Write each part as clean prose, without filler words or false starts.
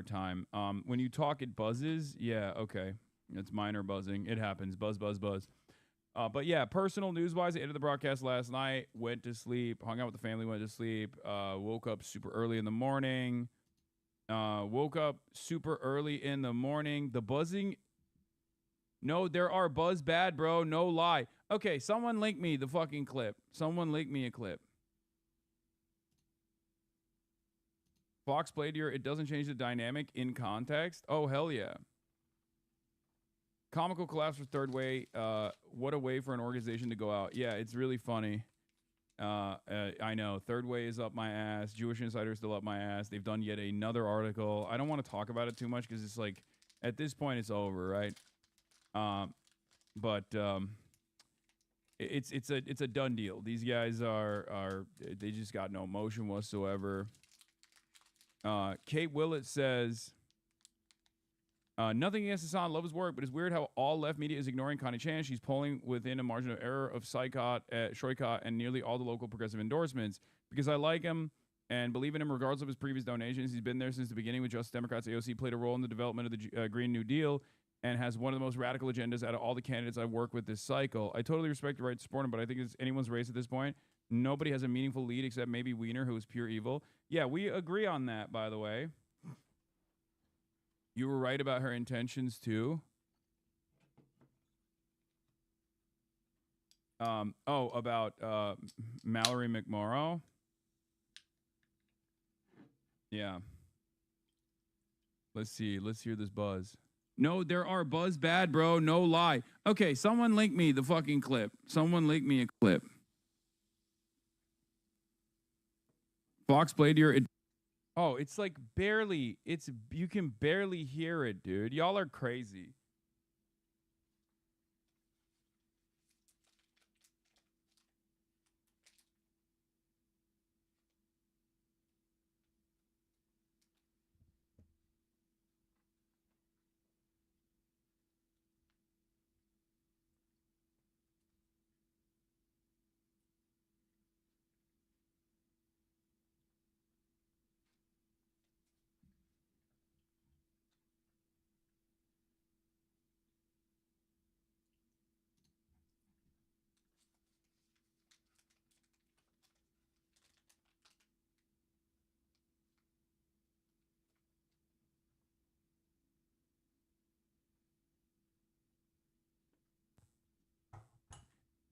hard time. When you talk, it buzzes. Yeah, okay. It's minor buzzing. It happens. Buzz, buzz, buzz. But yeah, personal news wise, I ended the broadcast last night, went to sleep, hung out with the family, went to sleep, woke up super early in the morning. Woke up super early in the morning. The buzzing. No, there are buzz bad, bro. No lie. Okay, someone link me the fucking clip. Someone link me a clip. Fox played here. It doesn't change the dynamic in context. Oh, hell yeah. Comical collapse for third way. What a way for an organization to go out. Yeah, it's really funny. I know. Third way is up my ass. Jewish Insider is still up my ass. They've done yet another article. I don't want to talk about it too much because it's like, at this point, it's over, right? But it's a done deal. These guys are they just got no emotion whatsoever. Kate Willett says, nothing against Hassan, love his work, but it's weird how all left media is ignoring Connie Chan. She's polling within a margin of error of Shoykot, and nearly all the local progressive endorsements. Because I like him and believe in him regardless of his previous donations. He's been there since the beginning with Justice Democrats. AOC played a role in the development of the Green New Deal and has one of the most radical agendas out of all the candidates I work with this cycle. I totally respect the right to support him, but I think it's anyone's race at this point. Nobody has a meaningful lead except maybe Wiener, who is pure evil. Yeah, we agree on that, by the way. You were right about her intentions, too. About Mallory McMorrow. Yeah. Let's see. Let's hear this buzz. No, there are buzz bad, bro. No lie. Okay, someone link me the fucking clip. Someone link me a clip. Fox played here. Oh, it's like barely. You can barely hear it, dude. Y'all are crazy.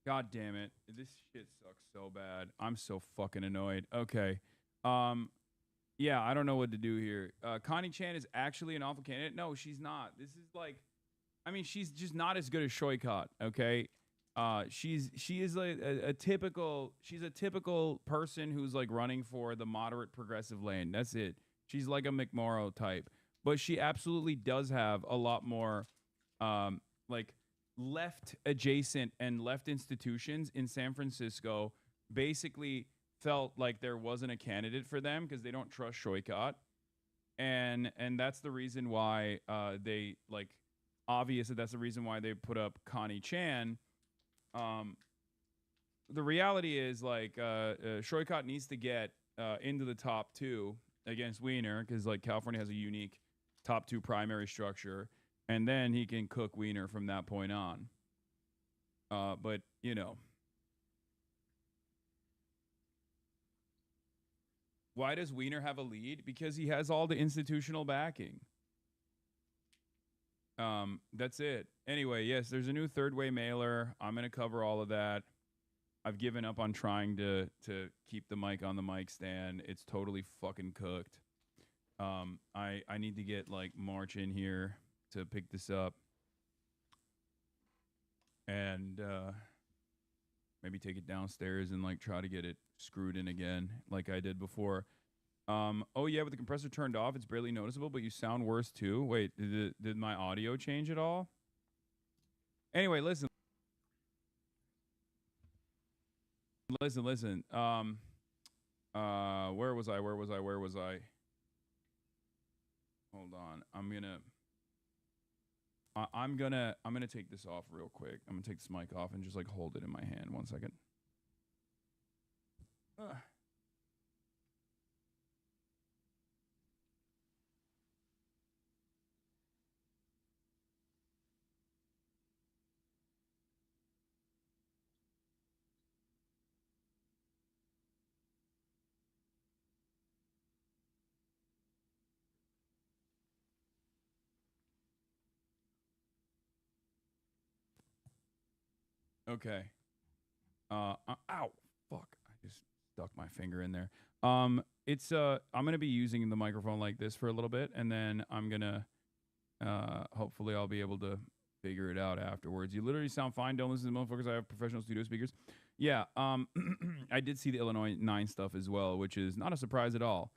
God damn it. This shit sucks so bad. I'm so fucking annoyed. Okay. Yeah, I don't know what to do here. Connie Chan is actually an awful candidate. No, she's not. This is like, I mean, she's just not as good as Shoykot, okay? She is like a typical, she's a typical person who's like running for the moderate progressive lane. That's it. She's like a McMorrow type. But she absolutely does have a lot more like left adjacent and left institutions in San Francisco basically felt like there wasn't a candidate for them because they don't trust Shoykot. And that's the reason why they like obvious that that's the reason why they put up Connie Chan. The reality is like Shoykot needs to get into the top two against Wiener because like California has a unique top two primary structure, and then he can cook Wiener from that point on. But you know, why does Wiener have a lead? Because he has all the institutional backing. That's it. Anyway, yes, there's a new third way mailer. I'm gonna cover all of that. I've given up on trying to keep the mic on the mic stand. It's totally fucking cooked. I need to get like March in here to pick this up and maybe take it downstairs and like try to get it screwed in again like I did before. Oh yeah, with the compressor turned off, it's barely noticeable, but you sound worse too. Wait, did my audio change at all? Anyway, listen. Where was I? Hold on. I'm gonna take this off real quick. I'm gonna take this mic off and just like hold it in my hand. 1 second. Okay. Ow. Fuck. I just stuck my finger in there. It's I'm gonna be using the microphone like this for a little bit, and then I'm gonna hopefully I'll be able to figure it out afterwards. You literally sound fine. Don't listen to the motherfuckers. I have professional studio speakers. Yeah. I did see the Illinois 9 stuff as well, which is not a surprise at all.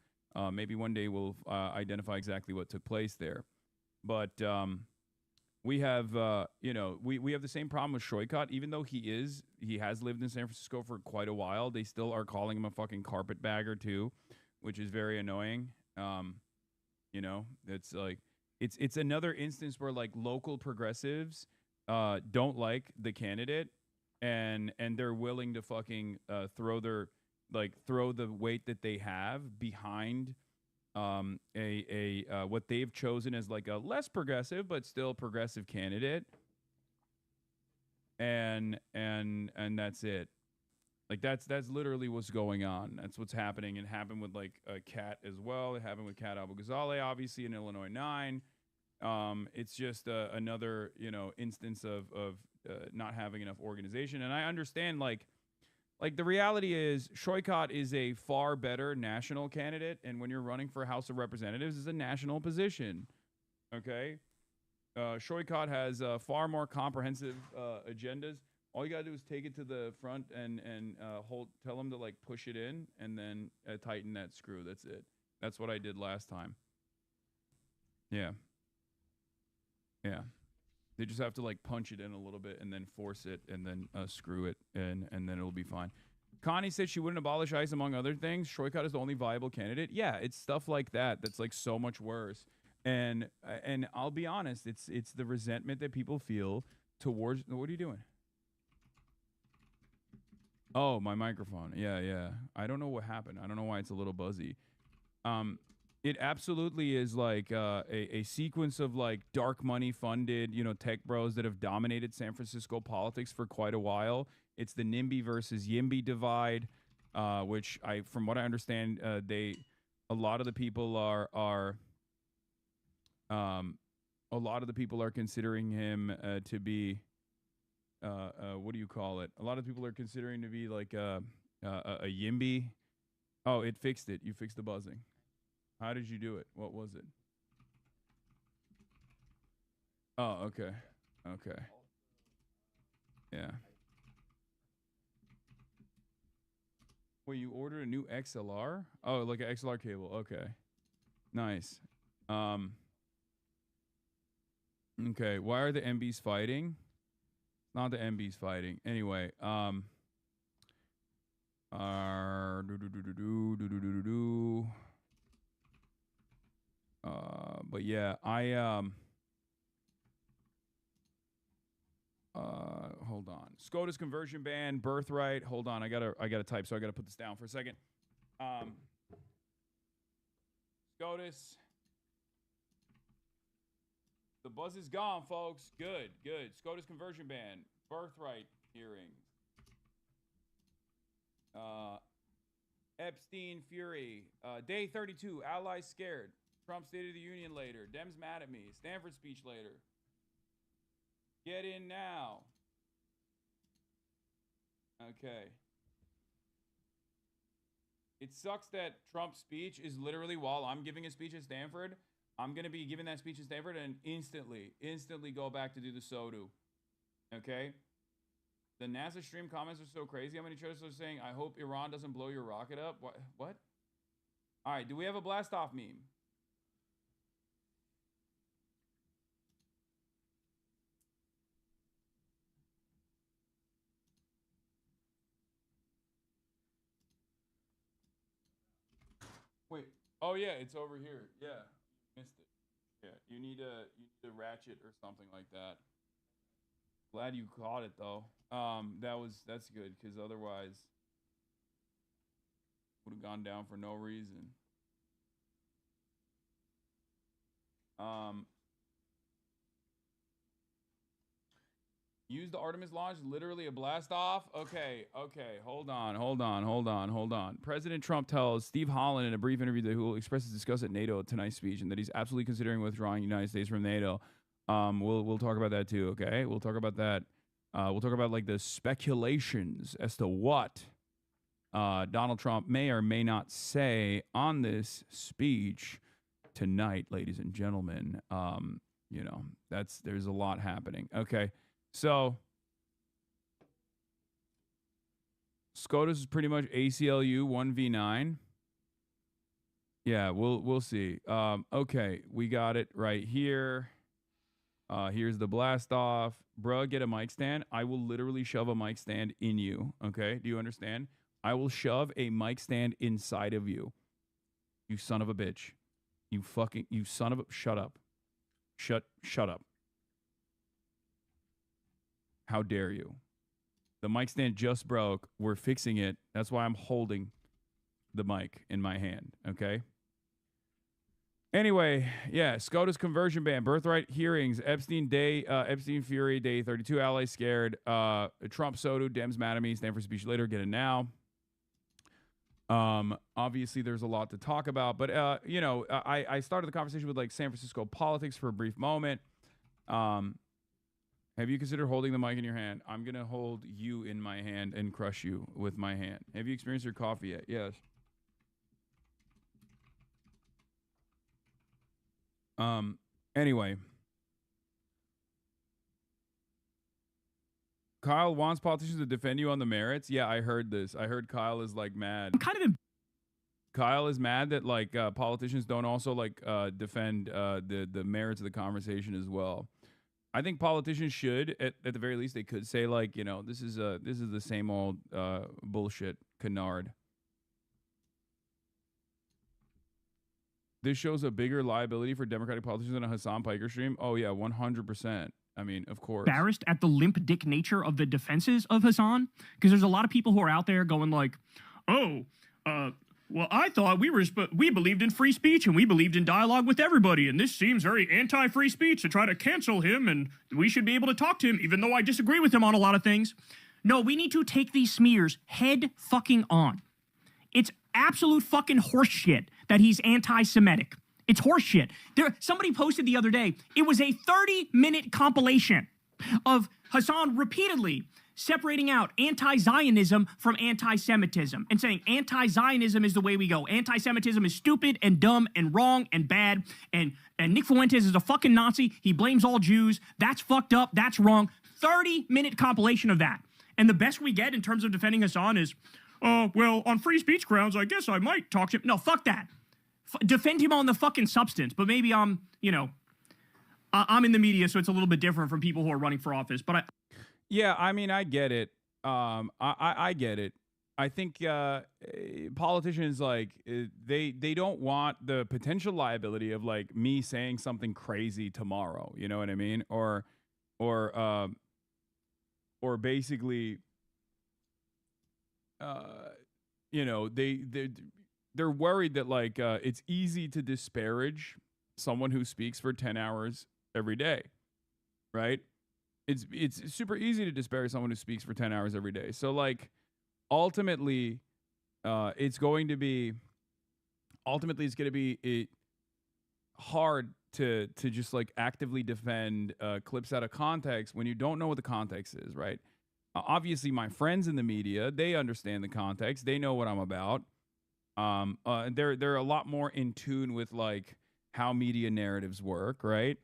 Maybe one day we'll identify exactly what took place there. But we have, we have the same problem with Shoykot. Even though he has lived in San Francisco for quite a while, they still are calling him a fucking carpetbagger too, which is very annoying. It's like it's another instance where like local progressives don't like the candidate, and they're willing to fucking throw the weight that they have behind what they've chosen as like a less progressive but still progressive candidate, and that's it. Like that's literally what's going on. That's what's happening. It happened with like Kat as well. It happened with Kat Abu-Ghazaleh, obviously in Illinois 9. It's just another instance of not having enough organization. And I understand like the reality is Shoykot is a far better national candidate, and when you're running for House of Representatives, is a national position. Okay, Shoykot has far more comprehensive agendas. All you gotta do is take it to the front and tell them to like push it in, and then tighten that screw. That's it. That's what I did last time. Yeah. Yeah. They just have to like punch it in a little bit and then force it and then screw it and then it'll be fine. Connie said she wouldn't abolish ICE among other things. Shoykot is the only viable candidate. Yeah, it's stuff like that that's like so much worse. And I'll be honest, it's the resentment that people feel towards. What are you doing? Oh, my microphone. Yeah. I don't know what happened. I don't know why it's a little buzzy. It absolutely is like a sequence of like dark money funded, tech bros that have dominated San Francisco politics for quite a while. It's the NIMBY versus YIMBY divide, which from what I understand, a lot of the people are considering him to be, what do you call it? A lot of people are considering to be like a YIMBY. Oh, it fixed it. You fixed the buzzing. How did you do it? What was it? Oh, okay. Okay. Yeah. Wait, you ordered a new XLR? Oh, like an XLR cable. Okay. Nice. Okay. Why are the MBs fighting? Not the MBs fighting. Anyway, but yeah, hold on. SCOTUS conversion ban, birthright. Hold on, I gotta type, so I gotta put this down for a second. SCOTUS. The buzz is gone, folks. Good. SCOTUS conversion ban, birthright hearing. Epstein Fury. Day 32. Allies scared. Trump State of the Union later. Dems mad at me. Stanford speech later. Get in now. Okay. It sucks that Trump's speech is literally while I'm giving a speech at Stanford. I'm going to be giving that speech at Stanford and instantly go back to do the SODU. Okay? The NASA stream comments are so crazy. How many trailers are saying, I hope Iran doesn't blow your rocket up? What? All right, do we have a blast off meme? Wait. Oh yeah, it's over here. Yeah, missed it. Yeah, you need a ratchet or something like that. Glad you caught it though. That's good because otherwise would have gone down for no reason. Use the Artemis launch, literally a blast off. Okay. Hold on. President Trump tells Steve Holland in a brief interview that he will express his disgust at NATO at tonight's speech and that he's absolutely considering withdrawing the United States from NATO. We'll talk about that too. Okay, we'll talk about that We'll talk about like the speculations as to what Donald Trump may or may not say on this speech tonight, ladies and gentlemen. You know, there's a lot happening. Okay, so SCOTUS is pretty much ACLU 1v9. Yeah, we'll see. Okay, we got it right here. Here's the blast off. Bruh, get a mic stand. I will literally shove a mic stand in you. Okay, do you understand? I will shove a mic stand inside of you. You son of a bitch. You son of a, shut up. Shut up. How dare you? The mic stand just broke. We're fixing it. That's why I'm holding the mic in my hand, okay? Anyway, yeah, SCOTUS conversion ban, birthright hearings, Epstein Fury, day 32, allies scared, Trump Soto, Dems mad at me, Stanford speech later, get it now. Obviously there's a lot to talk about, but you know, I started the conversation with like San Francisco politics for a brief moment. Have you considered holding the mic in your hand? I'm going to hold you in my hand and crush you with my hand. Have you experienced your coffee yet? Yes. Anyway. Kyle wants politicians to defend you on the merits. Yeah, I heard this. I heard Kyle is like mad. I'm kind of Kyle is mad that like politicians don't also like defend the merits of the conversation as well. I think politicians should, at the very least, they could say like, you know, this is the same old bullshit canard. This shows a bigger liability for Democratic politicians than a Hassan Piker stream. Oh yeah, 100%. I mean, of course. Embarrassed at the limp dick nature of the defenses of Hassan, because there's a lot of people who are out there going like, oh, well, I thought we believed in free speech and we believed in dialogue with everybody, and this seems very anti-free speech to try to cancel him, and we should be able to talk to him, even though I disagree with him on a lot of things. No, we need to take these smears head fucking on. It's absolute fucking horseshit that he's anti-Semitic. It's horseshit. Somebody posted the other day, it was a 30-minute compilation of Hassan repeatedly separating out anti-Zionism from anti-Semitism and saying anti-Zionism is the way we go. Anti-Semitism is stupid and dumb and wrong and bad. And Nick Fuentes is a fucking Nazi. He blames all Jews. That's fucked up. That's wrong. 30-minute compilation of that. And the best we get in terms of defending Hassan is, well, on free speech grounds, I guess I might talk to him. No, fuck that. Defend him on the fucking substance. But maybe I'm in the media, so it's a little bit different from people who are running for office. But yeah, I mean, I get it. I get it. I think politicians, like, they don't want the potential liability of, like, me saying something crazy tomorrow. You know what I mean? Or basically, they're worried that, like, it's easy to disparage someone who speaks for 10 hours every day, right? It's super easy to disparage someone who speaks for 10 hours every day. So, like, ultimately, it's going to be hard to just, like, actively defend clips out of context when you don't know what the context is, right? Obviously, my friends in the media, they understand the context. They know what I'm about. They're a lot more in tune with, like, how media narratives work, right?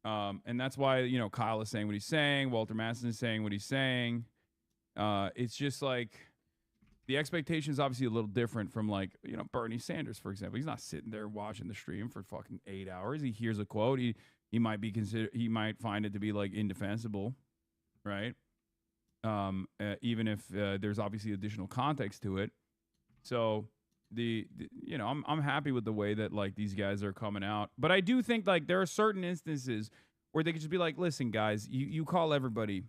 And that's why, Kyle is saying what he's saying. Walter Madison is saying what he's saying. It's just like the expectation is obviously a little different from, like, Bernie Sanders, for example. He's not sitting there watching the stream for fucking 8 hours. He hears a quote. He might find it to be, like, indefensible, right? Even if there's obviously additional context to it. So I'm happy with the way that, like, these guys are coming out, but I do think, like, there are certain instances where they could just be like, listen, guys, you call everybody,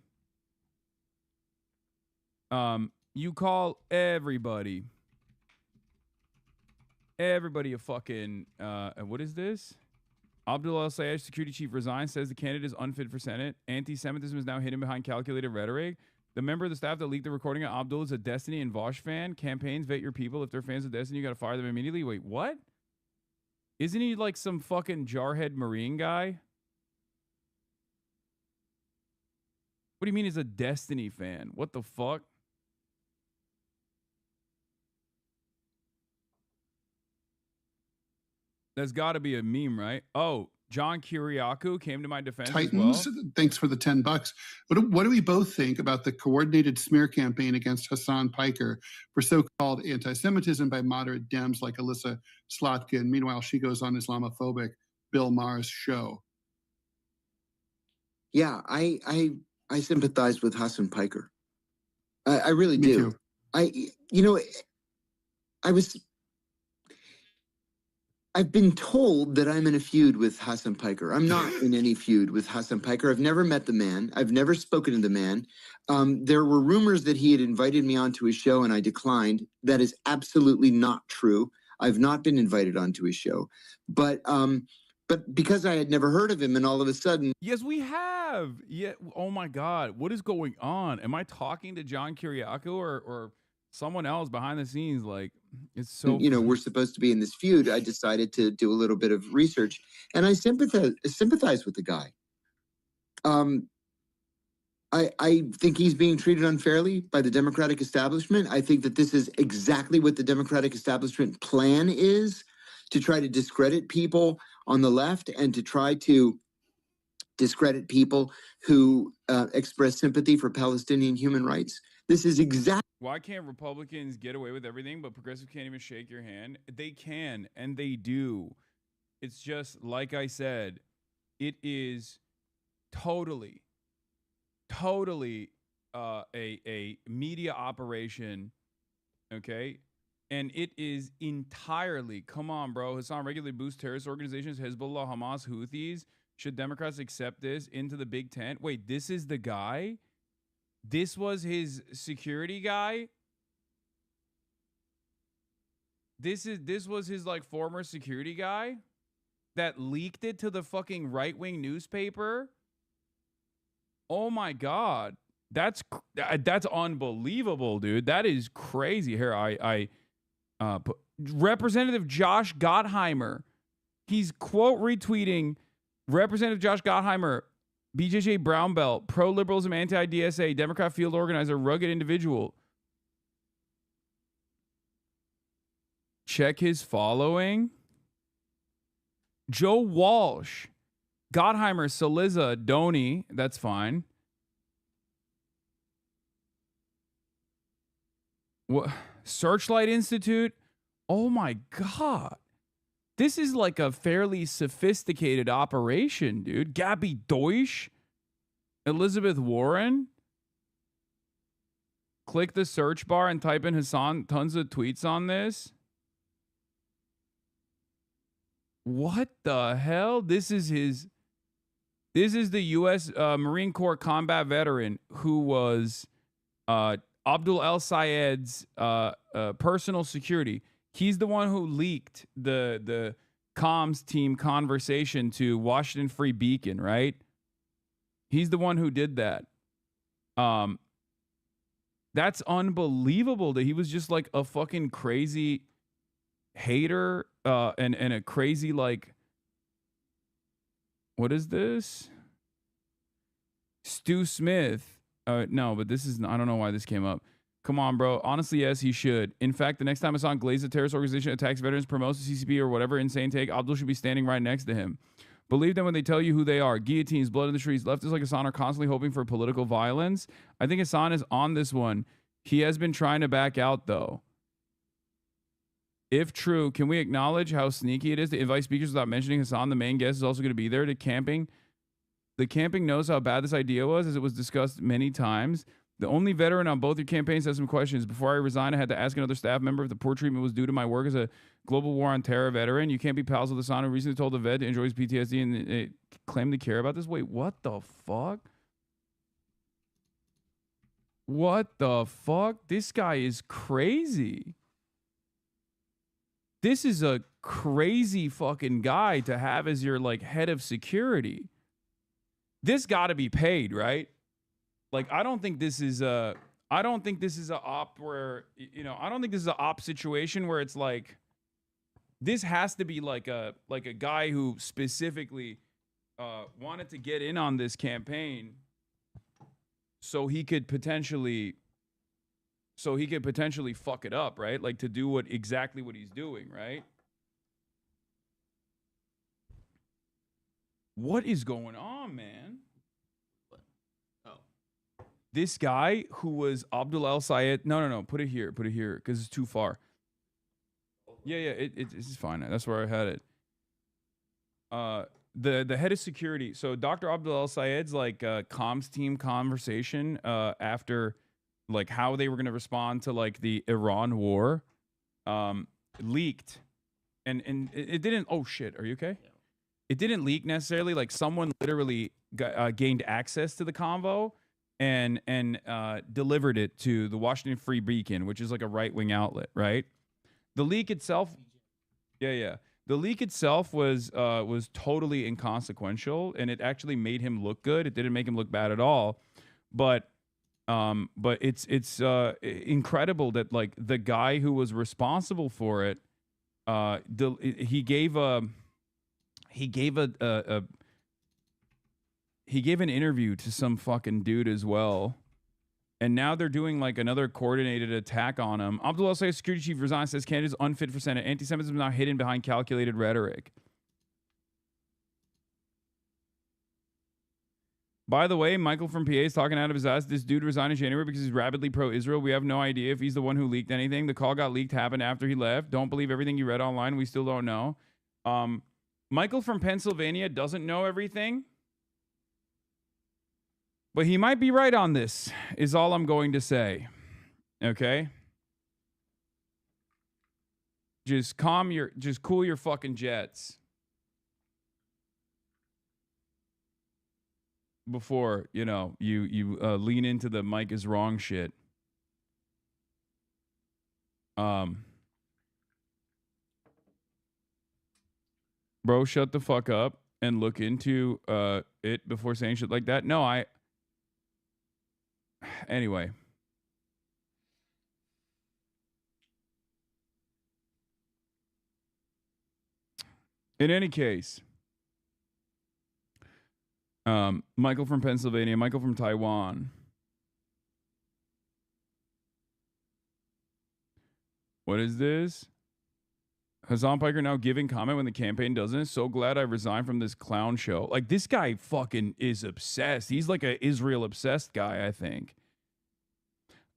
everybody a fucking, what is this? Abdul El-Sayed, security chief, resigns, says the candidate is unfit for Senate. Anti-Semitism is now hidden behind calculated rhetoric. The member of the staff that leaked the recording of Abdul is a Destiny and Vosh fan. Campaigns vet your people. If they're fans of Destiny, you got to fire them immediately. Wait, what? Isn't he like some fucking jarhead Marine guy? What do you mean he's a Destiny fan? What the fuck? That's got to be a meme, right? Oh, John Kiriakou came to my defense Titans, as well. thanks for the $10. What do we both think about the coordinated smear campaign against Hassan Piker for so-called anti-Semitism by moderate Dems like Alyssa Slotkin? Meanwhile, she goes on Islamophobic Bill Maher's show. Yeah, I sympathize with Hassan Piker. I really Me do. too. I've been told that I'm in a feud with Hassan Piker. I'm not in any feud with Hassan Piker. I've never met the man. I've never spoken to the man. There were rumors that he had invited me onto his show and I declined. That is absolutely not true. I've not been invited onto his show. But because I had never heard of him and all of a sudden... Yes, we have. Yeah. Oh, my God. What is going on? Am I talking to John Kiriakou or someone else behind the scenes? Like, it's so... we're supposed to be in this feud. I decided to do a little bit of research, and I sympathize with the guy. I think he's being treated unfairly by the Democratic establishment. I think that this is exactly what the Democratic establishment plan is, to try to discredit people on the left and to try to discredit people who express sympathy for Palestinian human rights. This is exactly... Why can't Republicans get away with everything, but progressives can't even shake your hand? They can, and they do. It's just, like I said, it is totally a media operation, okay? And it is entirely, come on, bro. Hassan regularly boosts terrorist organizations, Hezbollah, Hamas, Houthis. Should Democrats accept this into the big tent? Wait, this is the guy? This was his security guy? This was his like former security guy that leaked it to the fucking right-wing newspaper? Oh my God. That's unbelievable, dude. That is crazy. Here, Representative Josh Gottheimer. He's quote retweeting Representative Josh Gottheimer, BJJ Brown Belt, pro-liberalism, anti-DSA, Democrat field organizer, rugged individual. Check his following. Joe Walsh, Gottheimer, Saliza, Doney. That's fine. What? Searchlight Institute. Oh my God. This is like a fairly sophisticated operation, dude. Gabby Deutsch, Elizabeth Warren. Click the search bar and type in Hassan. Tons of tweets on this. What the hell? This is the U.S. Marine Corps combat veteran who was Abdul El Sayed's personal security. He's the one who leaked the comms team conversation to Washington Free Beacon, right? He's the one who did that. That's unbelievable that he was just like a fucking crazy hater and a crazy like, what is this? Stu Smith. No, but this is, I don't know why this came up. Come on, bro. Honestly, yes, he should. In fact, the next time Hassan Glaze, a terrorist organization, attacks veterans, promotes the CCP or whatever insane take, Abdul should be standing right next to him. Believe them when they tell you who they are. Guillotines, blood in the streets. Leftists like Hassan are constantly hoping for political violence. I think Hassan is on this one. He has been trying to back out, though. If true, can we acknowledge how sneaky it is to invite speakers without mentioning Hassan? The main guest is also going to be there to camping. The camping knows how bad this idea was, as it was discussed many times. The only veteran on both your campaigns has some questions. Before I resigned, I had to ask another staff member if the poor treatment was due to my work as a global war on terror veteran. You can't be pals with Hassan, who recently told the vet to enjoy his PTSD and claim to care about this. Wait, what the fuck? What the fuck? This guy is crazy. This is a crazy fucking guy to have as your like head of security. This got to be paid, right? Like, I don't think this is a op where, you know, I don't think this is an op situation where it's like, this has to be like a guy who specifically wanted to get in on this campaign so he could potentially fuck it up, right? Like to do exactly what he's doing, right? What is going on, man? This guy who was Abdul El Sayed. No. Put it here, because it's too far. Yeah. It's fine. That's where I had it. The head of security. So Dr. Abdul El Sayed's like comms team conversation after like how they were going to respond to like the Iran war leaked, and it didn't. Oh shit! Are you okay? Yeah. It didn't leak necessarily. Like someone literally gained access to the convo and delivered it to the Washington Free Beacon, which is like a right-wing outlet, right? The leak itself, yeah. The leak itself was totally inconsequential, and it actually made him look good. It didn't make him look bad at all, but it's incredible that like the guy who was responsible for it, he gave an interview to some fucking dude as well. And now they're doing like another coordinated attack on him. Abdul El Sayed, security chief, resigns, says Canada's unfit for Senate. Anti-Semitism is now hidden behind calculated rhetoric. By the way, Michael from PA is talking out of his ass. This dude resigned in January because he's rabidly pro-Israel. We have no idea if he's the one who leaked anything. The call got leaked, happened after he left. Don't believe everything you read online. We still don't know. Michael from Pennsylvania doesn't know everything. But he might be right on this, is all I'm going to say. Okay? Just cool your fucking jets. Before, you lean into the Mike is wrong shit. Bro, shut the fuck up and look into it before saying shit like that. No, anyway. In any case, Michael from Pennsylvania, Michael from Taiwan. What is this? Hassan Piker now giving comment when the campaign doesn't. So glad I resigned from this clown show. Like, this guy fucking is obsessed. He's like a Israel obsessed guy, I think.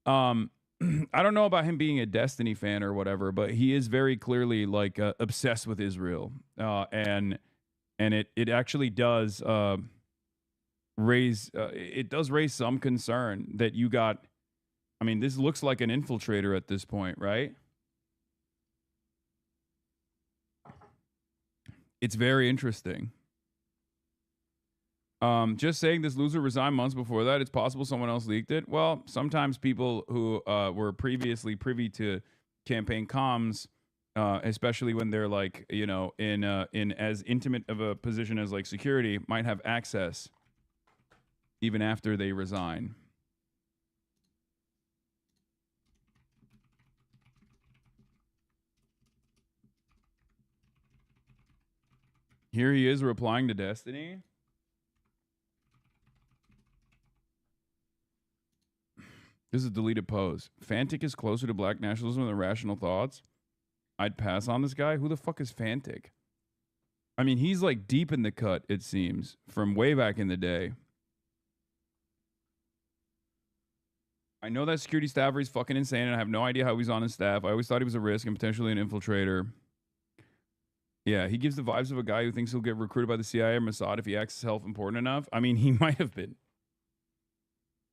I don't know about him being a Destiny fan or whatever, but he is very clearly like obsessed with Israel. And it actually does raise some concern that you got. I mean, this looks like an infiltrator at this point, right? It's very interesting. Just saying this loser resigned months before that. It's possible someone else leaked it. Well, sometimes people who were previously privy to campaign comms, especially when they're like, in as intimate of a position as like security, might have access even after they resign. Here he is replying to Destiny. This is a deleted post. Fantic is closer to black nationalism than rational thoughts. I'd pass on this guy. Who the fuck is Fantic? I mean, he's like deep in the cut, it seems, from way back in the day. I know that security staffer is fucking insane, and I have no idea how he's on his staff. I always thought he was a risk and potentially an infiltrator. Yeah, he gives the vibes of a guy who thinks he'll get recruited by the CIA or Mossad if he acts self-important enough. I mean, he might have been.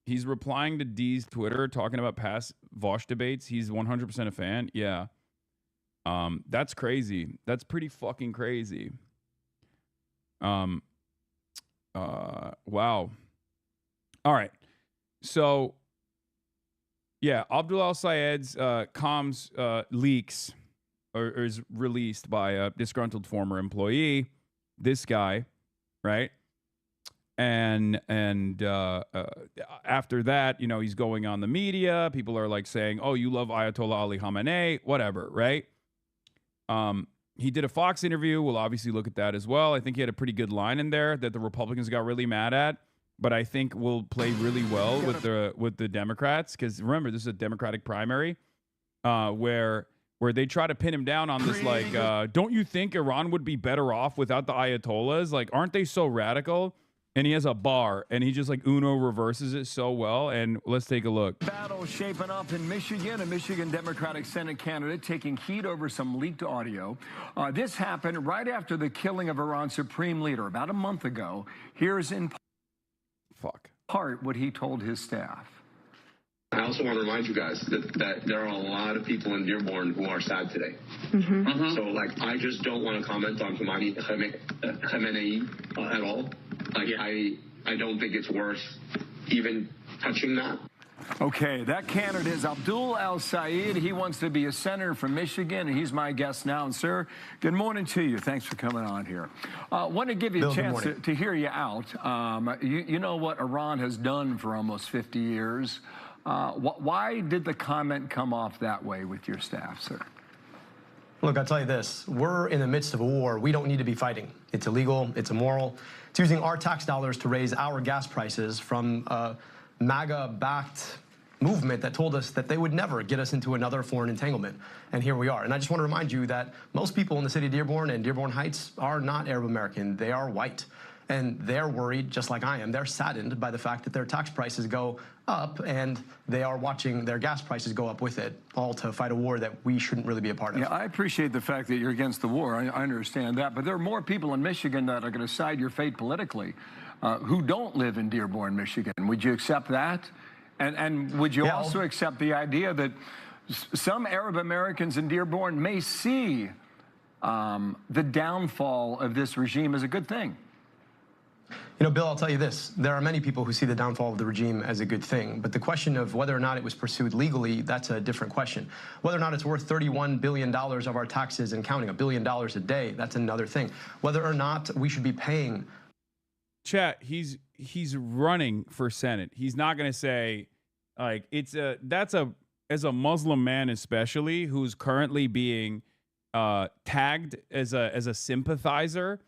He's replying to D's Twitter, talking about past Vosh debates. He's 100% a fan. Yeah. That's crazy. That's pretty fucking crazy. Wow. All right. So, yeah, Abdul El Sayed's comms leaks or is released by a disgruntled former employee. This guy, right? And after that, he's going on the media. People are like saying, "Oh, you love Ayatollah Ali Khamenei," whatever, right? He did a Fox interview. We'll obviously look at that as well. I think he had a pretty good line in there that the Republicans got really mad at. but I think will play really well with the Democrats, because remember, this is a Democratic primary where they try to pin him down on this, like, don't you think Iran would be better off without the Ayatollahs? Like, aren't they so radical? And he has a bar, and he just like Uno reverses it so well. And let's take a look. Battle shaping up in Michigan. A Michigan Democratic Senate candidate taking heat over some leaked audio. This happened right after the killing of Iran's supreme leader about a month ago. Here's in part what he told his staff. I also want to remind you guys that there are a lot of people in Dearborn who are sad today. So, like, I just don't want to comment on Khamenei at all. Like, I don't think it's worth even touching that. Okay, that candidate is Abdul El-Sayed. He wants to be a senator from Michigan, and he's my guest now. And, sir, good morning to you. Thanks for coming on here. Want to give you a chance to hear you out. You know what Iran has done for almost 50 years. Why did the comment come off that way with your staff, sir? Look, I'll tell you this. We're in the midst of a war. We don't need to be fighting. It's illegal. It's immoral. It's using our tax dollars to raise our gas prices from a MAGA-backed movement that told us that they would never get us into another foreign entanglement. And here we are. And I just want to remind you that most people in the city of Dearborn and Dearborn Heights are not Arab American. They are white. And they're worried, just like I am. They're saddened by the fact that their tax prices go up, and they are watching their gas prices go up with it, all to fight a war that we shouldn't really be a part of. Yeah, I appreciate the fact that you're against the war. I understand that. But there are more people in Michigan that are going to side your fate politically who don't live in Dearborn, Michigan. Would you accept that? And would you also accept the idea that some Arab Americans in Dearborn may see the downfall of this regime as a good thing? You know, Bill, I'll tell you this. There are many people who see the downfall of the regime as a good thing. But the question of whether or not it was pursued legally, that's a different question. Whether or not it's worth $31 billion of our taxes and counting, $1 billion a day, that's another thing. Whether or not we should be paying. Chat, he's running for Senate. He's not going to say, like, as a Muslim man especially, who's currently being tagged as a sympathizer,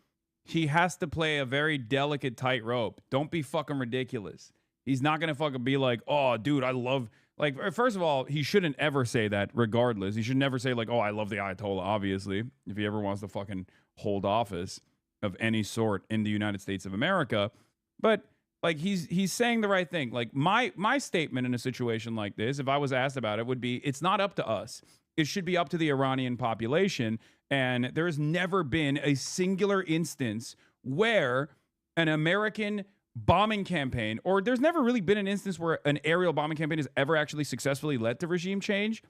he has to play a very delicate tightrope. Don't be fucking ridiculous. He's not going to fucking be like, oh, dude, I love... Like, first of all, he shouldn't ever say that regardless. He should never say, like, oh, I love the Ayatollah, obviously, if he ever wants to fucking hold office of any sort in the United States of America. But, like, he's saying the right thing. Like, my statement in a situation like this, if I was asked about it, would be, it's not up to us. It should be up to the Iranian population. And there has never been a singular instance where an American bombing campaign, or there's never really been an instance where an aerial bombing campaign has ever actually successfully led to regime change.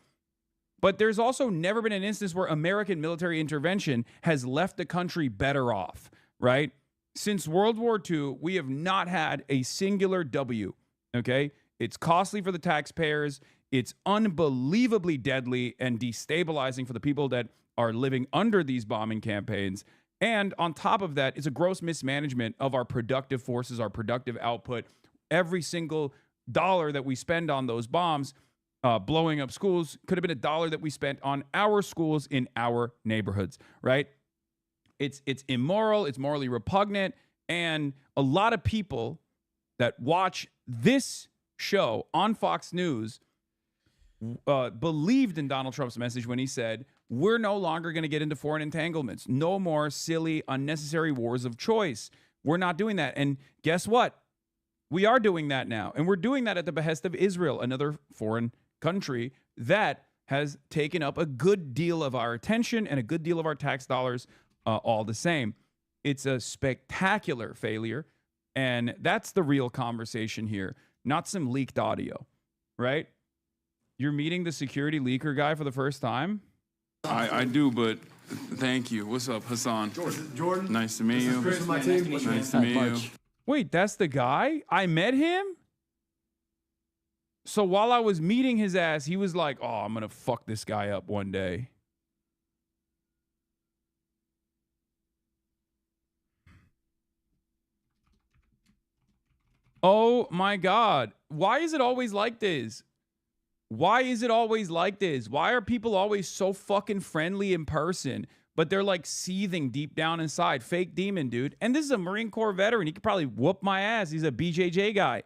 But there's also never been an instance where American military intervention has left the country better off, right? Since World War II, we have not had a singular W, okay? It's costly for the taxpayers. It's unbelievably deadly and destabilizing for the people that are living under these bombing campaigns. And on top of that, it's a gross mismanagement of our productive forces, our productive output. Every single dollar that we spend on those bombs, blowing up schools, could have been a dollar that we spent on our schools in our neighborhoods, right? It's immoral, it's morally repugnant, and a lot of people that watch this show on Fox News believed in Donald Trump's message when he said, we're no longer going to get into foreign entanglements. No more silly, unnecessary wars of choice. We're not doing that. And guess what? We are doing that now. And we're doing that at the behest of Israel, another foreign country that has taken up a good deal of our attention and a good deal of our tax dollars all the same. It's a spectacular failure. And that's the real conversation here, not some leaked audio, right? You're meeting the security leaker guy for the first time? I do, but thank you. What's up, Hassan? Jordan. Nice to meet you. Chris from my team. Nice to meet you. Wait, that's the guy? I met him? So while I was meeting his ass, he was like, oh, I'm going to fuck this guy up one day. Oh my God. Why is it always like this? Why is it always like this? Why are people always so fucking friendly in person, but they're like seething deep down inside. Fake demon, dude. And this is a Marine Corps veteran. He could probably whoop my ass. He's a BJJ guy.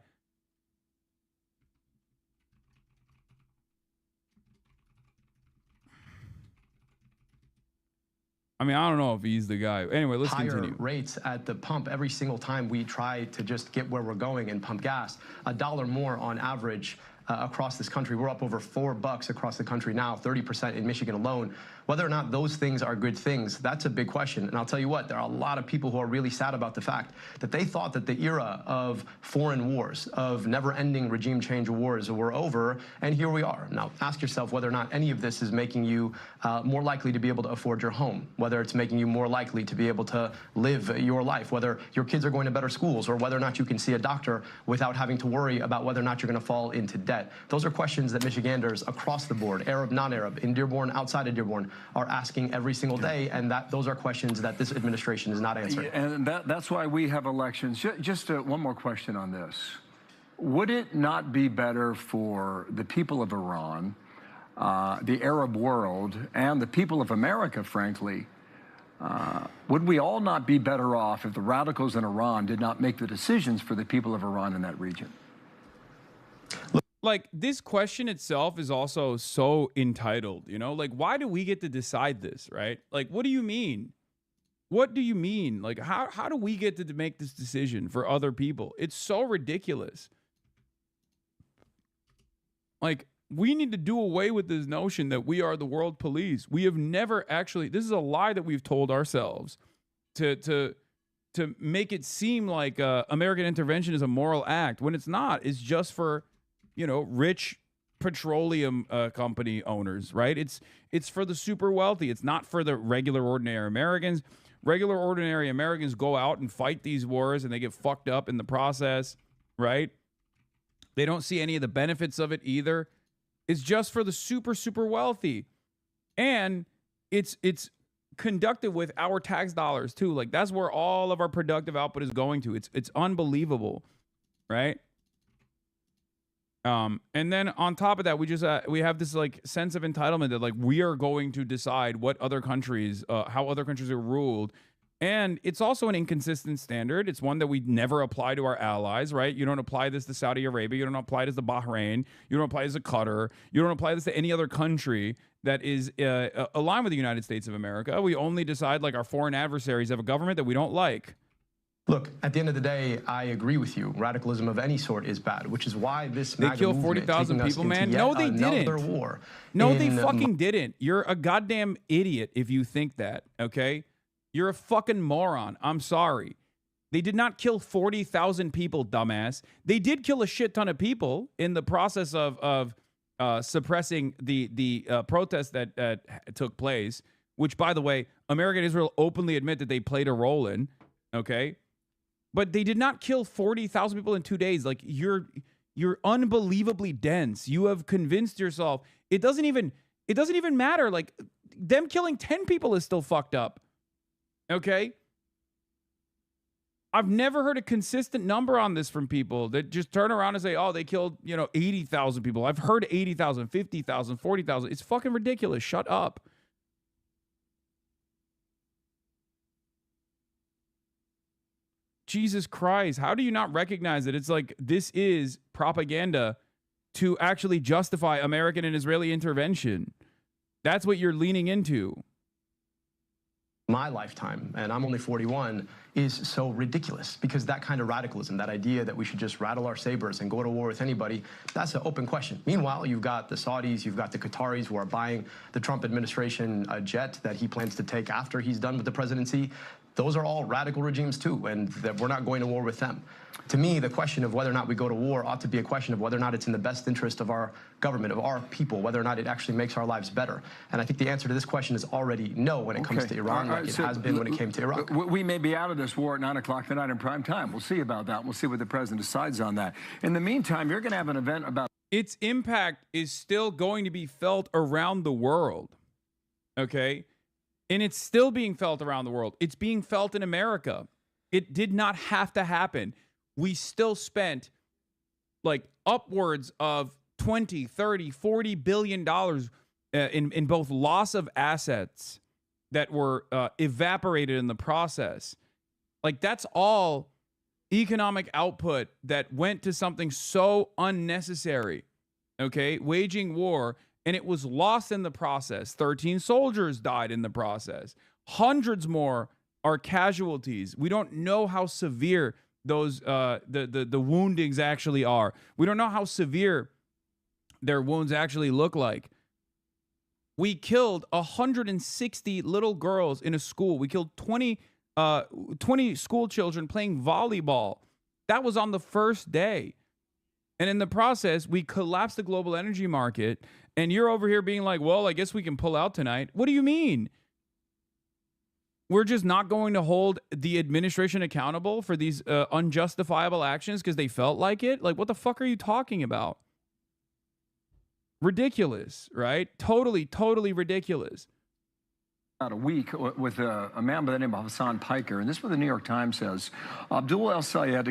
I mean, I don't know if he's the guy. Anyway, let's continue. Rates at the pump every single time we try to just get where we're going and pump gas. $1 more on average across this country. We're up over $4 across the country now, 30% in Michigan alone. Whether or not those things are good things, that's a big question. And I'll tell you what, there are a lot of people who are really sad about the fact that they thought that the era of foreign wars, of never-ending regime change wars were over, and here we are. Now, ask yourself whether or not any of this is making you more likely to be able to afford your home, whether it's making you more likely to be able to live your life, whether your kids are going to better schools, or whether or not you can see a doctor without having to worry about whether or not you're going to fall into debt. Those are questions that Michiganders across the board, Arab, non-Arab, in Dearborn, outside of Dearborn, are asking every single day, and those are questions that this administration is not answering. And that's why we have elections. Just one more question on this. Would it not be better for the people of Iran, the Arab world, and the people of America, frankly, would we all not be better off if the radicals in Iran did not make the decisions for the people of Iran in that region? Like, this question itself is also so entitled, you know? Like, why do we get to decide this, right? Like, what do you mean? What do you mean? Like, how do we get to make this decision for other people? It's so ridiculous. Like, we need to do away with this notion that we are the world police. We have never actually, this is a lie that we've told ourselves to make it seem like American intervention is a moral act when it's not. It's just for, you know, rich petroleum company owners, right? It's for the super wealthy. It's not for the regular ordinary Americans. Regular ordinary Americans go out and fight these wars and they get fucked up in the process, right? They don't see any of the benefits of it either. It's just for the super wealthy. And it's conducted with our tax dollars too. Like, that's where all of our productive output is going to. It's unbelievable, right? And then on top of that, we have this like sense of entitlement that like we are going to decide what other countries, how other countries are ruled. And it's also an inconsistent standard. It's one that we never apply to our allies, right? You don't apply this to Saudi Arabia. You don't apply this to Bahrain. You don't apply this to Qatar. You don't apply this to any other country that is aligned with the United States of America. We only decide like our foreign adversaries have a government that we don't like. Look, at the end of the day, I agree with you. Radicalism of any sort is bad, which is why this they killed 40,000 people, man. No, they didn't. War no, they fucking didn't. You're a goddamn idiot if you think that, okay? You're a fucking moron. I'm sorry. They did not kill 40,000 people, dumbass. They did kill a shit ton of people in the process of suppressing the protests that took place, which, by the way, America and Israel openly admit that they played a role in, okay? But they did not kill 40,000 people in 2 days. Like, you're unbelievably dense. You have convinced yourself. It doesn't even matter. Like, them killing 10 people is still fucked up. Okay? I've never heard a consistent number on this from people that just turn around and say, oh, they killed, 80,000 people. I've heard 80,000, 50,000, 40,000. It's fucking ridiculous. Shut up. Jesus Christ. How do you not recognize it? It's like, this is propaganda to actually justify American and Israeli intervention. That's what you're leaning into. My lifetime, and I'm only 41, is so ridiculous because that kind of radicalism, that idea that we should just rattle our sabers and go to war with anybody, that's an open question. Meanwhile, you've got the Saudis, you've got the Qataris who are buying the Trump administration a jet that he plans to take after he's done with the presidency. Those are all radical regimes too, and that we're not going to war with them. To me, the question of whether or not we go to war ought to be a question of whether or not it's in the best interest of our government, of our people, whether or not it actually makes our lives better. And I think the answer to this question is already no when it comes to Iran, like it has been when it came to Iraq. We may be out of this war at 9 o'clock tonight in prime time. We'll see about that. We'll see what the president decides on that. In the meantime, you're going to have an event about... Its impact is still going to be felt around the world, okay? And it's still being felt around the world. It's being felt in America. It did not have to happen. We still spent like upwards of 20, 30, 40 billion dollars in both loss of assets that were evaporated in the process. Like, that's all economic output that went to something so unnecessary, okay? Waging war, and it was lost in the process. 13 soldiers died in the process. Hundreds more are casualties. We don't know how severe those the woundings actually are. We don't know how severe their wounds actually look like. We killed 160 little girls in a school. We killed 20 school children playing volleyball. That was on the first day. And in the process, we collapsed the global energy market. And you're over here being like, well, I guess we can pull out tonight. What do you mean? We're just not going to hold the administration accountable for these unjustifiable actions because they felt like it? Like, what the fuck are you talking about? Ridiculous, right? Totally, totally ridiculous. About a week with a man by the name of Hassan Piker, and this is what the New York Times says. Abdul El Sayed,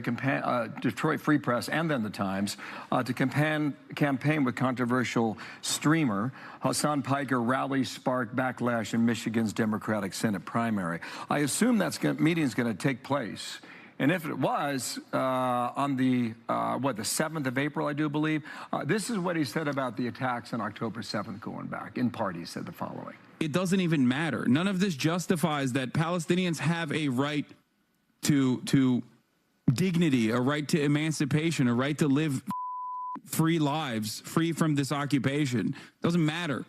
Detroit Free Press, and then the Times, to campaign with controversial streamer Hassan Piker rallies sparked backlash in Michigan's Democratic Senate primary. I assume that meeting is going to take place. And if it was on the 7th of April, I do believe, this is what he said about the attacks on October 7th going back. In part, he said the following. It doesn't even matter. None of this justifies that Palestinians have a right to dignity, a right to emancipation, a right to live free lives, free from this occupation. Doesn't matter.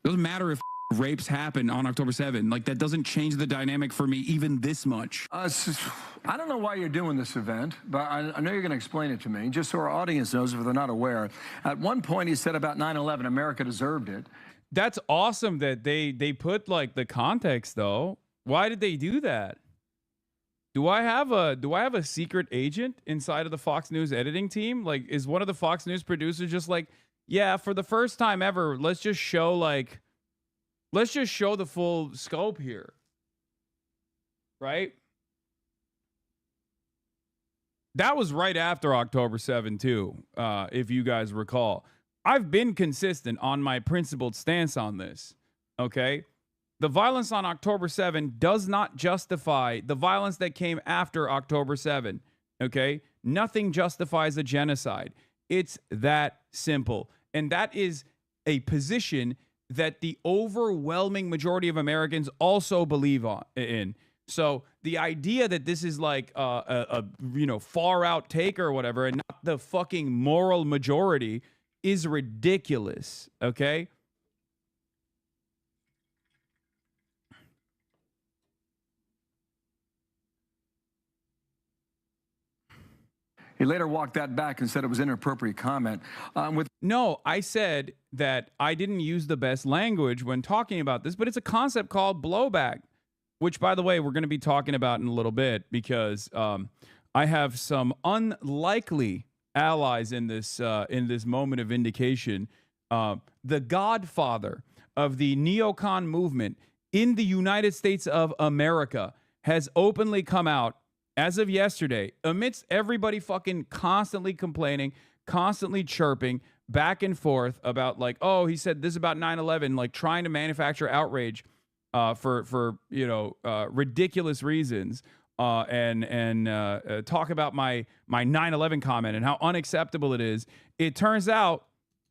Doesn't matter if rapes happen on October 7th. Like, that doesn't change the dynamic for me even this much. I don't know why you're doing this event, but I know you're going to explain it to me, just so our audience knows if they're not aware. At one point, he said about 9/11, America deserved it. That's awesome that they put like the context though. Why did they do that? Do I have a secret agent inside of the Fox News editing team? Like, is one of the Fox News producers just like, yeah, for the first time ever, let's just show the full scope here. Right? That was right after October 7th too, if you guys recall. I've been consistent on my principled stance on this, okay? The violence on October 7 does not justify the violence that came after October 7, okay? Nothing justifies a genocide. It's that simple. And that is a position that the overwhelming majority of Americans also believe in. So the idea that this is like a far out take or whatever, and not the fucking moral majority, is ridiculous, okay? He later walked that back and said it was an inappropriate comment. No, I said that I didn't use the best language when talking about this, but it's a concept called blowback, which, by the way, we're going to be talking about in a little bit because I have some unlikely allies in this moment of vindication. The godfather of the neocon movement in the United States of America has openly come out as of yesterday, amidst everybody fucking constantly complaining, constantly chirping back and forth about like, oh, he said this about 9/11, like trying to manufacture outrage for ridiculous reasons. And talk about my 9/11 comment and how unacceptable it is. It turns out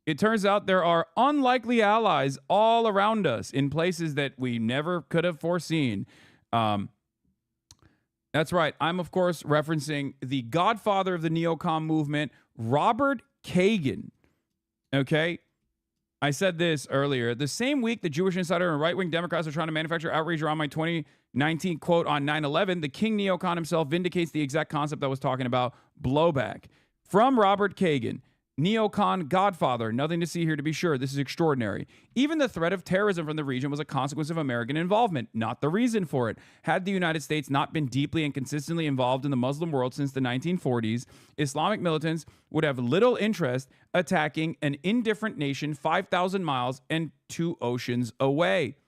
there are unlikely allies all around us in places that we never could have foreseen. That's right. I'm, of course, referencing the godfather of the neocon movement, Robert Kagan. Okay? I said this earlier. The same week the Jewish Insider and right-wing Democrats are trying to manufacture outrage around my 2019 quote on 9/11, the King neocon himself vindicates the exact concept I was talking about, blowback. From Robert Kagan, neocon godfather. Nothing to see here to be sure. This is extraordinary. Even the threat of terrorism from the region was a consequence of American involvement, not the reason for it. Had the United States not been deeply and consistently involved in the Muslim world since the 1940s, Islamic militants would have little interest attacking an indifferent nation 5,000 miles and 2 oceans away.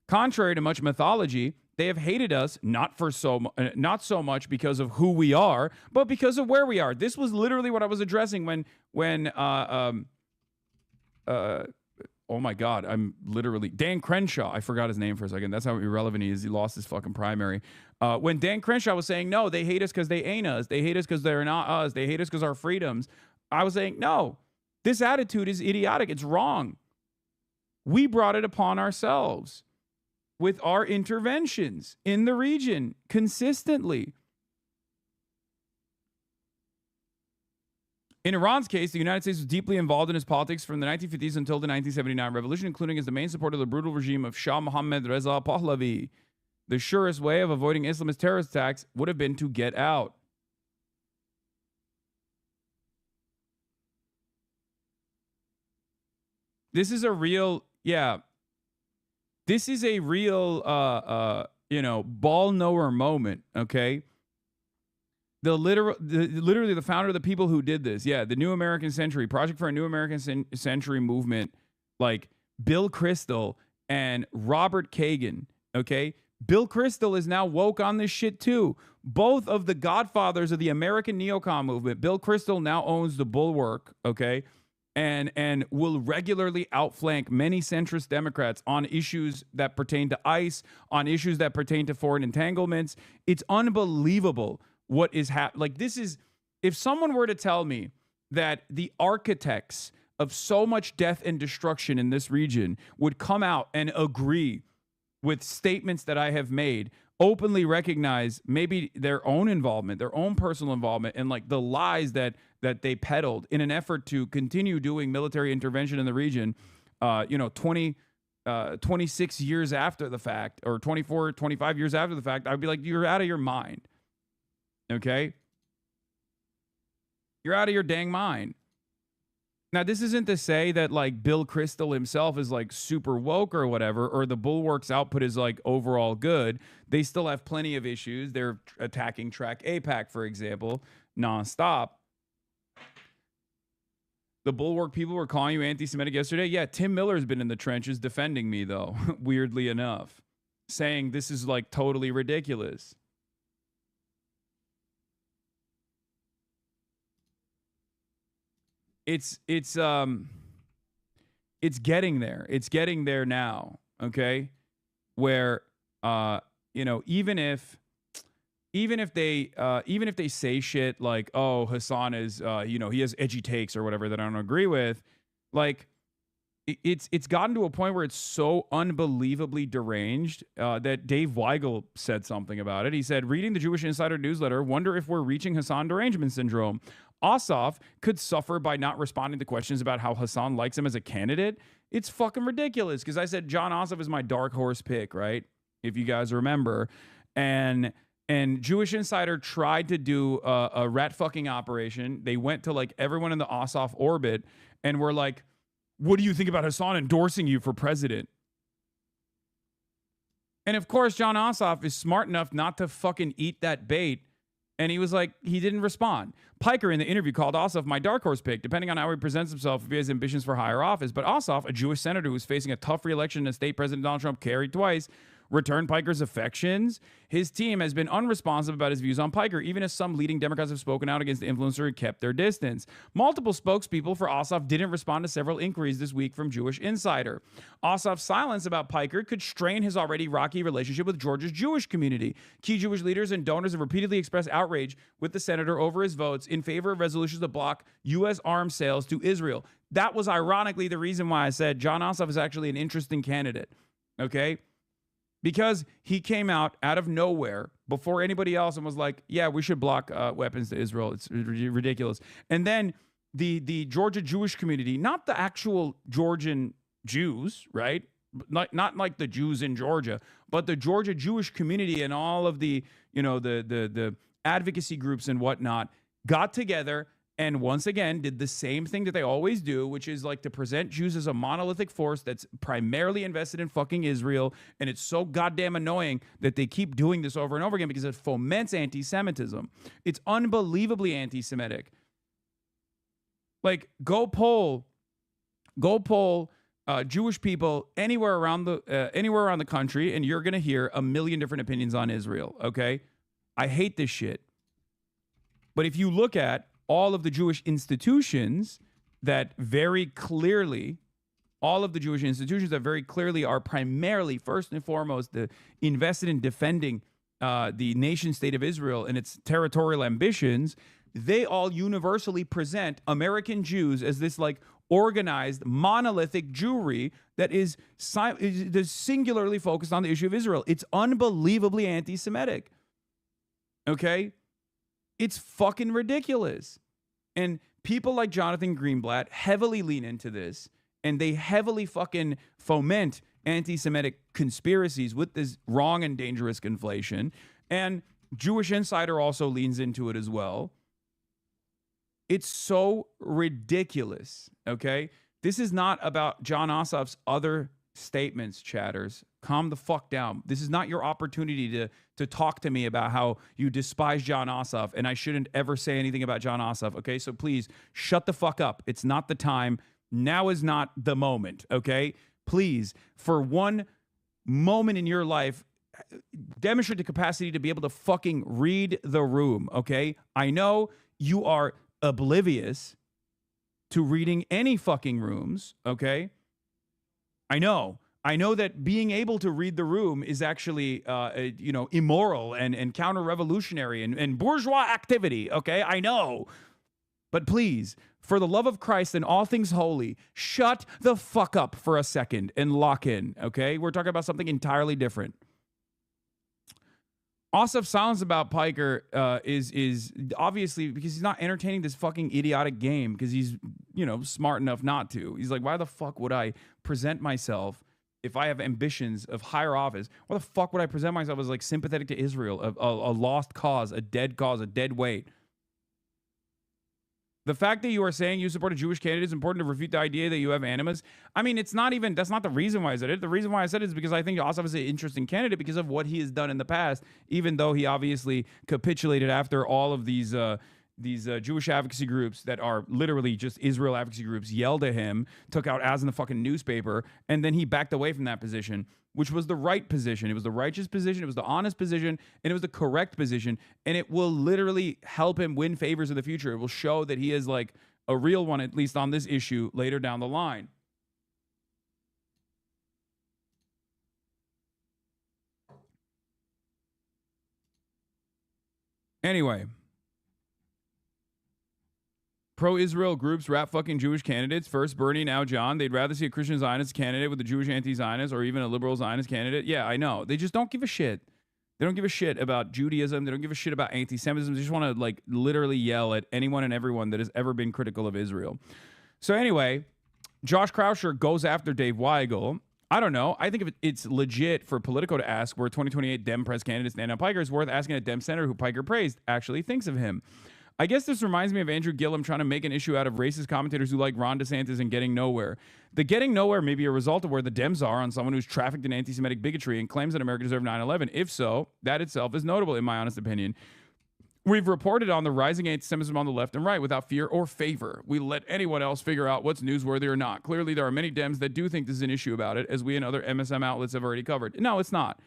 Contrary to much mythology, they have hated us not so much because of who we are, but because of where we are. This was literally what I was addressing when oh my God, I'm literally Dan Crenshaw. I forgot his name for a second. That's how irrelevant he is. He lost his fucking primary. When Dan Crenshaw was saying, no, they hate us because they ain't us. They hate us because they're not us. They hate us because our freedoms. I was saying, no, this attitude is idiotic. It's wrong. We brought it upon ourselves with our interventions in the region consistently. In Iran's case, the United States was deeply involved in its politics from the 1950s until the 1979 revolution, including as the main supporter of the brutal regime of Shah Mohammad Reza Pahlavi. The surest way of avoiding Islamist terrorist attacks would have been to get out. This is a real, this is a real, ball knower moment, okay? Literally the founder of the people who did this, the New American Century, Project for a New American Century movement, like Bill Kristol and Robert Kagan, okay? Bill Kristol is now woke on this shit too. Both of the godfathers of the American neocon movement. Bill Kristol now owns the Bulwark, okay? And will regularly outflank many centrist Democrats on issues that pertain to ICE, on issues that pertain to foreign entanglements. It's unbelievable what is happening. Like, this is, if someone were to tell me that the architects of so much death and destruction in this region would come out and agree with statements that I have made, openly recognize maybe their own involvement, their own personal involvement, and like the lies that they peddled in an effort to continue doing military intervention in the region, 26 years after the fact, or 24, 25 years after the fact, I'd be like, you're out of your mind. Okay? You're out of your dang mind. Now, this isn't to say that like Bill Kristol himself is like super woke or whatever, or the Bulwark's output is like overall good. They still have plenty of issues. They're attacking Track APAC, for example, nonstop. The Bulwark people were calling you anti-Semitic yesterday. Yeah, Tim Miller's been in the trenches defending me, though, weirdly enough, saying this is like totally ridiculous. It's getting there. It's getting there now, okay? Where even if they say shit like, oh, Hassan is he has edgy takes or whatever that I don't agree with, like it's gotten to a point where it's so unbelievably deranged that Dave Weigel said something about it. He said, reading the Jewish Insider newsletter, wonder if we're reaching Hassan derangement syndrome. Ossoff could suffer by not responding to questions about how Hassan likes him as a candidate. It's fucking ridiculous, because I said John Ossoff is my dark horse pick, right? If you guys remember. And Jewish Insider tried to do a rat fucking operation. They went to like everyone in the Ossoff orbit and were like, what do you think about Hassan endorsing you for president? And of course, John Ossoff is smart enough not to fucking eat that bait. And he was like, he didn't respond. Piker in the interview called Ossoff my dark horse pick, depending on how he presents himself if he has ambitions for higher office. But Ossoff, a Jewish senator who's facing a tough re-election and state President Donald Trump carried twice, returned Piker's affections. His team has been unresponsive about his views on Piker, even as some leading Democrats have spoken out against the influencer and kept their distance. Multiple spokespeople for Ossoff didn't respond to several inquiries this week from Jewish Insider. Ossoff's silence about Piker could strain his already rocky relationship with Georgia's Jewish community. Key Jewish leaders and donors have repeatedly expressed outrage with the senator over his votes in favor of resolutions that block U.S. arms sales to Israel. That was ironically the reason why I said John Ossoff is actually an interesting candidate. Okay? Because he came out of nowhere before anybody else and was like, yeah, we should block weapons to Israel. It's ridiculous. And then the Georgia Jewish community, not the actual Georgian Jews, right? Not like the Jews in Georgia, but the Georgia Jewish community and all of the, the advocacy groups and whatnot got together and once again did the same thing that they always do, which is like to present Jews as a monolithic force that's primarily invested in fucking Israel. And it's so goddamn annoying that they keep doing this over and over again because it foments anti-Semitism. It's unbelievably anti-Semitic. Like, go poll Jewish people anywhere around the country, and you're gonna hear a million different opinions on Israel. Okay, I hate this shit. But if you look at all of the Jewish institutions that very clearly all of the Jewish institutions that very clearly are primarily, first and foremost, invested in defending the nation state of Israel and its territorial ambitions, they all universally present American Jews as this like organized monolithic Jewry that is singularly focused on the issue of Israel. It's unbelievably anti-Semitic. Okay? It's fucking ridiculous. And people like Jonathan Greenblatt heavily lean into this, and they heavily fucking foment anti-Semitic conspiracies with this wrong and dangerous conflation. And Jewish Insider also leans into it as well. It's so ridiculous, okay? This is not about John Ossoff's other statements, chatters. Calm the fuck down. This is not your opportunity to talk to me about how you despise John Ossoff, and I shouldn't ever say anything about John Ossoff, okay? So please, shut the fuck up. It's not the time. Now is not the moment, okay? Please, for one moment in your life, demonstrate the capacity to be able to fucking read the room, okay? I know you are oblivious to reading any fucking rooms, okay? I know that being able to read the room is actually, immoral and counter-revolutionary and bourgeois activity, okay? I know. But please, for the love of Christ and all things holy, shut the fuck up for a second and lock in, okay? We're talking about something entirely different. Ossoff's silence about Piker is obviously because he's not entertaining this fucking idiotic game because he's, smart enough not to. He's like, why the fuck would I present myself if I have ambitions of higher office? Why the fuck would I present myself as like sympathetic to Israel, a lost cause, a dead weight? The fact that you are saying you support a Jewish candidate is important to refute the idea that you have animus. I mean, that's not the reason why I said it. The reason why I said it is because I think Ossoff is an interesting candidate because of what he has done in the past, even though he obviously capitulated after all of these Jewish advocacy groups that are literally just Israel advocacy groups yelled at him, took out ads in the fucking newspaper, and then he backed away from that position, which was the right position. It was the righteous position. It was the honest position, and it was the correct position, and it will literally help him win favors in the future. It will show that he is like a real one, at least on this issue later down the line. Anyway. Pro-Israel groups rap fucking Jewish candidates. First Bernie, now John. They'd rather see a Christian Zionist candidate with a Jewish anti-Zionist or even a liberal Zionist candidate. Yeah, I know. They just don't give a shit. They don't give a shit about Judaism. They don't give a shit about anti-Semitism. They just want to like literally yell at anyone and everyone that has ever been critical of Israel. So anyway, Josh Krauscher goes after Dave Weigel. I don't know. I think if it's legit for Politico to ask where 2028 Dem press candidate Stand Up Piker is worth asking a Dem senator who Piker praised actually thinks of him. I guess this reminds me of Andrew Gillum trying to make an issue out of racist commentators who like Ron DeSantis and getting nowhere. The getting nowhere may be a result of where the Dems are on someone who's trafficked in anti-Semitic bigotry and claims that America deserved 9/11. If so, that itself is notable, in my honest opinion. We've reported on the rising anti-Semitism on the left and right without fear or favor. We let anyone else figure out what's newsworthy or not. Clearly, there are many Dems that do think this is an issue about it, as we and other MSM outlets have already covered. No, it's not.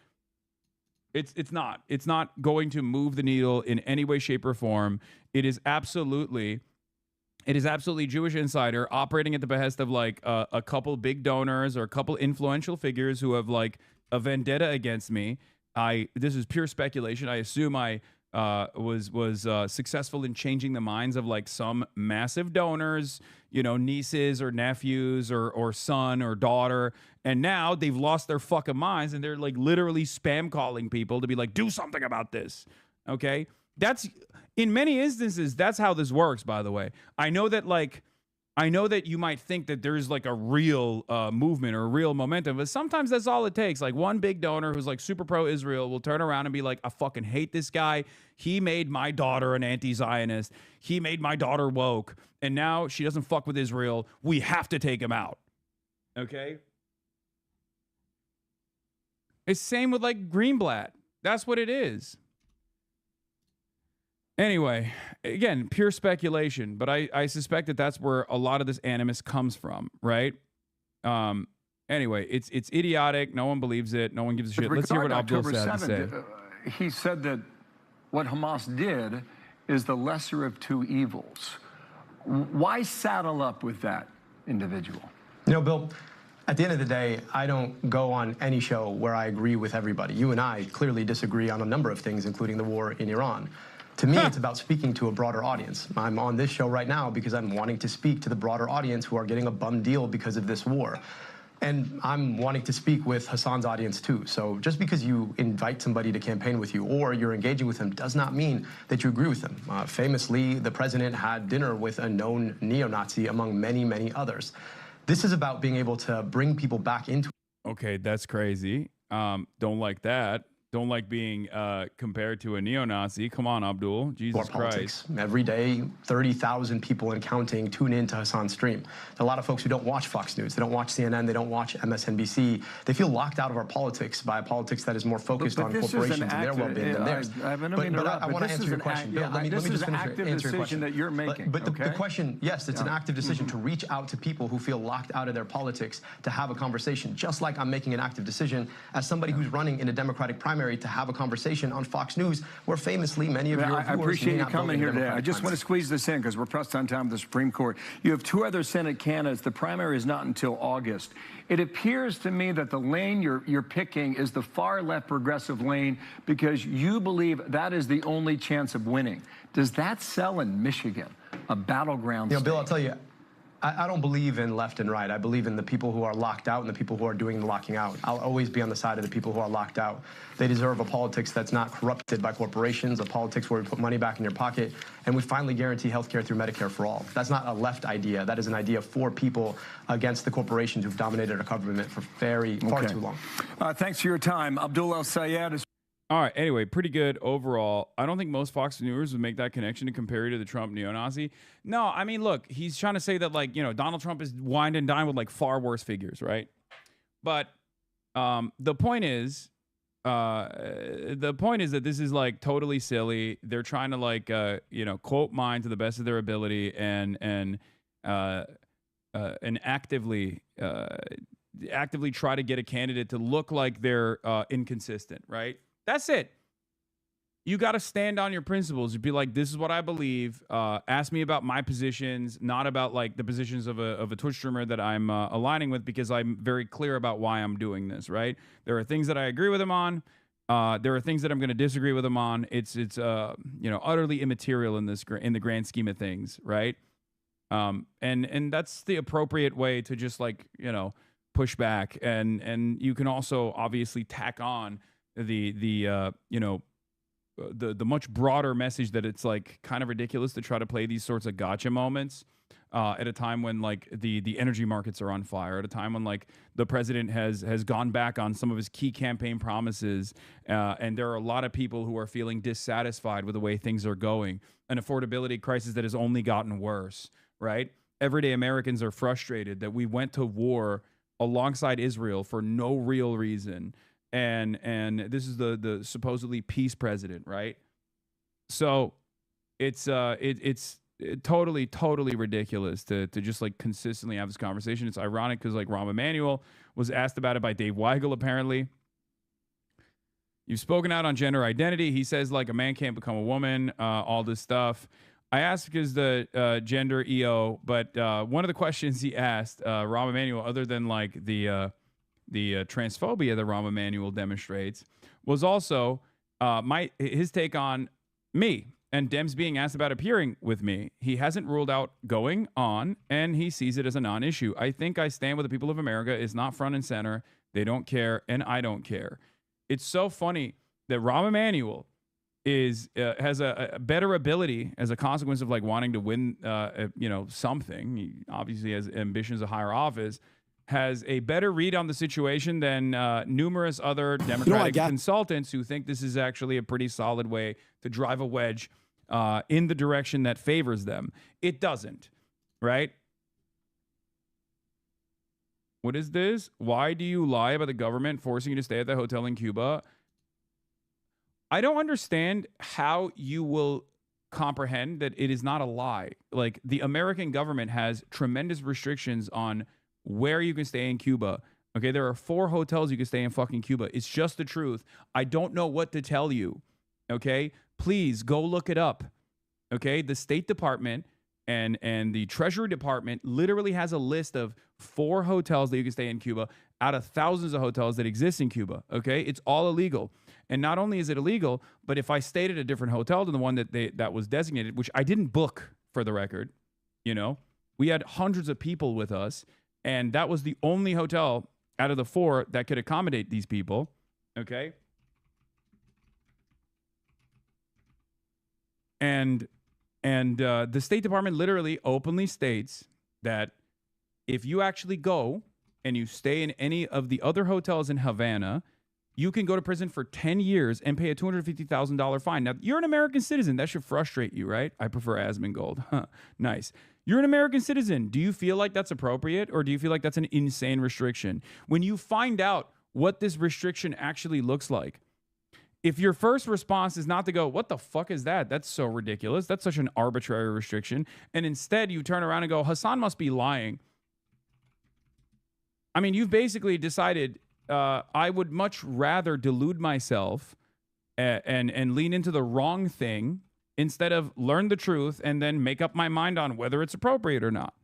It's not. It's not going to move the needle in any way, shape, or form. It is absolutely Jewish Insider operating at the behest of like a couple big donors or a couple influential figures who have like a vendetta against me. This is pure speculation. I assume I was successful in changing the minds of like some massive donors, nieces or nephews or son or daughter. And now they've lost their fucking minds and they're like literally spam calling people to be like, do something about this. Okay. That's in many instances, that's how this works, by the way. I know that you might think that there's like a real movement or a real momentum, but sometimes that's all it takes. Like one big donor who's like super pro-Israel will turn around and be like, I fucking hate this guy. He made my daughter an anti-Zionist. He made my daughter woke. And now she doesn't fuck with Israel. We have to take him out. Okay? It's same with like Greenblatt. That's what it is. Anyway, again, pure speculation, but I suspect that that's where a lot of this animus comes from, right? Anyway, it's idiotic. No one believes it. No one gives a shit. Let's hear what Abdul had to say. He said that what Hamas did is the lesser of two evils. Why saddle up with that individual? Bill, At the end of the day, I don't go on any show where I agree with everybody. You and I clearly disagree on a number of things, including the war in Iran. To me, it's about speaking to a broader audience. I'm on this show right now because I'm wanting to speak to the broader audience who are getting a bum deal because of this war. And I'm wanting to speak with Hassan's audience too. So just because you invite somebody to campaign with you or you're engaging with him does not mean that you agree with him. Famously, the president had dinner with a known neo-Nazi among many, many others. This is about being able to bring people back into. Okay, that's crazy. Don't like that. Don't like being compared to a neo-Nazi. Come on, Abdul. Jesus Christ. Every day, 30,000 people and counting tune in to Hassan's stream. A lot of folks who don't watch Fox News, they don't watch CNN, they don't watch MSNBC. They feel locked out of our politics by a politics that is more focused on corporations and their well-being than theirs. I want to answer your question. Bill, let me just finish answer your question. That you're making. But the question, yes, it's an active decision to reach out to people who feel locked out of their politics to have a conversation, just like I'm making an active decision as somebody who's running in a Democratic primary to have a conversation on Fox News, where famously many of your viewers I appreciate you coming here today. I just want to squeeze this in because we're pressed on time with the Supreme Court. You have 2 other Senate candidates. The primary is not until August. It appears to me that the lane you're picking is the far left progressive lane because you believe that is the only chance of winning. Does that sell in Michigan, a battleground state? Bill, I'll tell you, I don't believe in left and right. I believe in the people who are locked out and the people who are doing the locking out. I'll always be on the side of the people who are locked out. They deserve a politics that's not corrupted by corporations, a politics where we put money back in your pocket, and we finally guarantee health care through Medicare for all. That's not a left idea. That is an idea for people against the corporations who've dominated our government for far too long. Thanks for your time. Abdul El-Sayed is... All right. Anyway, pretty good overall. I don't think most Fox viewers would make that connection to compare you to the Trump neo-Nazi. No, I mean, look, he's trying to say that, like, you know, Donald Trump is wined and dined with like far worse figures, right? But the point is that this is like totally silly. They're trying to like you know, quote mine to the best of their ability and actively try to get a candidate to look like they're inconsistent, right? That's it. You got to stand on your principles. You'd be like, this is what I believe. Ask me about my positions, not about like the positions of a Twitch streamer that I'm aligning with, because I'm very clear about why I'm doing this, right? There are things that I agree with him on. There are things that I'm going to disagree with him on. It's you know, utterly immaterial in the grand scheme of things, right? And that's the appropriate way to just like, you know, push back. And you can also obviously tack on the you know, the much broader message that it's like kind of ridiculous to try to play these sorts of gotcha moments at a time when like the energy markets are on fire, at a time when like the president has gone back on some of his key campaign promises, and there are a lot of people who are feeling dissatisfied with the way things are going, an affordability crisis that has only gotten worse, right? Everyday Americans are frustrated that we went to war alongside Israel for no real reason. And this is the supposedly peace president, right? So it's totally ridiculous to just like consistently have this conversation. It's ironic because like Rahm Emanuel was asked about it by Dave Weigel, apparently. You've spoken out on gender identity. He says like a man can't become a woman, all this stuff. I asked because the gender EO, but one of the questions he asked Rahm Emanuel, other than like the transphobia that Rahm Emanuel demonstrates, was also his take on me and Dems being asked about appearing with me. He hasn't ruled out going on, and he sees it as a non-issue. I think I stand with the people of America is not front and center. They don't care, and I don't care. It's so funny that Rahm Emanuel has a better ability as a consequence of like wanting to win, you know, something. He obviously has ambitions of higher office. Has a better read on the situation than numerous other Democratic consultants who think this is actually a pretty solid way to drive a wedge in the direction that favors them. It doesn't, right? What is this? Why do you lie about the government forcing you to stay at the hotel in Cuba? I don't understand how you will comprehend that it is not a lie. Like, the American government has tremendous restrictions on where you can stay in Cuba. Okay, there are 4 hotels you can stay in fucking Cuba. It's just the truth. I don't know what to tell you. Okay, please go look it up. Okay, the State Department And the Treasury Department literally has a list of 4 hotels that you can stay in Cuba out of thousands of hotels that exist in Cuba. Okay, it's all illegal. And not only is it illegal, but if I stayed at a different hotel than the one that was designated, which I didn't book for the record, you know, we had hundreds of people with us, and that was the only hotel out of the 4 that could accommodate these people. Okay, and the State Department literally openly states that if you actually go and you stay in any of the other hotels in Havana, you can go to prison for 10 years and pay a $250,000 fine. Now, you're an American citizen. That should frustrate you, right? I prefer Asmongold. Nice. You're an American citizen. Do you feel like that's appropriate, or do you feel like that's an insane restriction? When you find out what this restriction actually looks like, if your first response is not to go, what the fuck is that? That's so ridiculous. That's such an arbitrary restriction. And instead you turn around and go, Hassan must be lying. I mean, you've basically decided I would much rather delude myself and lean into the wrong thing instead of learn the truth and then make up my mind on whether it's appropriate or not.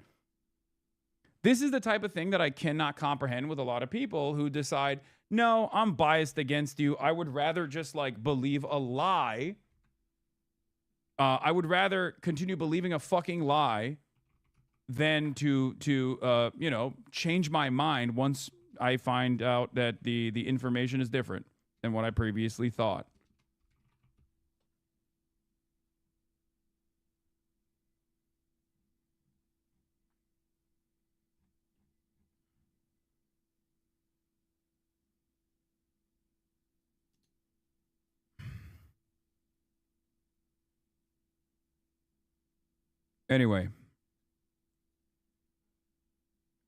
This is the type of thing that I cannot comprehend with a lot of people who decide, no, I'm biased against you. I would rather just like believe a lie. I would rather continue believing a fucking lie than to you know, change my mind once I find out that the information is different than what I previously thought. Anyway.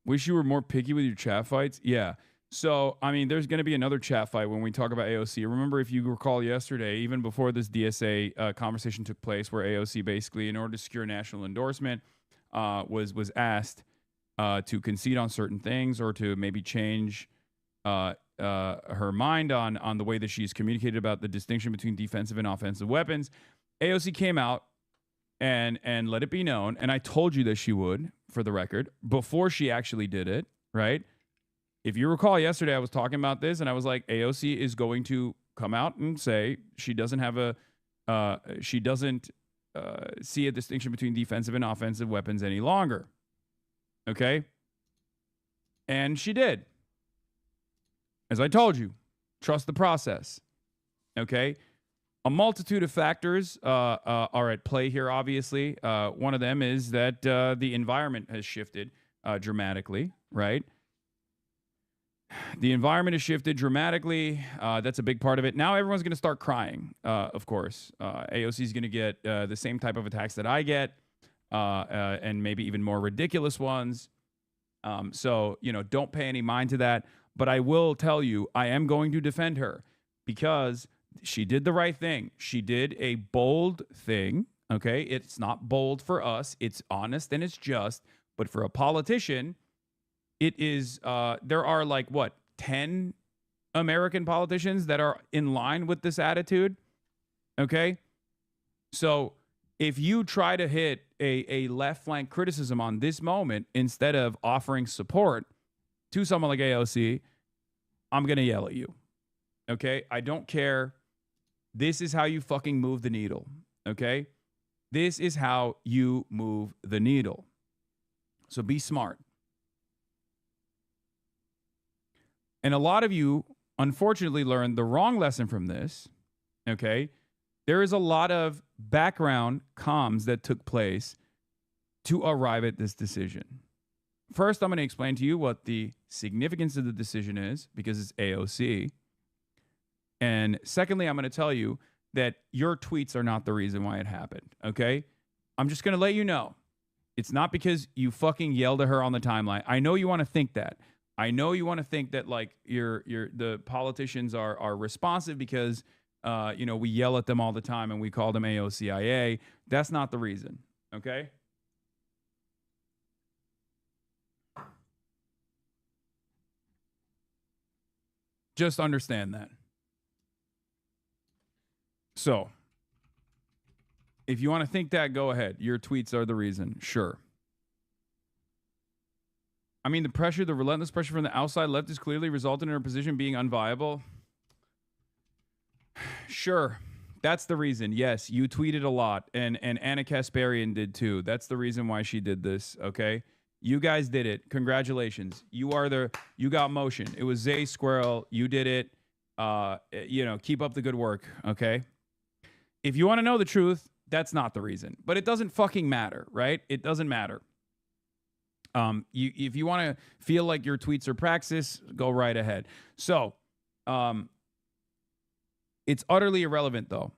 Wish you were more picky with your chat fights? Yeah. So, I mean, there's going to be another chat fight when we talk about AOC. Remember, if you recall yesterday, even before this DSA conversation took place, where AOC basically, in order to secure national endorsement, was asked to concede on certain things or to maybe change her mind on the way that she's communicated about the distinction between defensive and offensive weapons. AOC came out and let it be known, and I told you that she would, for the record, before she actually did it, right? If you recall yesterday, I was talking about this, and I was like, AOC is going to come out and say she doesn't have she doesn't see a distinction between defensive and offensive weapons any longer. Okay? And she did. As I told you, trust the process. Okay? A multitude of factors are at play here, obviously. One of them is that the environment has shifted dramatically, right? The environment has shifted dramatically. That's a big part of it. Now everyone's going to start crying, of course. AOC is going to get the same type of attacks that I get, and maybe even more ridiculous ones. So, you know, don't pay any mind to that. But I will tell you, I am going to defend her because she did the right thing. She did a bold thing, okay? It's not bold for us. It's honest and it's just. But for a politician, it is, there are like, what, 10 American politicians that are in line with this attitude, okay? So if you try to hit a left flank criticism on this moment instead of offering support to someone like AOC, I'm going to yell at you, okay? I don't care. This is how you fucking move the needle, okay? This is how you move the needle. So be smart. And a lot of you, unfortunately, learned the wrong lesson from this, okay? There is a lot of background comms that took place to arrive at this decision. First, I'm going to explain to you what the significance of the decision is, because it's AOC. And secondly, I'm going to tell you that your tweets are not the reason why it happened, okay? I'm just going to let you know. It's not because you fucking yelled at her on the timeline. I know you want to think that. I know you want to think that like the politicians are responsive because you know, we yell at them all the time and we call them AOCIA. That's not the reason, okay? Just understand that. So, If you want to think that, go ahead. Your tweets are the reason. Sure. I mean, the relentless pressure from the outside left has clearly resulted in her position being unviable. Sure. That's the reason. Yes, you tweeted a lot, and Anna Kasparian did too. That's the reason why she did this, okay? You guys did it. Congratulations. You got motion. It was Zay Squirrel. You did it. Keep up the good work, okay? If you want to know the truth, that's not the reason. But it doesn't fucking matter, right? It doesn't matter. If you want to feel like your tweets are praxis, go right ahead. So, it's utterly irrelevant, though.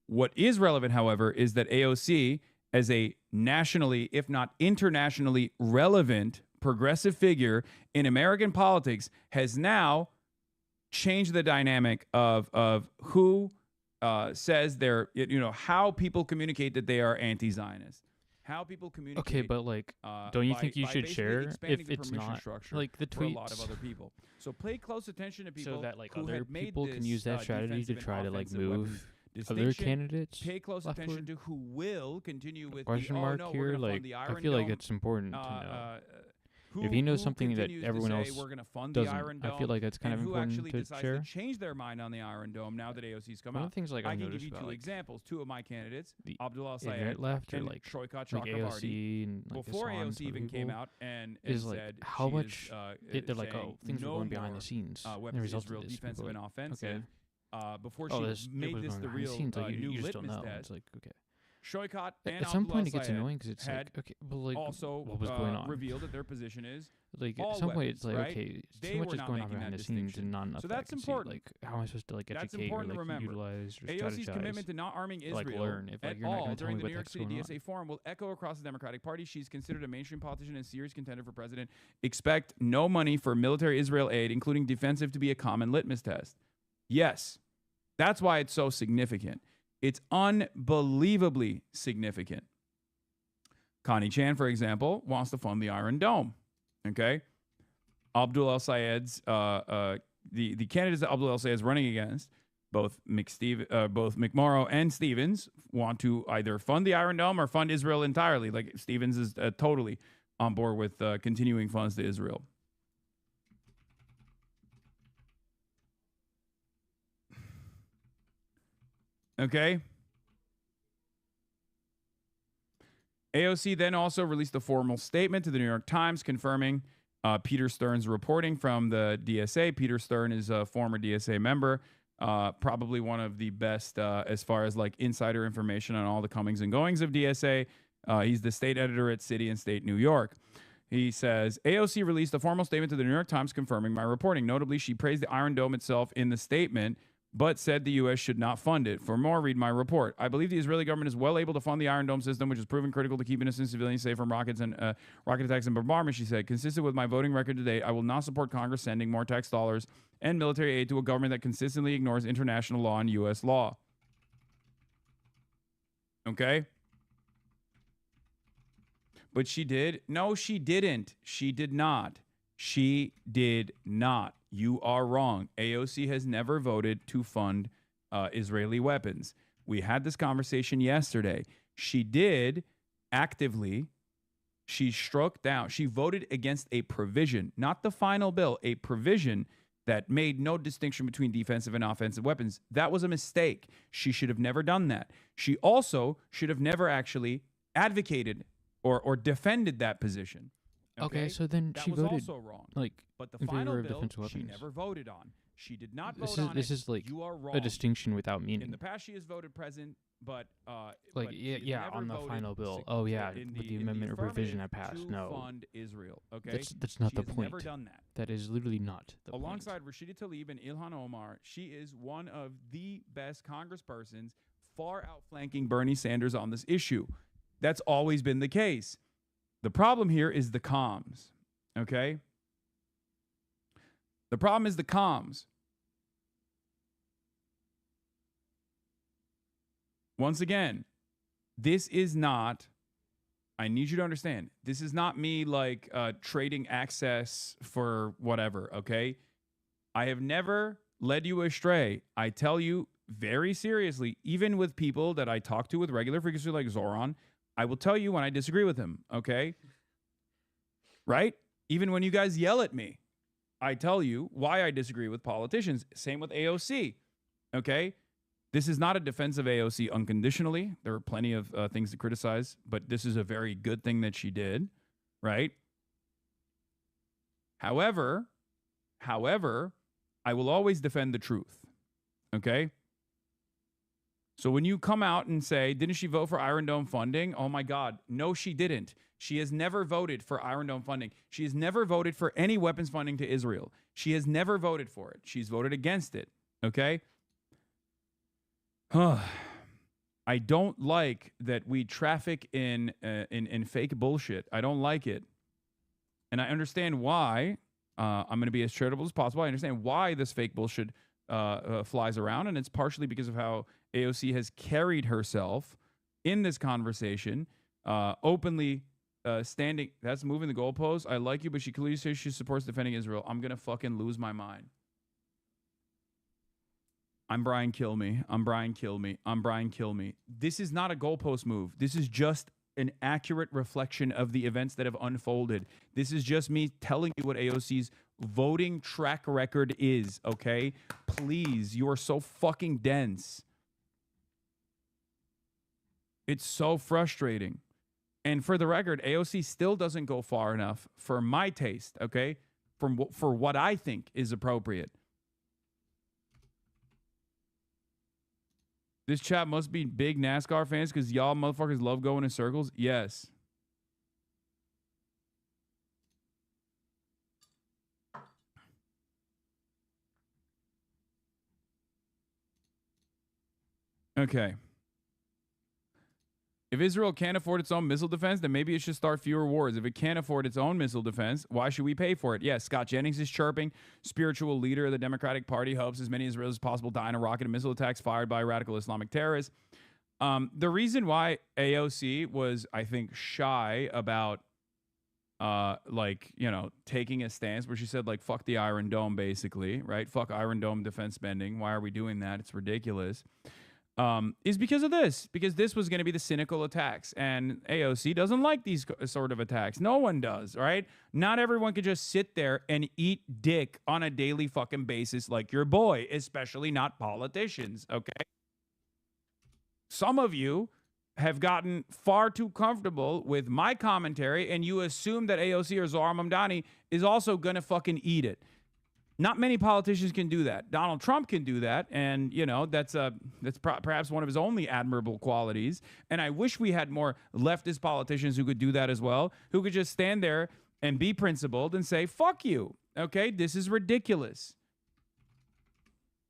What is relevant, however, is that AOC, as a nationally, if not internationally relevant progressive figure in American politics, has now changed the dynamic of who says they're, how people communicate that they are anti-Zionist. How people communicate. Okay, but like, don't you think you should share if it's not like the tweets? For a lot of other people. So pay close attention to people so that like who other have people made can this, use that strategy to try to like move other distinction. candidates. Pay close leftward? attention to who will continue with Question the, mark no, here. Like, I feel like it's important to know. If you know something that everyone else doesn't, I feel like that's kind of important to share. To change their mind on the Iron Dome now that AOC's come One out. of the things like I I've can noticed give you about, two like, examples. Two of my candidates, the Abdullah internet Syed left or and like Shoikat AOC and like before Hassan, AOC even came out and is like said how she much is, they're like, oh, things no were going behind more, the scenes. weapons Result Israel of this, defensive and like, offensive. okay. Before oh, she made this the real scenes, like, new you just don't litmus know. test. It's like, okay. Shoikat and At some point it Abdullah gets Syed annoying because it's like, okay, but like, also what was going on? revealed that their position is like all at some point it's weapons, like, right? okay, They too much were is not going on making behind that the scenes distinction. and not enough So that I that's can important. see. Like, how am I supposed to like That's educate or important to like remember. utilize or AOC's strategize? commitment to not arming Israel like learn if like at you're not all going to tell during me the what New the York heck's City going on. DSA forum will echo across the Democratic Party. She's considered a mainstream politician and serious contender for president. Expect no money for military Israel aid, including defensive, to be a common litmus test. Yes, that's why it's so significant. It's unbelievably significant. Connie Chan, for example, wants to fund the Iron Dome. Okay, Abdul El Sayed's the candidates that Abdul El Sayed's running against, both McMorrow and Stevens, want to either fund the Iron Dome or fund Israel entirely. Like Stevens is totally on board with continuing funds to Israel. Okay. AOC then also released a formal statement to the New York Times confirming Peter Stern's reporting from the DSA. Peter Stern is a former DSA member, probably one of the best as far as like insider information on all the comings and goings of DSA. He's the state editor at City and State New York. He says, AOC released a formal statement to the New York Times confirming my reporting. Notably, she praised the Iron Dome itself in the statement, but said the U.S. should not fund it. For more, read my report. I believe the Israeli government is well able to fund the Iron Dome system, which has proven critical to keep innocent civilians safe from rockets and rocket attacks and bombardment, she said. Consistent with my voting record today, I will not support Congress sending more tax dollars and military aid to a government that consistently ignores international law and U.S. law. Okay? But she did? No, she didn't. She did not. She did not. You are wrong. AOC has never voted to fund Israeli weapons. We had this conversation yesterday. She did actively. She struck down. She voted against a provision, not the final bill, a provision that made no distinction between defensive and offensive weapons. That was a mistake. She should have never done that. She also should have never actually advocated or defended that position. Okay, so then that she was voted also wrong. Like but the in final favor of bill defensive she weapons. never voted on. She did not vote This is on this it. is like You are wrong. a distinction without meaning. In the past, she has voted present, but like but yeah, she has yeah, never on the voted final bill. Oh yeah, in with the in amendment or provision I affirmative passed. to No, fund Israel. Okay, that's not she the has point. Never done that. That is literally not the point. Alongside Rashida Tlaib and Ilhan Omar, she is one of the best congresspersons, far outflanking Bernie Sanders on this issue. That's always been the case. The problem here is the comms. Okay? The problem is the comms. Once again, this is not, I need you to understand, this is not me like trading access for whatever, okay? I have never led you astray. I tell you very seriously, even with people that I talk to with regular frequency like Zoran. I will tell you when I disagree with him, okay? Right? Even when you guys yell at me, I tell you why I disagree with politicians. Same with AOC, okay? This is not a defense of AOC unconditionally. There are plenty of things to criticize, but this is a very good thing that she did, right? However, I will always defend the truth, okay? So when you come out and say, didn't she vote for Iron Dome funding? Oh my God, no, she didn't. She has never voted for Iron Dome funding. She has never voted for any weapons funding to Israel. She has never voted for it. She's voted against it, okay? I don't like that we traffic in fake bullshit. I don't like it. And I understand why. I'm going to be as charitable as possible. I understand why this fake bullshit flies around, and it's partially because of how AOC has carried herself in this conversation, openly standing. That's moving the goalpost. I like you, but she clearly says she supports defending Israel. I'm going to fucking lose my mind. I'm Brian Kill Me. I'm Brian Kill Me. I'm Brian Kill Me. This is not a goalpost move. This is just an accurate reflection of the events that have unfolded. This is just me telling you what AOC's voting track record is, okay? Please, you are so fucking dense. It's so frustrating. And for the record, AOC still doesn't go far enough for my taste, okay? For what I think is appropriate. This chat must be big NASCAR fans because y'all motherfuckers love going in circles. Yes. Okay. If Israel can't afford its own missile defense, then maybe it should start fewer wars. If it can't afford its own missile defense, why should we pay for it? Yes, Scott Jennings is chirping. Spiritual leader of the Democratic Party hopes as many Israelis as possible die in a rocket and missile attacks fired by radical Islamic terrorists. The reason why AOC was, I think, shy about, taking a stance where she said, like, fuck the Iron Dome, basically, right? Fuck Iron Dome defense spending. Why are we doing that? It's ridiculous. Is because of this. Because this was going to be the cynical attacks. And AOC doesn't like these sort of attacks. No one does, right? Not everyone can just sit there and eat dick on a daily fucking basis like your boy, especially not politicians, okay? Some of you have gotten far too comfortable with my commentary, and you assume that AOC or Zohar Mamdani is also going to fucking eat it. Not many politicians can do that. Donald Trump can do that, and that's perhaps one of his only admirable qualities. And I wish we had more leftist politicians who could do that as well, who could just stand there and be principled and say, "Fuck you." Okay, this is ridiculous.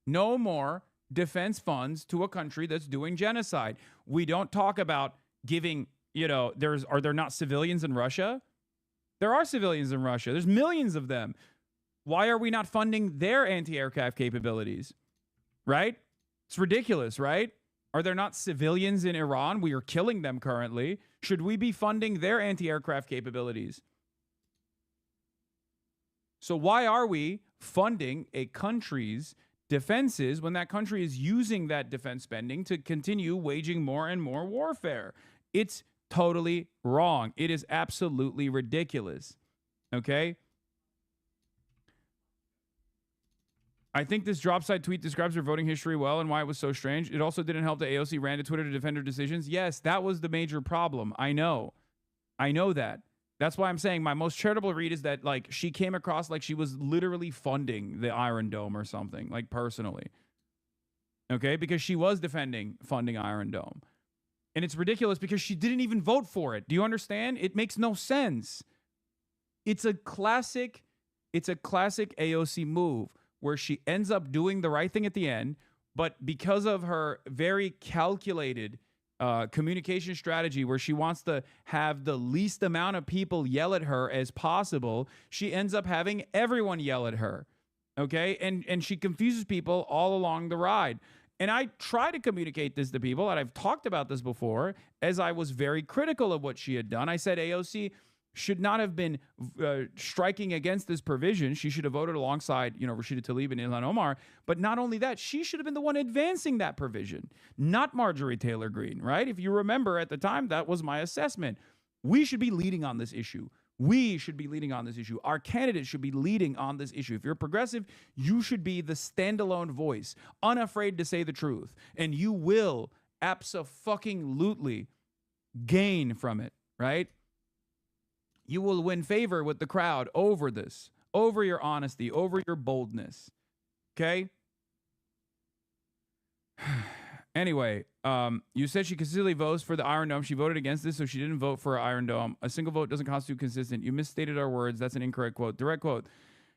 No more defense funds to a country that's doing genocide. We don't talk about giving. Are there not civilians in Russia? There are civilians in Russia. There's millions of them. Why are we not funding their anti-aircraft capabilities? Right? It's ridiculous, right? Are there not civilians in Iran? We are killing them currently. Should we be funding their anti-aircraft capabilities? So why are we funding a country's defenses when that country is using that defense spending to continue waging more and more warfare? It's totally wrong. It is absolutely ridiculous. Okay? I think this drop side tweet describes her voting history well and why it was so strange. It also didn't help that AOC ran to Twitter to defend her decisions. Yes, that was the major problem. I know that. That's why I'm saying my most charitable read is that, like, she came across like she was literally funding the Iron Dome or something, like, personally. Okay? Because she was funding Iron Dome. And it's ridiculous because she didn't even vote for it. Do you understand? It makes no sense. It's a classic AOC move, where she ends up doing the right thing at the end, but because of her very calculated communication strategy where she wants to have the least amount of people yell at her as possible, she ends up having everyone yell at her, okay? And she confuses people all along the ride. And I try to communicate this to people, and I've talked about this before, as I was very critical of what she had done. I said, AOC, should not have been striking against this provision. She should have voted alongside, Rashida Tlaib and Ilhan Omar. But not only that, she should have been the one advancing that provision, not Marjorie Taylor Greene, right? If you remember at the time, that was my assessment. We should be leading on this issue. We should be leading on this issue. Our candidates should be leading on this issue. If you're progressive, you should be the standalone voice, unafraid to say the truth. And you will abso-fucking-lutely gain from it, right? You will win favor with the crowd over this, over your honesty, over your boldness. Okay? Anyway, you said she consistently votes for the Iron Dome. She voted against this, so she didn't vote for Iron Dome. A single vote doesn't constitute consistent. You misstated our words. That's an incorrect quote. Direct quote.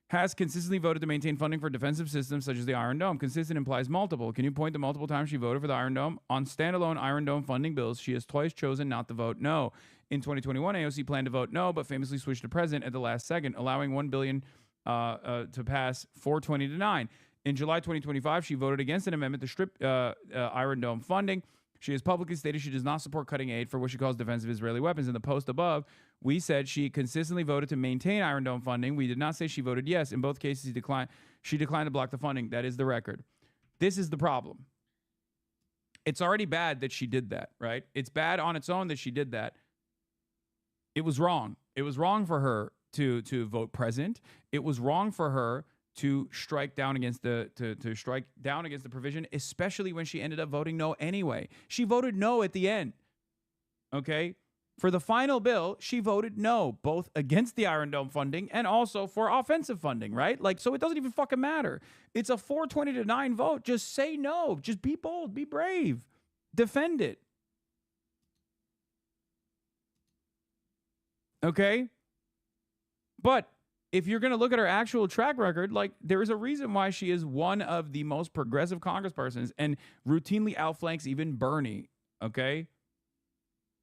Has consistently voted to maintain funding for defensive systems such as the Iron Dome. Consistent implies multiple. Can you point to multiple times she voted for the Iron Dome? On standalone Iron Dome funding bills, she has twice chosen not to vote no. In 2021, AOC planned to vote no, but famously switched to president at the last second, allowing $1 billion to pass 420 to 9. In July 2025, she voted against an amendment to strip Iron Dome funding. She has publicly stated she does not support cutting aid for what she calls defensive Israeli weapons. In the post above, we said she consistently voted to maintain Iron Dome funding. We did not say she voted yes. In both cases, she declined to block the funding. That is the record. This is the problem. It's already bad that she did that, right? It's bad on its own that she did that. It was wrong. It was wrong for her to vote present. It was wrong for her to strike down against the provision, especially when she ended up voting no anyway. She voted no at the end. Okay? For the final bill, she voted no, both against the Iron Dome funding and also for offensive funding, right? Like, so it doesn't even fucking matter. It's a 420 to 9 vote. Just say no. Just be bold. Be brave. Defend it. Okay? But if you're going to look at her actual track record, like, there is a reason why she is one of the most progressive congresspersons and routinely outflanks even Bernie, okay?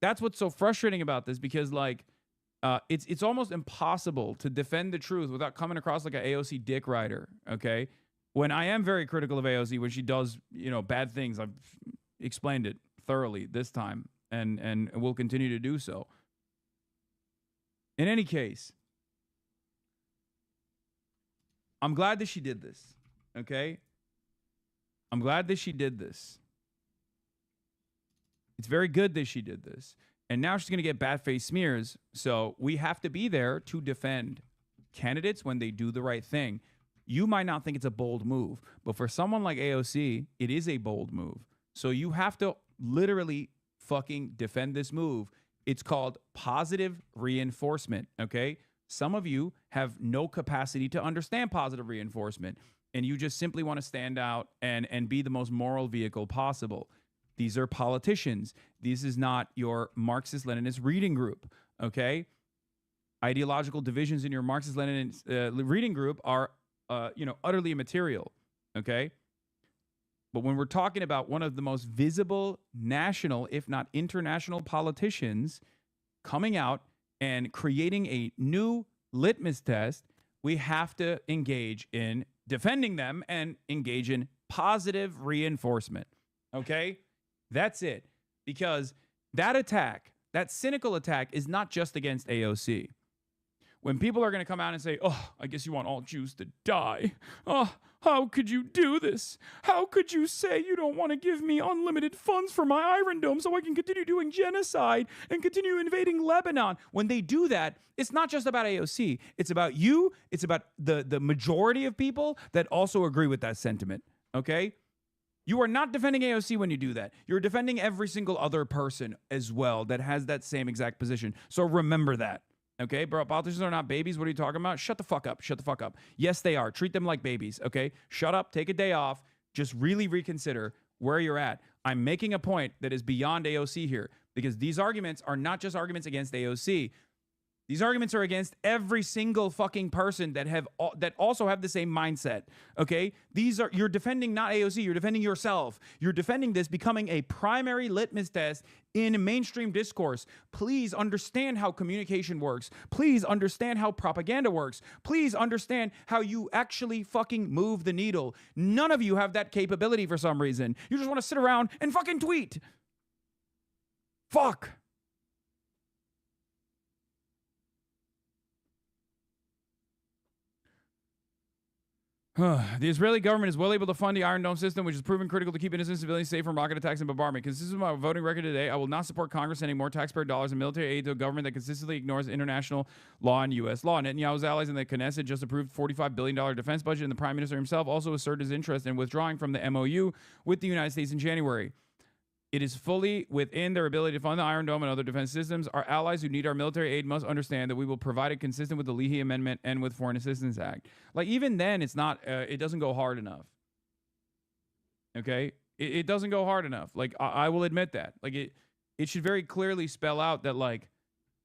That's what's so frustrating about this, because, like, it's almost impossible to defend the truth without coming across like an AOC dick rider, okay? When I am very critical of AOC when she does, bad things, I've explained it thoroughly this time, and will continue to do so. In any case, I'm glad that she did this, okay? I'm glad that she did this. It's very good that she did this. And now she's going to get bat-faced smears, so we have to be there to defend candidates when they do the right thing. You might not think it's a bold move, but for someone like AOC, it is a bold move. So you have to literally fucking defend this move. It's called positive reinforcement, okay? Some of you have no capacity to understand positive reinforcement, and you just simply want to stand out and be the most moral vehicle possible. These are politicians. This is not your Marxist-Leninist reading group, okay? Ideological divisions in your Marxist-Leninist reading group are, utterly immaterial, okay? But when we're talking about one of the most visible national, if not international politicians coming out and creating a new litmus test, we have to engage in defending them and engage in positive reinforcement, okay? That's it. Because that attack, that cynical attack, is not just against AOC. When people are going to come out and say, oh, I guess you want all Jews to die. Oh, how could you do this? How could you say you don't want to give me unlimited funds for my Iron Dome so I can continue doing genocide and continue invading Lebanon? When they do that, it's not just about AOC. It's about you. It's about the majority of people that also agree with that sentiment, okay? You are not defending AOC when you do that. You're defending every single other person as well that has that same exact position. So remember that. Okay, bro, politicians are not babies. What are you talking about? Shut the fuck up. Shut the fuck up. Yes, they are. Treat them like babies, okay? Shut up. Take a day off. Just really reconsider where you're at. I'm making a point that is beyond AOC here, because these arguments are not just arguments against AOC. These arguments are against every single fucking person that also have the same mindset, okay? You're defending not AOC, you're defending yourself. You're defending this becoming a primary litmus test in mainstream discourse. Please understand how communication works. Please understand how propaganda works. Please understand how you actually fucking move the needle. None of you have that capability for some reason. You just want to sit around and fucking tweet. Fuck. The Israeli government is well able to fund the Iron Dome system, which has proven critical to keep innocent civilians safe from rocket attacks and bombardment. Consistent with my voting record today, I will not support Congress sending more taxpayer dollars and military aid to a government that consistently ignores international law and U.S. law. Netanyahu's allies in the Knesset just approved $45 billion defense budget, and the Prime Minister himself also asserted his interest in withdrawing from the MOU with the United States in January. It is fully within their ability to fund the Iron Dome and other defense systems. Our allies who need our military aid must understand that we will provide it consistent with the Leahy Amendment and with Foreign Assistance Act. Like, even then, it's not, it doesn't go hard enough. Okay? It doesn't go hard enough. Like, I will admit that. Like, it should very clearly spell out that, like,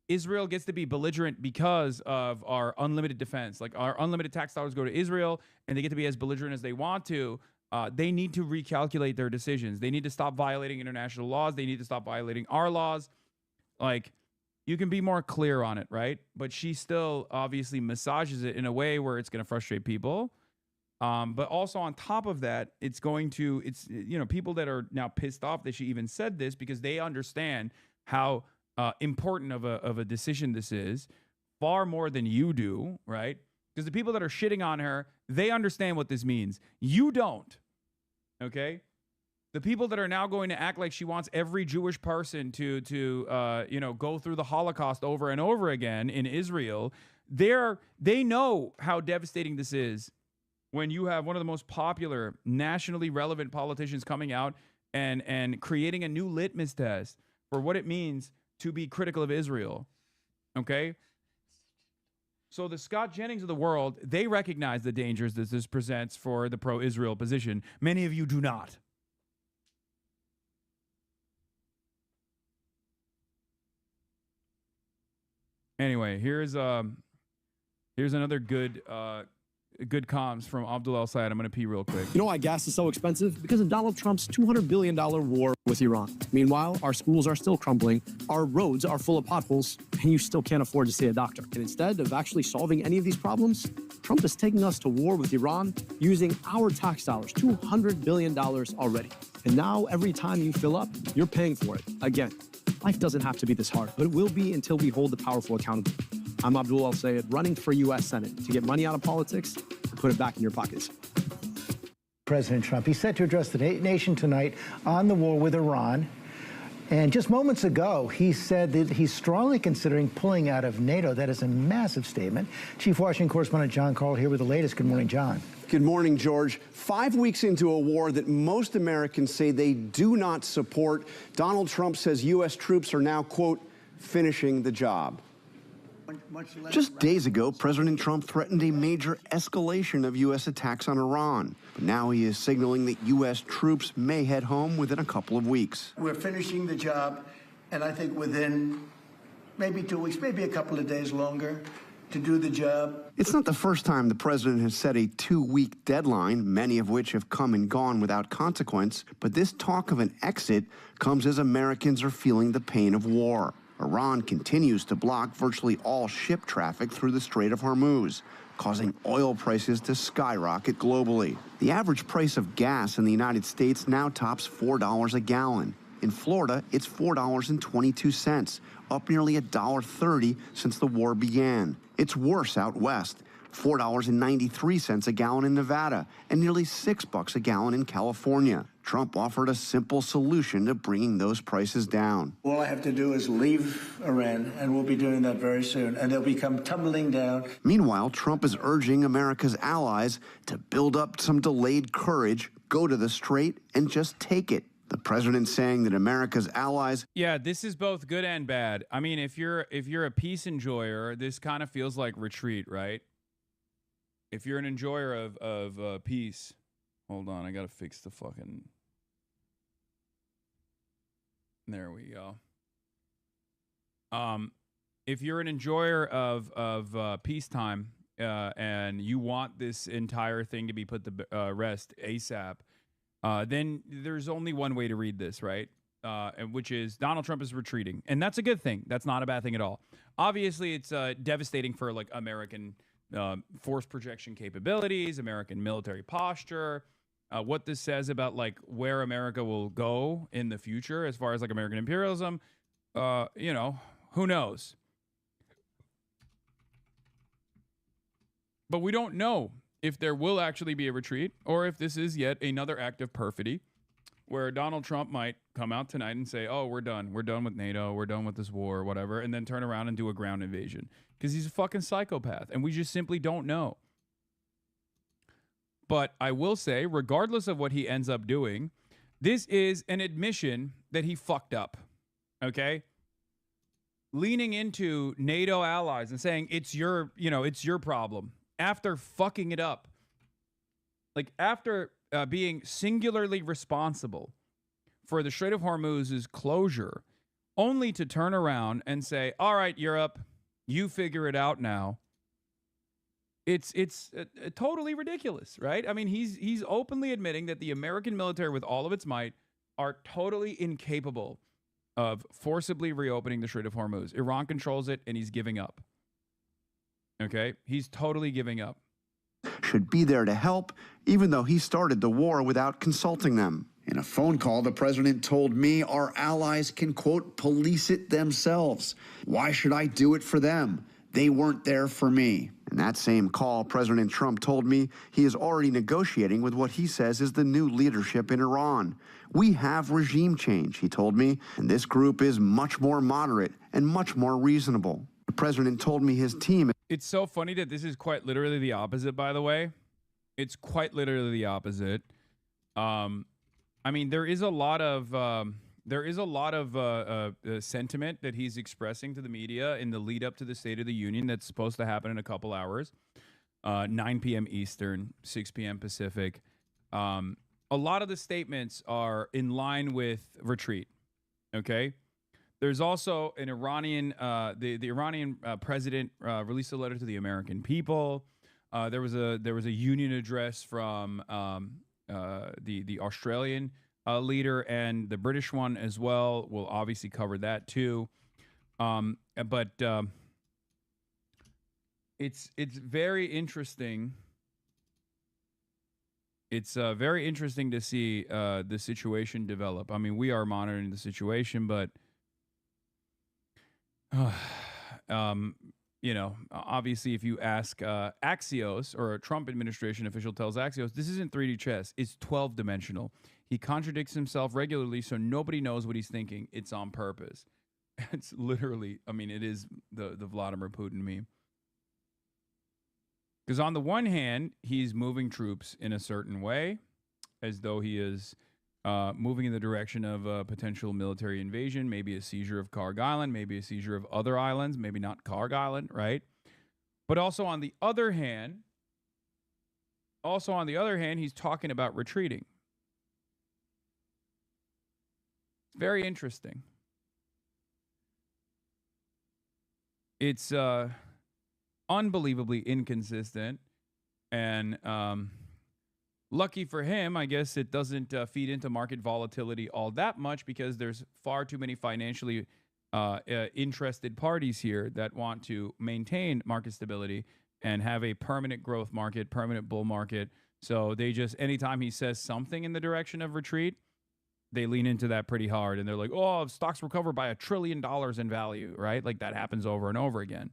Israel gets to be belligerent because of our unlimited defense. Like, our unlimited tax dollars go to Israel, and they get to be as belligerent as they want to. They need to recalculate their decisions. They need to stop violating international laws. They need to stop violating our laws. Like, you can be more clear on it, right? But she still obviously massages it in a way where it's going to frustrate people. But also on top of that, it's people that are now pissed off that she even said this because they understand how important of a decision this is, far more than you do, right? Because the people that are shitting on her, they understand what this means. You don't. Okay? The people that are now going to act like she wants every Jewish person to go through the Holocaust over and over again in Israel, they know how devastating this is when you have one of the most popular, nationally relevant politicians coming out and creating a new litmus test for what it means to be critical of Israel. Okay? So the Scott Jennings of the world, they recognize the dangers that this presents for the pro-Israel position. Many of you do not. Anyway, here's another good comms from Abdul El Sayed. I'm going to pee real quick. You know why gas is so expensive? Because of Donald Trump's $200 billion war with Iran. Meanwhile, our schools are still crumbling, our roads are full of potholes, and you still can't afford to see a doctor. And instead of actually solving any of these problems, Trump is taking us to war with Iran using our tax dollars, $200 billion already. And now every time you fill up, you're paying for it. Again, life doesn't have to be this hard, but it will be until we hold the powerful accountable. I'm Abdul El Sayed, running for U.S. Senate to get money out of politics and put it back in your pockets. President Trump, he's set to address the nation tonight on the war with Iran. And just moments ago, he said that he's strongly considering pulling out of NATO. That is a massive statement. Chief Washington correspondent John Carl here with the latest. Good morning, John. Good morning, George. 5 weeks into a war that most Americans say they do not support, Donald Trump says U.S. troops are now, quote, finishing the job. Just days ago, President Trump threatened a major escalation of U.S. attacks on Iran. But now he is signaling that U.S. troops may head home within a couple of weeks. We're finishing the job, and I think within maybe 2 weeks, maybe a couple of days longer to do the job. It's not the first time the president has set a 2-week deadline, many of which have come and gone without consequence. But this talk of an exit comes as Americans are feeling the pain of war. Iran continues to block virtually all ship traffic through the Strait of Hormuz, causing oil prices to skyrocket globally. The average price of gas in the United States now tops $4 a gallon. In Florida, it's $4.22, up nearly $1.30 since the war began. It's worse out west, $4.93 a gallon in Nevada, and nearly $6 a gallon in California. Trump offered a simple solution to bringing those prices down. All I have to do is leave Iran, and we'll be doing that very soon, and they'll become tumbling down. Meanwhile, Trump is urging America's allies to build up some delayed courage, go to the Strait, and just take it. The president saying that America's allies... Yeah, this is both good and bad. I mean, if you're a peace enjoyer, this kind of feels like retreat, right? If you're an enjoyer of peace... Hold on, I gotta fix the fucking... There we go. If you're an enjoyer of peacetime and you want this entire thing to be put to rest ASAP, then there's only one way to read this, right? Which is Donald Trump is retreating, and that's a good thing. That's not a bad thing at all. Obviously, it's devastating for like American force projection capabilities, American military posture. What this says about like where America will go in the future as far as like American imperialism, who knows? But we don't know if there will actually be a retreat or if this is yet another act of perfidy where Donald Trump might come out tonight and say, oh, we're done. We're done with NATO. We're done with this war or whatever, and then turn around and do a ground invasion because he's a fucking psychopath, and we just simply don't know. But I will say, regardless of what he ends up doing, this is an admission that he fucked up, okay? Leaning into NATO allies and saying it's your problem after fucking it up. Like after being singularly responsible for the Strait of Hormuz's closure, only to turn around and say, all right, Europe, you figure it out now. It's totally ridiculous, right? I mean, he's openly admitting that the American military, with all of its might, are totally incapable of forcibly reopening the Strait of Hormuz. Iran controls it, and he's giving up. Okay? He's totally giving up. Should be there to help, even though he started the war without consulting them. In a phone call, the president told me our allies can, quote, police it themselves. Why should I do it for them? They weren't there for me. In that same call, President Trump told me he is already negotiating with what he says is the new leadership in Iran. We have regime change, he told me, and this group is much more moderate and much more reasonable. The president told me his team... It's so funny that this is quite literally the opposite, by the way. It's quite literally the opposite. I mean, there is a lot of sentiment that he's expressing to the media in the lead up to the State of the Union that's supposed to happen in a couple hours, 9 p.m. Eastern, 6 p.m. Pacific. A lot of the statements are in line with retreat. Okay. There's also an Iranian, the Iranian president released a letter to the American people. There was a union address from the Australian leader and the British one as well. We'll obviously cover that too. But it's very interesting. It's very interesting to see the situation develop. I mean, we are monitoring the situation, but you know, obviously, if you ask Axios, or a Trump administration official tells Axios, this isn't 3D chess, it's 12-dimensional. He contradicts himself regularly, so nobody knows what he's thinking. It's on purpose. It's literally, I mean, it is the Vladimir Putin meme. Because on the one hand, he's moving troops in a certain way, as though he is moving in the direction of a potential military invasion, maybe a seizure of Karg Island, maybe a seizure of other islands, maybe not Karg Island, right? But also on the other hand, he's talking about retreating. Very interesting. It's unbelievably inconsistent, and lucky for him, I guess it doesn't feed into market volatility all that much because there's far too many financially interested parties here that want to maintain market stability and have a permanent growth market, permanent bull market. So they just, anytime he says something in the direction of retreat, they lean into that pretty hard. And they're like, oh, stocks recover by $1 trillion in value, right? Like that happens over and over again.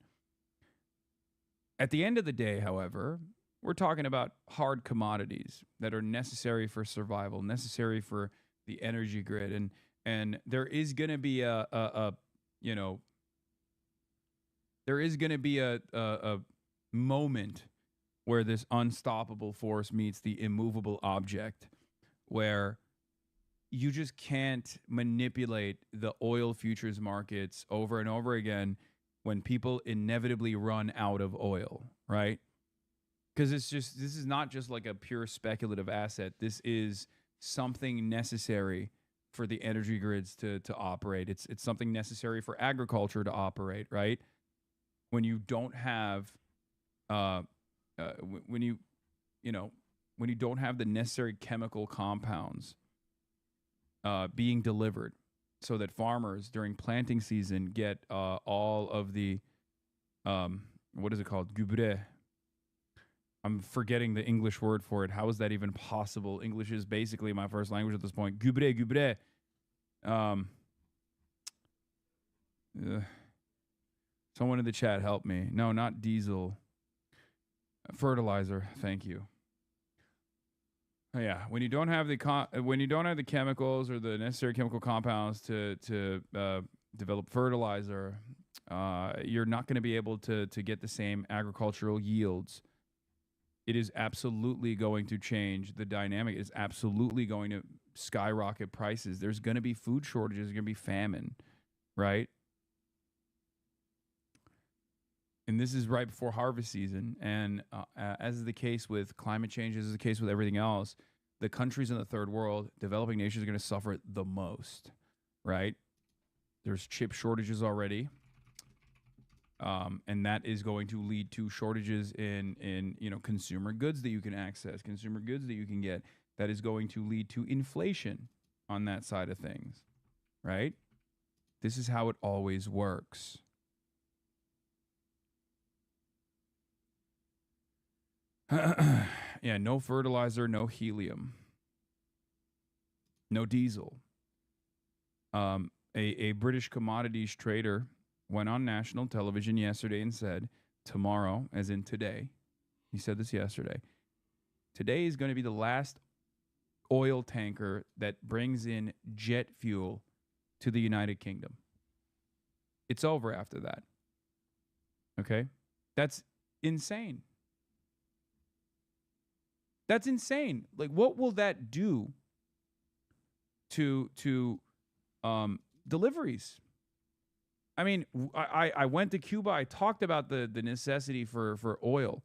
At the end of the day, however, we're talking about hard commodities that are necessary for survival, necessary for the energy grid. And there is going to be a moment where this unstoppable force meets the immovable object, where you just can't manipulate the oil futures markets over and over again when people inevitably run out of oil, right? Because this is not just like a pure speculative asset. This is something necessary for the energy grids to operate. It's something necessary for agriculture to operate, right? When you don't have when you don't have the necessary chemical compounds being delivered, so that farmers during planting season get all of the what is it called? Gubre. I'm forgetting the English word for it. How is that even possible? English is basically my first language at this point. Gubre. Someone in the chat help me. No, not diesel. Fertilizer. Thank you. Yeah, when you don't have the chemicals or the necessary chemical compounds to develop fertilizer, you're not going to be able to get the same agricultural yields. It is absolutely going to change the dynamic. It's absolutely going to skyrocket prices. There's going to be food shortages. There's going to be famine, right? And this is right before harvest season. And as is the case with climate change, as is the case with everything else, the countries in the third world, developing nations, are going to suffer the most, right? There's chip shortages already. And that is going to lead to shortages in consumer goods that you can access, consumer goods that you can get. That is going to lead to inflation on that side of things, right? This is how it always works. Yeah, no fertilizer, no helium, no diesel. A British commodities trader went on national television yesterday and said, tomorrow, as in today, he said this yesterday, today is going to be the last oil tanker that brings in jet fuel to the United Kingdom. It's over after that. Okay? That's insane. That's insane. Like, what will that do to deliveries? I mean, I went to Cuba. I talked about the necessity for oil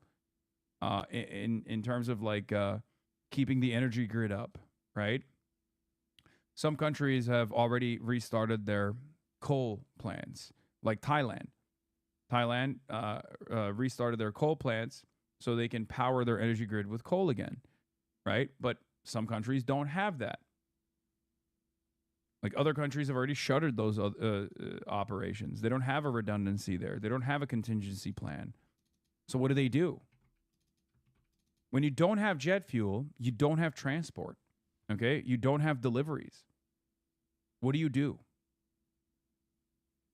in terms of like keeping the energy grid up, right? Some countries have already restarted their coal plants, like Thailand. Thailand restarted their coal plants so they can power their energy grid with coal again, right? But some countries don't have that. Like other countries have already shuttered those operations. They don't have a redundancy there. They don't have a contingency plan. So what do? When you don't have jet fuel, you don't have transport, okay? You don't have deliveries. What do?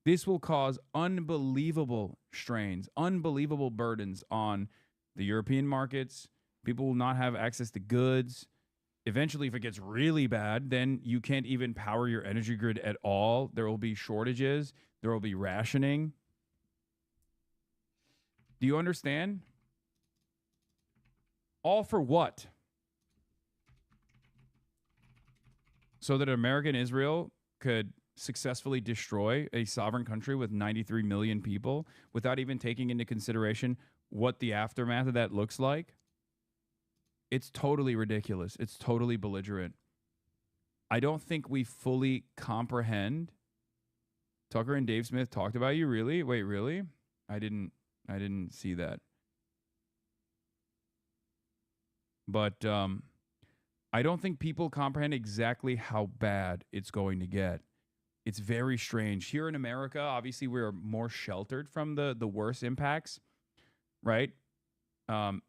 This will cause unbelievable strains, unbelievable burdens on the European markets. People will not have access to goods. Eventually, if it gets really bad, then you can't even power your energy grid at all. There will be shortages. There will be rationing. Do you understand? All for what? So that America and Israel could successfully destroy a sovereign country with 93 million people without even taking into consideration what the aftermath of that looks like? It's totally ridiculous. It's totally belligerent. I don't think we fully comprehend. Tucker and Dave Smith talked about you, really? Wait, really? I didn't see that. But I don't think people comprehend exactly how bad it's going to get. It's very strange. Here in America, obviously, we're more sheltered from the worst impacts, right? The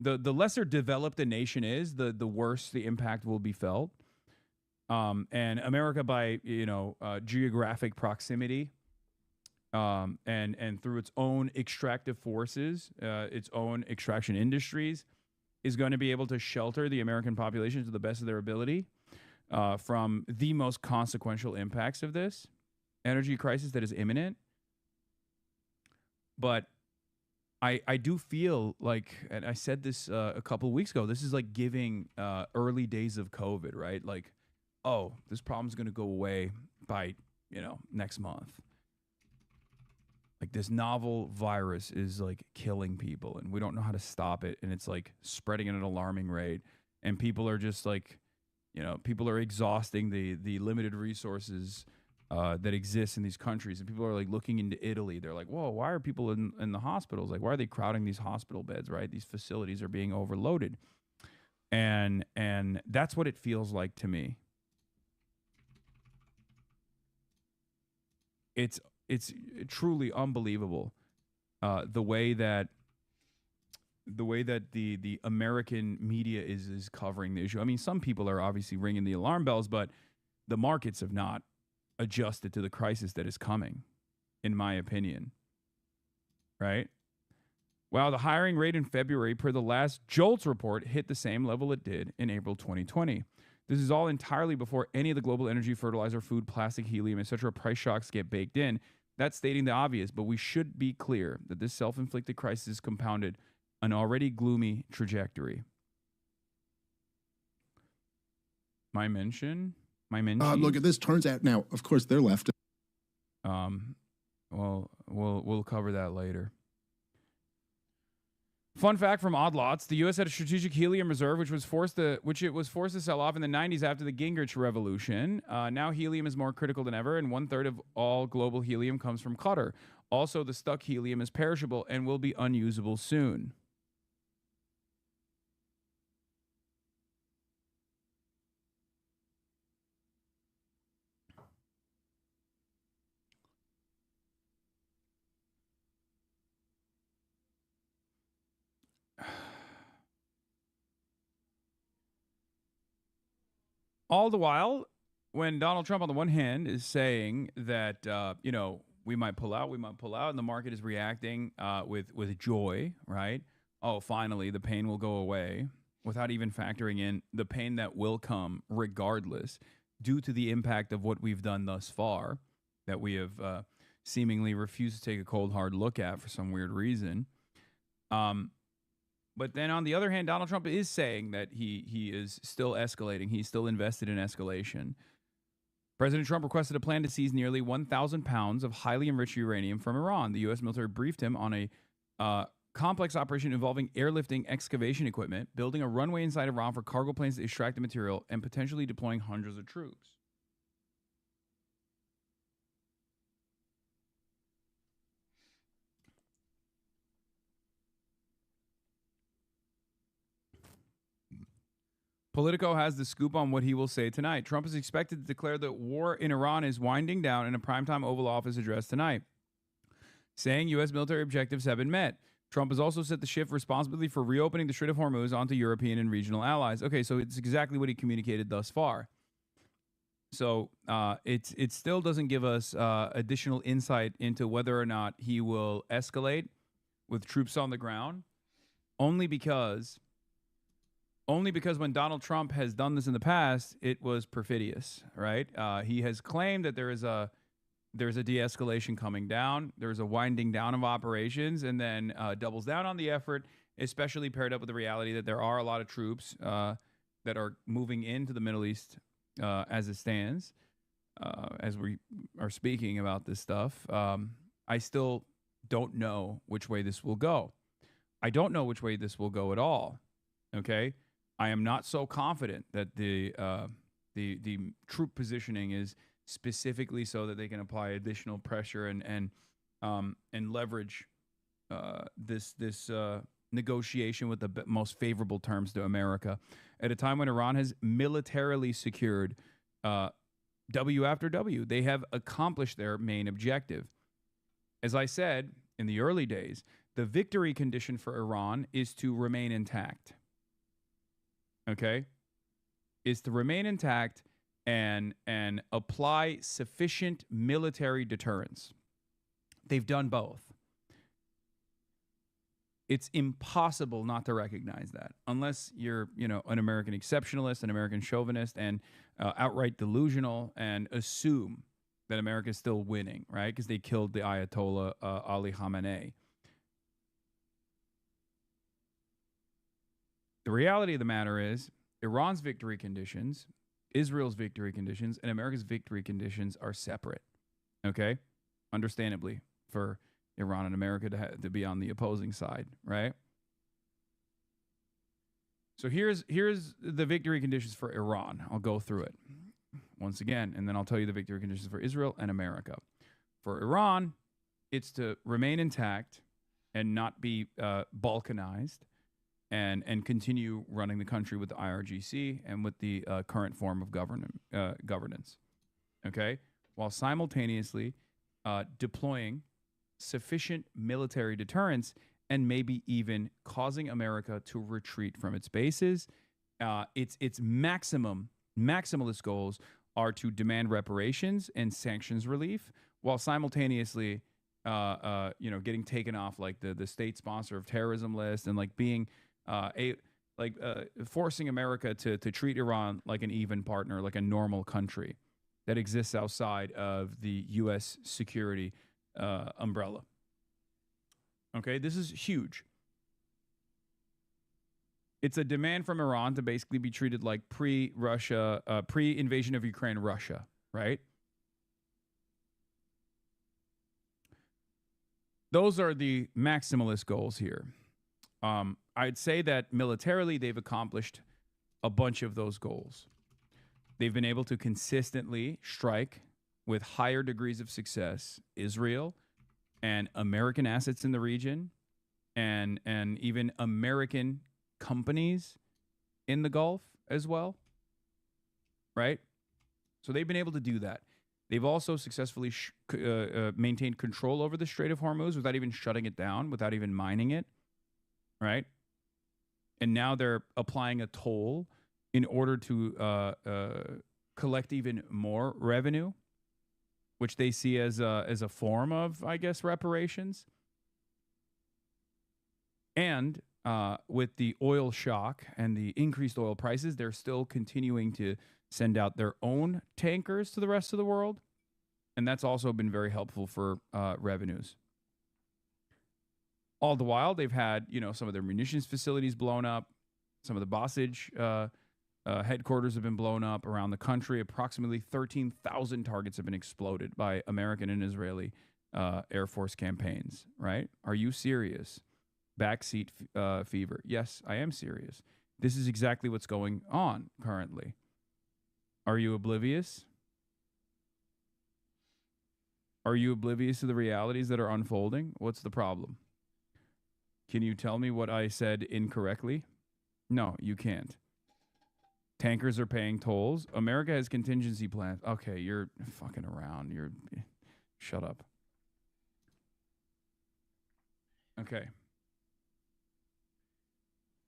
lesser developed a nation is, the worse the impact will be felt. And America, by geographic proximity, and through its own extractive forces, its own extraction industries, is going to be able to shelter the American population to the best of their ability from the most consequential impacts of this energy crisis that is imminent. But I do feel like, and I said this a couple of weeks ago, this is like giving early days of COVID, right? Like, oh, this problem's going to go away by, next month. Like this novel virus is like killing people and we don't know how to stop it. And it's like spreading at an alarming rate. And people are just like, people are exhausting the limited resources that exist in these countries. And people are like looking into Italy. They're like, whoa, why are people in the hospitals? Like, why are they crowding these hospital beds, right? These facilities are being overloaded. And that's what it feels like to me. It's truly unbelievable the way that the American media is covering the issue. I mean, some people are obviously ringing the alarm bells, but the markets have not adjusted to the crisis that is coming, in my opinion. Right? While the hiring rate in February, per the last JOLTS report, hit the same level it did in April 2020. This is all entirely before any of the global energy, fertilizer, food, plastic, helium, etc. price shocks get baked in. That's stating the obvious, but we should be clear that this self-inflicted crisis compounded an already gloomy trajectory. My mention. Look at this. Turns out now, of course, they're left. Well, we'll cover that later. Fun fact from Odd Lots: the U.S. had a strategic helium reserve, which it was forced to sell off in the 90s after the Gingrich Revolution. Now helium is more critical than ever, and 1/3 of all global helium comes from Qatar. Also, the stuck helium is perishable and will be unusable soon. All the while, when Donald Trump, on the one hand, is saying that, we might pull out, and the market is reacting with joy, right? Oh, finally, the pain will go away, without even factoring in the pain that will come regardless, due to the impact of what we've done thus far, that we have seemingly refused to take a cold, hard look at for some weird reason. But then on the other hand, Donald Trump is saying that he is still escalating. He's still invested in escalation. President Trump requested a plan to seize nearly 1,000 pounds of highly enriched uranium from Iran. The U.S. military briefed him on a complex operation involving airlifting excavation equipment, building a runway inside Iran for cargo planes to extract the material, and potentially deploying hundreds of troops. Politico has the scoop on what he will say tonight. Trump is expected to declare that war in Iran is winding down in a primetime Oval Office address tonight, saying U.S. military objectives have been met. Trump has also set the shift responsibility for reopening the Strait of Hormuz onto European and regional allies. Okay, so it's exactly what he communicated thus far. So it still doesn't give us additional insight into whether or not he will escalate with troops on the ground, only because when Donald Trump has done this in the past, it was perfidious, right? He has claimed that there's a de-escalation coming down, there's a winding down of operations, and then doubles down on the effort, especially paired up with the reality that there are a lot of troops that are moving into the Middle East as it stands, as we are speaking about this stuff. I still don't know which way this will go. I don't know which way this will go at all, okay? I am not so confident that the troop positioning is specifically so that they can apply additional pressure and leverage this negotiation with the most favorable terms to America at a time when Iran has militarily secured W after W. They have accomplished their main objective. As I said in the early days, the victory condition for Iran is to remain intact. Okay, is to remain intact and apply sufficient military deterrence. They've done both. It's impossible not to recognize that, unless you're, an American exceptionalist, an American chauvinist, and outright delusional, and assume that America is still winning, right? Because they killed the Ayatollah Ali Khamenei. The reality of the matter is Iran's victory conditions, Israel's victory conditions, and America's victory conditions are separate, okay? Understandably, for Iran and America to be on the opposing side, right? So here's the victory conditions for Iran. I'll go through it once again, and then I'll tell you the victory conditions for Israel and America. For Iran, it's to remain intact and not be balkanized, and continue running the country with the IRGC and with the current form of governance, okay? While simultaneously deploying sufficient military deterrence and maybe even causing America to retreat from its bases. Its maximalist goals are to demand reparations and sanctions relief, while simultaneously getting taken off like the state sponsor of terrorism list, and like being forcing America to treat Iran like an even partner, like a normal country that exists outside of the U.S. security umbrella. Okay, this is huge. It's a demand from Iran to basically be treated like pre-Russia, pre-invasion of Ukraine Russia, right? Those are the maximalist goals here. I'd say that militarily they've accomplished a bunch of those goals. They've been able to consistently strike with higher degrees of success Israel and American assets in the region, and even American companies in the Gulf as well, right? So they've been able to do that. They've also successfully maintained control over the Strait of Hormuz without even shutting it down, without even mining it, right? And now they're applying a toll in order to collect even more revenue, which they see as a form of, I guess, reparations. And with the oil shock and the increased oil prices, they're still continuing to send out their own tankers to the rest of the world. And that's also been very helpful for revenues. All the while, they've had, some of their munitions facilities blown up. Some of the Bossage headquarters have been blown up around the country. Approximately 13,000 targets have been exploded by American and Israeli Air Force campaigns, right? Are you serious? Backseat fever. Yes, I am serious. This is exactly what's going on currently. Are you oblivious? Are you oblivious to the realities that are unfolding? What's the problem? Can you tell me what I said incorrectly? No, you can't. Tankers are paying tolls. America has contingency plans. Okay, you're fucking around. Shut up. Okay.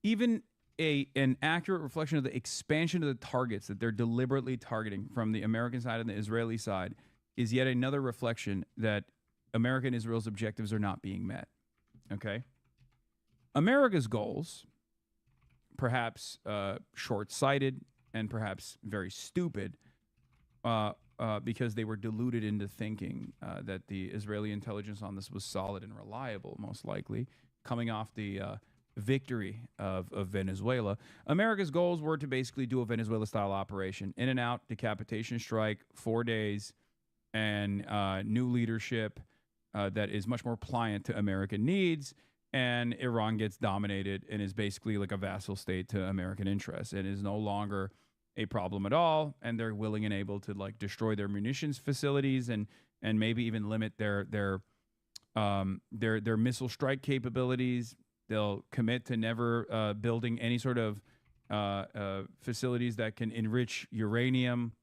Even an accurate reflection of the expansion of the targets that they're deliberately targeting from the American side and the Israeli side is yet another reflection that America and Israel's objectives are not being met. Okay? America's goals, perhaps short-sighted and perhaps very stupid, because they were deluded into thinking that the Israeli intelligence on this was solid and reliable, most likely, coming off the victory of Venezuela. America's goals were to basically do a Venezuela-style operation, in and out, decapitation strike, 4 days, and new leadership that is much more pliant to American needs, and Iran gets dominated and is basically like a vassal state to American interests and is no longer a problem at all, and they're willing and able to like destroy their munitions facilities and maybe even limit their missile strike capabilities. They'll commit to never building any sort of facilities that can enrich uranium,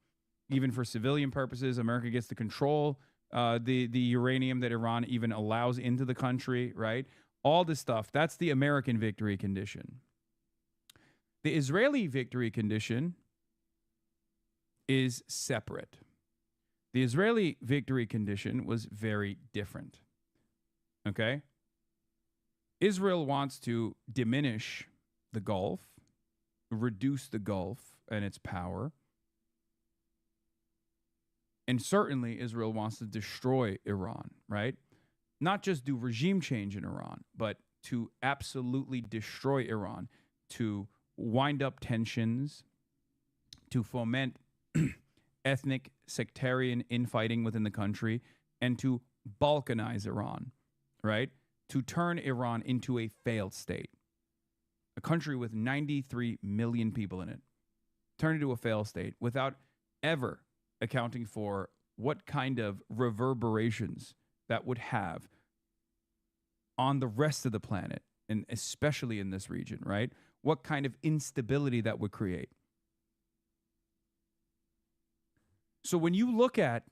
even for civilian purposes. America gets to control the uranium that Iran even allows into the country, right? All this stuff, that's the American victory condition. The Israeli victory condition is separate. The Israeli victory condition was very different. Okay? Israel wants to diminish the Gulf, reduce the Gulf and its power. And certainly Israel wants to destroy Iran, right? Not just do regime change in Iran, but to absolutely destroy Iran, to wind up tensions, to foment ethnic sectarian infighting within the country, and to balkanize Iran, right? To turn Iran into a failed state, a country with 93 million people in it, turn it into a failed state without ever accounting for what kind of reverberations that would have on the rest of the planet, and especially in this region, right? What kind of instability that would create. So when you look at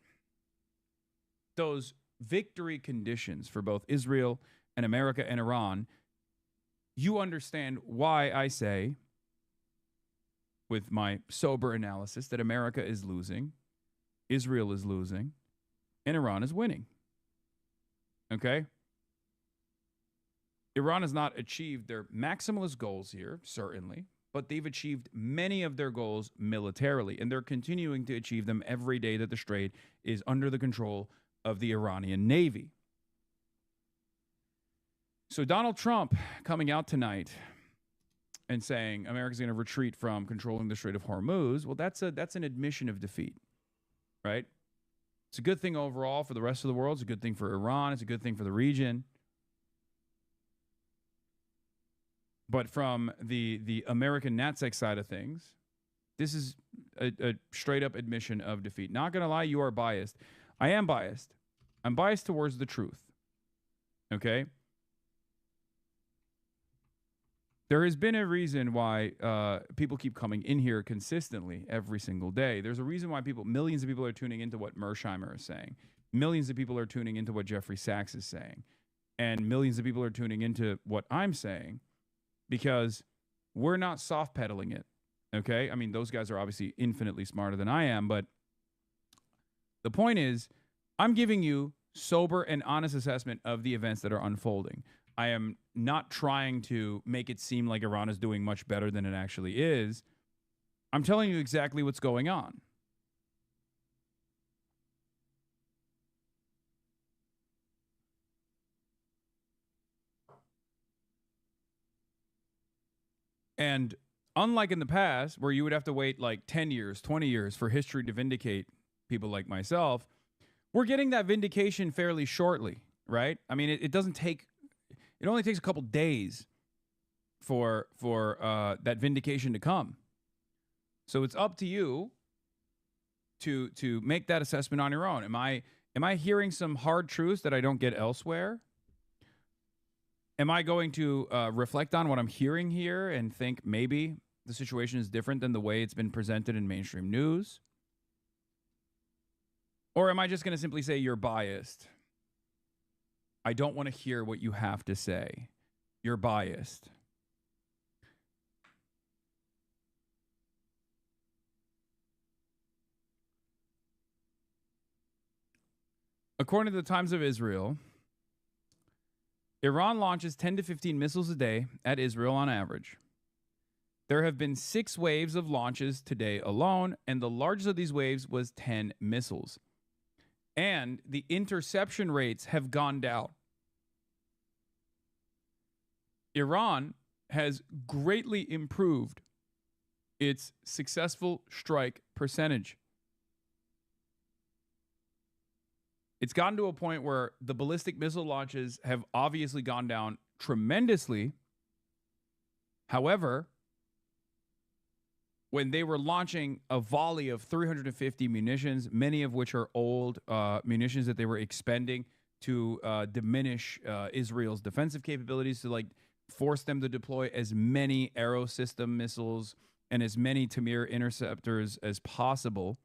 those victory conditions for both Israel and America and Iran, you understand why I say, with my sober analysis, that America is losing, Israel is losing, and Iran is winning. Okay? Iran has not achieved their maximalist goals here, certainly, but they've achieved many of their goals militarily, and they're continuing to achieve them every day that the Strait is under the control of the Iranian Navy. So Donald Trump coming out tonight and saying America's going to retreat from controlling the Strait of Hormuz, well, that's an admission of defeat, right? It's a good thing overall for the rest of the world. It's a good thing for Iran. It's a good thing for the region. But from the American NatSec side of things, this is a straight-up admission of defeat. Not going to lie, you are biased. I am biased. I'm biased towards the truth. Okay? There has been a reason why people keep coming in here consistently every single day. There's a reason why millions of people are tuning into what Mersheimer is saying. Millions of people are tuning into what Jeffrey Sachs is saying. And millions of people are tuning into what I'm saying. Because we're not soft pedaling it, okay? I mean, those guys are obviously infinitely smarter than I am, but the point is, I'm giving you sober and honest assessment of the events that are unfolding. I am not trying to make it seem like Iran is doing much better than it actually is. I'm telling you exactly what's going on. And unlike in the past, where you would have to wait like 10 years, 20 years for history to vindicate people like myself, we're getting that vindication fairly shortly, right? I mean, it doesn't take, it only takes a couple days for that vindication to come. So it's up to you to make that assessment on your own. Am I hearing some hard truths that I don't get elsewhere? Am I going to reflect on what I'm hearing here and think maybe the situation is different than the way it's been presented in mainstream news? Or am I just going to simply say you're biased? I don't want to hear what you have to say. You're biased. According to the Times of Israel, Iran launches 10 to 15 missiles a day at Israel on average. There have been 6 waves of launches today alone, and the largest of these waves was 10 missiles. And the interception rates have gone down. Iran has greatly improved its successful strike percentage. It's gotten to a point where the ballistic missile launches have obviously gone down tremendously. However, when they were launching a volley of 350 munitions, many of which are old munitions that they were expending to diminish Israel's defensive capabilities, to like force them to deploy as many Arrow system missiles and as many Tamir interceptors as possible.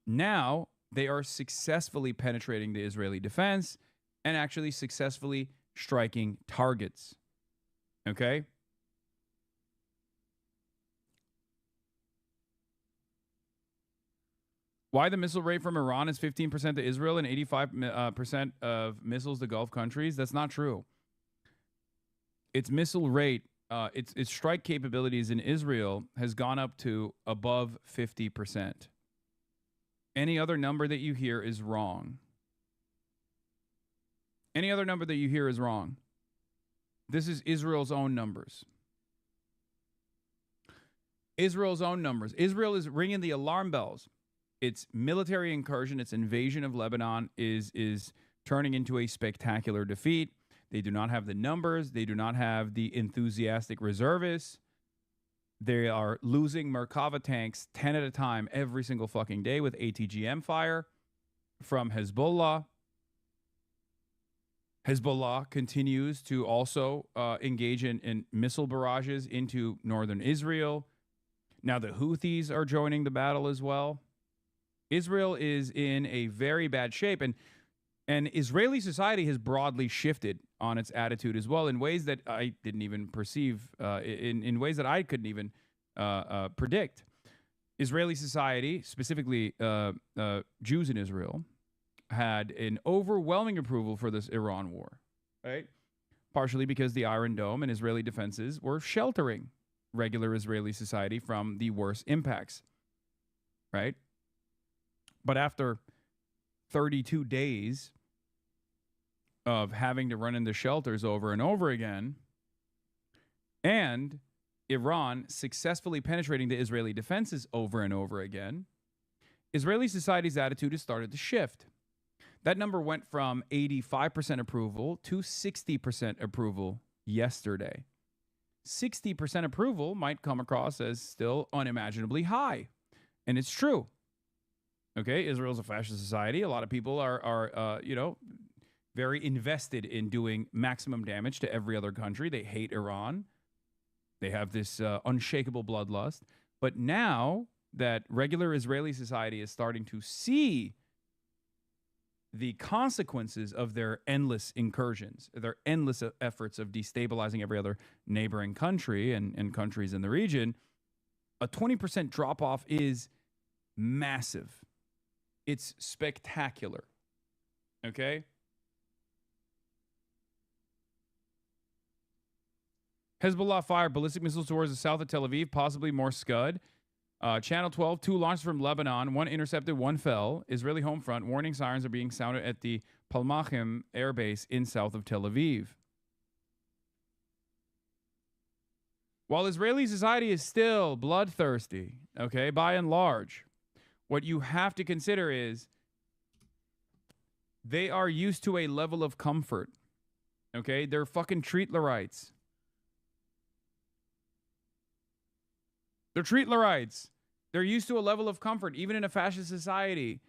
Now they are successfully penetrating the Israeli defense and actually successfully striking targets. Okay? Why the missile rate from Iran is 15% to Israel and 85% of missiles to Gulf countries? That's not true. Its missile rate, its strike capabilities in Israel has gone up to above 50%. Any other number that you hear is wrong. Any other number that you hear is wrong. This is Israel's own numbers. Israel's own numbers. Israel is ringing the alarm bells. Its military incursion, its invasion of Lebanon is turning into a spectacular defeat. They do not have the numbers. They do not have the enthusiastic reservists. They are losing Merkava tanks 10 at a time every single fucking day with ATGM fire from Hezbollah. Hezbollah continues to also engage in missile barrages into northern Israel. Now the Houthis are joining the battle as well. Israel is in a very bad shape, and Israeli society has broadly shifted on its attitude as well in ways that I didn't even perceive, in ways that I couldn't even predict. Israeli society, specifically Jews in Israel, had an overwhelming approval for this Iran war, right? Partially because the Iron Dome and Israeli defenses were sheltering regular Israeli society from the worst impacts, right? But after 32 days of having to run into shelters over and over again, and Iran successfully penetrating the Israeli defenses over and over again, Israeli society's attitude has started to shift. That number went from 85% approval to 60% approval yesterday. 60% approval might come across as still unimaginably high, and it's true. Okay, Israel's a fascist society. A lot of people are very invested in doing maximum damage to every other country. They hate Iran. They have this unshakable bloodlust. But now that regular Israeli society is starting to see the consequences of their endless incursions, their endless efforts of destabilizing every other neighboring country and countries in the region, a 20% drop-off is massive. It's spectacular. Okay? Hezbollah fired ballistic missiles towards the south of Tel Aviv, possibly more Scud. Channel 12, 2 launched from Lebanon, 1 intercepted, 1 fell. Israeli home front, warning sirens are being sounded at the Palmachim air base in south of Tel Aviv. While Israeli society is still bloodthirsty, okay, by and large, what you have to consider is they are used to a level of comfort, okay? They're fucking Treatlerites. They're Treatlerites. They're used to a level of comfort, even in a fascist society.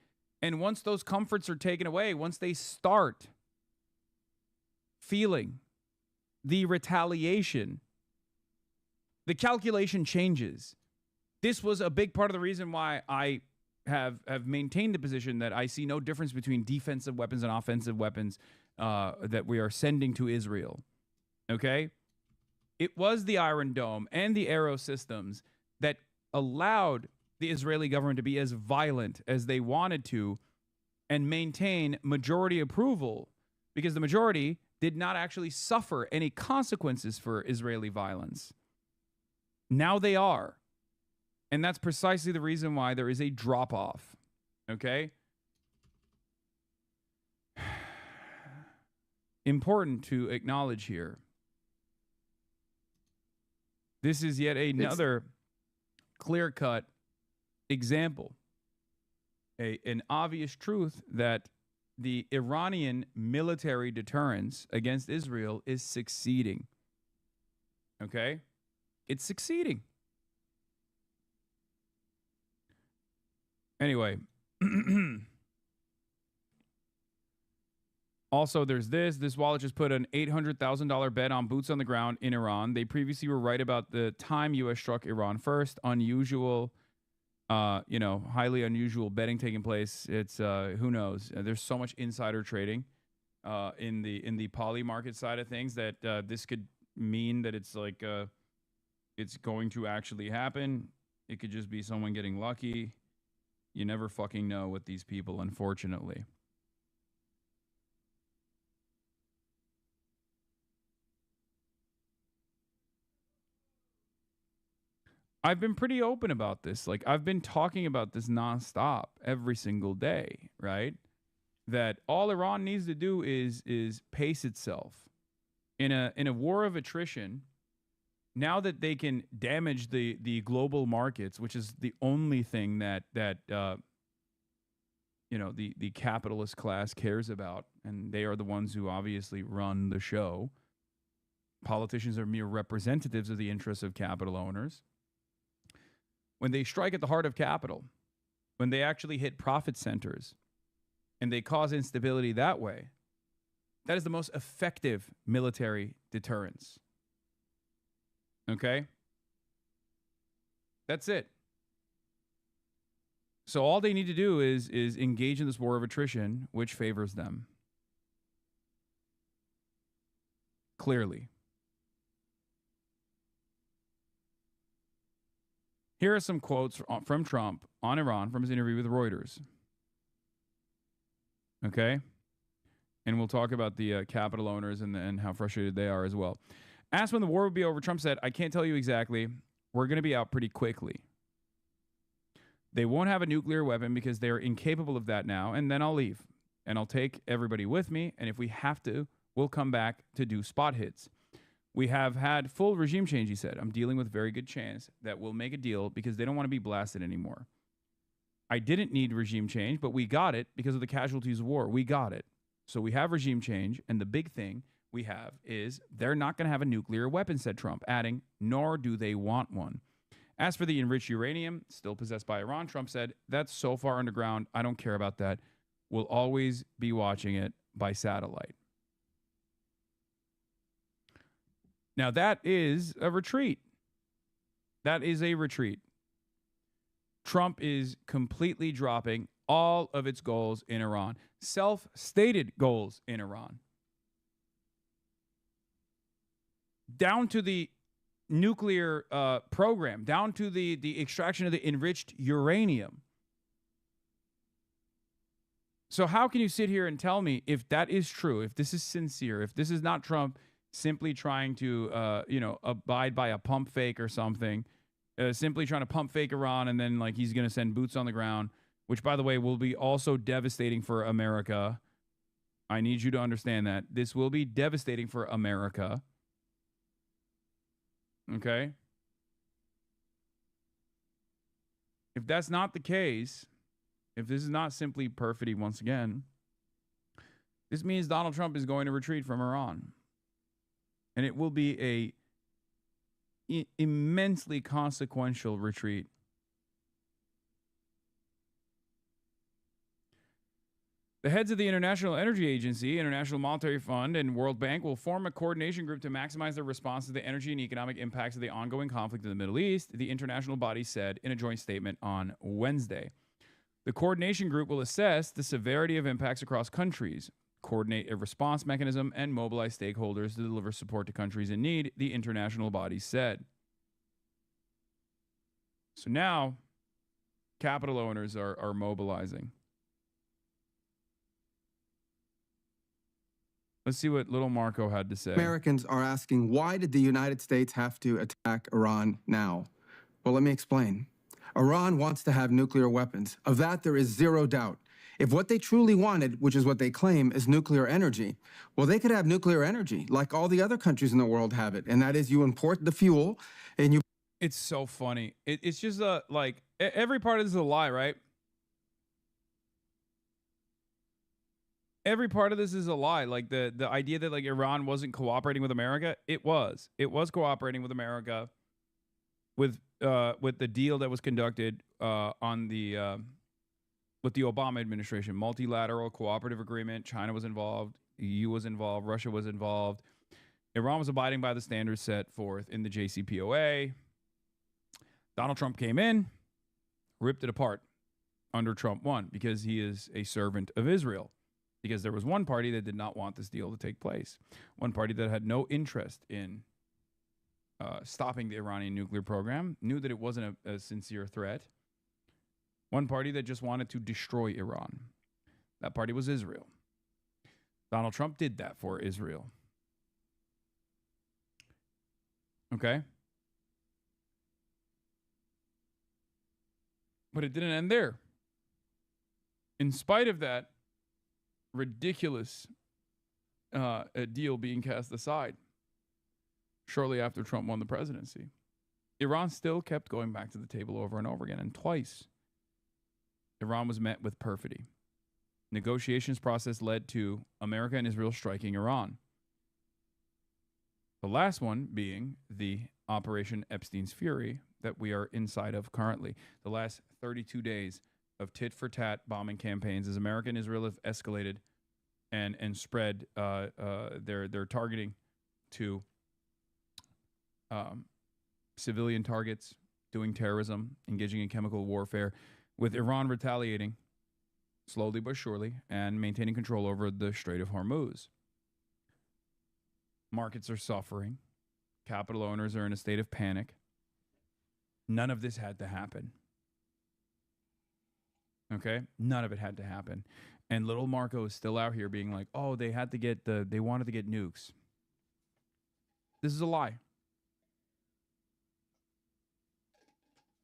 And once those comforts are taken away, once they start feeling the retaliation, the calculation changes. This was a big part of the reason why I have maintained the position that I see no difference between defensive weapons and offensive weapons that we are sending to Israel. Okay? It was the Iron Dome and the Arrow systems that allowed the Israeli government to be as violent as they wanted to and maintain majority approval, because the majority did not actually suffer any consequences for Israeli violence. Now they are. And that's precisely the reason why there is a drop-off. Okay? Important to acknowledge here. This is yet another clear-cut example, an obvious truth that the Iranian military deterrence against Israel is succeeding. Okay? It's succeeding. Anyway. Also, there's this. This wallet just put an $800,000 bet on boots on the ground in Iran. They previously were right about the time U.S. struck Iran first. Unusual, highly unusual betting taking place. It's, who knows? There's so much insider trading in the poly market side of things that this could mean that it's like it's going to actually happen. It could just be someone getting lucky. You never fucking know with these people, unfortunately. I've been pretty open about this. Like, I've been talking about this nonstop every single day, right? That all Iran needs to do is pace itself. In a war of attrition, now that they can damage the global markets, which is the only thing that the capitalist class cares about, and they are the ones who obviously run the show. Politicians are mere representatives of the interests of capital owners. When they strike at the heart of capital, when they actually hit profit centers, and they cause instability that way, that is the most effective military deterrence. Okay? That's it. So all they need to do is engage in this war of attrition, which favors them. Clearly. Here are some quotes from Trump on Iran from his interview with Reuters. Okay? And we'll talk about the capital owners and how frustrated they are as well. Asked when the war would be over, Trump said, I can't tell you exactly. We're going to be out pretty quickly. They won't have a nuclear weapon because they're incapable of that now, and then I'll leave. And I'll take everybody with me, and if we have to, we'll come back to do spot hits. We have had full regime change, he said. I'm dealing with very good chance that we'll make a deal because they don't want to be blasted anymore. I didn't need regime change, but we got it because of the casualties of war. We got it. So we have regime change, and the big thing we have is they're not going to have a nuclear weapon, said Trump, adding, nor do they want one. As for the enriched uranium, still possessed by Iran, Trump said, that's so far underground, I don't care about that. We'll always be watching it by satellite. Now, that is a retreat. That is a retreat. Trump is completely dropping all of its goals in Iran, self-stated goals in Iran, down to the nuclear program, down to the extraction of the enriched uranium. So how can you sit here and tell me if that is true, if this is sincere, if this is not Trump simply trying to, abide by a pump fake or something, simply trying to pump fake Iran, and then like he's going to send boots on the ground, which, by the way, will be also devastating for America. I need you to understand that. This will be devastating for America. Okay? If that's not the case, if this is not simply perfidy once again, this means Donald Trump is going to retreat from Iran. And it will be a immensely consequential retreat. The heads of the International Energy Agency, International Monetary Fund, and World Bank will form a coordination group to maximize their response to the energy and economic impacts of the ongoing conflict in the Middle East, the international body said in a joint statement on Wednesday. The coordination group will assess the severity of impacts across countries, coordinate a response mechanism, and mobilize stakeholders to deliver support to countries in need, the international body said. So now, capital owners are mobilizing. Let's see what little Marco had to say. Americans are asking, why did the United States have to attack Iran now? Well, let me explain. Iran wants to have nuclear weapons. Of that, there is zero doubt. If what they truly wanted, which is what they claim, is nuclear energy, well, they could have nuclear energy like all the other countries in the world have it. And that is you import the fuel and you... It's so funny. It's just like every part of this is a lie, right? Every part of this is a lie. Like the idea that like Iran wasn't cooperating with America, it was. It was cooperating with America with the deal that was conducted with the Obama administration, multilateral cooperative agreement. China was involved, EU was involved, Russia was involved. Iran was abiding by the standards set forth in the JCPOA. Donald Trump came in, ripped it apart under Trump 1 because he is a servant of Israel. Because there was one party that did not want this deal to take place. One party that had no interest in stopping the Iranian nuclear program, knew that it wasn't a sincere threat. One party that just wanted to destroy Iran. That party was Israel. Donald Trump did that for Israel. Okay? But it didn't end there. In spite of that ridiculous deal being cast aside shortly after Trump won the presidency, Iran still kept going back to the table over and over again. And twice, Iran was met with perfidy. Negotiations process led to America and Israel striking Iran. The last one being the Operation Epstein's Fury that we are inside of currently. The last 32 days of tit-for-tat bombing campaigns as America and Israel have escalated and spread their targeting to civilian targets, doing terrorism, engaging in chemical warfare, with Iran retaliating slowly but surely and maintaining control over the Strait of Hormuz. Markets are suffering. Capital owners are in a state of panic. None of this had to happen. Okay? None of it had to happen. And little Marco is still out here being like, oh, they wanted to get nukes. This is a lie.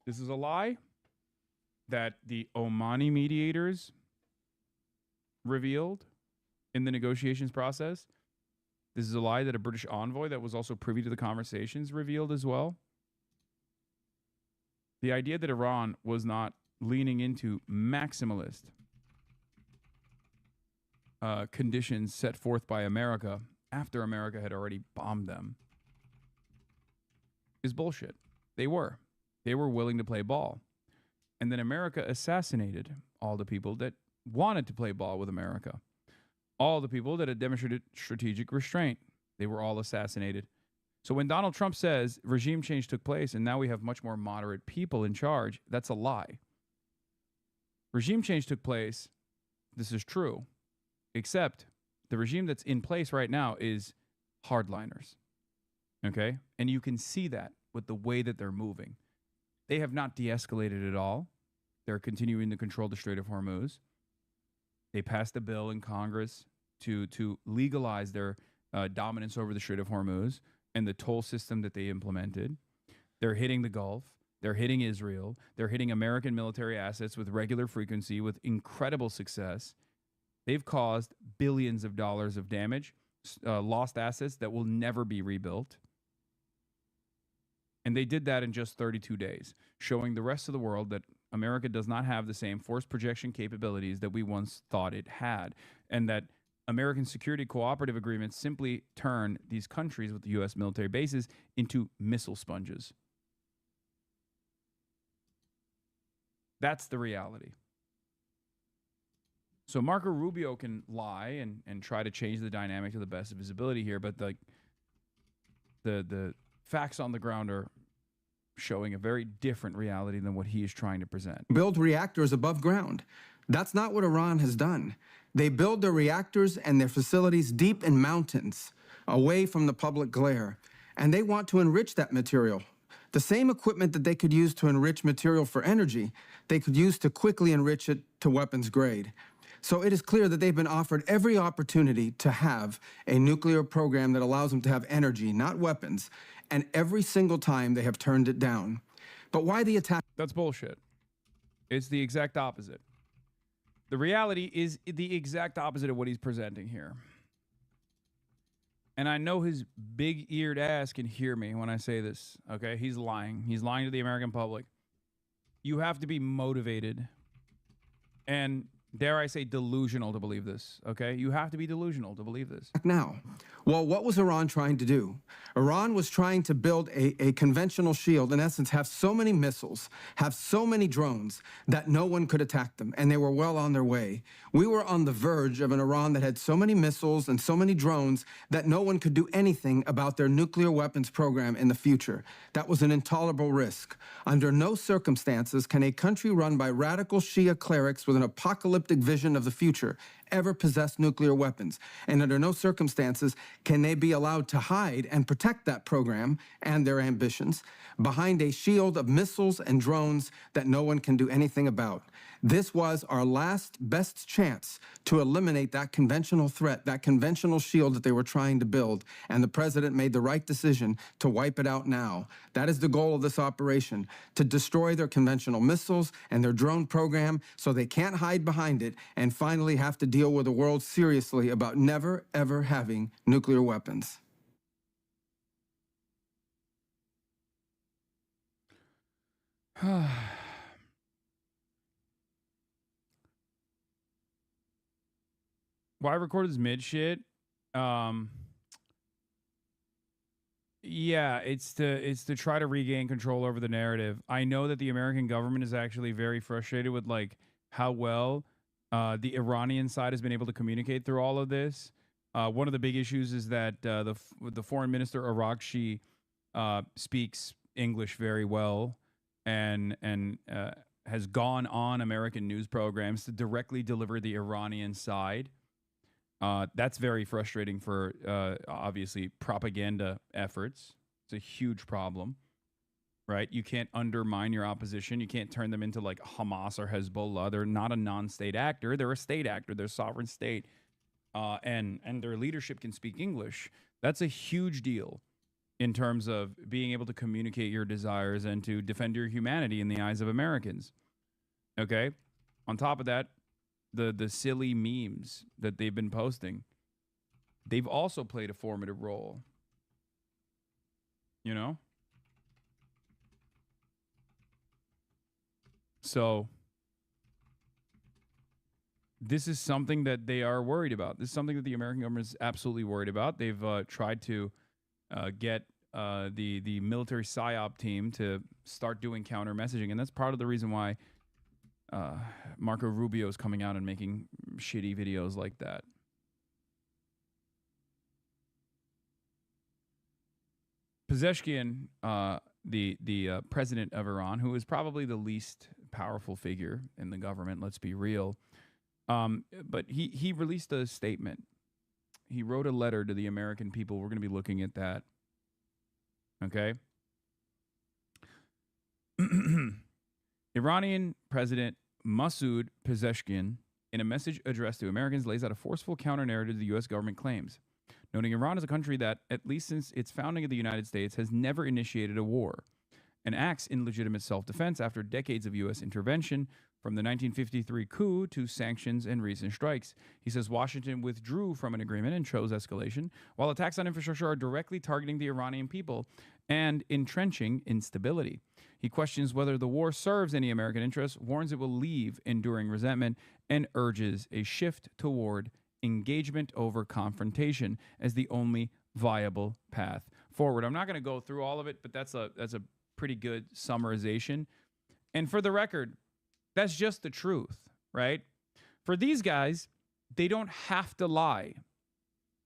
This is a lie that the Omani mediators revealed in the negotiations process. This is a lie that a British envoy that was also privy to the conversations revealed as well. The idea that Iran was not leaning into maximalist conditions set forth by America after America had already bombed them is bullshit. They were willing to play ball. And then America assassinated all the people that wanted to play ball with America. All the people that had demonstrated strategic restraint. They were all assassinated. So when Donald Trump says regime change took place and now we have much more moderate people in charge, that's a lie. Regime change took place. This is true. Except the regime that's in place right now is hardliners. Okay? And you can see that with the way that they're moving. They have not de-escalated at all. They're continuing to control the Strait of Hormuz. They passed a bill in Congress to legalize their dominance over the Strait of Hormuz and the toll system that they implemented. They're hitting the Gulf. They're hitting Israel. They're hitting American military assets with regular frequency with incredible success. They've caused billions of dollars of damage, lost assets that will never be rebuilt. And they did that in just 32 days, showing the rest of the world that America does not have the same force projection capabilities that we once thought it had, and that American security cooperative agreements simply turn these countries with the U.S. military bases into missile sponges. That's the reality. So Marco Rubio can lie and try to change the dynamic to the best of his ability here, but the facts on the ground are showing a very different reality than what he is trying to present. Build reactors above ground. That's not what Iran has done. They build their reactors and their facilities deep in mountains, away from the public glare, and they want to enrich that material. The same equipment that they could use to enrich material for energy, they could use to quickly enrich it to weapons grade. So it is clear that they've been offered every opportunity to have a nuclear program that allows them to have energy, not weapons, and every single time they have turned it down. But why the attack? That's bullshit. It's the exact opposite. The reality is the exact opposite of what he's presenting here. And I know his big-eared ass can hear me when I say this, okay? He's lying. He's lying to the American public. You have to be motivated and, dare I say, delusional to believe this, okay? You have to be delusional to believe this. Now, well, what was Iran trying to do? Iran was trying to build a conventional shield, in essence, have so many missiles, have so many drones that no one could attack them, and they were well on their way. We were on the verge of an Iran that had so many missiles and so many drones that no one could do anything about their nuclear weapons program in the future. That was an intolerable risk. Under no circumstances can a country run by radical Shia clerics with an apocalyptic vision of the future ever possess nuclear weapons, and under no circumstances can they be allowed to hide and protect that program and their ambitions behind a shield of missiles and drones that no one can do anything about. This was our last best chance to eliminate that conventional threat, that conventional shield that they were trying to build, and the president made the right decision to wipe it out now. That is the goal of this operation, to destroy their conventional missiles and their drone program so they can't hide behind it and finally have to deal with the world seriously about never, ever having nuclear weapons. Why I recorded this mid shit? Yeah, it's to try to regain control over the narrative. I know that the American government is actually very frustrated with like how well the Iranian side has been able to communicate through all of this. One of the big issues is that the foreign minister Arakshi speaks English very well and has gone on American news programs to directly deliver the Iranian side. That's very frustrating for, obviously, propaganda efforts. It's a huge problem. right? You can't undermine your opposition. You can't turn them into like Hamas or Hezbollah. They're not a non-state actor. They're a state actor. They're a sovereign state. And their leadership can speak English. That's a huge deal in terms of being able to communicate your desires and to defend your humanity in the eyes of Americans. Okay? On top of that, the silly memes that they've been posting, they've also played a formative role. You know? So this is something that they are worried about. This is something that the American government is absolutely worried about. They've tried to get the military PSYOP team to start doing counter messaging, and that's part of the reason why Marco Rubio is coming out and making shitty videos like that. Pezeshkian, the president of Iran, who is probably the least powerful figure in the government, let's be real, but he released a statement. He wrote a letter to the American people. We're going to be looking at that. Okay? Iranian President Masoud Pezeshkian, in a message addressed to Americans, lays out a forceful counter-narrative to the U.S. government claims, noting Iran is a country that, at least since its founding of the United States, has never initiated a war and acts in legitimate self-defense after decades of U.S. intervention, from the 1953 coup to sanctions and recent strikes. He says Washington withdrew from an agreement and chose escalation, while attacks on infrastructure are directly targeting the Iranian people and entrenching instability. He questions whether the war serves any American interests, warns it will leave enduring resentment, and urges a shift toward engagement over confrontation as the only viable path forward. I'm not going to go through all of it, but that's a pretty good summarization. And for the record, that's just the truth, right? For these guys, they don't have to lie,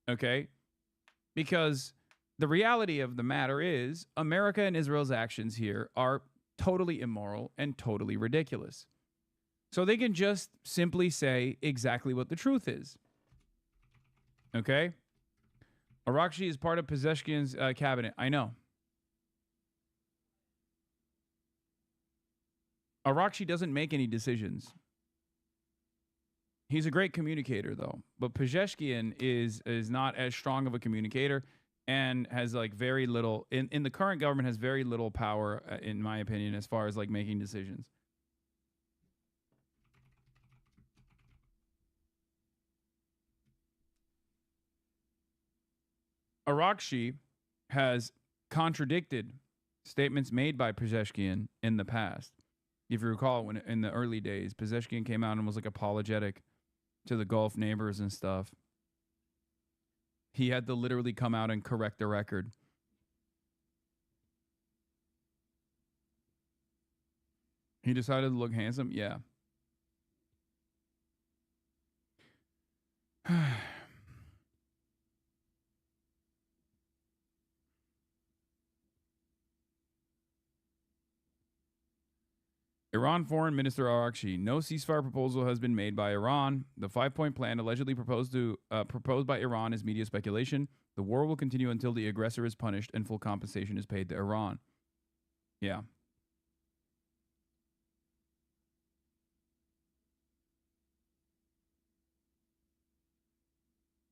okay? Because the reality of the matter is America and Israel's actions here are totally immoral and totally ridiculous. So they can just simply say exactly what the truth is, okay? Arakshi is part of Pezeshkian's cabinet. I know. Arakshi doesn't make any decisions. He's a great communicator, though. But Pezeshkian is not as strong of a communicator and has like very little, in the current government, has very little power, in my opinion, as far as like making decisions. Arakshi has contradicted statements made by Pezeshkian in the past. If you recall, when in the early days, Pezeshkian came out and was like apologetic to the Gulf neighbors and stuff. He had to literally come out and correct the record. He decided to look handsome? Yeah. Iran Foreign Minister Arakshi, no ceasefire proposal has been made by Iran. The 5-point plan allegedly proposed by Iran is media speculation. The war will continue until the aggressor is punished and full compensation is paid to Iran. Yeah.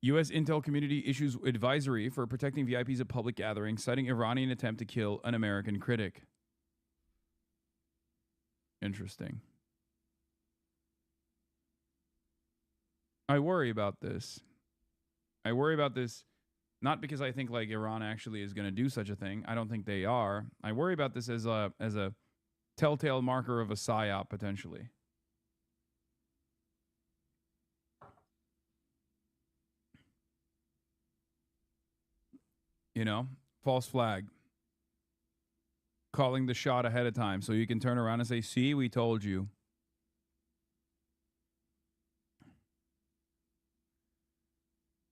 U.S. intel community issues advisory for protecting VIPs at public gatherings, citing Iranian attempt to kill an American critic. Interesting. I worry about this. I worry about this not because I think like Iran actually is going to do such a thing. I don't think they are. I worry about this as a telltale marker of a PSYOP potentially. You know, false flag. Calling the shot ahead of time so you can turn around and say, see, we told you.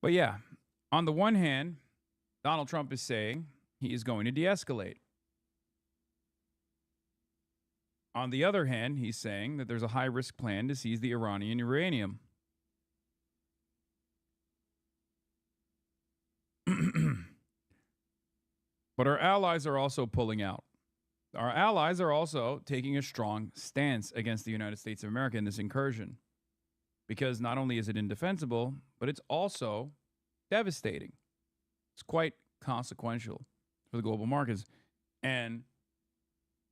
But yeah, on the one hand, Donald Trump is saying he is going to de-escalate. On the other hand, he's saying that there's a high-risk plan to seize the Iranian uranium. But our allies are also pulling out. Our allies are also taking a strong stance against the United States of America in this incursion, because not only is it indefensible, but it's also devastating. It's quite consequential for the global markets. And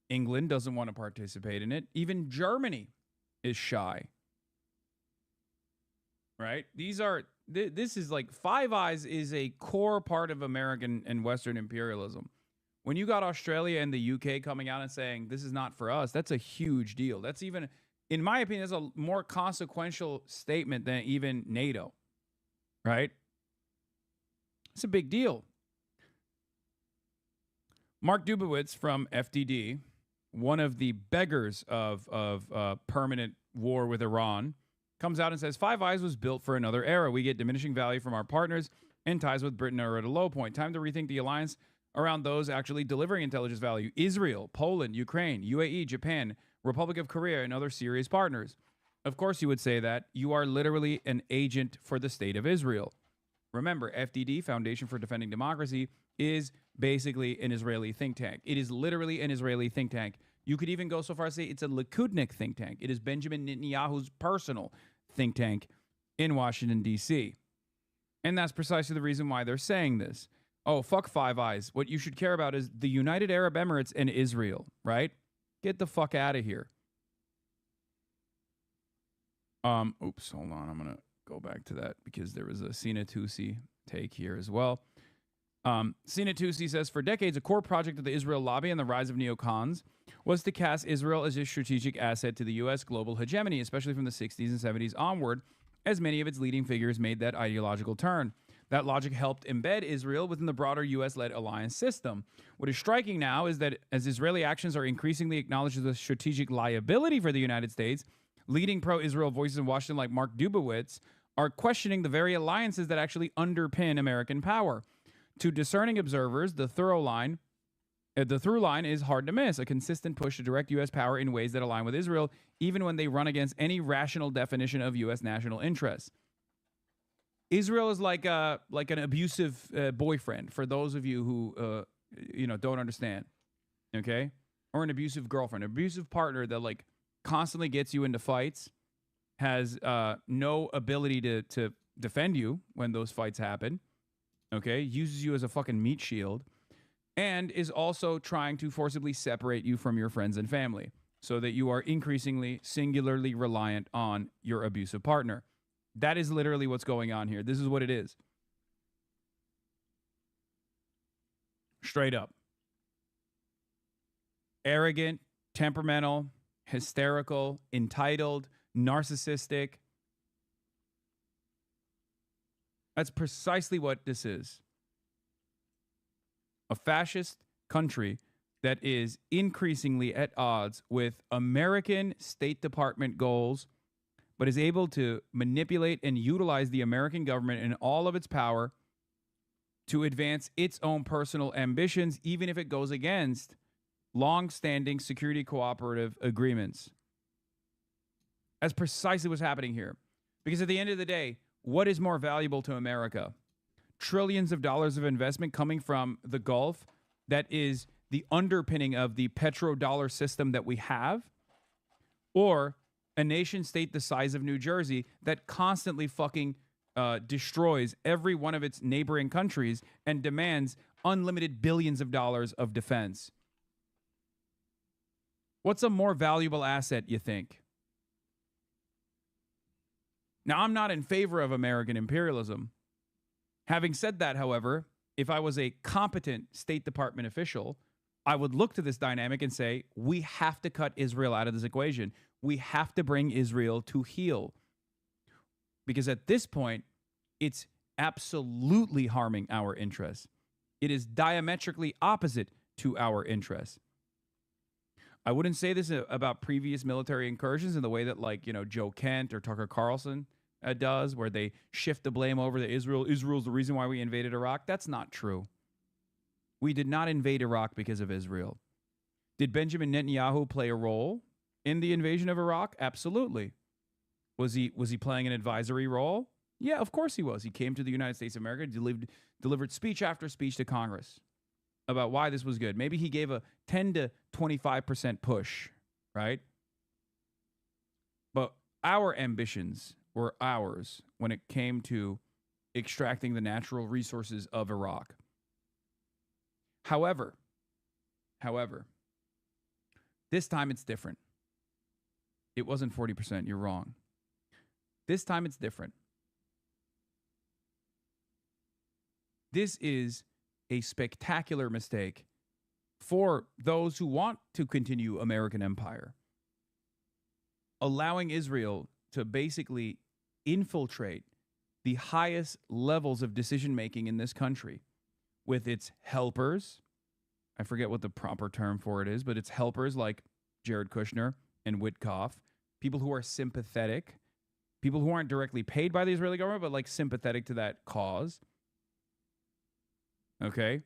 England doesn't want to participate in it. Even Germany is shy. Right? This is like Five Eyes is a core part of American and Western imperialism. When you got Australia and the UK coming out and saying, this is not for us, that's a huge deal. That's even, in my opinion, that's a more consequential statement than even NATO. Right? It's a big deal. Mark Dubowitz from FDD, one of the beggars of permanent war with Iran, comes out and says, Five Eyes was built for another era. We get diminishing value from our partners, and ties with Britain are at a low point. Time to rethink the alliance around those actually delivering intelligence value. Israel, Poland, Ukraine, UAE, Japan, Republic of Korea, and other serious partners. Of course you would say that. You are literally an agent for the state of Israel. Remember, FDD, Foundation for Defending Democracy, is basically an Israeli think tank. It is literally an Israeli think tank. You could even go so far as to say it's a Likudnik think tank. It is Benjamin Netanyahu's personal think tank in Washington, D.C. And that's precisely the reason why they're saying this. Oh, fuck Five Eyes. What you should care about is the United Arab Emirates and Israel, right? Get the fuck out of here. Oops, hold on. I'm going to go back to that because there was a Sina Tusi take here as well. Sina Tusi says, for decades, a core project of the Israel lobby and the rise of neocons was to cast Israel as a strategic asset to the U.S. global hegemony, especially from the 60s and 70s onward, as many of its leading figures made that ideological turn. That logic helped embed Israel within the broader U.S.-led alliance system. What is striking now is that as Israeli actions are increasingly acknowledged as a strategic liability for the United States, leading pro-Israel voices in Washington like Mark Dubowitz are questioning the very alliances that actually underpin American power. To discerning observers, the through line is hard to miss, a consistent push to direct U.S. power in ways that align with Israel, even when they run against any rational definition of U.S. national interests. Israel is like an abusive boyfriend, for those of you who don't understand, okay? Or an abusive girlfriend, an abusive partner that like constantly gets you into fights, has no ability to defend you when those fights happen, okay? Uses you as a fucking meat shield, and is also trying to forcibly separate you from your friends and family so that you are increasingly singularly reliant on your abusive partner. That is literally what's going on here. This is what it is. Straight up. Arrogant, temperamental, hysterical, entitled, narcissistic. That's precisely what this is. A fascist country that is increasingly at odds with American State Department goals, but is able to manipulate and utilize the American government and all of its power to advance its own personal ambitions, even if it goes against long-standing security cooperative agreements. That's precisely what's happening here. Because at the end of the day, what is more valuable to America? Trillions of dollars of investment coming from the Gulf that is the underpinning of the petrodollar system that we have, or a nation state the size of New Jersey that constantly fucking destroys every one of its neighboring countries and demands unlimited billions of dollars of defense. What's a more valuable asset, you think? Now, I'm not in favor of American imperialism. Having said that, however, if I was a competent State Department official, I would look to this dynamic and say, we have to cut Israel out of this equation. We have to bring Israel to heel. Because at this point, it's absolutely harming our interests. It is diametrically opposite to our interests. I wouldn't say this about previous military incursions in the way that, like, Joe Kent or Tucker Carlson does, where they shift the blame over to Israel. Israel's the reason why we invaded Iraq. That's not true. We did not invade Iraq because of Israel. Did Benjamin Netanyahu play a role in the invasion of Iraq? Absolutely. Was he playing an advisory role? Yeah, of course he was. He came to the United States of America, delivered speech after speech to Congress. about why this was good. Maybe he gave a 10 to 25% push, right? But our ambitions were ours when it came to extracting the natural resources of Iraq. However, this time it's different. It wasn't 40%. You're wrong. This time it's different. This is a spectacular mistake for those who want to continue American empire. Allowing Israel to basically infiltrate the highest levels of decision-making in this country with its helpers. I forget what the proper term for it is, but it's helpers like Jared Kushner and Witkoff, people who are sympathetic, people who aren't directly paid by the Israeli government, but like sympathetic to that cause. Okay?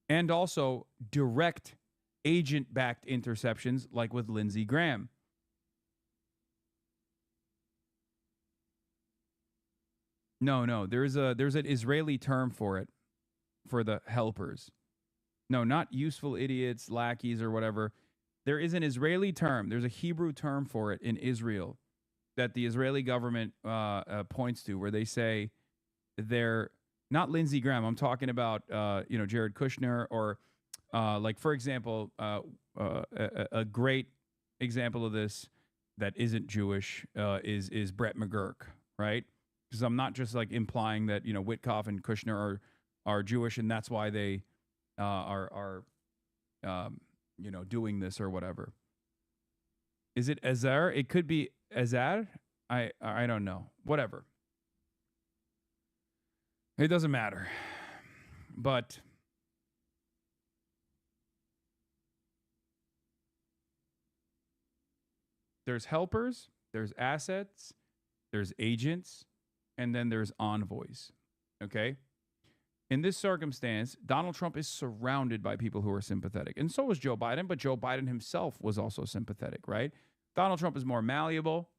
And also direct agent-backed interceptions like with Lindsey Graham. No, there's an Israeli term for it, for the helpers. No, not useful idiots, lackeys, or whatever. There is an Israeli term. There's a Hebrew term for it in Israel that the Israeli government points to, where they say they're not Lindsey Graham. I'm talking about Jared Kushner, or like, for example, a great example of this that isn't Jewish is Brett McGurk, right? Because I'm not just like implying that Witkoff and Kushner are Jewish and that's why they are doing this or whatever. Is it Azar? It could be Azar. I don't know. Whatever. It doesn't matter. But there's helpers, there's assets, there's agents, and then there's envoys. Okay? In this circumstance, Donald Trump is surrounded by people who are sympathetic. And so was Joe Biden, but Joe Biden himself was also sympathetic, right? Donald Trump is more malleable.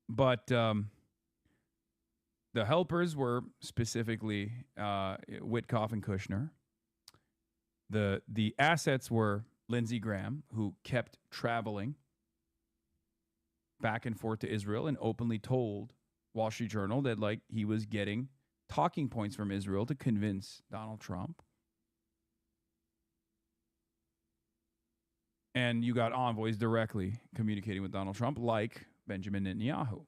But the helpers were specifically Witkoff and Kushner. The assets were Lindsey Graham, who kept traveling back and forth to Israel and openly told Wall Street Journal that like he was getting talking points from Israel to convince Donald Trump. And you got envoys directly communicating with Donald Trump, like Benjamin Netanyahu.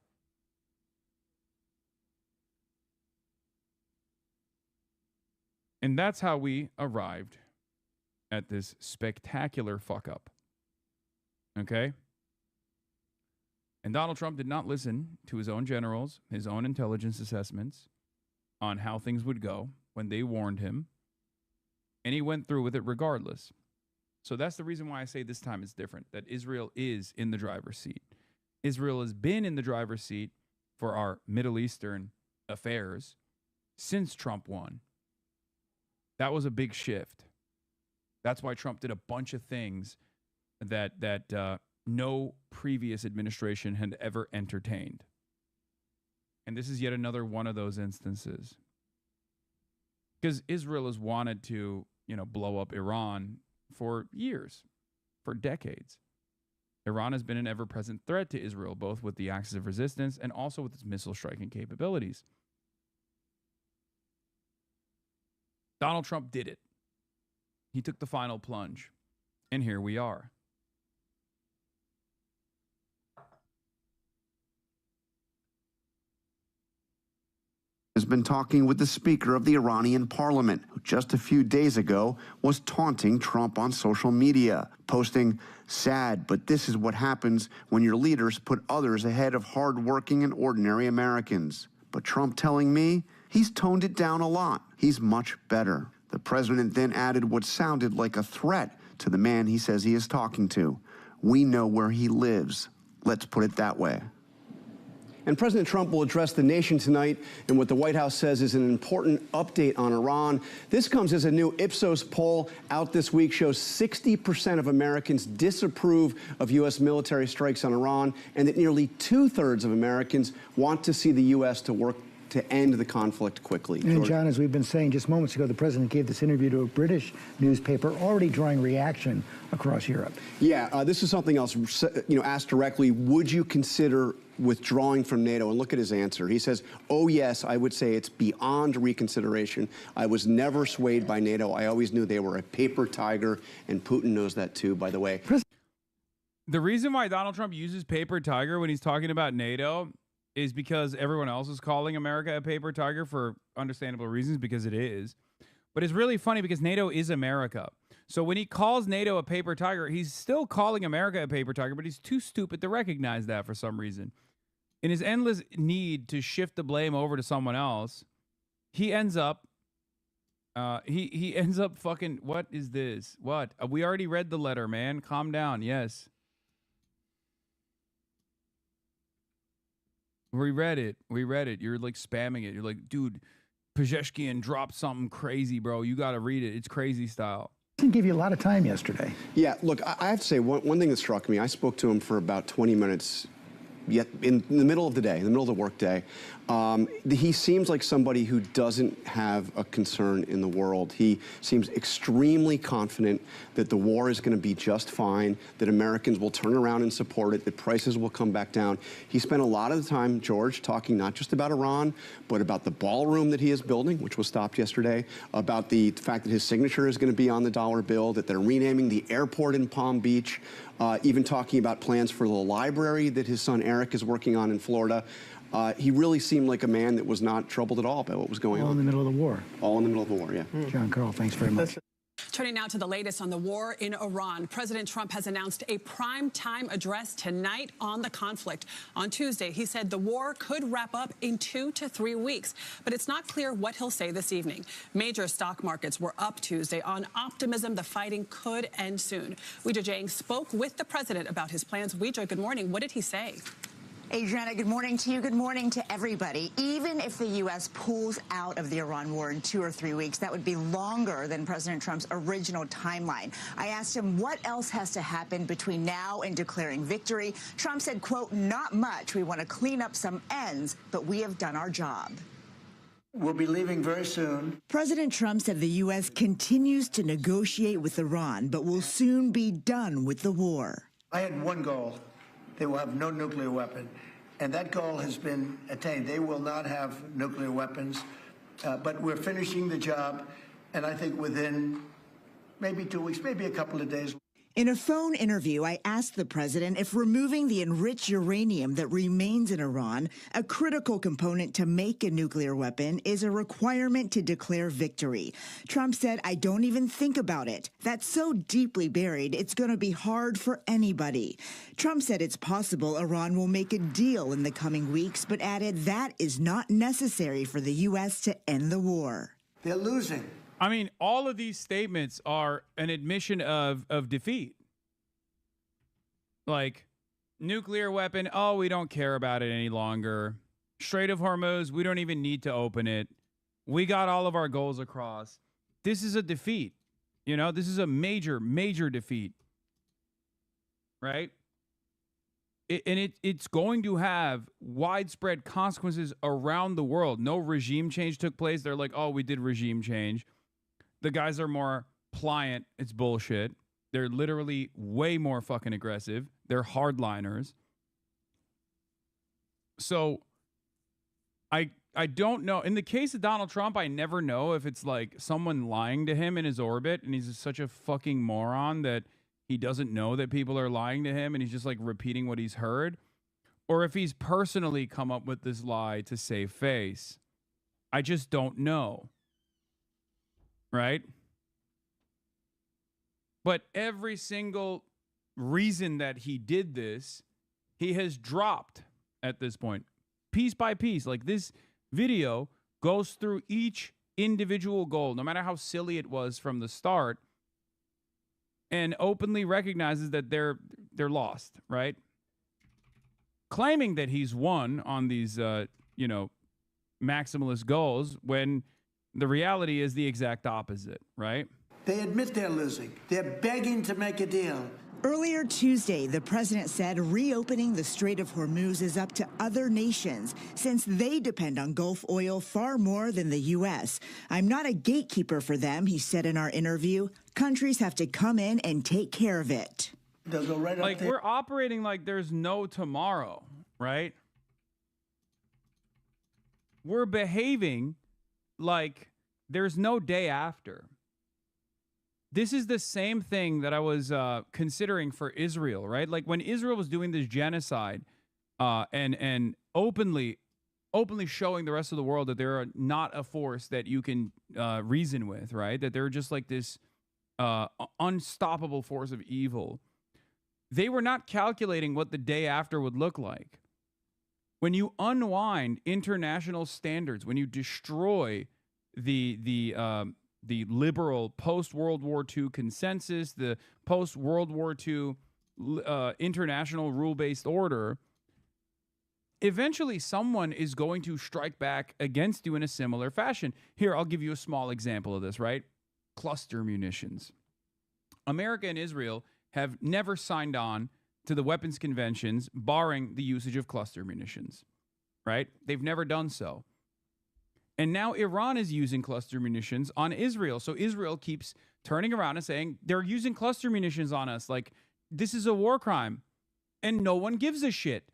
And that's how we arrived at this spectacular fuck up. Okay? And Donald Trump did not listen to his own generals, his own intelligence assessments on how things would go when they warned him. And he went through with it regardless. So that's the reason why I say this time it's different, that Israel is in the driver's seat. Israel has been in the driver's seat for our Middle Eastern affairs since Trump won. That was a big shift. That's why Trump did a bunch of things that no previous administration had ever entertained. And this is yet another one of those instances. Because Israel has wanted to, blow up Iran for years, for decades. Iran has been an ever-present threat to Israel, both with the axis of resistance and also with its missile striking capabilities. Donald Trump did it. He took the final plunge. And here we are. Has been talking with the Speaker of the Iranian Parliament, who just a few days ago was taunting Trump on social media, posting, "Sad, but this is what happens when your leaders put others ahead of hardworking and ordinary Americans." But Trump telling me he's toned it down a lot. He's much better. The president then added what sounded like a threat to the man he says he is talking to. "We know where he lives. Let's put it that way." And President Trump will address the nation tonight in what the White House says is an important update on Iran. This comes as a new Ipsos poll out this week shows 60% of Americans disapprove of U.S. military strikes on Iran, and that nearly 2/3 of Americans want to see the U.S. to work to end the conflict quickly. And George? John, as we've been saying just moments ago, the president gave this interview to a British newspaper, already drawing reaction across Europe. Yeah, this is something else. Asked directly, would you consider withdrawing from NATO? And look at his answer. He says, oh, yes, I would say it's beyond reconsideration. I was never swayed by NATO. I always knew they were a paper tiger, and Putin knows that too, by the way. The reason why Donald Trump uses paper tiger when he's talking about NATO is because everyone else is calling America a paper tiger for understandable reasons, because it is. But it's really funny because NATO is America. So when he calls NATO a paper tiger, he's still calling America a paper tiger, but he's too stupid to recognize that for some reason. In his endless need to shift the blame over to someone else, he ends up he ends up fucking, what is this? What? We already read the letter, man. Calm down. Yes. We read it. You're like spamming it. You're like, dude, Pezeshkian dropped something crazy, bro. You got to read it. It's crazy style. Didn't give you a lot of time yesterday. Yeah, look, I have to say, one thing that struck me, I spoke to him for about 20 minutes yet in the middle of the day, in the middle of the work day. He seems like somebody who doesn't have a concern in the world. He seems extremely confident that the war is going to be just fine, that Americans will turn around and support it, that prices will come back down. He spent a lot of the time, George, talking not just about Iran, but about the ballroom that he is building, which was stopped yesterday, about the fact that his signature is going to be on the dollar bill, that they're renaming the airport in Palm Beach, even talking about plans for the library that his son Eric is working on in Florida. He really seemed like a man that was not troubled at all by what was going on. All in the middle of the war. All in the middle of the war, yeah. John Carl, thanks very much. Turning now to the latest on the war in Iran. President Trump has announced a prime-time address tonight on the conflict. On Tuesday, he said the war could wrap up in 2 to 3 weeks, but it's not clear what he'll say this evening. Major stock markets were up Tuesday on optimism the fighting could end soon. Weijia Jiang spoke with the president about his plans. Weijia, good morning. What did he say? Adriana, good morning to you. Good morning to everybody. Even if the U.S. pulls out of the Iran war in 2 or 3 weeks, that would be longer than President Trump's original timeline. I asked him what else has to happen between now and declaring victory. Trump said, quote, not much. We want to clean up some ends, but we have done our job. We'll be leaving very soon. President Trump said the U.S. continues to negotiate with Iran, but will soon be done with the war. I had one goal. They will have no nuclear weapon. And that goal has been attained. They will not have nuclear weapons. But we're finishing the job. And I think within maybe 2 weeks, maybe a couple of days. In a phone interview, I asked the president if removing the enriched uranium that remains in Iran, a critical component to make a nuclear weapon, is a requirement to declare victory. Trump said, I don't even think about it. That's so deeply buried, it's going to be hard for anybody. Trump said it's possible Iran will make a deal in the coming weeks, but added that is not necessary for the U.S. to end the war. They're losing. I mean, all of these statements are an admission of defeat. Like, nuclear weapon, oh, we don't care about it any longer. Strait of Hormuz, we don't even need to open it. We got all of our goals across. This is a defeat. You know, this is a major, major defeat. Right? It's going to have widespread consequences around the world. No regime change took place. They're like, oh, we did regime change. The guys are more pliant. It's bullshit. They're literally way more fucking aggressive. They're hardliners. So I don't know. In the case of Donald Trump, I never know if it's like someone lying to him in his orbit and he's such a fucking moron that he doesn't know that people are lying to him and he's just like repeating what he's heard, or if he's personally come up with this lie to save face. I just don't know. Right? But every single reason that he did this, he has dropped at this point, piece by piece. Like, this video goes through each individual goal, no matter how silly it was from the start, and openly recognizes that they're lost, right? claiming that he's won on these, maximalist goals when the reality is the exact opposite, right? They admit they're losing. They're begging to make a deal. Earlier Tuesday, the president said reopening the Strait of Hormuz is up to other nations since they depend on Gulf oil far more than the U.S. I'm not a gatekeeper for them, he said in our interview. Countries have to come in and take care of it. They'll go right up there. We're operating like there's no tomorrow, right? We're behaving like there's no day after. This is the same thing that I was considering for Israel, right? Like when Israel was doing this genocide and openly showing the rest of the world that they're not a force that you can reason with, right? That they're just like this unstoppable force of evil. They were not calculating what the day after would look like. When you unwind international standards, when you destroy the liberal post-World War II consensus, the post-World War II international rule-based order, eventually someone is going to strike back against you in a similar fashion. Here, I'll give you a small example of this, right? Cluster munitions. America and Israel have never signed on to the weapons conventions, barring the usage of cluster munitions, right? They've never done so. And now Iran is using cluster munitions on Israel. So Israel keeps turning around and saying, they're using cluster munitions on us. Like, this is a war crime. And no one gives a shit.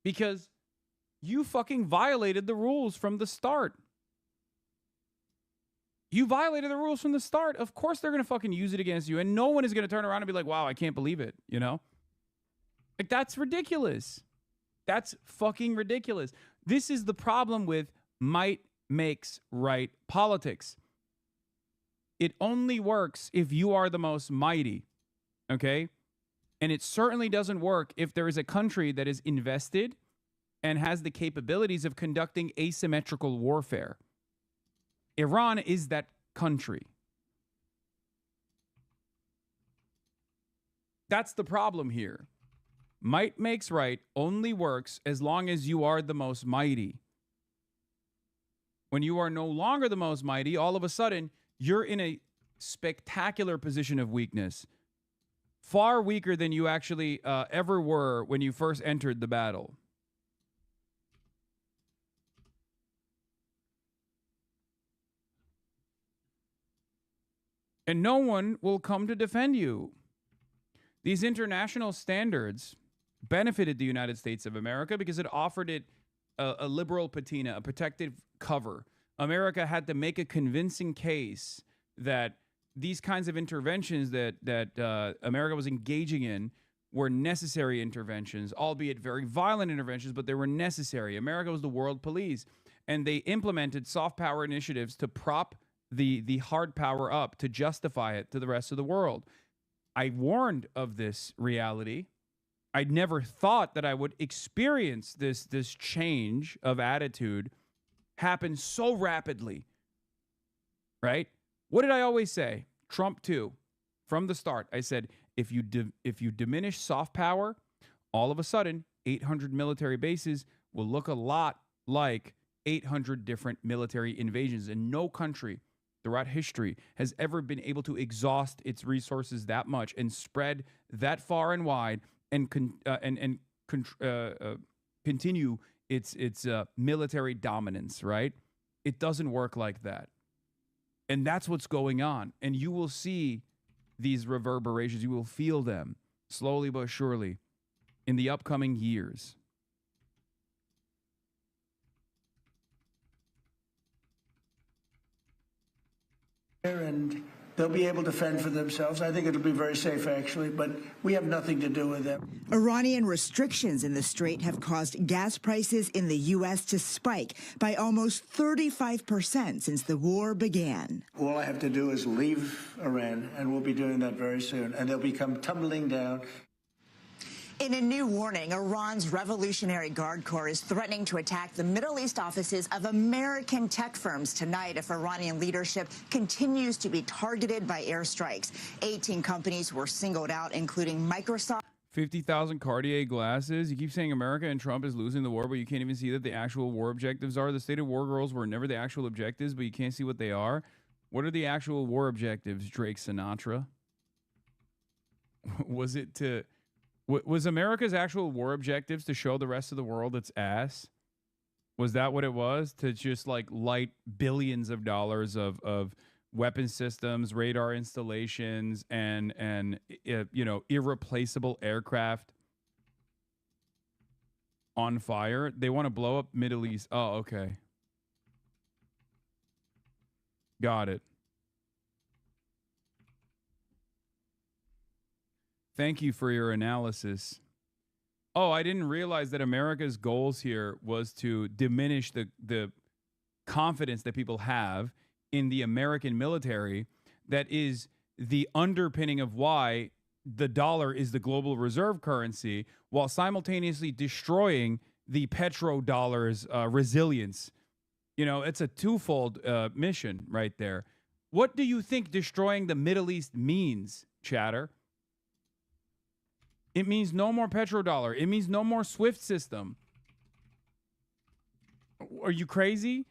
Because you fucking violated the rules from the start. You violated the rules from the start. Of course they're going to fucking use it against you. And no one is going to turn around and be like, wow, I can't believe it. You know? Like, that's ridiculous. That's fucking ridiculous. This is the problem with might makes right politics. It only works if you are the most mighty, okay? And it certainly doesn't work if there is a country that is invested and has the capabilities of conducting asymmetrical warfare. Iran is that country. That's the problem here. Might makes right only works as long as you are the most mighty. When you are no longer the most mighty, all of a sudden, you're in a spectacular position of weakness. Far weaker than you actually ever were when you first entered the battle. And no one will come to defend you. These international standards benefited the United States of America because it offered it a liberal patina, a protective cover. America had to make a convincing case that these kinds of interventions that America was engaging in were necessary interventions, albeit very violent interventions, but they were necessary. America was the world police, and they implemented soft power initiatives to prop the hard power up, to justify it to the rest of the world. I warned of this reality. I'd never thought that I would experience this change of attitude happen so rapidly, right? What did I always say? Trump too. From the start, I said, if you diminish soft power, all of a sudden, 800 military bases will look a lot like 800 different military invasions. And no country throughout history has ever been able to exhaust its resources that much and spread that far and wide and continue its military dominance, right? It doesn't work like that. And that's what's going on. And you will see these reverberations. You will feel them slowly but surely in the upcoming years. And they'll be able to fend for themselves. I think it'll be very safe, actually, but we have nothing to do with them. Iranian restrictions in the strait have caused gas prices in the U.S. to spike by almost 35% since the war began. All I have to do is leave Iran, and we'll be doing that very soon, and they'll become tumbling down. In a new warning, Iran's Revolutionary Guard Corps is threatening to attack the Middle East offices of American tech firms tonight if Iranian leadership continues to be targeted by airstrikes. 18 companies were singled out, including Microsoft. 50,000 Cartier glasses. You keep saying America and Trump is losing the war, but you can't even see that the actual war objectives are. The stated war goals were never the actual objectives, but you can't see what they are. What are the actual war objectives, Drake Sinatra? Was it to... Was America's actual war objectives to show the rest of the world its ass? Was that what it was? To just like light billions of dollars of weapon systems, radar installations, and you know, irreplaceable aircraft on fire? They want to blow up Middle East. Oh, okay. Got it. Thank you for your analysis. Oh, I didn't realize that America's goals here was to diminish the confidence that people have in the American military. That is the underpinning of why the dollar is the global reserve currency, while simultaneously destroying the petrodollar's resilience. You know, it's a twofold mission right there. What do you think destroying the Middle East means, chatter? It means no more petrodollar. It means no more SWIFT system. Are you crazy?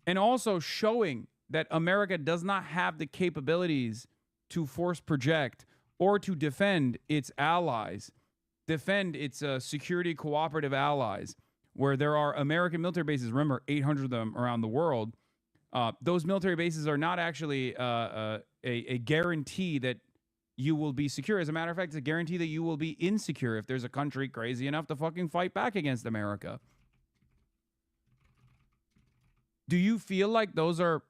And also showing that America does not have the capabilities to force project or to defend its allies, defend its security cooperative allies, where there are American military bases. Remember, 800 of them around the world. Those military bases are not actually a guarantee that you will be secure. As a matter of fact, it's a guarantee that you will be insecure if there's a country crazy enough to fucking fight back against America. Do you feel like those are,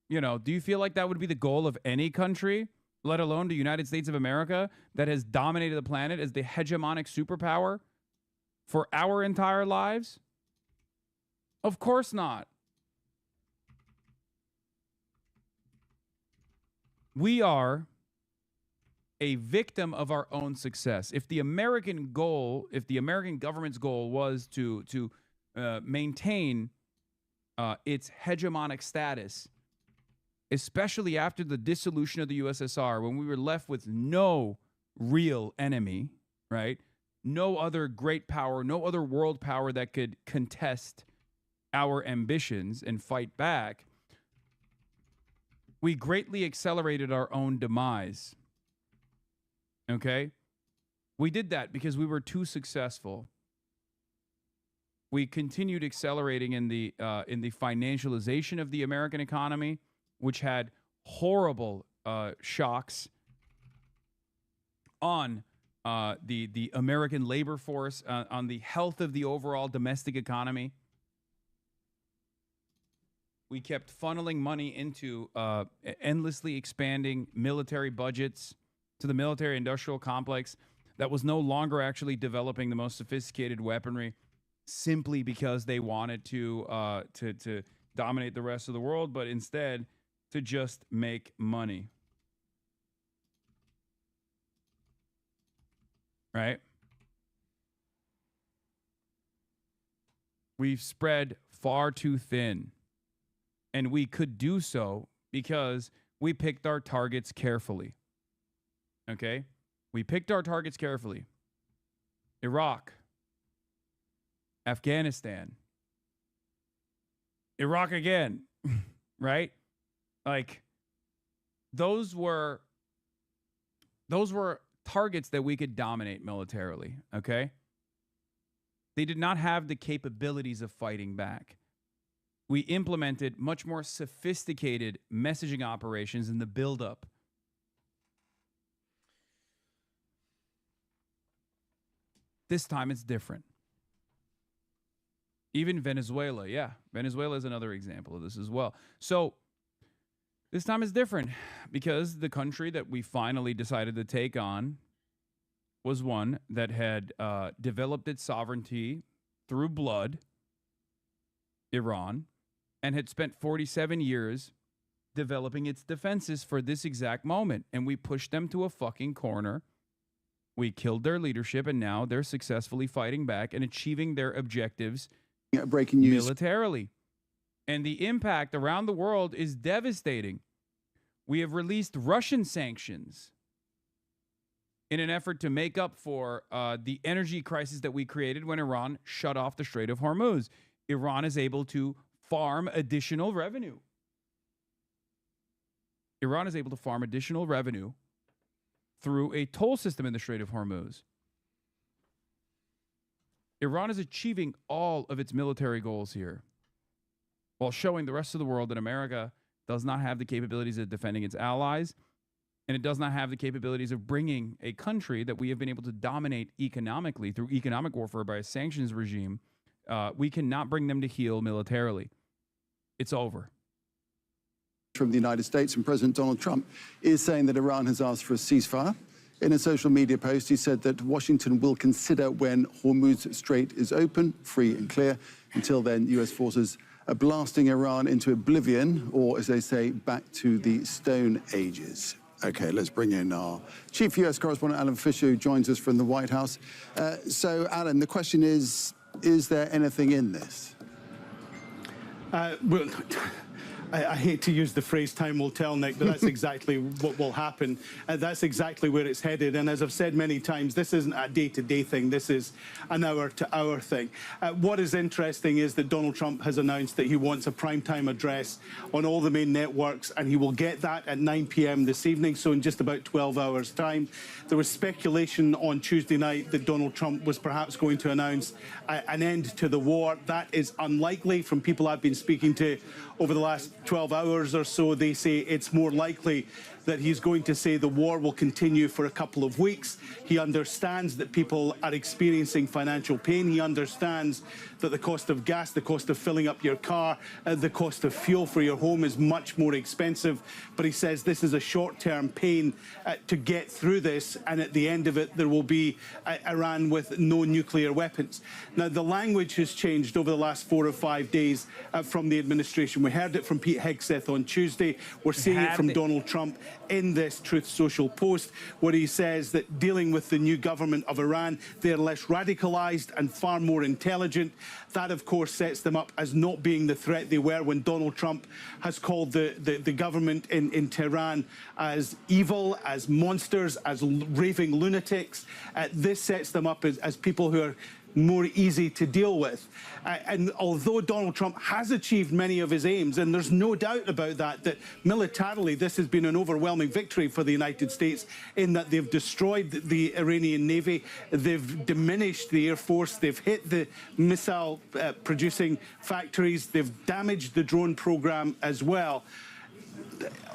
you know, do you feel like that would be the goal of any country, let alone the United States of America, that has dominated the planet as the hegemonic superpower for our entire lives? Of course not. We are a victim of our own success. If the American goal, if the American government's goal was to maintain its hegemonic status, especially after the dissolution of the USSR, when we were left with no real enemy, right? No other great power, no other world power that could contest our ambitions and fight back, we greatly accelerated our own demise. Okay? We did that because we were too successful. We continued accelerating in the financialization of the American economy, which had horrible shocks on the American labor force, on the health of the overall domestic economy. We kept funneling money into endlessly expanding military budgets, to the military industrial complex that was no longer actually developing the most sophisticated weaponry, simply because they wanted to dominate the rest of the world, but instead to just make money. Right? We've spread far too thin, and we could do so because we picked our targets carefully. Okay? We picked our targets carefully. Iraq, Afghanistan, Iraq again, right? Like, those were targets that we could dominate militarily, okay? They did not have the capabilities of fighting back. We implemented much more sophisticated messaging operations in the buildup. This time it's different. Even Venezuela, yeah. Venezuela is another example of this as well. So this time is different because the country that we finally decided to take on was one that had developed its sovereignty through blood, Iran, and had spent 47 years developing its defenses for this exact moment. And we pushed them to a fucking corner. We killed their leadership, and now they're successfully fighting back and achieving their objectives breaking news militarily. And the impact around the world is devastating. We have released Russian sanctions in an effort to make up for the energy crisis that we created when Iran shut off the Strait of Hormuz. Iran is able to farm additional revenue. Iran is able to farm additional revenue through a toll system in the Strait of Hormuz. Iran is achieving all of its military goals here, while showing the rest of the world that America does not have the capabilities of defending its allies, and it does not have the capabilities of bringing a country that we have been able to dominate economically through economic warfare by a sanctions regime. We cannot bring them to heel militarily. It's over. From the United States, and President Donald Trump is saying that Iran has asked for a ceasefire. In a social media post, he said that Washington will consider when Hormuz Strait is open, free and clear. Until then, U.S. forces are blasting Iran into oblivion, or as they say, back to the Stone Ages. Okay, let's bring in our chief U.S. correspondent, Alan Fisher, who joins us from the White House. So, Alan, the question is there anything in this? Well, I hate to use the phrase time will tell, Nick, but that's exactly what will happen. That's exactly where it's headed. And as I've said many times, this isn't a day-to-day thing. This is an hour-to-hour thing. What is interesting is that Donald Trump has announced that he wants a primetime address on all the main networks, and he will get that at 9 p.m. this evening, so in just about 12 hours' time. There was speculation on Tuesday night that Donald Trump was perhaps going to announce an end to the war. That is unlikely. From people I've been speaking to over the last 12 hours or so, they say it's more likely that he's going to say the war will continue for a couple of weeks. He understands that people are experiencing financial pain. He understands that the cost of gas, the cost of filling up your car, the cost of fuel for your home is much more expensive. But he says this is a short-term pain to get through this, and at the end of it, there will be Iran with no nuclear weapons. Now, the language has changed over the last 4 or 5 days from the administration. We heard it from Pete Hegseth on Tuesday. We're seeing it from Donald Trump in this Truth Social post, where he says that dealing with the new government of Iran, they're less radicalized and far more intelligent. That, of course, sets them up as not being the threat they were when Donald Trump has called the government in Tehran as evil, as monsters, as raving lunatics. This sets them up as people who are more easy to deal with. And although Donald Trump has achieved many of his aims, and there's no doubt about that, that militarily this has been an overwhelming victory for the United States in that they've destroyed the Iranian Navy, they've diminished the Air Force, they've hit the missile producing factories, they've damaged the drone program as well.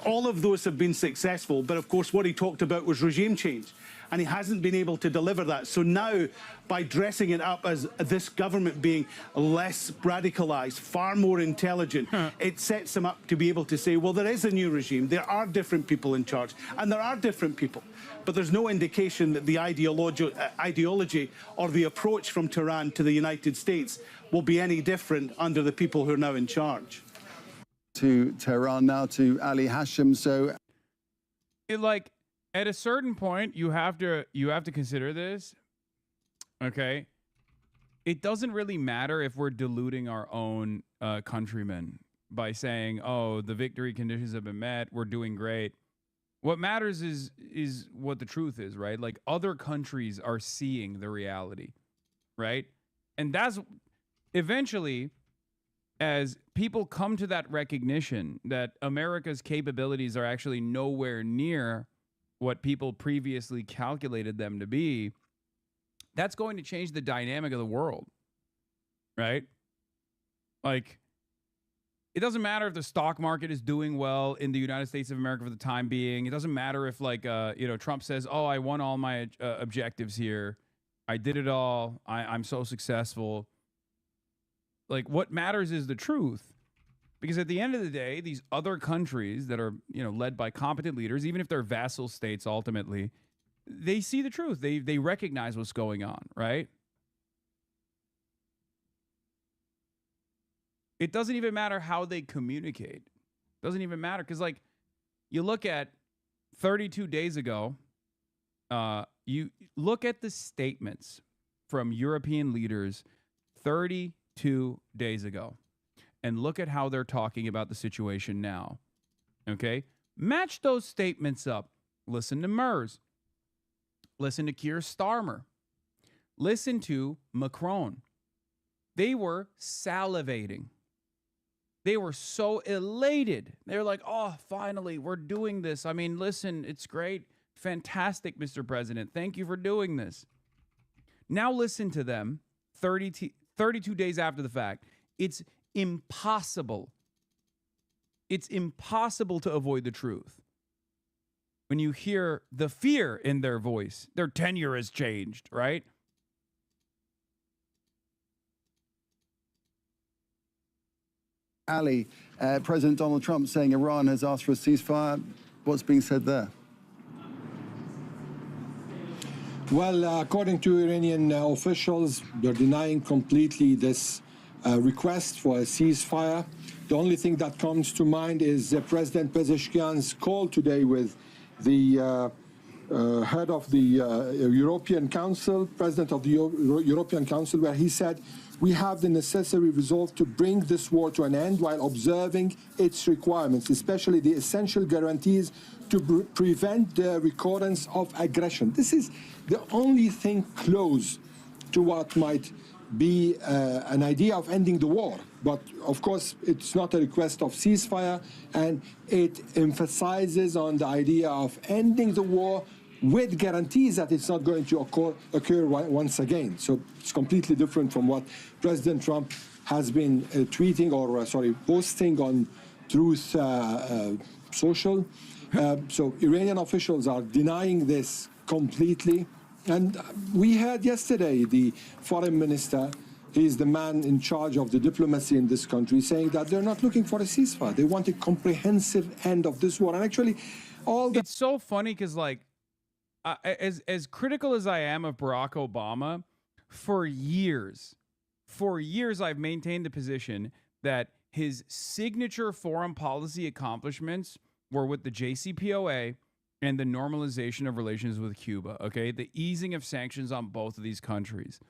All of those have been successful, but of course what he talked about was regime change. And he hasn't been able to deliver that. So now, by dressing it up as this government being less radicalized, far more intelligent, it sets him up to be able to say, well, there is a new regime. There are different people in charge. And there are different people. But there's no indication that the ideology or the approach from Tehran to the United States will be any different under the people who are now in charge. To Tehran now, to Ali Hashem. So, at a certain point, you have to consider this, okay? It doesn't really matter if we're deluding our own countrymen by saying, oh, the victory conditions have been met, we're doing great. What matters is what the truth is, right? Like, other countries are seeing the reality, right? And that's eventually, as people come to that recognition that America's capabilities are actually nowhere near what people previously calculated them to be, that's going to change the dynamic of the world, right? Like, it doesn't matter if the stock market is doing well in the United States of America for the time being. It doesn't matter if, Trump says, oh, I won all my objectives here. I did it all. I'm so successful. Like, what matters is the truth. Because at the end of the day, these other countries that are, led by competent leaders, even if they're vassal states ultimately, they see the truth. They recognize what's going on, right? It doesn't even matter how they communicate. It doesn't even matter because, you look at 32 days ago, you look at the statements from European leaders 32 days ago. And look at how they're talking about the situation now, okay? Match those statements up. Listen to Merz. Listen to Keir Starmer. Listen to Macron. They were salivating. They were so elated. They were like, oh, finally, we're doing this. I mean, listen, it's great. Fantastic, Mr. President. Thank you for doing this. Now listen to them 32 days after the fact. It's impossible. It's impossible to avoid the truth. When you hear the fear in their voice, their tenure has changed, right? Ali, President Donald Trump saying Iran has asked for a ceasefire. What's being said there? Well, according to Iranian officials, they're denying completely this request for a ceasefire. The only thing that comes to mind is President Pezeshkian's call today with the head of the European Council, president of the European Council, where he said, we have the necessary resolve to bring this war to an end while observing its requirements, especially the essential guarantees to prevent the recurrence of aggression. This is the only thing close to what might be an idea of ending the war. But of course, it's not a request of ceasefire, and it emphasizes on the idea of ending the war with guarantees that it's not going to occur once again. So it's completely different from what President Trump has been tweeting or, posting on Truth Social. So Iranian officials are denying this completely. And we heard yesterday the foreign minister, he's the man in charge of the diplomacy in this country, saying that they're not looking for a ceasefire. They want a comprehensive end of this war. And actually, it's so funny because, like, as critical as I am of Barack Obama, for years I've maintained the position that his signature foreign policy accomplishments were with the JCPOA and the normalization of relations with Cuba, okay? The easing of sanctions on both of these countries.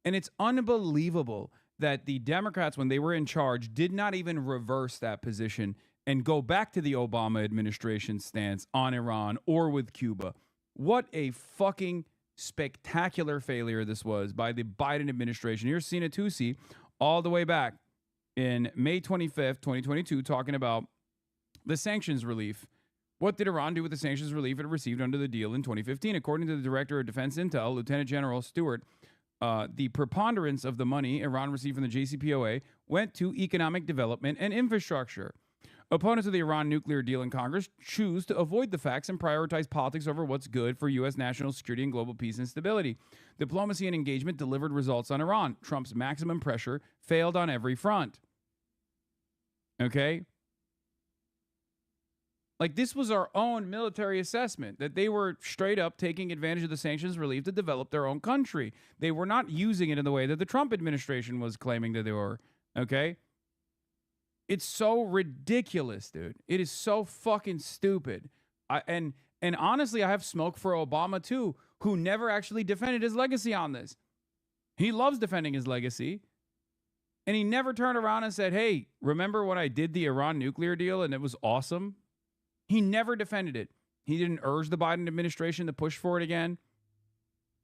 And it's unbelievable that the Democrats, when they were in charge, did not even reverse that position and go back to the Obama administration stance on Iran or with Cuba. What a fucking spectacular failure this was by the Biden administration. Here's Sina Tusi all the way back in May 25th, 2022, talking about the sanctions relief. What did Iran do with the sanctions relief it received under the deal in 2015? According to the Director of Defense Intel, Lieutenant General Stewart, the preponderance of the money Iran received from the JCPOA went to economic development and infrastructure. Opponents of the Iran nuclear deal in Congress choose to avoid the facts and prioritize politics over what's good for U.S. national security and global peace and stability. Diplomacy and engagement delivered results on Iran. Trump's maximum pressure failed on every front. Okay? Like, this was our own military assessment, that they were straight up taking advantage of the sanctions relief to develop their own country. They were not using it in the way that the Trump administration was claiming that they were. Okay? It's so ridiculous, dude. It is so fucking stupid. And honestly, I have smoke for Obama, too, who never actually defended his legacy on this. He loves defending his legacy. And he never turned around and said, hey, remember when I did the Iran nuclear deal and it was awesome? He never defended it. He didn't urge the Biden administration to push for it again.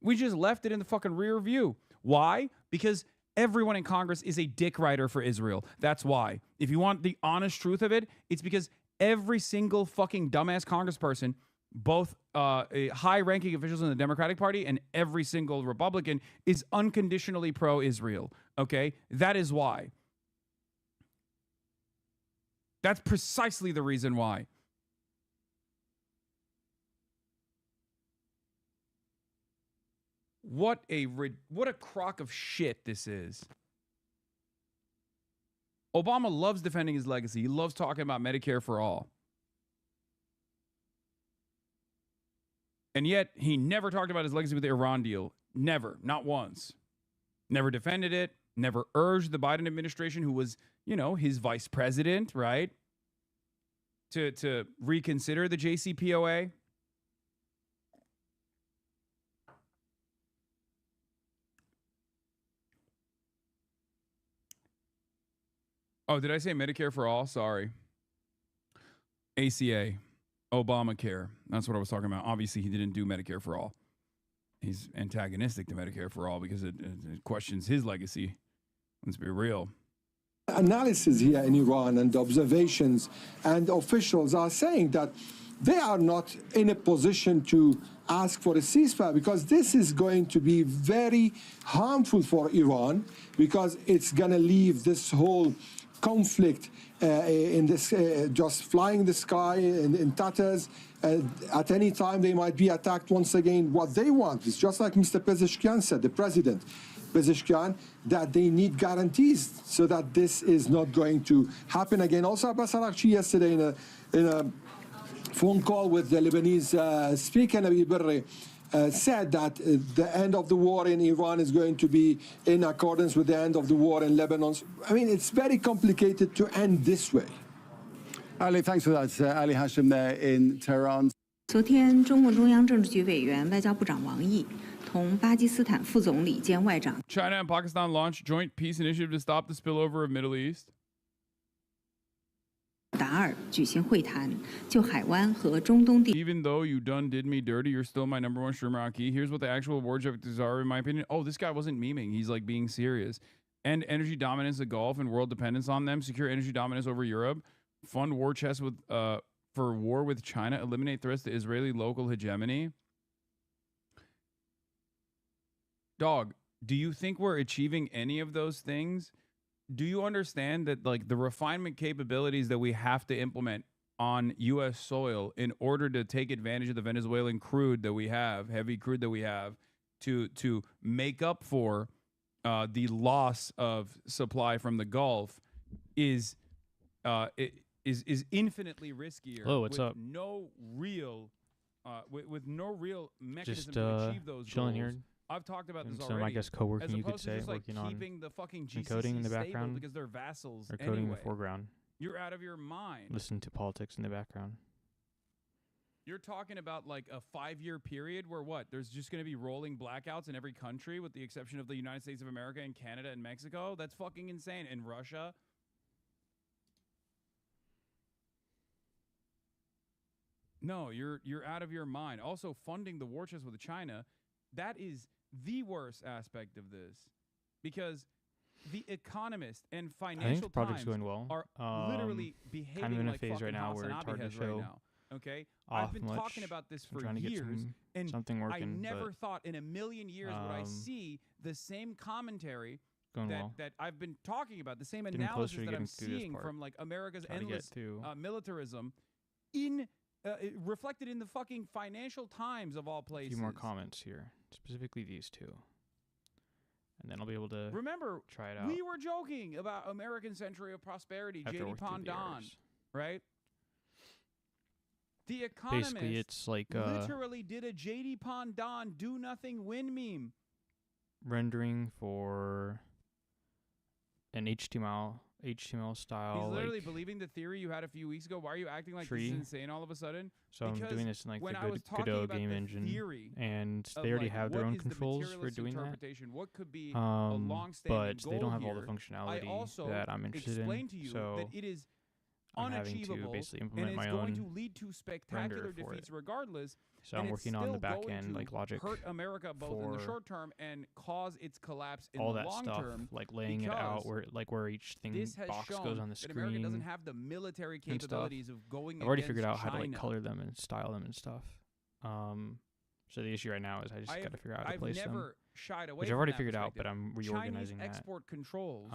We just left it in the fucking rear view. Why? Because everyone in Congress is a dick rider for Israel. That's why. If you want the honest truth of it, it's because every single fucking dumbass congressperson, both high-ranking officials in the Democratic Party and every single Republican, is unconditionally pro-Israel. Okay? That is why. That's precisely the reason why. What a crock of shit this is. Obama loves defending his legacy. He loves talking about Medicare for all. And yet, he never talked about his legacy with the Iran deal. Never. Not once. Never defended it. Never urged the Biden administration, who was, his vice president, right, to reconsider the JCPOA. Oh, did I say Medicare for all? Sorry. ACA. Obamacare. That's what I was talking about. Obviously, he didn't do Medicare for all. he's antagonistic to Medicare for All because it questions his legacy. Let's be real. Analysis here in Iran and observations and officials are saying that they are not in a position to ask for a ceasefire because this is going to be very harmful for Iran because it's going to leave this whole conflict in this just flying in the sky in tatters. At any time they might be attacked once again. What they want is just like Mr. Pezeshkian said, the president Pezeshkian, that they need guarantees so that this is not going to happen again. Also, Abbas Araghchi yesterday in a phone call with the Lebanese speaker, Nabil Berri, said that the end of the war in Iran is going to be in accordance with the end of the war in Lebanon. I mean, it's very complicated to end this way. Ali, thanks for that. Ali Hashim there in Tehran. 昨天，中共中央政治局委员、外交部长王毅同巴基斯坦副总理兼外长 China and Pakistan launched joint peace initiative to stop the spillover of Middle East. 达尔举行会谈，就海湾和中东地。 Even though you done did me dirty, you're still my number one streamer, Aki. Here's what the actual war objectives are, in my opinion. Oh, this guy wasn't memeing. He's like being serious. End energy dominance of the Gulf and world dependence on them. Secure energy dominance over Europe. Fund war chest with for war with China. Eliminate threats to Israeli local hegemony. Dog, do you think we're achieving any of those things? Do you understand that like the refinement capabilities that we have to implement on U.S. soil in order to take advantage of the Venezuelan crude that we have, heavy crude that we have, to make up for the loss of supply from the Gulf is infinitely riskier. Hello, what's up? No real, with no real mechanism Just to achieve those chilling goals. here. I've talked about this Some, already. I guess, co-working, as you could opposed to say, just, like, working on keeping the fucking GCC encoding in the stable background, because they're vassals or coding anyway. in the foreground. You're out of your mind. Listen to politics in the background. You're talking about like a 5-year period where what? There's just going to be rolling blackouts in every country with the exception of the United States of America and Canada and Mexico? That's fucking insane. And Russia? No, you're out of your mind. Also, funding the war chest with China, that is the worst aspect of this. Because the Economist and Financial I think the project's Times going well. are literally behaving kind of in a like phase fucking right now where it's Hassan hard to Abiy has show right now. Okay, off I've been much. talking about this I'm for trying to get years, and something working, I never but thought in a million years would I see the same commentary going that, well. that I've been talking about, the same Getting analysis closer to that I'm getting through this seeing part. from like America's Trying to get endless to- militarism in reflected in the fucking Financial Times of all A places. few more comments here, specifically these two, and then I'll be able to Remember, try it out. we were joking about American Century of Prosperity, after I J.D. work through the Pondon, errors. right? The Economist Basically, it's like literally did a J.D. Pondon do nothing win meme. rendering for an HTML style. He's literally like, believing the theory you had a few weeks ago. Why are you acting like tree. this is insane all of a sudden? So Because I'm doing this in like when the I was talking Godot about game the engine, theory and of, they already like, have their what own is the controls for materialist doing that. interpretation, what could be a long-standing But they don't have all the goal here. functionality I also that I'm interested in. explained to you So that it is I'm having to unachievable basically and implement it's my going to own lead to spectacular render for defeats it. regardless. So and I'm it's working on the still back going end, to like logic hurt America both in the for short term and cause its collapse in all the that long stuff, term. like laying it out where each thing This has box shown goes on the that America doesn't screen. have the military and stuff. capabilities of going I've already against figured out how to like China. color them and style them and stuff. So the issue right now is I just got to figure out how to place them. I've never shied away Which from I've already that figured out, but perspective. I'm reorganizing Chinese that. export controls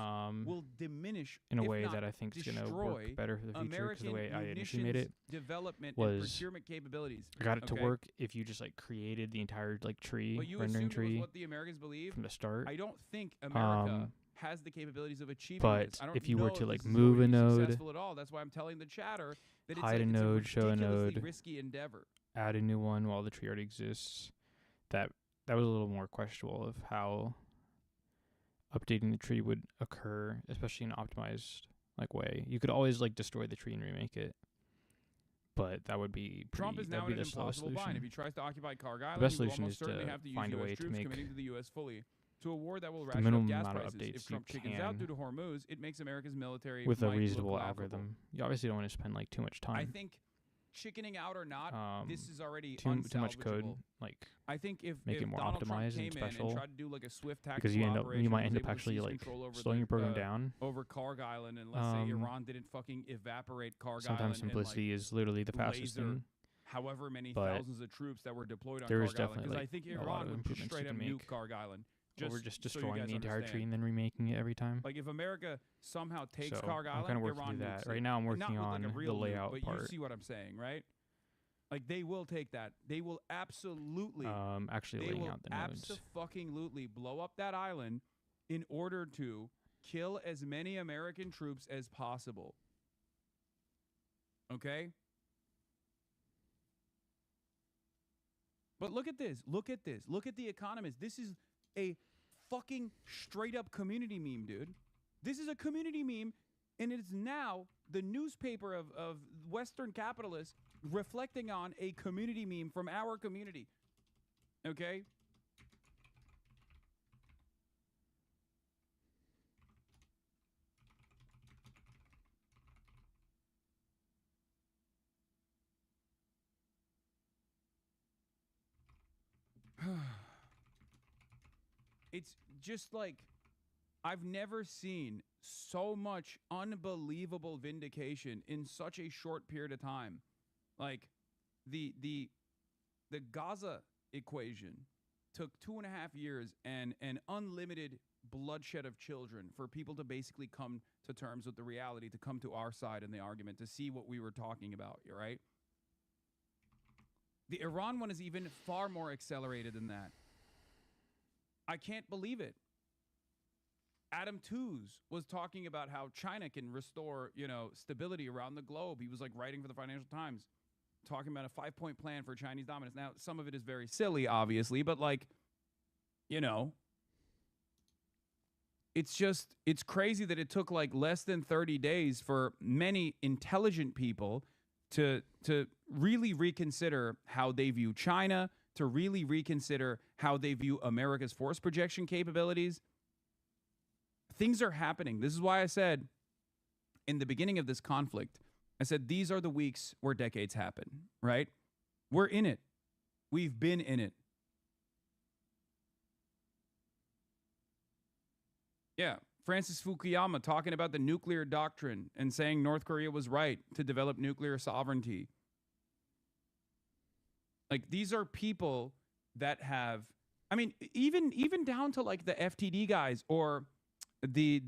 will diminish in a if way not that I think is going to destroy work better for the future, because the way I American initially made it development and was procurement capabilities. I got it to okay? work if you just like created the entire like tree, What you rendering assumed was tree what the Americans believe from the start. I don't think America has the capabilities of achieving but this. I don't if you know were to like this is move going a to be node, successful at all. That's why I'm telling the chatter that hide a it's node, show a ridiculously node, risky endeavor. add a new one while the tree already exists, that was a little more questionable of how updating the tree would occur, especially in an optimized like way. You could always like destroy the tree and remake it, but that would be Trump is now that'd in be an the slowest impossible bind. solution. If he tries to occupy Cargill, The best he will solution almost is certainly to have to use find a U.S. way to troops make committing to the U.S. fully to a war that will the ration up minimum gas amount of prices. updates If Trump you chickens out can due to Hormuz, it makes America's military with a might look reasonable laughable. algorithm. You obviously don't want to spend like too much time. I think chickening out or not, this is already too much code. unsalvageable. Like, I think if make it more Donald Trump optimized came and in special, and tried to do like a swift tactical because you operation, might was end up able to actually seize like control over slowing your program down over Karg Island, and let's say Iran didn't fucking evaporate Karg Sometimes Island. simplicity and, like, is literally the fastest laser thing. However many But thousands of troops that were deployed on there is Karg Island, definitely because I like think a lot Iran of would improvements straight you up can nuke make. Karg Island. Or just so you destroying guys the entire understand. tree and then remaking it every time. Like if America somehow takes So, Karg I'm Island, kinda working Iran through nukes that. it. Right now I'm Not working with, like, a on real the layout nuke, but part. you see what I'm saying, right? Like they will take that. They will absolutely. Actually they laying will out the nodes. abso-fucking-lutely blow up that island in order to kill as many American troops as possible. Okay. But look at this. Look at this. Look at The Economist. This is a fucking straight up community meme, dude. This is a community meme, and it is now the newspaper of Western capitalists reflecting on a community meme from our community. Okay? It's just like I've never seen so much unbelievable vindication in such a short period of time. Like the Gaza equation took 2.5 years and an unlimited bloodshed of children for people to basically come to terms with the reality, to come to our side in the argument, to see what we were talking about, right? The Iran one is even far more accelerated than that. I can't believe it. Adam Tooze was talking about how China can restore, stability around the globe. He was like writing for the Financial Times, talking about a 5-point plan for Chinese dominance. Now, some of it is very silly, obviously, but it's crazy that it took like less than 30 days for many intelligent people to really reconsider how they view China, to really reconsider how they view America's force projection capabilities. Things are happening. This is why I said in the beginning of this conflict, I said these are the weeks where decades happen, right? We're in it. We've been in it. Yeah, Francis Fukuyama talking about the nuclear doctrine and saying North Korea was right to develop nuclear sovereignty. Like, these are people that have, I mean, even down to like the FTD guys or the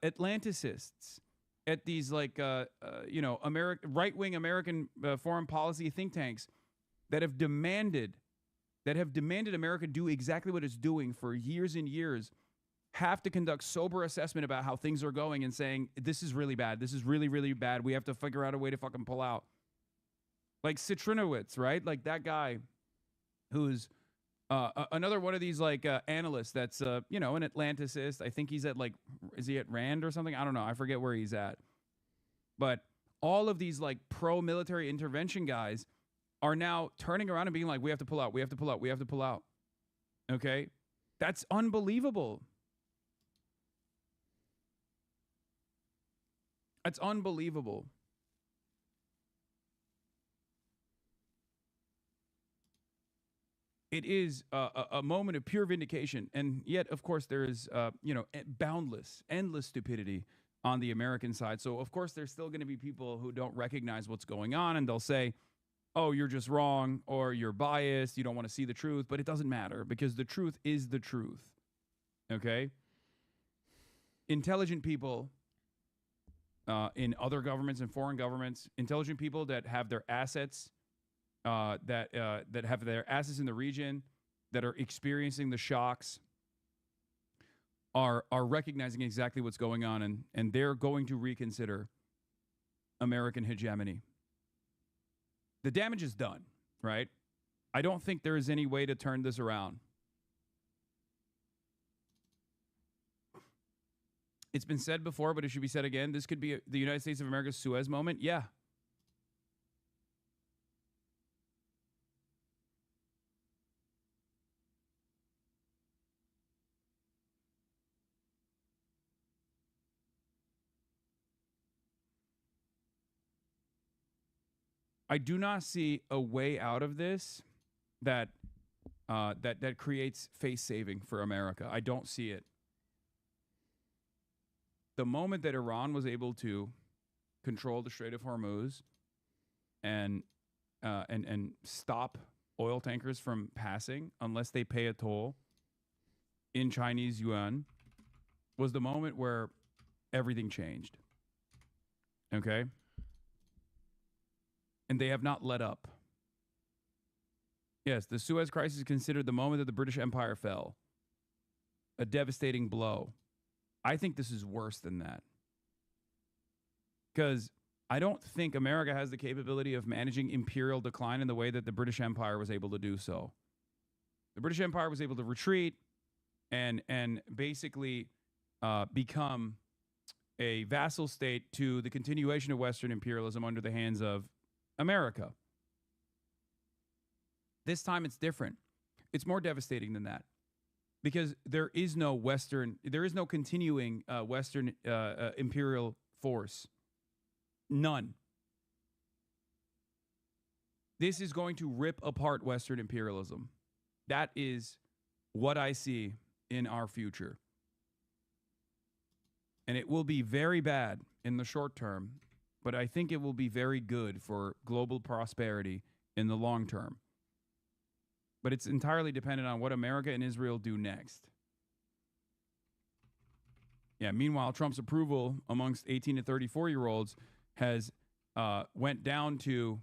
Atlanticists at these like right-wing American foreign policy think tanks that have demanded America do exactly what it's doing for years and years, have to conduct sober assessment about how things are going and saying, this is really bad. This is really, really bad. We have to figure out a way to fucking pull out. Like Citrinowicz, right? Like that guy who's another one of these like analysts that's, an Atlanticist. I think he's at like, is he at Rand or something? I don't know. I forget where he's at. But all of these like pro-military intervention guys are now turning around and being like, we have to pull out. We have to pull out. We have to pull out. Okay? That's unbelievable. That's unbelievable. It is a moment of pure vindication. And yet, of course, there is, boundless, endless stupidity on the American side. So, of course, there's still going to be people who don't recognize what's going on. And they'll say, oh, you're just wrong, or you're biased. You don't want to see the truth. But it doesn't matter, because the truth is the truth. Okay? Intelligent people in other governments and foreign governments, intelligent people that have their assets, that have their assets in the region, that are experiencing the shocks, are recognizing exactly what's going on, and they're going to reconsider American hegemony. The damage is done, right? I don't think there is any way to turn this around. It's been said before, but it should be said again. This could be the United States of America's Suez moment. Yeah. I do not see a way out of this that that creates face saving for America. I don't see it. The moment that Iran was able to control the Strait of Hormuz and stop oil tankers from passing unless they pay a toll in Chinese yuan was the moment where everything changed. Okay? And they have not let up. Yes, the Suez Crisis is considered the moment that the British Empire fell. A devastating blow. I think this is worse than that. Because I don't think America has the capability of managing imperial decline in the way that the British Empire was able to do so. The British Empire was able to retreat and basically become a vassal state to the continuation of Western imperialism under the hands of America. This time it's different. It's more devastating than that because there is no continuing Western imperial force. None. This is going to rip apart Western imperialism. That is what I see in our future. And it will be very bad in the short term, but I think it will be very good for global prosperity in the long term. But it's entirely dependent on what America and Israel do next. Yeah, meanwhile, Trump's approval amongst 18 to 34-year-olds has went down to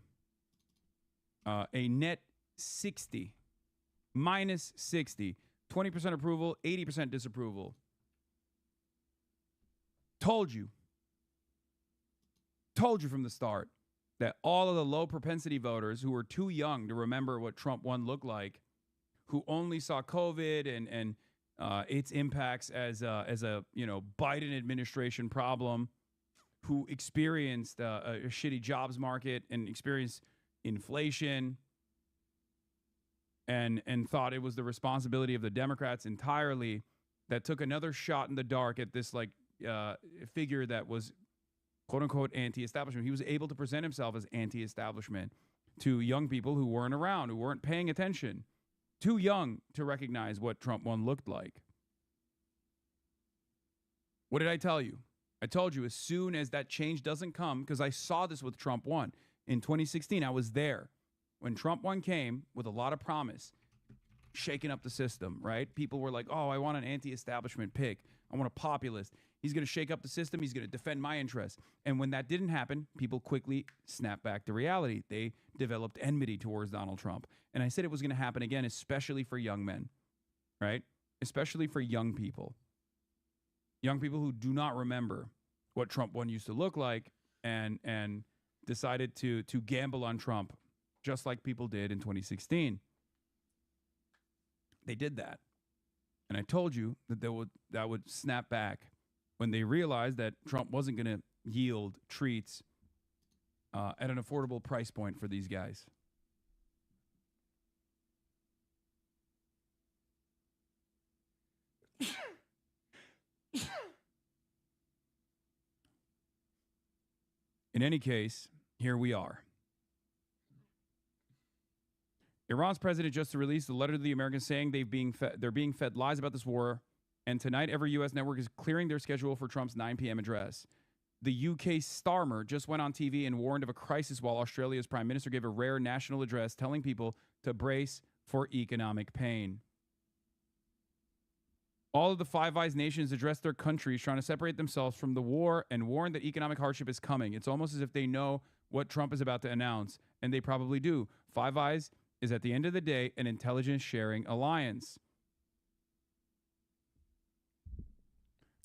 a net 60, minus 60, 20% approval, 80% disapproval. Told you from the start that all of the low propensity voters who were too young to remember what Trump 1 looked like, who only saw COVID and its impacts as a Biden administration problem, who experienced a shitty jobs market and experienced inflation and thought it was the responsibility of the Democrats entirely, that took another shot in the dark at this figure that was quote unquote anti-establishment. He was able to present himself as anti-establishment to young people who weren't around, who weren't paying attention, too young to recognize what Trump 1 looked like. What did I tell you? I told you as soon as that change doesn't come, because I saw this with Trump 1 in 2016, I was there when Trump 1 came with a lot of promise, shaking up the system, right? People were like, oh, I want an anti-establishment pick. I want a populist. He's going to shake up the system. He's going to defend my interests. And when that didn't happen, people quickly snapped back to reality. They developed enmity towards Donald Trump. And I said it was going to happen again, especially for young men, right? Especially for young people. Young people who do not remember what Trump 1 used to look like and decided to gamble on Trump, just like people did in 2016. They did that. And I told you that that would snap back when they realized that Trump wasn't going to yield treats at an affordable price point for these guys. In any case, here we are. Iran's president just released a letter to the Americans saying they're being fed lies about this war, and tonight every U.S. network is clearing their schedule for Trump's 9 p.m. address. The UK Starmer just went on TV and warned of a crisis while Australia's prime minister gave a rare national address telling people to brace for economic pain. All of the Five Eyes nations addressed their countries trying to separate themselves from the war and warn that economic hardship is coming. It's almost as if they know what Trump is about to announce, and they probably do. Five Eyes is at the end of the day an intelligence sharing alliance.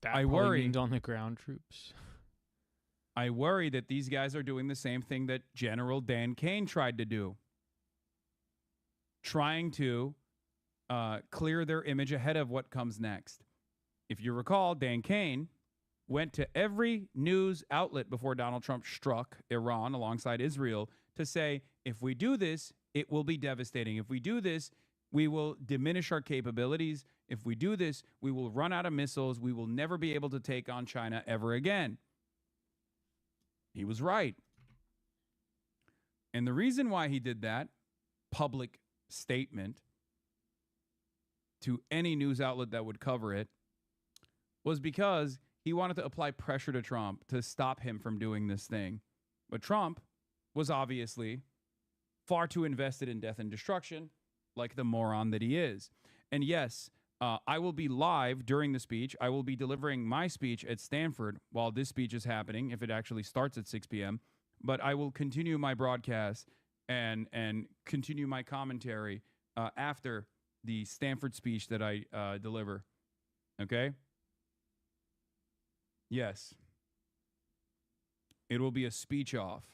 I worry on the ground troops. I worry that these guys are doing the same thing that General Dan Cain tried to do, trying to clear their image ahead of what comes next. If you recall, Dan Cain went to every news outlet before Donald Trump struck Iran alongside Israel to say, if we do this, it will be devastating. If we do this, we will diminish our capabilities. If we do this, we will run out of missiles. We will never be able to take on China ever again. He was right. And the reason why he did that public statement to any news outlet that would cover it was because he wanted to apply pressure to Trump to stop him from doing this thing. But Trump was obviously far too invested in death and destruction, like the moron that he is. And yes, I will be live during the speech. I will be delivering my speech at Stanford while this speech is happening, if it actually starts at 6 p.m. But I will continue my broadcast and continue my commentary after the Stanford speech that I deliver. Okay? Yes. It will be a speech off.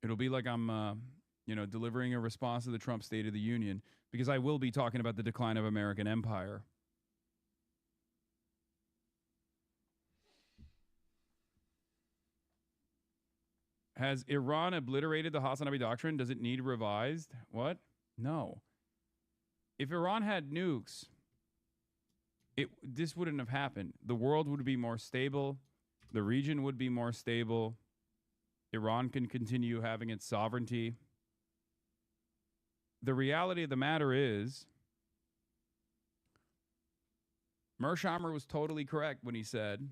It'll be like I'm, delivering a response to the Trump State of the Union, because I will be talking about the decline of American empire. Has Iran obliterated the Hasanabi Doctrine? Does it need revised? What? No. If Iran had nukes, this wouldn't have happened. The world would be more stable. The region would be more stable. Iran can continue having its sovereignty. The reality of the matter is, Mearsheimer was totally correct when he said,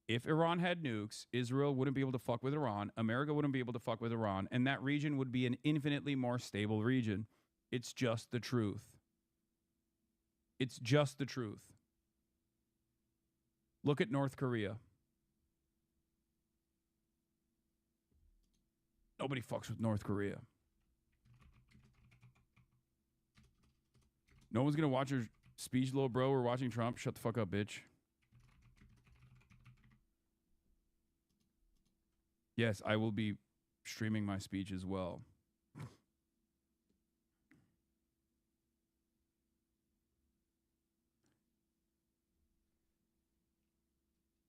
if Iran had nukes, Israel wouldn't be able to fuck with Iran, America wouldn't be able to fuck with Iran, and that region would be an infinitely more stable region. It's just the truth. It's just the truth. Look at North Korea. Nobody fucks with North Korea. No one's going to watch your speech, little bro. We're watching Trump. Shut the fuck up, bitch. Yes, I will be streaming my speech as well.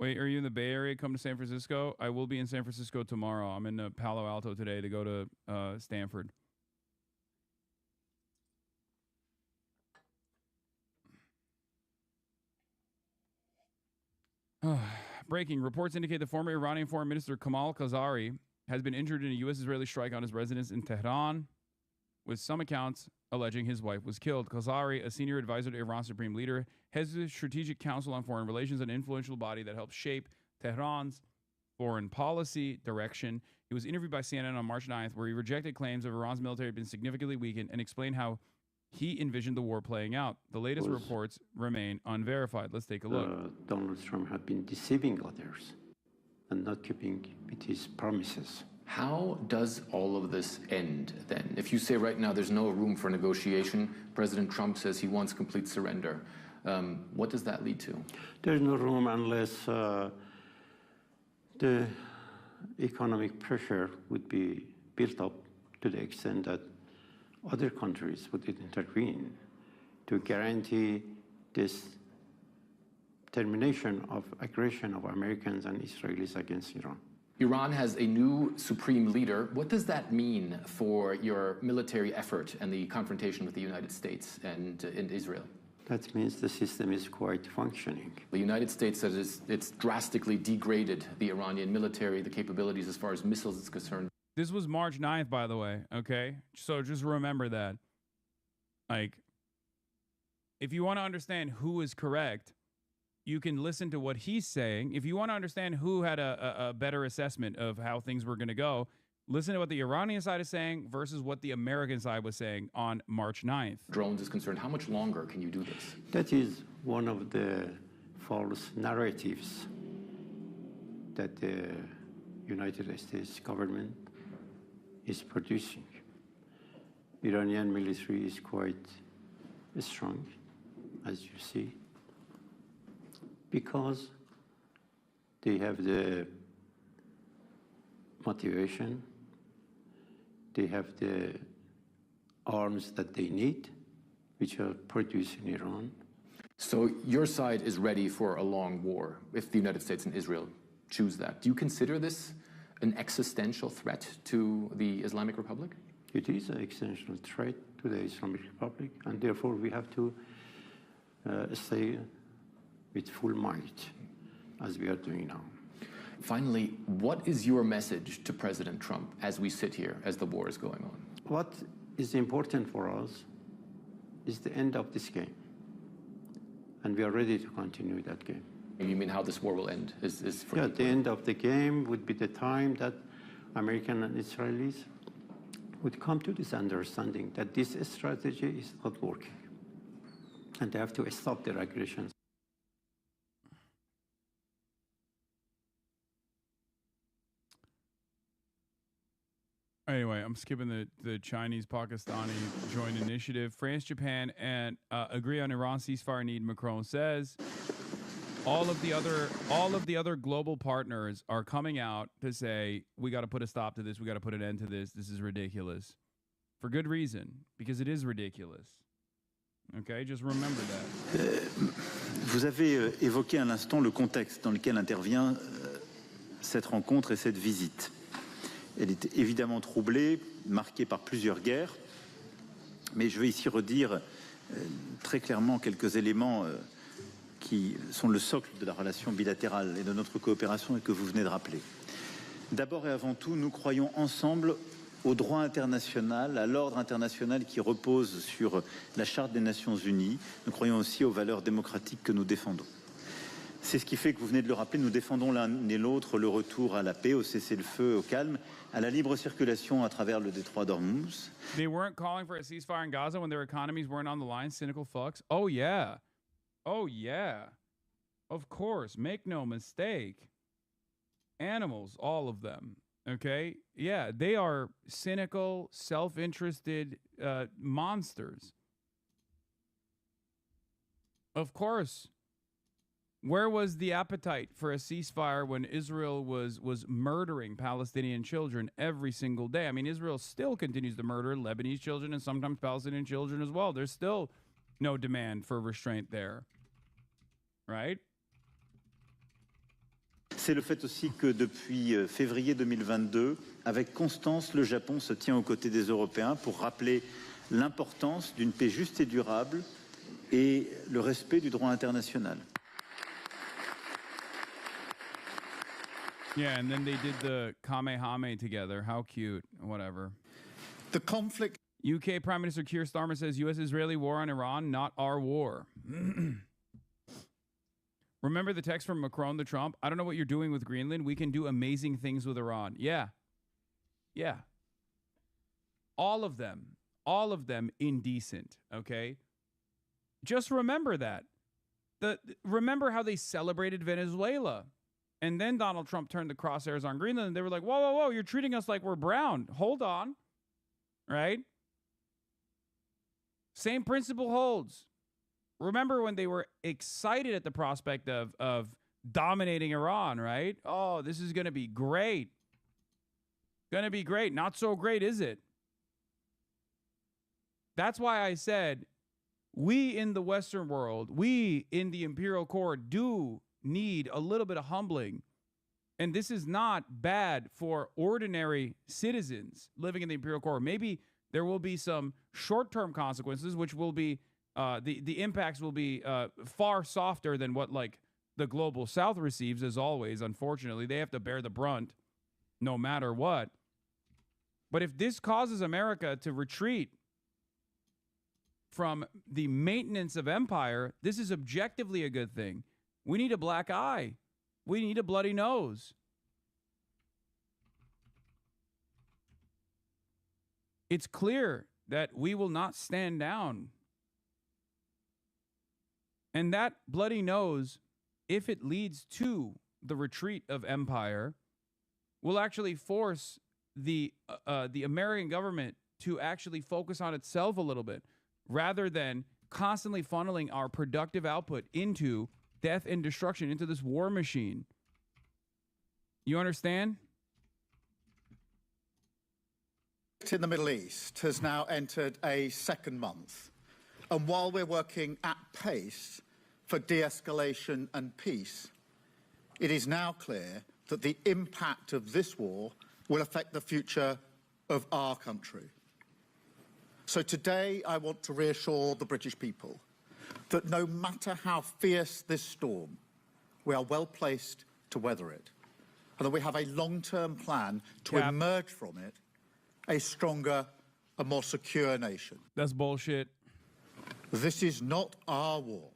Wait, are you in the Bay Area? Come to San Francisco? I will be in San Francisco tomorrow. I'm in Palo Alto today to go to Stanford. Breaking. Reports indicate the former Iranian Foreign Minister Kamal Khazari has been injured in a U.S.-Israeli strike on his residence in Tehran, with some accounts alleging his wife was killed. Khazari, a senior advisor to Iran's supreme leader, heads the Strategic Council on Foreign Relations, an influential body that helps shape Tehran's foreign policy direction. He was interviewed by CNN on March 9th, where he rejected claims of Iran's military had been significantly weakened and explained how he envisioned the war playing out. The latest reports remain unverified. Let's take a look. Donald Trump had been deceiving others and not keeping with his promises. How does all of this end then? If you say right now there's no room for negotiation, President Trump says he wants complete surrender. What does that lead to? There's no room unless the economic pressure would be built up to the extent that other countries would intervene to guarantee this termination of aggression of Americans and Israelis against Iran. Iran has a new supreme leader. What does that mean for your military effort and the confrontation with the United States and Israel? That means the system is quite functioning. The United States says it's drastically degraded the Iranian military, the capabilities as far as missiles is concerned. This was March 9th, by the way, okay? So just remember that. Like, if you want to understand who is correct, you can listen to what he's saying. If you want to understand who had a better assessment of how things were going to go, listen to what the Iranian side is saying versus what the American side was saying on March 9th. Drones is concerned, how much longer can you do this? That is one of the false narratives that the United States government is producing. Iranian military is quite strong, as you see, because they have the motivation, they have the arms that they need, which are produced in Iran. So your side is ready for a long war if the United States and Israel choose that. Do you consider this an existential threat to the Islamic Republic? It is an existential threat to the Islamic Republic, and therefore we have to stay with full might, as we are doing now. Finally, what is your message to President Trump as we sit here, as the war is going on? What is important for us is the end of this game. And we are ready to continue that game. You mean how this war will end? Is for the end of the game would be the time that Americans and Israelis would come to this understanding that this strategy is not working. And they have to stop their aggressions. Anyway, I'm skipping the Chinese-Pakistani joint initiative. France, Japan, and agree on Iran ceasefire need, Macron says. All of the other global partners are coming out to say, we got to put a stop to this. We got to put an end to this. This is ridiculous. For good reason, because it is ridiculous. Okay, just remember that. Vous avez évoqué à l'instant le contexte dans lequel intervient cette rencontre et cette visite. Elle est évidemment troublée, marquée par plusieurs guerres, mais je vais ici redire très clairement quelques éléments qui sont le socle de la relation bilatérale et de notre coopération et que vous venez de rappeler. D'abord et avant tout, nous croyons ensemble au droit international, à l'ordre international qui repose sur la Charte des Nations Unies. Nous croyons aussi aux valeurs démocratiques que nous défendons. C'est ce qui fait que vous venez de le rappeler, nous défendons l'un et l'autre le retour à la paix, au cessez-le-feu, au calme, à la libre circulation à travers le détroit d'Ormuz. They weren't calling for a ceasefire in Gaza when their economies weren't on the line, cynical fucks. Oh yeah. Oh yeah. Of course, make no mistake. Animals, all of them. Okay? Yeah, they are cynical, self-interested monsters. Of course. Where was the appetite for a ceasefire when Israel was murdering Palestinian children every single day? I mean, Israel still continues to murder Lebanese children and sometimes Palestinian children as well. There's still no demand for restraint there. Right? C'est le fait aussi que depuis février 2022, avec constance, le Japon se tient aux côtés des Européens pour rappeler l'importance d'une paix juste et durable et le respect du droit international. Yeah, and then they did the Kamehame together. How cute. Whatever. The conflict... UK Prime Minister Keir Starmer says U.S.-Israeli war on Iran, not our war. Remember the text from Macron to Trump? I don't know what you're doing with Greenland. We can do amazing things with Iran. Yeah. Yeah. All of them indecent, okay? Just remember that. Remember how they celebrated Venezuela. And then Donald Trump turned the crosshairs on Greenland. And they were like, whoa, whoa, whoa, you're treating us like we're brown. Hold on. Right? Same principle holds. Remember when they were excited at the prospect of dominating Iran, right? Oh, this is going to be great. Going to be great. Not so great, is it? That's why I said we in the Western world, we in the imperial court do need a little bit of humbling. And this is not bad for ordinary citizens living in the imperial court. Maybe there will be some short-term consequences, which will be the impacts will be far softer than what like the global South receives, as always. Unfortunately, they have to bear the brunt no matter what. But if this causes America to retreat from the maintenance of empire, this is objectively a good thing. We need a black eye. We need a bloody nose. It's clear that we will not stand down. And that bloody nose, if it leads to the retreat of empire, will actually force the American government to actually focus on itself a little bit, rather than constantly funneling our productive output into death and destruction, into this war machine. You understand? In the Middle East has now entered a second month. And while we're working at pace for de-escalation and peace, it is now clear that the impact of this war will affect the future of our country. So today I want to reassure the British people that no matter how fierce this storm, we are well placed to weather it. and that we have a long-term plan to emerge from it a stronger and more secure nation. That's bullshit. This is not our war.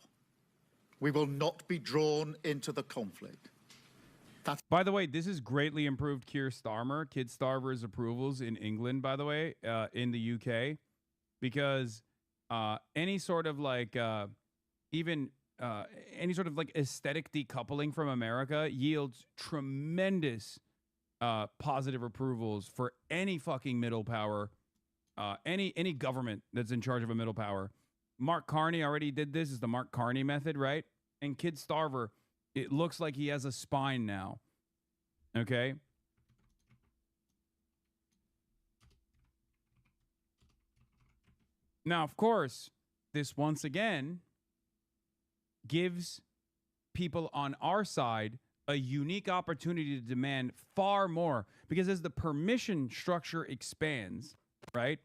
We will not be drawn into the conflict. By the way, this is greatly improved Keir Starmer, Kid Starmer's approvals in England, by the way, in the UK, because any sort of like, any sort of like aesthetic decoupling from America yields tremendous positive approvals for any fucking middle power, any government that's in charge of a middle power. Mark Carney already did this. It's the Mark Carney method, right? And Kid Starmer, it looks like he has a spine now. Okay? Now, of course, this once again gives people on our side a unique opportunity to demand far more, because as the permission structure expands, right,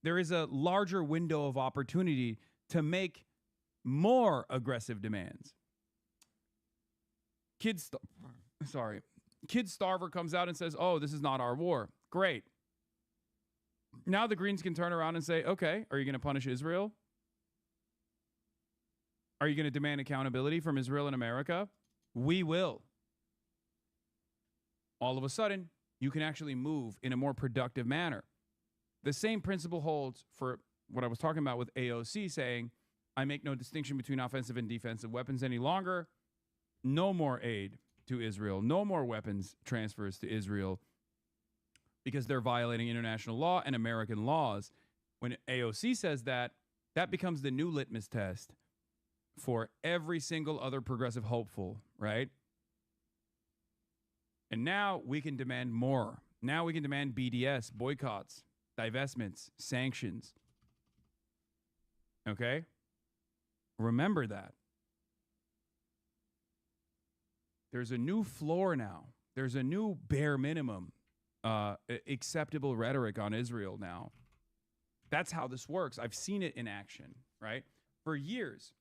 there is a larger window of opportunity to make more aggressive demands. Kid Starver comes out and says, oh, this is not our war. Great. Now the Greens can turn around and say, okay, are you going to punish Israel? Are you going to demand accountability from Israel and America? We will. All of a sudden, you can actually move in a more productive manner. The same principle holds for what I was talking about with AOC saying, I make no distinction between offensive and defensive weapons any longer. No more aid to Israel. No more weapons transfers to Israel because they're violating international law and American laws. When AOC says that, that becomes the new litmus test for every single other progressive hopeful, right? And now we can demand more. Now we can demand BDS, boycotts, divestments, sanctions. Okay? Remember that. There's a new floor now. There's a new bare minimum acceptable rhetoric on Israel now. That's how this works. I've seen it in action, right? For years,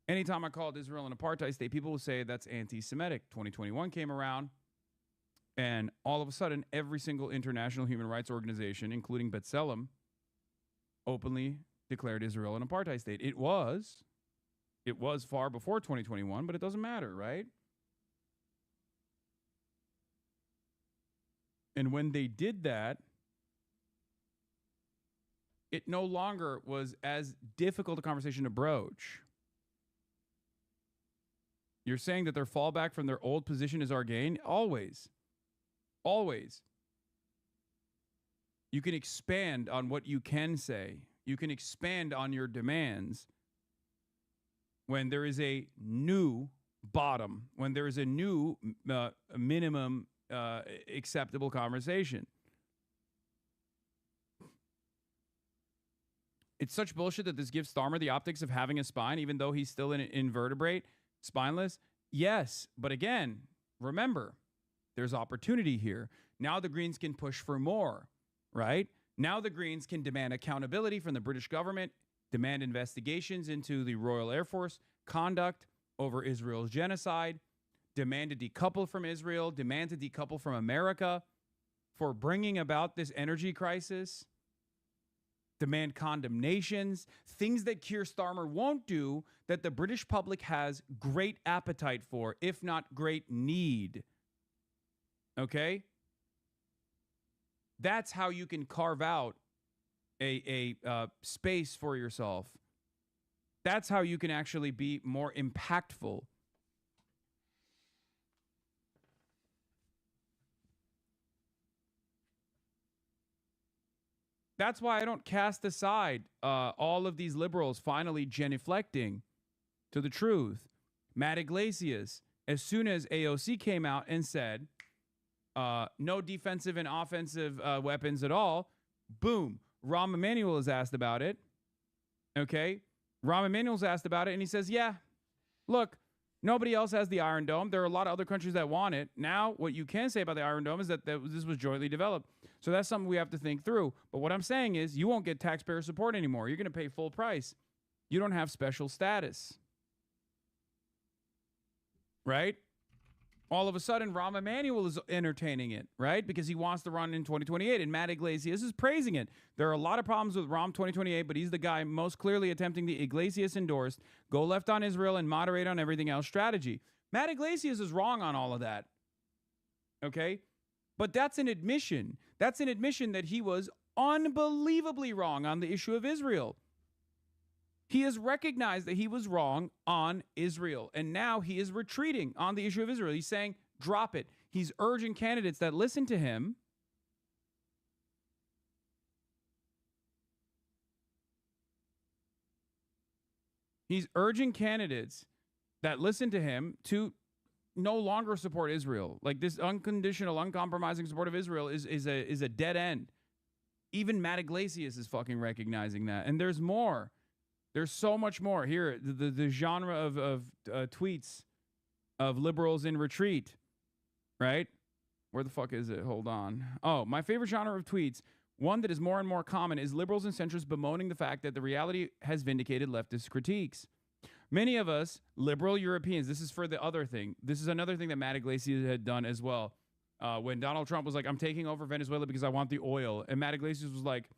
anytime I called Israel an apartheid state, people will say that's anti-Semitic. 2021 came around, and all of a sudden, every single international human rights organization, including B'Tselem, openly declared Israel an apartheid state. It was far before 2021, but it doesn't matter, right? And when they did that, it no longer was as difficult a conversation to broach. You're saying that their fallback from their old position is our gain? Always. Always. You can expand on what you can say. You can expand on your demands when there is a new bottom, when there is a new minimum acceptable conversation. It's such bullshit that this gives Starmer the optics of having a spine, even though he's still an invertebrate, spineless. Yes, but again, remember, there's opportunity here. Now the Greens can push for more, right? Now the Greens can demand accountability from the British government, demand investigations into the Royal Air Force conduct over Israel's genocide, demand to decouple from Israel, demand to decouple from America for bringing about this energy crisis, demand condemnations, things that Keir Starmer won't do that the British public has great appetite for, if not great need. Okay? That's how you can carve out a space for yourself. That's how you can actually be more impactful. That's why I don't cast aside all of these liberals finally genuflecting to the truth. Matt Iglesias, as soon as AOC came out and said, no defensive and offensive weapons at all, boom, Rahm Emanuel is asked about it. Okay? Rahm Emanuel's asked about it, and he says, yeah, look, nobody else has the Iron Dome. There are a lot of other countries that want it. Now, what you can say about the Iron Dome is that this was jointly developed. So that's something we have to think through. But what I'm saying is you won't get taxpayer support anymore. You're going to pay full price. You don't have special status. Right? All of a sudden, Rahm Emanuel is entertaining it, right? Because he wants to run in 2028, and Matt Iglesias is praising it. There are a lot of problems with Rahm 2028, but he's the guy most clearly attempting the Iglesias-endorsed, go left on Israel and moderate on everything else strategy. Matt Iglesias is wrong on all of that, okay? But that's an admission. That's an admission that he was unbelievably wrong on the issue of Israel. He has recognized that he was wrong on Israel, and now he is retreating on the issue of Israel. He's saying, drop it. He's urging candidates that listen to him to no longer support Israel. Like, this unconditional, uncompromising support of Israel is a dead end. Even Matt Iglesias is fucking recognizing that. And there's more. There's so much more. Here, the genre of tweets of liberals in retreat, right? Where the fuck is it? Hold on. Oh, my favorite genre of tweets, one that is more and more common, is liberals and centrists bemoaning the fact that the reality has vindicated leftist critiques. Many of us, liberal Europeans, this is for the other thing. This is another thing that Matt Iglesias had done as well. When Donald Trump was like, I'm taking over Venezuela because I want the oil. And Matt Iglesias was like,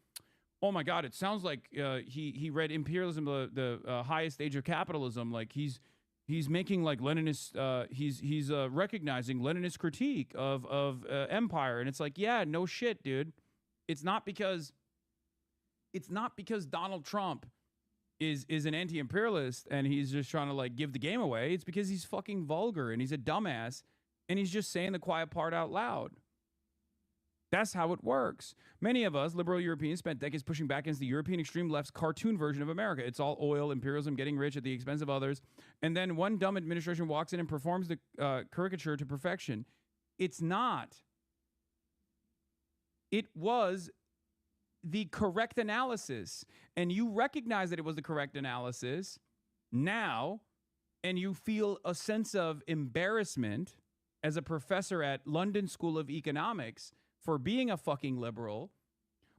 oh my God, it sounds like he read imperialism, the highest stage of capitalism. Like he's making like Leninist, he's recognizing Leninist critique of empire. And it's like, yeah, no shit, dude. It's not because Donald Trump is an anti-imperialist and he's just trying to like give the game away. It's because he's fucking vulgar and he's a dumbass and he's just saying the quiet part out loud. That's how it works. Many of us, liberal Europeans, spent decades pushing back against the European extreme left's cartoon version of America. It's all oil, imperialism, getting rich at the expense of others. And then one dumb administration walks in and performs the caricature to perfection. It's not. It was the correct analysis. And you recognize that it was the correct analysis now, and you feel a sense of embarrassment as a professor at London School of Economics for being a fucking liberal.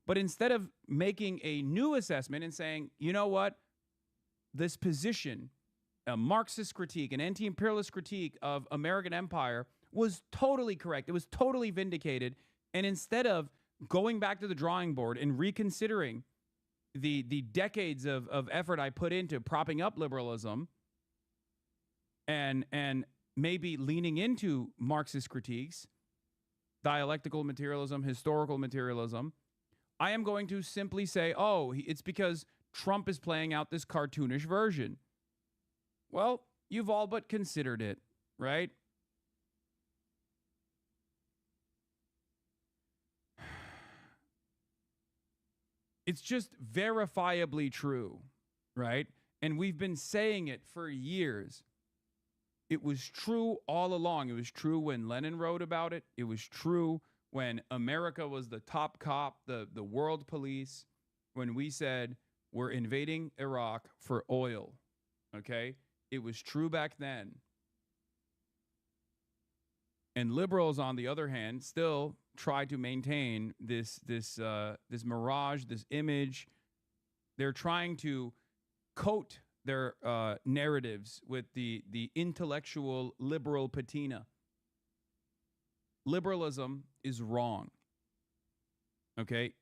But instead of making a new assessment and saying, you know what, this position, a Marxist critique, an anti-imperialist critique of American empire was totally correct. It was totally vindicated. And instead of going back to the drawing board and reconsidering the decades of effort I put into propping up liberalism and maybe leaning into Marxist critiques, dialectical materialism, historical materialism, I am going to simply say, oh, it's because Trump is playing out this cartoonish version. Well, you've all but considered it, right? It's just verifiably true, right? And we've been saying it for years. It was true all along. It was true when Lenin wrote about it. It was true when America was the top cop, the world police, when we said we're invading Iraq for oil, okay? It was true back then. And liberals, on the other hand, still try to maintain this mirage, this image. They're trying to coat their narratives with the intellectual liberal patina. Liberalism is wrong. Okay?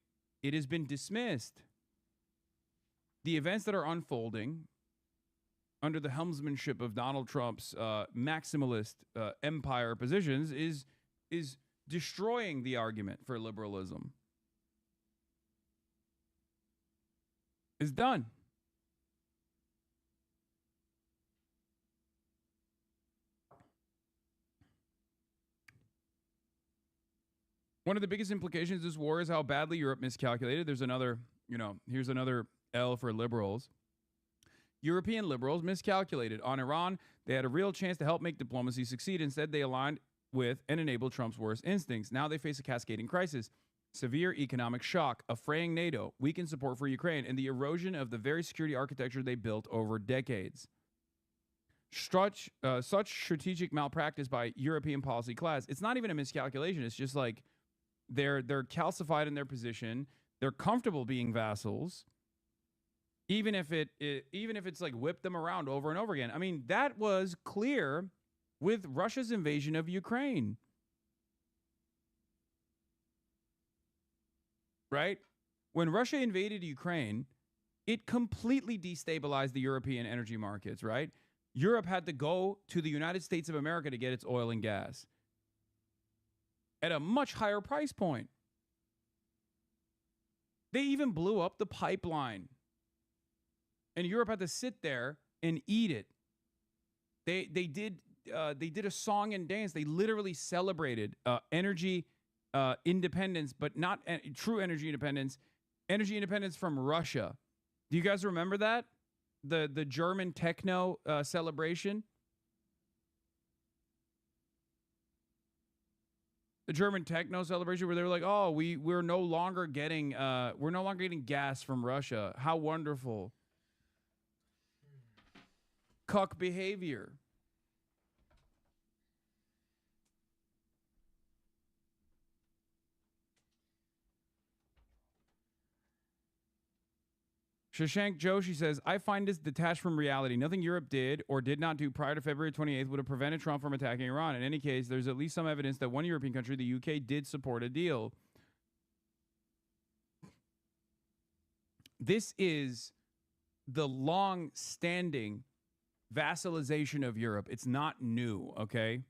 It has been dismissed. The events that are unfolding under the helmsmanship of Donald Trump's maximalist empire positions is destroying the argument for liberalism. It's done. One of the biggest implications of this war is how badly Europe miscalculated. There's another, here's another L for liberals. European liberals miscalculated. On Iran, they had a real chance to help make diplomacy succeed. Instead, they aligned with and enabled Trump's worst instincts. Now they face a cascading crisis, severe economic shock, a fraying NATO, weakened support for Ukraine, and the erosion of the very security architecture they built over decades. Such strategic malpractice by European policy class. It's not even a miscalculation. It's just like they're calcified in their position. They're comfortable being vassals. Even if it's like whip them around over and over again. I mean, that was clear with Russia's invasion of Ukraine. Right? When Russia invaded Ukraine, it completely destabilized the European energy markets, right? Europe had to go to the United States of America to get its oil and gas at a much higher price point. They even blew up the pipeline. And Europe had to sit there and eat it. They did a song and dance. They literally celebrated energy independence, but not true energy independence from Russia. Do you guys remember that? The German techno celebration? The German techno celebration where they were like, "Oh, we're no longer getting gas from Russia. How wonderful." Cuck behavior. Shashank Joshi says, I find this detached from reality. Nothing Europe did or did not do prior to February 28th would have prevented Trump from attacking Iran. In any case, there's at least some evidence that one European country, the UK, did support a deal. This is the long-standing vassalization of Europe. It's not new, okay?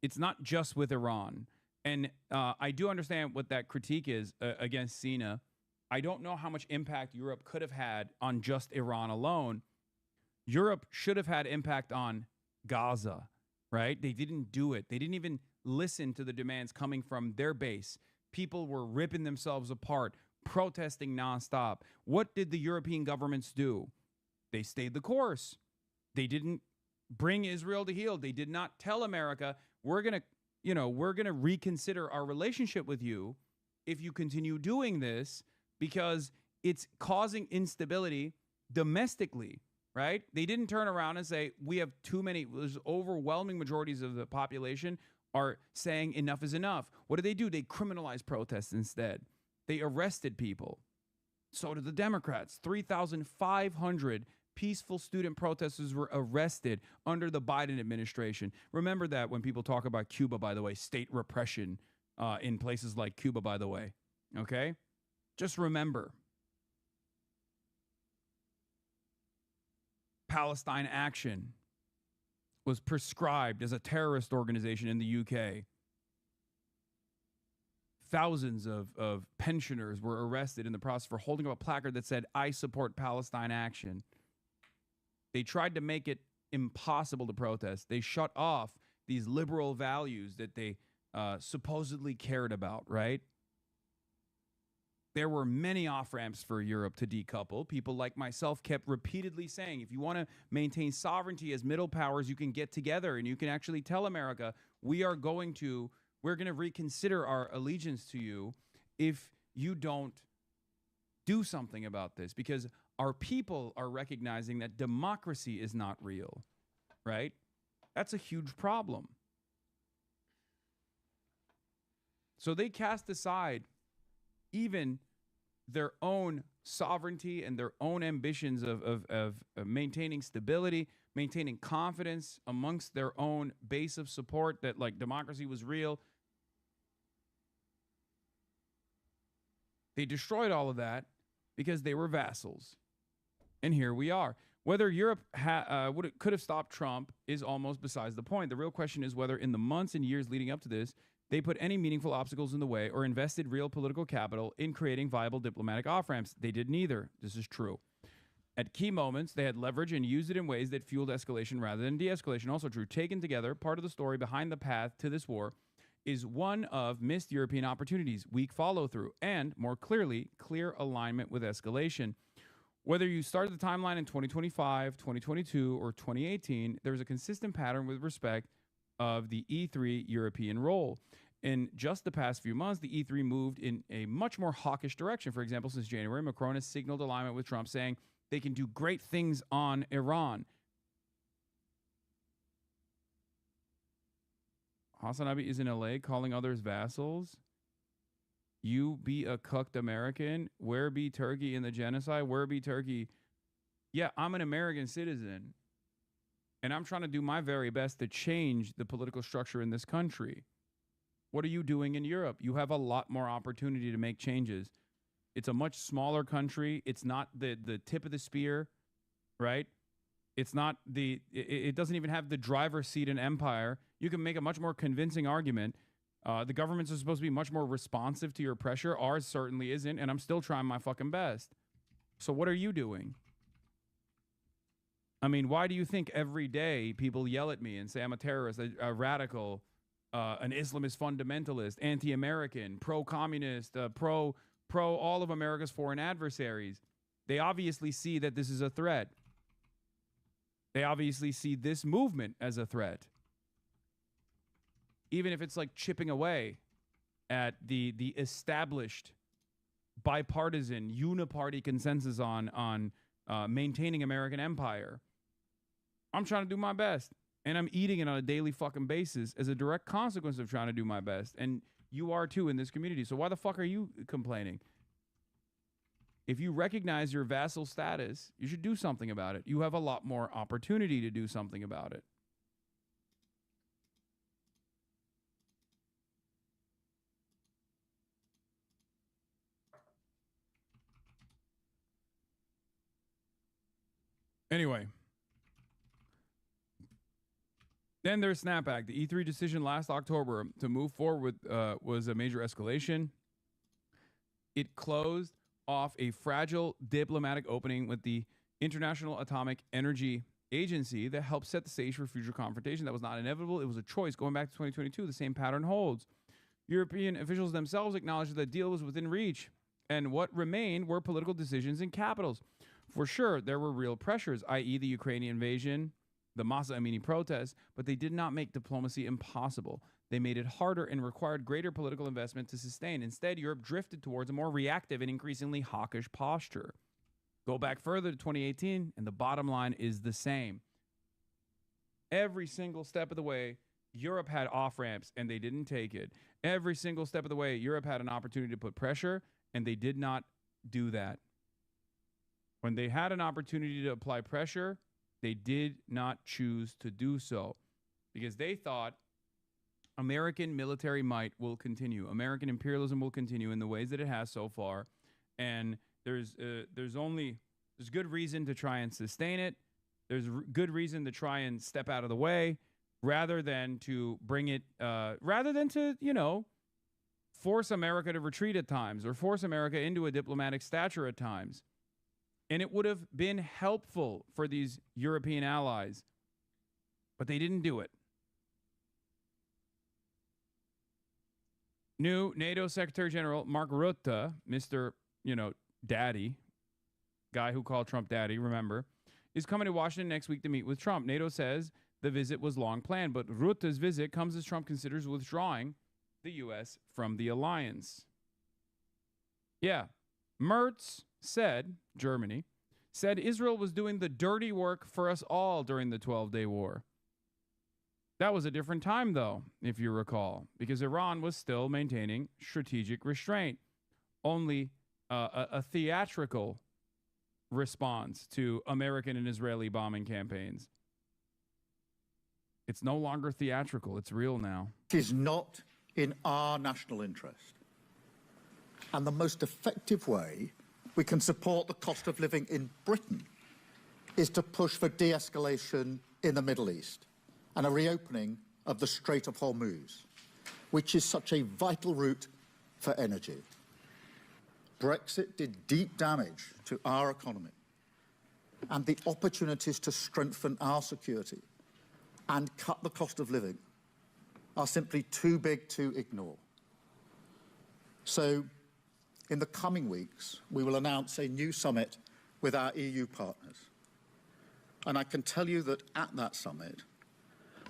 It's not just with Iran. And I do understand what that critique is against Cena. I don't know how much impact Europe could have had on just Iran alone. Europe should have had impact on Gaza, right? They didn't do it. They didn't even listen to the demands coming from their base. People were ripping themselves apart, protesting nonstop. What did the European governments do? They stayed the course. They didn't bring Israel to heel. They did not tell America, we're going to reconsider our relationship with you if you continue doing this, because it's causing instability domestically, right? They didn't turn around and say, we have too many, there's overwhelming majorities of the population are saying enough is enough. What do? They criminalized protests instead. They arrested people. So did the Democrats. 3,500 peaceful student protesters were arrested under the Biden administration. Remember that when people talk about Cuba, by the way, state repression in places like Cuba, by the way, okay? Just remember, Palestine Action was prescribed as a terrorist organization in the UK. Thousands of pensioners were arrested in the process for holding up a placard that said, I support Palestine Action. They tried to make it impossible to protest. They shut off these liberal values that they supposedly cared about, right? There were many off-ramps for Europe to decouple. People like myself kept repeatedly saying, if you want to maintain sovereignty as middle powers, you can get together and you can actually tell America, we're going to reconsider our allegiance to you if you don't do something about this, because our people are recognizing that democracy is not real, right? That's a huge problem. So they cast aside even their own sovereignty and their own ambitions of maintaining stability, maintaining confidence amongst their own base of support that like democracy was real. They destroyed all of that because they were vassals. And here we are. Whether Europe could have stopped Trump is almost besides the point. The real question is whether in the months and years leading up to this, they put any meaningful obstacles in the way or invested real political capital in creating viable diplomatic off-ramps. They did neither. This is true. At key moments, they had leverage and used it in ways that fueled escalation rather than de-escalation. Also true. Taken together, part of the story behind the path to this war is one of missed European opportunities, weak follow-through, and, more clearly, clear alignment with escalation. Whether you started the timeline in 2025, 2022, or 2018, there's a consistent pattern with respect of the E3 European role. In just the past few months, the E3 moved in a much more hawkish direction. For example, since January, Macron has signaled alignment with Trump, saying they can do great things on Iran. Hasanabi is in LA calling others vassals. You be a cucked American. Where be Turkey in the genocide? Where be Turkey? Yeah, I'm an American citizen. And I'm trying to do my very best to change the political structure in this country. What are you doing in Europe? You have a lot more opportunity to make changes. It's a much smaller country. It's not the tip of the spear, right? It's not it doesn't even have the driver's seat in empire. You can make a much more convincing argument. The governments are supposed to be much more responsive to your pressure. Ours certainly isn't, and I'm still trying my fucking best. So what are you doing? I mean, why do you think every day people yell at me and say I'm a terrorist, a radical, an Islamist fundamentalist, anti-American, pro-communist, pro all of America's foreign adversaries? They obviously see that this is a threat. They obviously see this movement as a threat. Even if it's like chipping away at the established bipartisan uniparty consensus on maintaining American empire. I'm trying to do my best, and I'm eating it on a daily fucking basis as a direct consequence of trying to do my best. And you are too in this community. So why the fuck are you complaining? If you recognize your vassal status, you should do something about it. You have a lot more opportunity to do something about it. Anyway, then there's snapback. The E3 decision last October to move forward was a major escalation. It closed off a fragile diplomatic opening with the International Atomic Energy Agency that helped set the stage for future confrontation. That was not inevitable. It was a choice. Going back to 2022, the same pattern holds. European officials themselves acknowledged that the deal was within reach, and what remained were political decisions in capitals. For sure, there were real pressures, i.e. the Ukrainian invasion, the Masa Amini protests, but they did not make diplomacy impossible. They made it harder and required greater political investment to sustain. Instead, Europe drifted towards a more reactive and increasingly hawkish posture. Go back further to 2018, and the bottom line is the same. Every single step of the way, Europe had off-ramps, and they didn't take it. Every single step of the way, Europe had an opportunity to put pressure, and they did not do that. When they had an opportunity to apply pressure, they did not choose to do so because they thought American military might will continue. American imperialism will continue in the ways that it has so far. And there's good reason to try and sustain it. There's good reason to try and step out of the way rather than to bring it, rather than to, force America to retreat at times or force America into a diplomatic stature at times. And it would have been helpful for these European allies, but they didn't do it. New NATO Secretary General Mark Rutte, Mr. Daddy, guy who called Trump Daddy, remember, is coming to Washington next week to meet with Trump. NATO says the visit was long planned, but Rutte's visit comes as Trump considers withdrawing the U.S. from the alliance. Yeah, Merz said, Germany, said Israel was doing the dirty work for us all during the 12-day war. That was a different time, though, if you recall, because Iran was still maintaining strategic restraint, only a theatrical response to American and Israeli bombing campaigns. It's no longer theatrical. It's real now. It is not in our national interest. And the most effective way we can support the cost of living in Britain is to push for de-escalation in the Middle East and a reopening of the Strait of Hormuz, which is such a vital route for energy. Brexit did deep damage to our economy, and the opportunities to strengthen our security and cut the cost of living are simply too big to ignore. So, in the coming weeks, we will announce a new summit with our EU partners. And I can tell you that at that summit,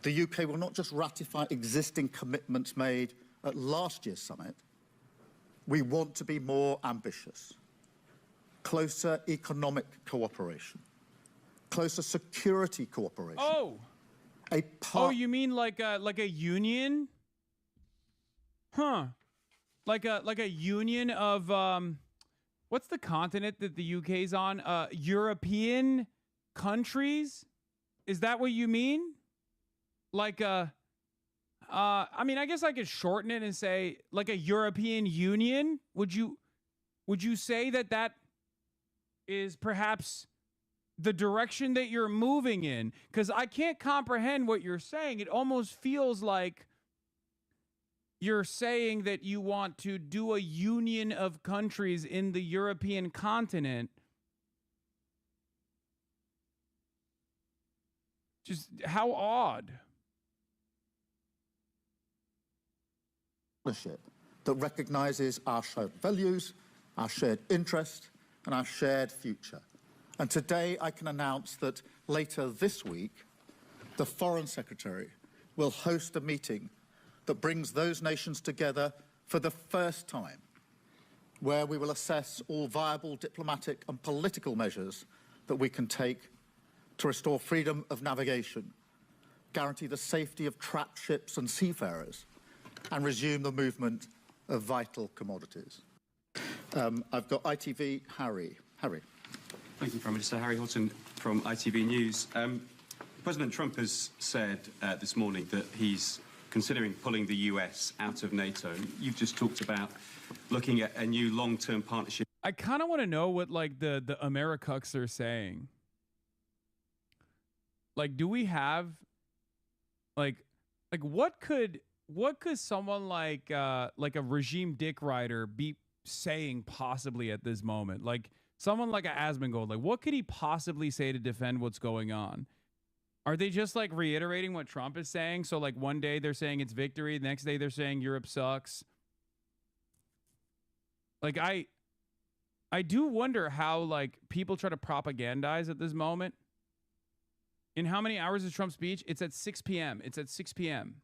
the UK will not just ratify existing commitments made at last year's summit. We want to be more ambitious. Closer economic cooperation. Closer security cooperation. Oh! You mean like a union? Huh. Like a union of what's the continent that the UK's on? European countries? Is that what you mean? Like I mean, I guess I could shorten it and say like a European Union. Would you say that that is perhaps the direction that you're moving in? Because I can't comprehend what you're saying. It almost feels like you're saying that you want to do a union of countries in the European continent. Just how odd. That recognises our shared values, our shared interest, and our shared future. And today I can announce that later this week, the Foreign Secretary will host a meeting that brings those nations together for the first time, where we will assess all viable diplomatic and political measures that we can take to restore freedom of navigation, guarantee the safety of trapped ships and seafarers, and resume the movement of vital commodities. I've got ITV Harry. Harry. Thank you, Prime Minister. Harry Houghton from ITV News. President Trump has said this morning that he's considering pulling the US out of NATO. You've just talked about looking at a new long-term partnership. I kind of want to know what like the Americucks are saying. Like, do we have like what could someone like a regime dick rider be saying possibly at this moment? Like someone like a Asmongold, like what could he possibly say to defend what's going on? Are they just like reiterating what Trump is saying? So like one day they're saying it's victory, the next day they're saying Europe sucks. Like I do wonder how like people try to propagandize at this moment. In how many hours is Trump's speech? It's at 6 p.m. It's at 6 p.m.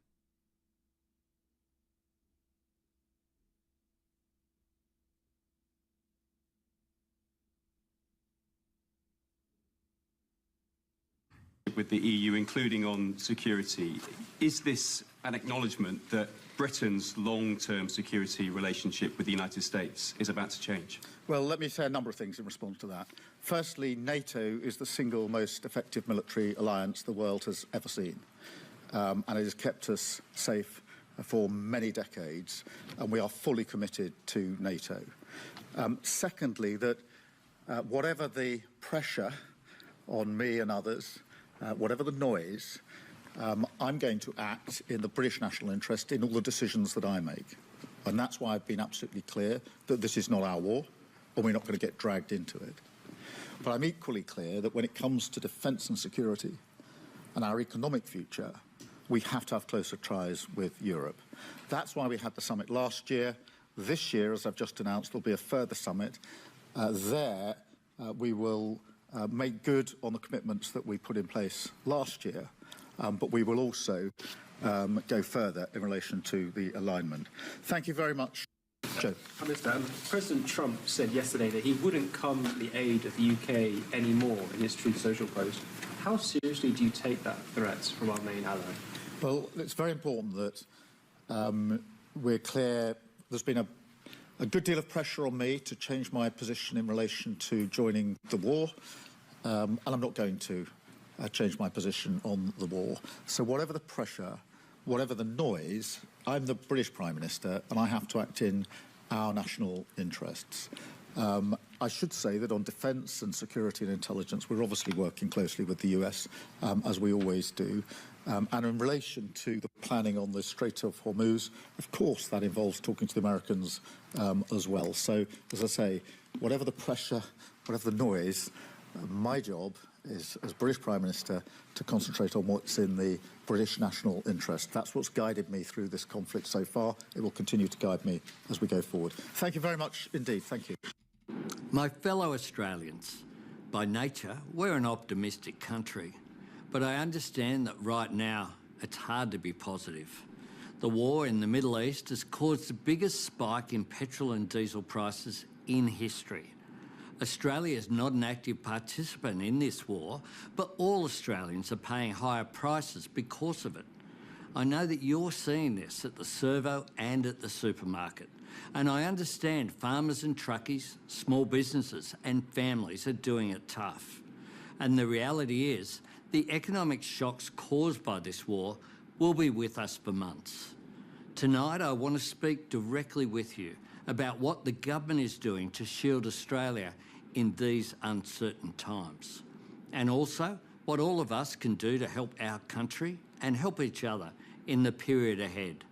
With the EU, including on security. Is this an acknowledgement that Britain's long-term security relationship with the United States is about to change? Well, let me say a number of things in response to that. Firstly, NATO is the single most effective military alliance the world has ever seen. And it has kept us safe for many decades, and we are fully committed to NATO. Secondly, that whatever the pressure on me and others, whatever the noise, I'm going to act in the British national interest in all the decisions that I make. And that's why I've been absolutely clear that this is not our war, and we're not going to get dragged into it. But I'm equally clear that when it comes to defence and security and our economic future, we have to have closer ties with Europe. That's why we had the summit last year. This year, as I've just announced, there'll be a further summit. We will make good on the commitments that we put in place last year, but we will also go further in relation to the alignment. Thank you very much. Joe. President Trump said yesterday that he wouldn't come to the aid of the UK anymore in his Truth Social post. How seriously do you take that threat from our main ally? Well, it's very important that we're clear. There's been a good deal of pressure on me to change my position in relation to joining the war, and I'm not going to change my position on the war. So whatever the pressure, whatever the noise, I'm the British Prime Minister and I have to act in our national interests. I should say that on defence and security and intelligence, we're obviously working closely with the US, as we always do. And in relation to the planning on the Strait of Hormuz, of course, that involves talking to the Americans as well. So, as I say, whatever the pressure, whatever the noise, my job is, as British Prime Minister, to concentrate on what's in the British national interest. That's what's guided me through this conflict so far. It will continue to guide me as we go forward. Thank you very much indeed. Thank you. My fellow Australians, by nature, we're an optimistic country. But I understand that right now it's hard to be positive. The war in the Middle East has caused the biggest spike in petrol and diesel prices in history. Australia is not an active participant in this war, but all Australians are paying higher prices because of it. I know that you're seeing this at the servo and at the supermarket, and I understand farmers and truckies, small businesses and families are doing it tough. And the reality is the economic shocks caused by this war will be with us for months. Tonight, I want to speak directly with you about what the government is doing to shield Australia in these uncertain times, and also what all of us can do to help our country and help each other in the period ahead.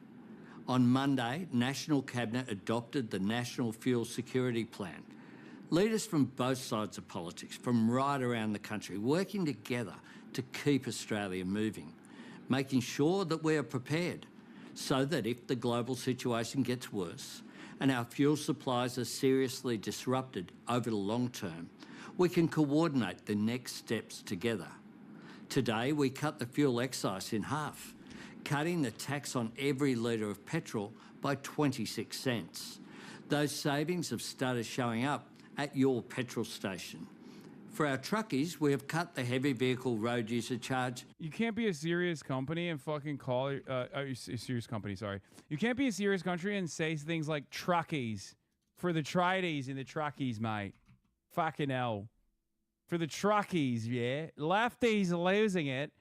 On Monday, National Cabinet adopted the National Fuel Security Plan. Leaders from both sides of politics, from right around the country, working together to keep Australia moving, making sure that we are prepared so that if the global situation gets worse and our fuel supplies are seriously disrupted over the long term, we can coordinate the next steps together. Today, we cut the fuel excise in half, cutting the tax on every litre of petrol by 26 cents. Those savings have started showing up at your petrol station. For our truckies, we have cut the heavy vehicle road user charge. You can't be a serious company and fucking call a serious company, sorry. You can't be a serious country and say things like truckies for the trides and the truckies, mate. Fucking hell. For the truckies, yeah. Lefties losing it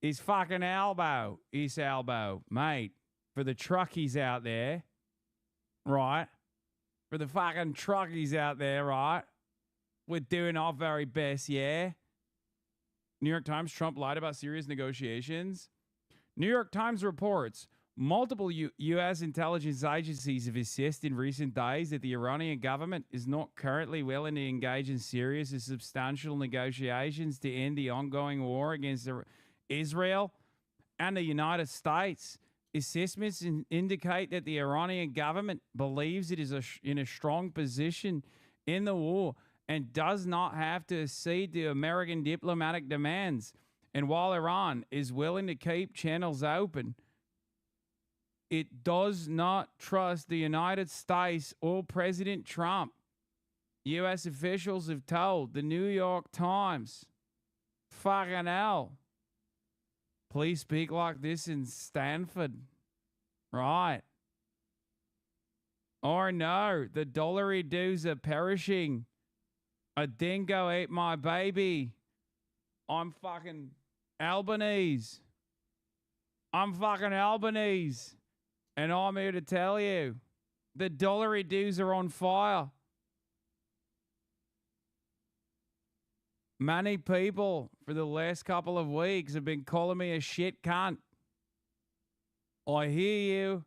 is fucking elbow. Is elbow, mate. For the truckies out there, right? For the fucking truckies out there, right? We're doing our very best, yeah? New York Times, Trump lied about serious negotiations. New York Times reports multiple U.S. intelligence agencies have assessed in recent days that the Iranian government is not currently willing to engage in serious and substantial negotiations to end the ongoing war against Israel and the United States. Assessments indicate that the Iranian government believes it is in a strong position in the war and does not have to accede to American diplomatic demands. And while Iran is willing to keep channels open, it does not trust the United States or President Trump. U.S. officials have told the New York Times. Fucking hell. Please speak like this in Stanford. Right. Or no, the dollary dues are perishing. A dingo ate my baby. I'm fucking Albanese. I'm fucking Albanese. And I'm here to tell you, the dollary dues are on fire. Many people for the last couple of weeks have been calling me a shit cunt. I hear you,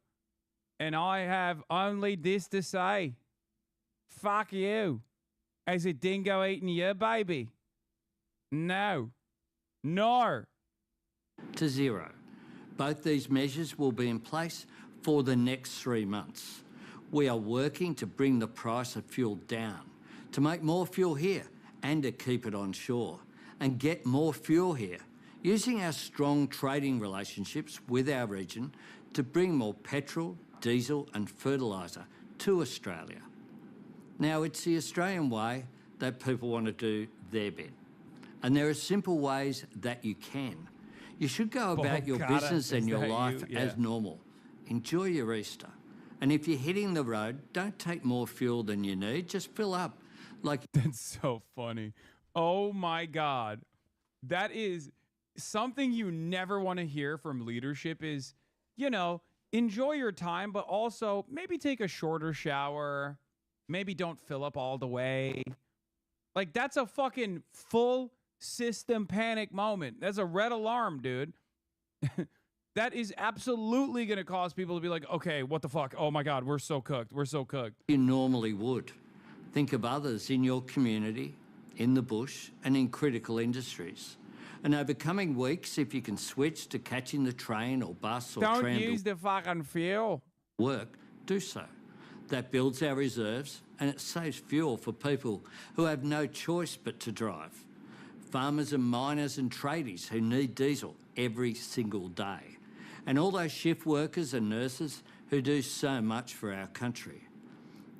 and I have only this to say. Fuck you. Is a dingo eating your baby? No. No. To zero. Both these measures will be in place for the next 3 months. We are working to bring the price of fuel down, to make more fuel here and to keep it on shore, and get more fuel here, using our strong trading relationships with our region to bring more petrol, diesel and fertiliser to Australia. Now, it's the Australian way that people want to do their bit. And there are simple ways that you can. You should go about your business and your life as normal. Enjoy your Easter. And if you're hitting the road, don't take more fuel than you need. Just fill up. That's so funny. Oh my God. That is something you never want to hear from leadership is, you know, enjoy your time, but also maybe take a shorter shower. Maybe don't fill up all the way. Like, that's a fucking full system panic moment. That's a red alarm, dude. That is absolutely going to cause people to be like, okay, what the fuck? Oh my God, we're so cooked. We're so cooked. You normally would. Think of others in your community, in the bush, and in critical industries. And over coming weeks, if you can switch to catching the train or bus or tram. Don't use the fucking fuel. Work, do so. That builds our reserves and it saves fuel for people who have no choice but to drive. Farmers and miners and tradies who need diesel every single day. And all those shift workers and nurses who do so much for our country.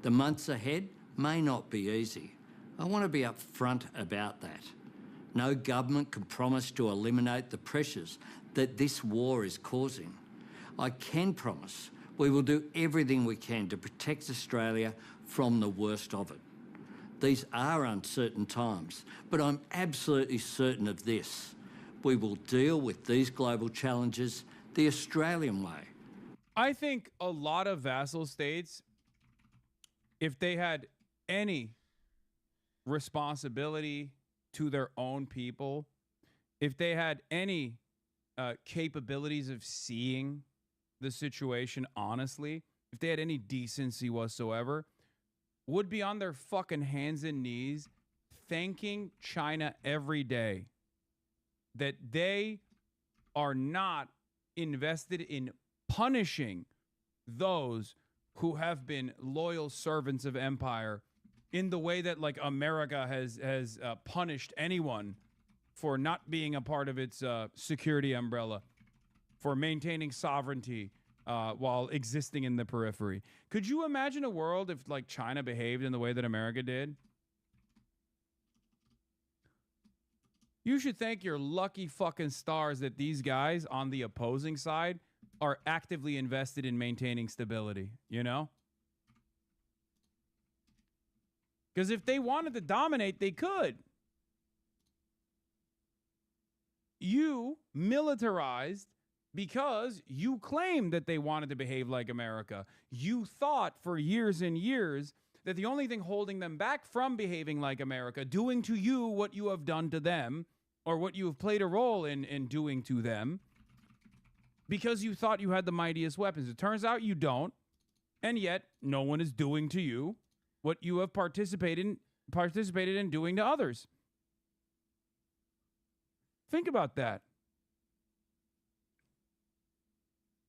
The months ahead may not be easy. I want to be upfront about that. No government can promise to eliminate the pressures that this war is causing. I can promise we will do everything we can to protect Australia from the worst of it. These are uncertain times, but I'm absolutely certain of this. We will deal with these global challenges the Australian way. I think a lot of vassal states, if they had any responsibility to their own people, if they had any capabilities of seeing the situation honestly, if they had any decency whatsoever, would be on their fucking hands and knees thanking China every day that they are not invested in punishing those who have been loyal servants of empire in the way that like America has punished anyone for not being a part of its security umbrella, for maintaining sovereignty while existing in the periphery. Could you imagine a world if like China behaved in the way that America did? You should thank your lucky fucking stars that these guys on the opposing side are actively invested in maintaining stability, you know? Because if they wanted to dominate, they could. You militarized because you claimed that they wanted to behave like America. You thought for years and years that the only thing holding them back from behaving like America, doing to you what you have done to them, or what you have played a role in doing to them, because you thought you had the mightiest weapons. It turns out you don't, and yet no one is doing to you what you have participated in doing to others. Think about that.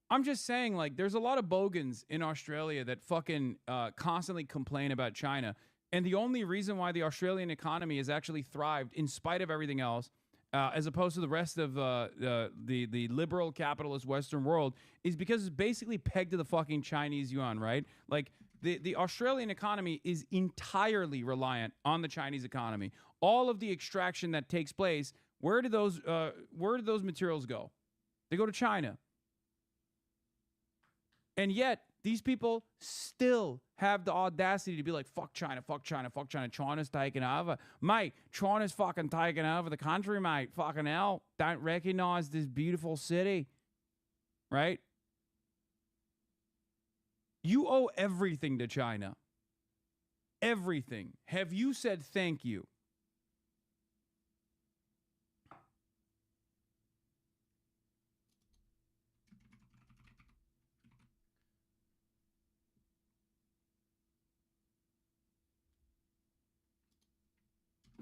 I'm just saying, like, there's a lot of bogans in Australia that fucking constantly complain about China. And the only reason why the Australian economy has actually thrived in spite of everything else, as opposed to the rest of the liberal capitalist Western world, is because it's basically pegged to the fucking Chinese yuan, right? Like, the Australian economy is entirely reliant on the Chinese economy. All of the extraction that takes place, where do those materials go? They go to China. And yet, these people still have the audacity to be like, fuck China, fuck China, fuck China. China's taking over. Mate, China's fucking taking over the country, mate. Fucking hell. Don't recognize this beautiful city. Right? You owe everything to China. Everything. Have you said thank you?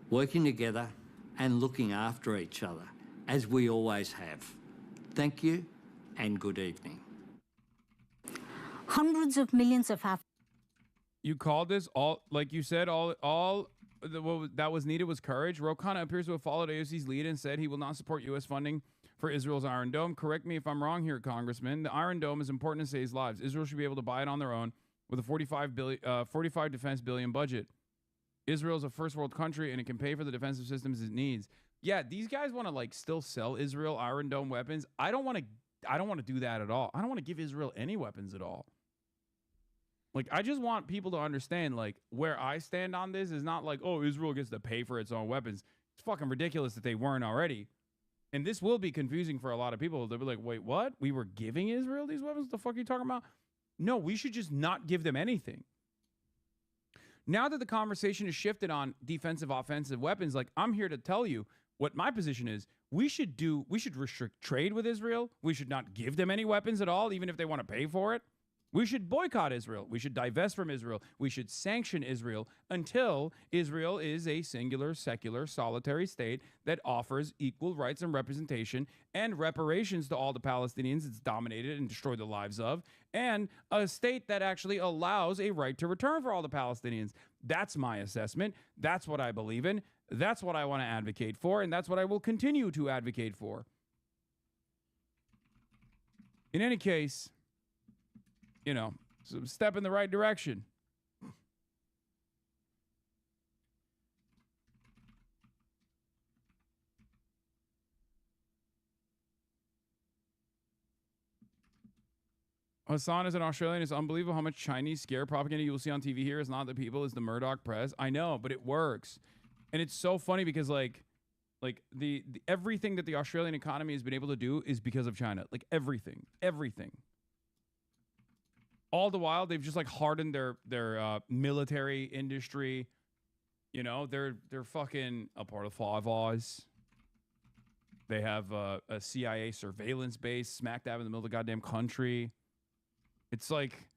Working together and looking after each other, as we always have. Thank you and good evening. Hundreds of millions of You called this all, like you said, what that was needed was courage. Ro Khanna appears to have followed AOC's lead and said he will not support U.S. funding for Israel's Iron Dome. Correct me if I'm wrong here, Congressman. The Iron Dome is important to save lives. Israel should be able to buy it on their own with a $45 defense billion budget. Israel is a first world country and it can pay for the defensive systems it needs. Yeah, these guys want to like still sell Israel Iron Dome weapons. I don't want to do that at all. I don't want to give Israel any weapons at all. Like, I just want people to understand, like, where I stand on this is not like, oh, Israel gets to pay for its own weapons. It's fucking ridiculous that they weren't already. And this will be confusing for a lot of people. They'll be like, wait, what? We were giving Israel these weapons? What the fuck are you talking about? No, we should just not give them anything. Now that the conversation has shifted on defensive, offensive weapons, like, I'm here to tell you what my position is. We should restrict trade with Israel. We should not give them any weapons at all, even if they want to pay for it. We should boycott Israel. We should divest from Israel. We should sanction Israel until Israel is a singular, secular, solitary state that offers equal rights and representation and reparations to all the Palestinians it's dominated and destroyed the lives of, and a state that actually allows a right to return for all the Palestinians. That's my assessment. That's what I believe in. That's what I want to advocate for, and that's what I will continue to advocate for. In any case, you know, so step in the right direction. Hassan is an Australian. It's unbelievable how much Chinese scare propaganda you will see on TV here. It's not the people, it's the Murdoch press. I know, but it works. And it's so funny because, like Like the everything that the Australian economy has been able to do is because of China. Like everything. All the while, they've just like hardened their military industry. You know, they're fucking a part of Five Eyes. They have a CIA surveillance base smack dab in the middle of the goddamn country. It's like,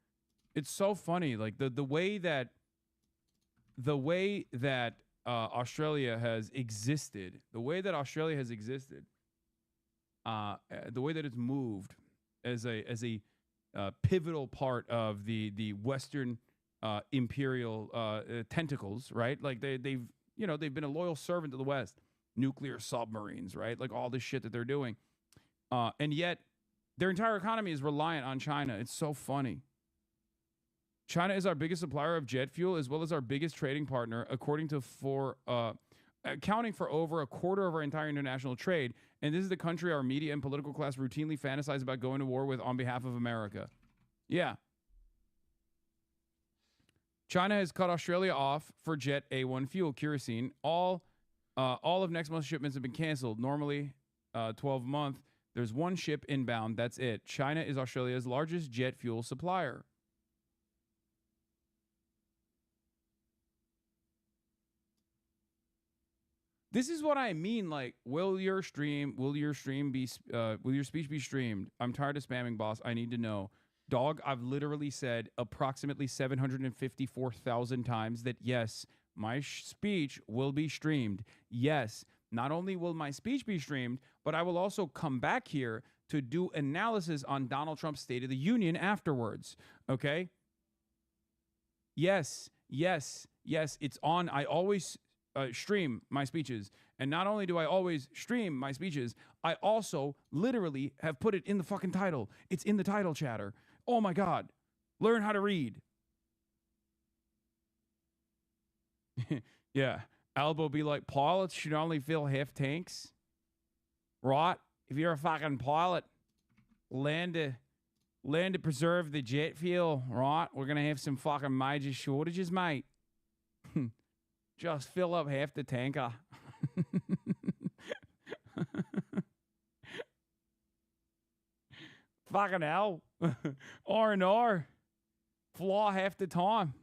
it's so funny. Like the way that Australia has existed, the way that it's moved as a pivotal part of the Western imperial tentacles, right? Like they've been a loyal servant to the West. Nuclear submarines, right? Like all this shit that they're doing. And yet their entire economy is reliant on China. It's so funny. China is our biggest supplier of jet fuel as well as our biggest trading partner, accounting for over a quarter of our entire international trade. And this is the country our media and political class routinely fantasize about going to war with on behalf of America. Yeah. China has cut Australia off for jet A1 fuel, kerosene. All of next month's shipments have been canceled. Normally, 12-month. There's one ship inbound. That's it. China is Australia's largest jet fuel supplier. This is what I mean. Like, will your speech be streamed? I'm tired of spamming, boss. I need to know. Dog, I've literally said approximately 754,000 times that yes, my speech will be streamed. Yes, not only will my speech be streamed, but I will also come back here to do analysis on Donald Trump's State of the Union afterwards. Okay? Yes, it's on. I always stream my speeches. And not only do I always stream my speeches, I also literally have put it in the fucking title. It's in the title, chatter. Oh my God. Learn how to read. Yeah. Albo be like, pilots should only fill half tanks. Right? If you're a fucking pilot, land to preserve the jet fuel, right? We're going to have some fucking major shortages, mate. Just fill up half the tanker. Fucking hell. R&R. Flaw half the time.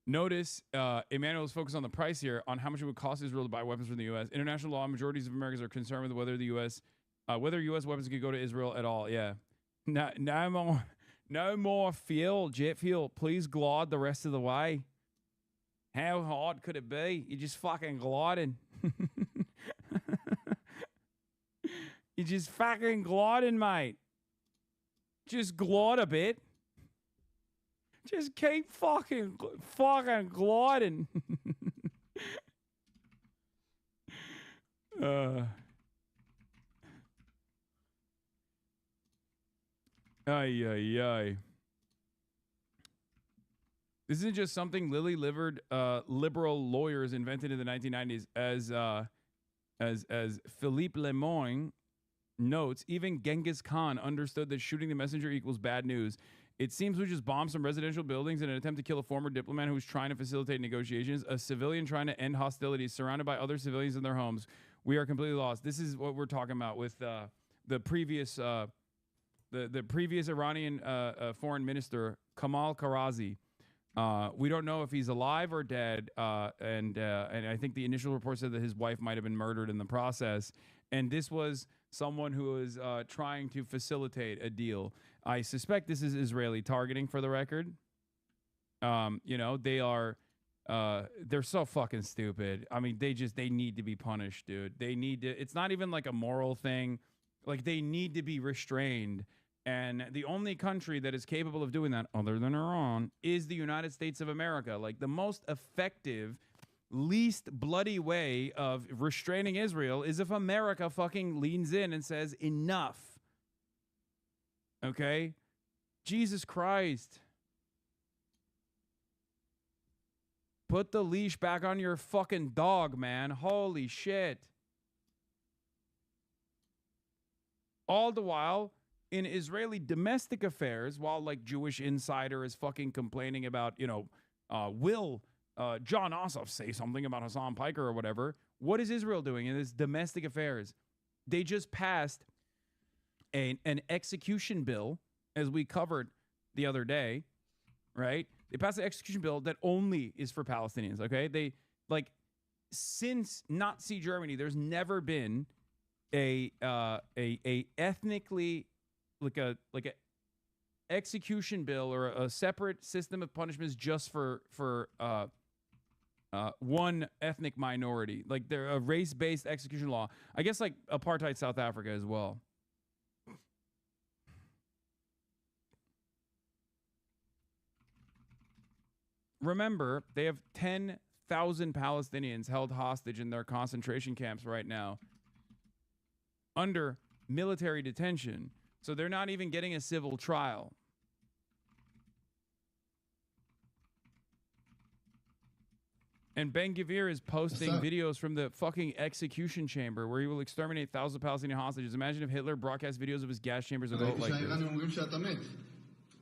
Notice Emmanuel's focused on the price here, on how much it would cost Israel to buy weapons from the U.S. International law, majorities of Americans are concerned with whether U.S. weapons could go to Israel at all. Yeah. No more fuel, jet fuel. Please glide the rest of the way. How hard could it be? You're just fucking gliding. You're just fucking gliding, mate. Just glide a bit. Just keep fucking gliding. Ay. This isn't just something lily-livered liberal lawyers invented in the 1990s. As Philippe Lemoyne notes, even Genghis Khan understood that shooting the messenger equals bad news. It seems we just bombed some residential buildings in an attempt to kill a former diplomat who was trying to facilitate negotiations, a civilian trying to end hostilities, surrounded by other civilians in their homes. We are completely lost. This is what we're talking about with the previous Iranian foreign minister, Kamal Karazi. We don't know if he's alive or dead, and I think the initial report said that his wife might have been murdered in the process. And this was someone who was trying to facilitate a deal. I suspect this is Israeli targeting, for the record. They are, they're so fucking stupid. I mean, they need to be punished, dude. They need to, it's not even like a moral thing. Like, they need to be restrained. And the only country that is capable of doing that, other than Iran, is the United States of America. Like, the most effective, least bloody way of restraining Israel is if America fucking leans in and says, enough. Okay? Jesus Christ. Put the leash back on your fucking dog, man. Holy shit. All the while, in Israeli domestic affairs, while like Jewish Insider is fucking complaining about, Will John Ossoff say something about Hassan Piker or whatever? What is Israel doing in this domestic affairs? They just passed an execution bill, as we covered the other day, right? They passed an execution bill that only is for Palestinians, okay? They, like, since Nazi Germany, there's never been a ethnically, like a execution bill or a separate system of punishments just for one ethnic minority. Like, they're a race-based execution law. I guess like apartheid South Africa as well. Remember, they have 10,000 Palestinians held hostage in their concentration camps right now under military detention. So they're not even getting a civil trial. And Ben-Gvir is posting videos from the fucking execution chamber where he will exterminate thousands of Palestinian hostages. Imagine if Hitler broadcast videos of his gas chambers and go like this.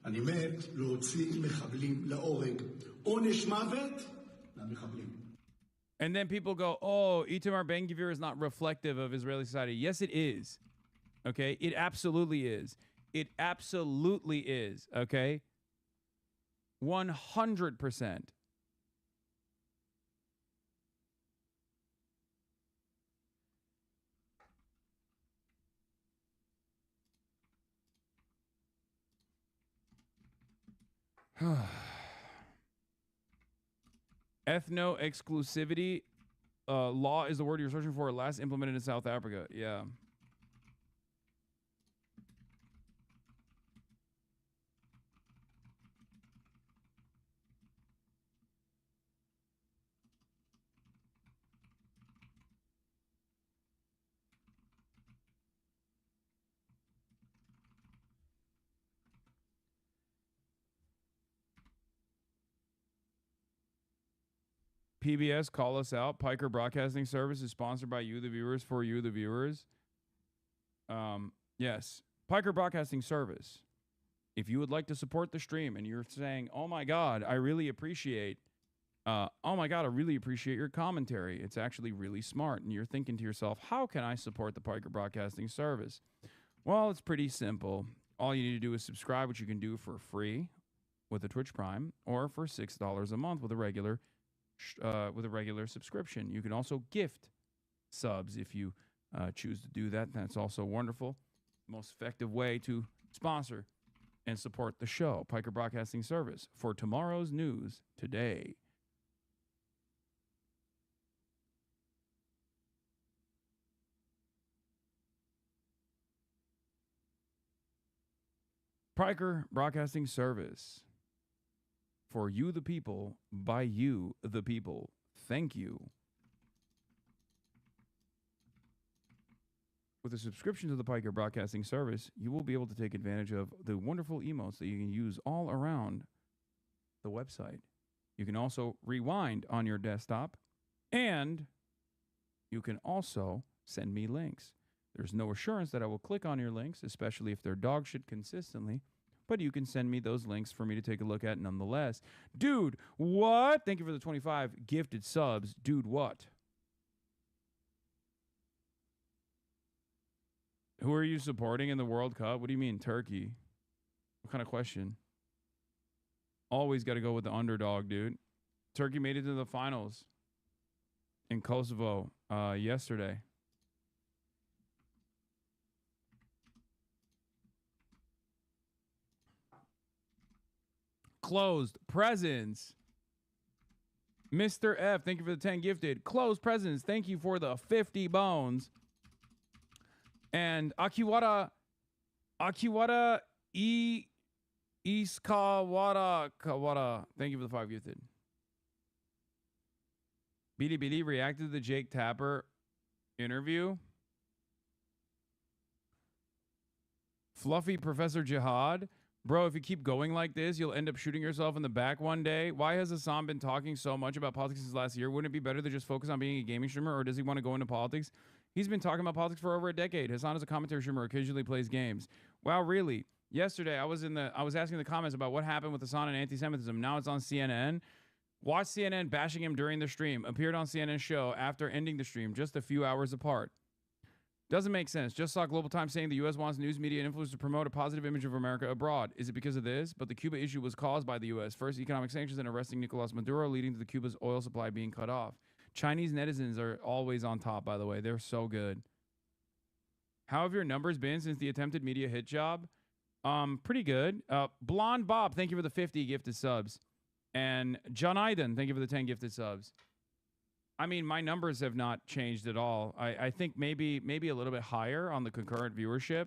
אני מת להוציא מחבלים להורג. עונש מוות למחבלים. And then people go, oh, Itamar Ben-Gvir is not reflective of Israeli society. Yes, it is. Okay? It absolutely is. It absolutely is. Okay? 100%. Ethno-exclusivity law is the word you're searching for. Last implemented in South Africa. Yeah. PBS, call us out. Piker Broadcasting Service is sponsored by you, the viewers, for you, the viewers. Yes. Piker Broadcasting Service. If you would like to support the stream and you're saying, oh my God, I really appreciate your commentary. It's actually really smart. And you're thinking to yourself, how can I support the Piker Broadcasting Service? Well, it's pretty simple. All you need to do is subscribe, which you can do for free with a Twitch Prime or for $6 a month with a regular subscription. You can also gift subs if you choose to do that. That's also wonderful. Most effective way to sponsor and support the show, Piker Broadcasting Service, for tomorrow's news today. Piker Broadcasting Service. For you, the people, by you, the people. Thank you. With a subscription to the Piker Broadcasting Service, you will be able to take advantage of the wonderful emotes that you can use all around the website. You can also rewind on your desktop, and you can also send me links. There's no assurance that I will click on your links, especially if they're dog shit consistently. But you can send me those links for me to take a look at nonetheless. Dude, what? Thank you for the 25 gifted subs. Dude, what? Who are you supporting in the World Cup? What do you mean, Turkey? What kind of question? Always got to go with the underdog, dude. Turkey made it to the finals in Kosovo yesterday. Closed presents. Mr. F, thank you for the 10 gifted. Closed presents, thank you for the 50 bones. And Akiwara Iskawara Kawara, thank you for the 5 gifted. BD reacted to the Jake Tapper interview. Fluffy Professor Jihad. Bro, if you keep going like this, you'll end up shooting yourself in the back one day. Why has Hassan been talking so much about politics since last year? Wouldn't it be better to just focus on being a gaming streamer, or does he want to go into politics? He's been talking about politics for over a decade. Hassan is a commentary streamer, occasionally plays games. Wow, really? Yesterday, I was asking the comments about what happened with Hassan and anti-Semitism. Now it's on CNN. Watched CNN bashing him during the stream. Appeared on CNN show after ending the stream, just a few hours apart. Doesn't make sense. Just saw Global Times saying the U.S. wants news media and influencers to promote a positive image of America abroad. Is it because of this? But the Cuba issue was caused by the U.S. First, economic sanctions and arresting Nicolas Maduro, leading to the Cuba's oil supply being cut off. Chinese netizens are always on top, by the way. They're so good. How have your numbers been since the attempted media hit job? Pretty good. Blonde Bob, thank you for the 50 gifted subs. And John Iden, thank you for the 10 gifted subs. I mean, my numbers have not changed at all. I think maybe a little bit higher on the concurrent viewership.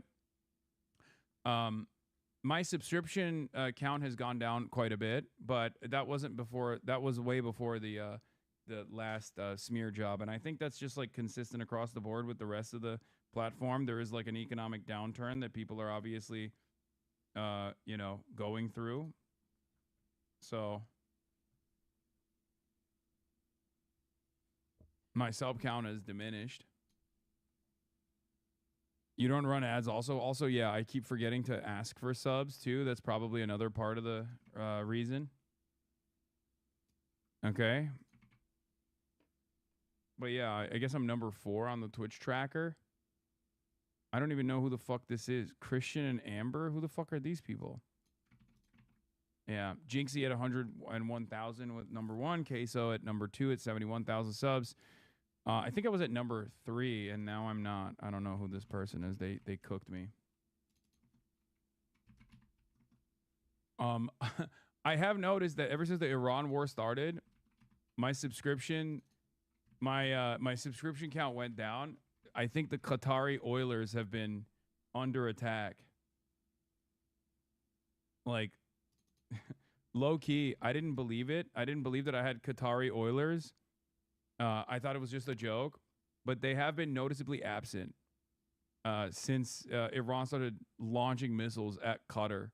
My subscription count has gone down quite a bit, but that wasn't before. That was way before the last smear job, and I think that's just like consistent across the board with the rest of the platform. There is like an economic downturn that people are obviously, going through. So my sub count has diminished. You don't run ads also, yeah, I keep forgetting to ask for subs too. That's probably another part of the reason. Okay. But yeah, I guess I'm number 4 on the Twitch tracker. I don't even know who the fuck this is. Christian and Amber? Who the fuck are these people? Yeah, Jinxie at 101,000 with number 1. Queso at number 2 at 71,000 subs. I think I was at number 3, and now I'm not. I don't know who this person is. They cooked me. I have noticed that ever since the Iran war started, my subscription count went down. I think the Qatari Oilers have been under attack. Like, low key, I didn't believe it. I didn't believe that I had Qatari Oilers. I thought it was just a joke, but they have been noticeably absent since Iran started launching missiles at Qatar.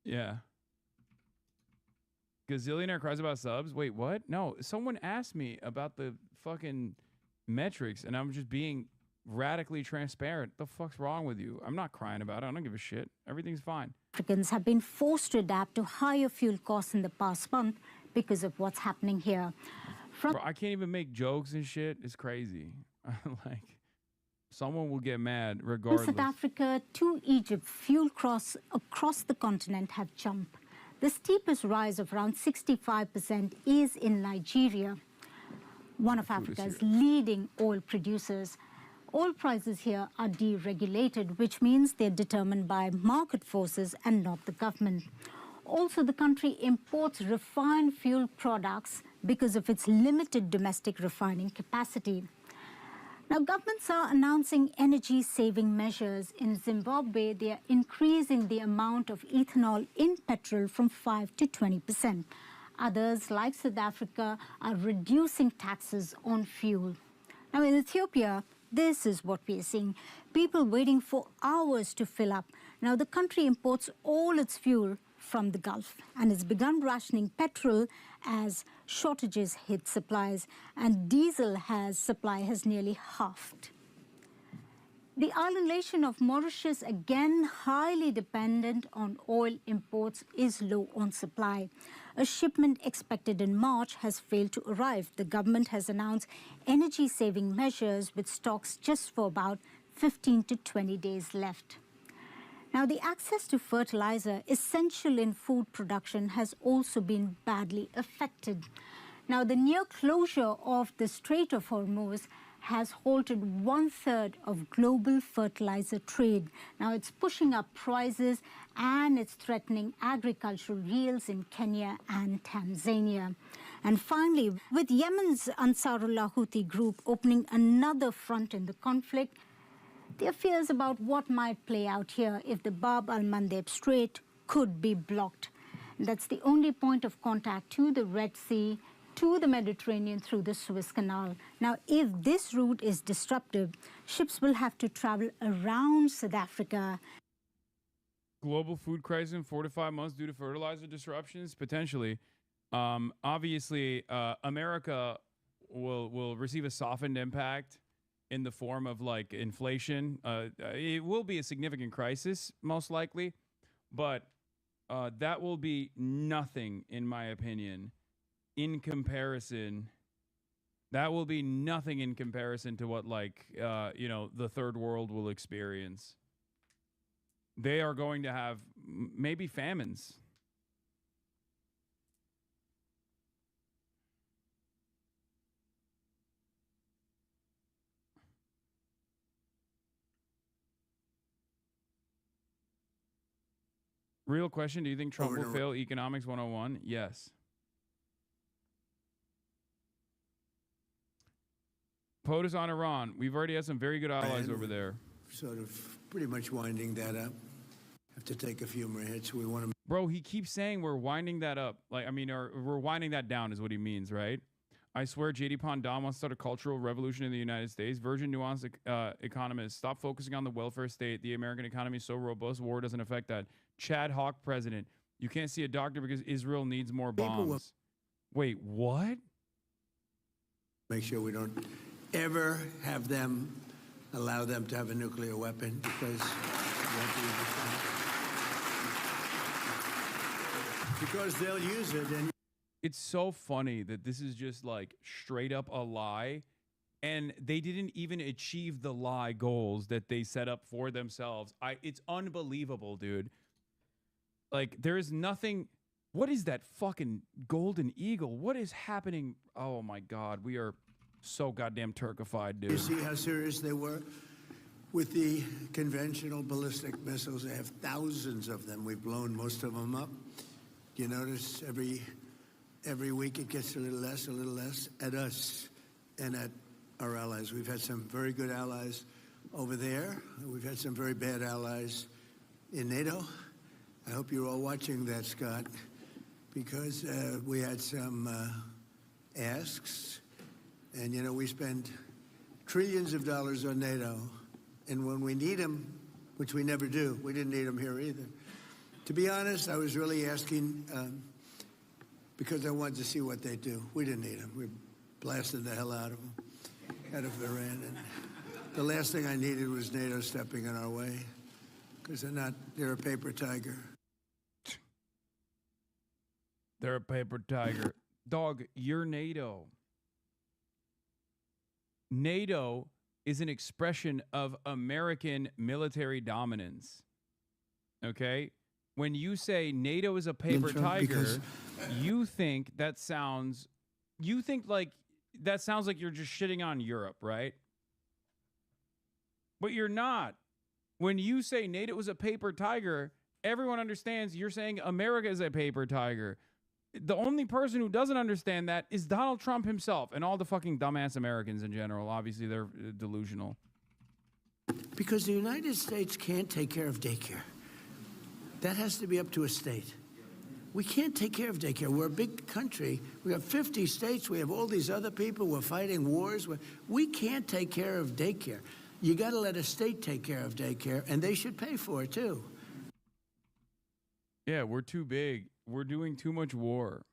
Yeah. Gazillionaire cries about subs. Wait, what? No, someone asked me about the fucking metrics, and I'm just being radically transparent. The fuck's wrong with you? I'm not crying about it. I don't give a shit. Everything's fine. Africans have been forced to adapt to higher fuel costs in the past month because of what's happening here. Bro, I can't even make jokes and shit. It's crazy. Like, someone will get mad regardless. From South Africa to Egypt, fuel costs across the continent have jumped. The steepest rise of around 65% is in Nigeria, one of Africa's leading oil producers. Oil prices here are deregulated, which means they're determined by market forces and not the government. Also, the country imports refined fuel products because of its limited domestic refining capacity. Now, governments are announcing energy-saving measures. In Zimbabwe, they are increasing the amount of ethanol in petrol from 5 to 20%. Others, like South Africa, are reducing taxes on fuel. Now, in Ethiopia, this is what we are seeing. People waiting for hours to fill up. Now, the country imports all its fuel from the Gulf and has begun rationing petrol as shortages hit supplies, and diesel supply has nearly halved. The island nation of Mauritius, again highly dependent on oil imports, is low on supply. A shipment expected in March has failed to arrive. The government has announced energy-saving measures with stocks just for about 15 to 20 days left. Now, the access to fertilizer, essential in food production, has also been badly affected. Now, the near closure of the Strait of Hormuz has halted 1/3 of global fertilizer trade. Now, it's pushing up prices and it's threatening agricultural yields in Kenya and Tanzania. And finally, with Yemen's Ansarullah Houthi group opening another front in the conflict, there are fears about what might play out here if the Bab al-Mandeb Strait could be blocked. And that's the only point of contact to the Red Sea, to the Mediterranean through the Suez Canal. Now, if this route is disrupted, ships will have to travel around South Africa. Global food crisis in 4 to 5 months due to fertilizer disruptions? Potentially. Obviously, America will receive a softened impact in the form of like inflation. It will be a significant crisis, most likely, but that will be nothing, in my opinion, in comparison. That will be nothing in comparison to what, like, the third world will experience. They are going to have maybe famines. Real question, do you think Trump will fail Economics 101? Yes. POTUS on Iran. We've already had some very good allies over there. Sort of pretty much winding that up. Have to take a few more hits. We want to. Bro, he keeps saying we're winding that up. Or we're winding that down is what he means, right? I swear J.D. Pondam wants to start a cultural revolution in the United States. Virgin nuanced economists. Stop focusing on the welfare state. The American economy is so robust, war doesn't affect that. Chad Hawk president. You can't see a doctor because Israel needs more bombs. Wait, what? Make sure we don't ever have them allow them to have a nuclear weapon because they'll use it. And it's so funny that this is just like straight up a lie, and they didn't even achieve the lie goals that they set up for themselves. It's unbelievable, dude. Like, there is nothing. What is that fucking golden eagle? What is happening? Oh my God, we are so goddamn Turkified, dude. You see how serious they were with the conventional ballistic missiles. They have thousands of them. We've blown most of them up. You notice every week it gets a little less at us and at our allies. We've had some very good allies over there. We've had some very bad allies in NATO. I hope you're all watching that, Scott, because we had some asks. And, we spend trillions of dollars on NATO. And when we need them, which we never do, we didn't need them here either. To be honest, I was really asking because I wanted to see what they do. We didn't need them. We blasted the hell out of them, out of Iran. And the last thing I needed was NATO stepping in our way because they're a paper tiger. They're a paper tiger. Dog, you're NATO. NATO is an expression of American military dominance. Okay? When you say NATO is a paper tiger, you think that sounds like you're just shitting on Europe, right? But you're not. When you say NATO is a paper tiger, everyone understands you're saying America is a paper tiger. The only person who doesn't understand that is Donald Trump himself and all the fucking dumbass Americans in general. Obviously, they're delusional. Because the United States can't take care of daycare. That has to be up to a state. We can't take care of daycare. We're a big country. We have 50 states. We have all these other people. We're fighting wars. We can't take care of daycare. You got to let a state take care of daycare, and they should pay for it, too. Yeah, we're too big. We're doing too much war.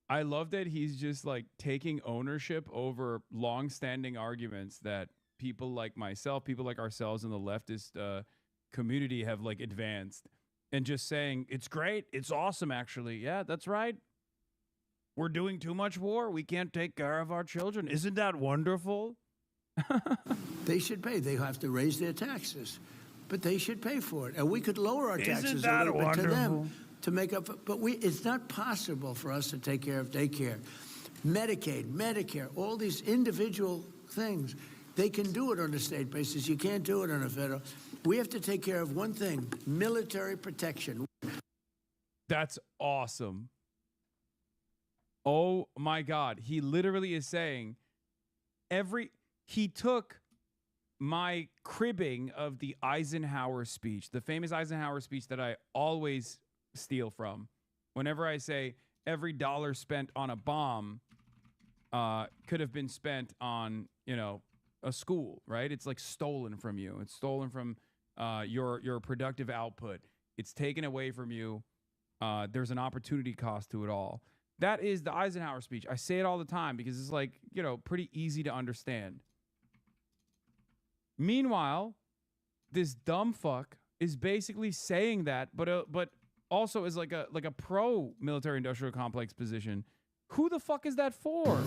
I love that he's just like taking ownership over long-standing arguments that people like myself, people like ourselves in the leftist community have like advanced, and just saying it's great, it's awesome actually. Yeah, that's right. We're doing too much war. We can't take care of our children. Isn't that wonderful? They should pay. They have to raise their taxes, but they should pay for it. And we could lower our taxes a little bit to them to make up. But it's not possible for us to take care of daycare, Medicaid, Medicare, all these individual things. They can do it on a state basis. You can't do it on a federal. We have to take care of one thing: military protection. That's awesome. Oh my God. He literally is saying he took my cribbing of the Eisenhower speech, the famous Eisenhower speech that I always steal from. Whenever I say every dollar spent on a bomb could have been spent on, a school, right? It's like stolen from you. It's stolen from your productive output. It's taken away from you. There's an opportunity cost to it all. That is the Eisenhower speech. I say it all the time because it's like, pretty easy to understand. Meanwhile, this dumb fuck is basically saying that, but also is like a pro military industrial complex position. Who the fuck is that for?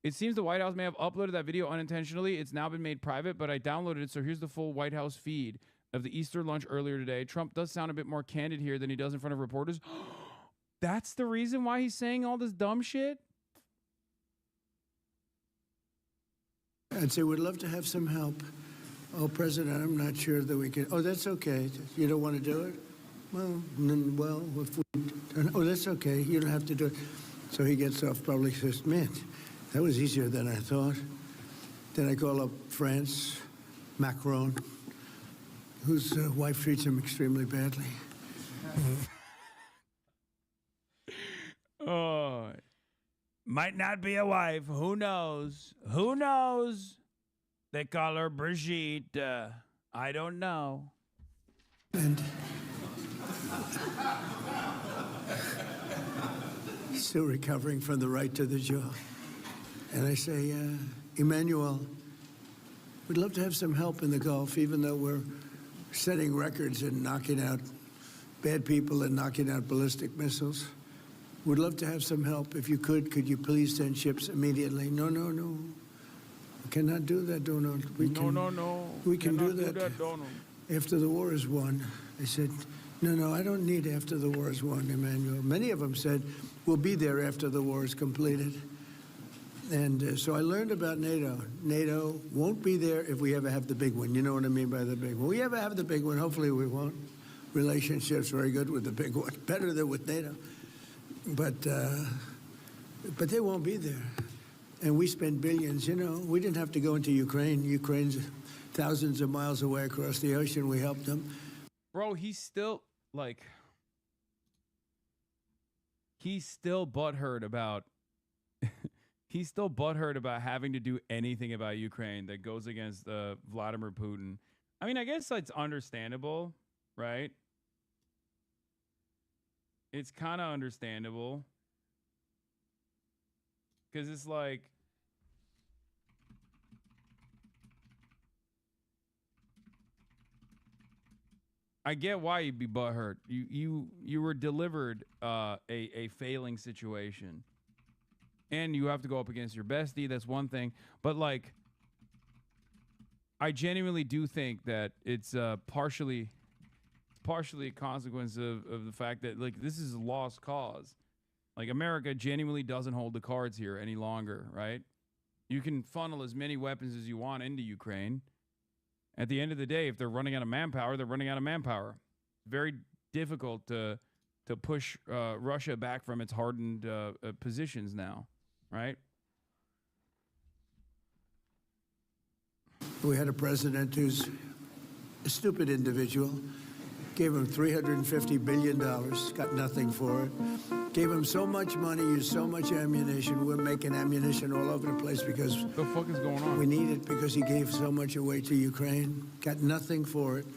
It seems the White House may have uploaded that video unintentionally. It's now been made private, but I downloaded it, so here's the full White House feed of the Easter lunch earlier today. Trump does sound a bit more candid here than he does in front of reporters. That's the reason why he's saying all this dumb shit? I'd say we'd love to have some help. Oh, President, I'm not sure that we can. Oh, that's okay. You don't want to do it? Well, if we, oh, that's okay. You don't have to do it. So he gets off, probably says, man, that was easier than I thought. Then I call up France, Macron, whose wife treats him extremely badly. Oh, might not be a wife. Who knows? Who knows? They call her Brigitte. I don't know. And still recovering from the right to the jaw. And I say, Emmanuel, we'd love to have some help in the Gulf, even though we're setting records and knocking out bad people and knocking out ballistic missiles. We'd love to have some help. If you could you please send ships immediately? No. We cannot do that, Donald. We can do that. Donald. After the war is won. I said, no, I don't need after the war is won, Emmanuel. Many of them said, we'll be there after the war is completed. And so I learned about NATO. NATO won't be there if we ever have the big one. You know what I mean by the big one. We ever have the big one, hopefully we won't. Relationships very good with the big one, better than with NATO. But they won't be there. And we spend billions, you know. We didn't have to go into Ukraine. Ukraine's thousands of miles away across the ocean. We helped them. Bro, he's still butthurt about he's still butthurt about having to do anything about Ukraine that goes against Vladimir Putin. I mean, I guess that's understandable, right? It's kind of understandable. Because it's like, I get why you'd be butthurt. You were delivered a failing situation, and you have to go up against your bestie. That's one thing, but like, I genuinely do think that it's partially a consequence of the fact that like this is a lost cause. Like America genuinely doesn't hold the cards here any longer, right? You can funnel as many weapons as you want into Ukraine. At the end of the day, if they're running out of manpower, they're running out of manpower. Very difficult to push Russia back from its hardened positions now, right? We had a president who's a stupid individual. Gave him $350 billion, got nothing for it. Gave him so much money, used so much ammunition. We're making ammunition all over the place because what the fuck is going on? We need it because he gave so much away to Ukraine. Got nothing for it.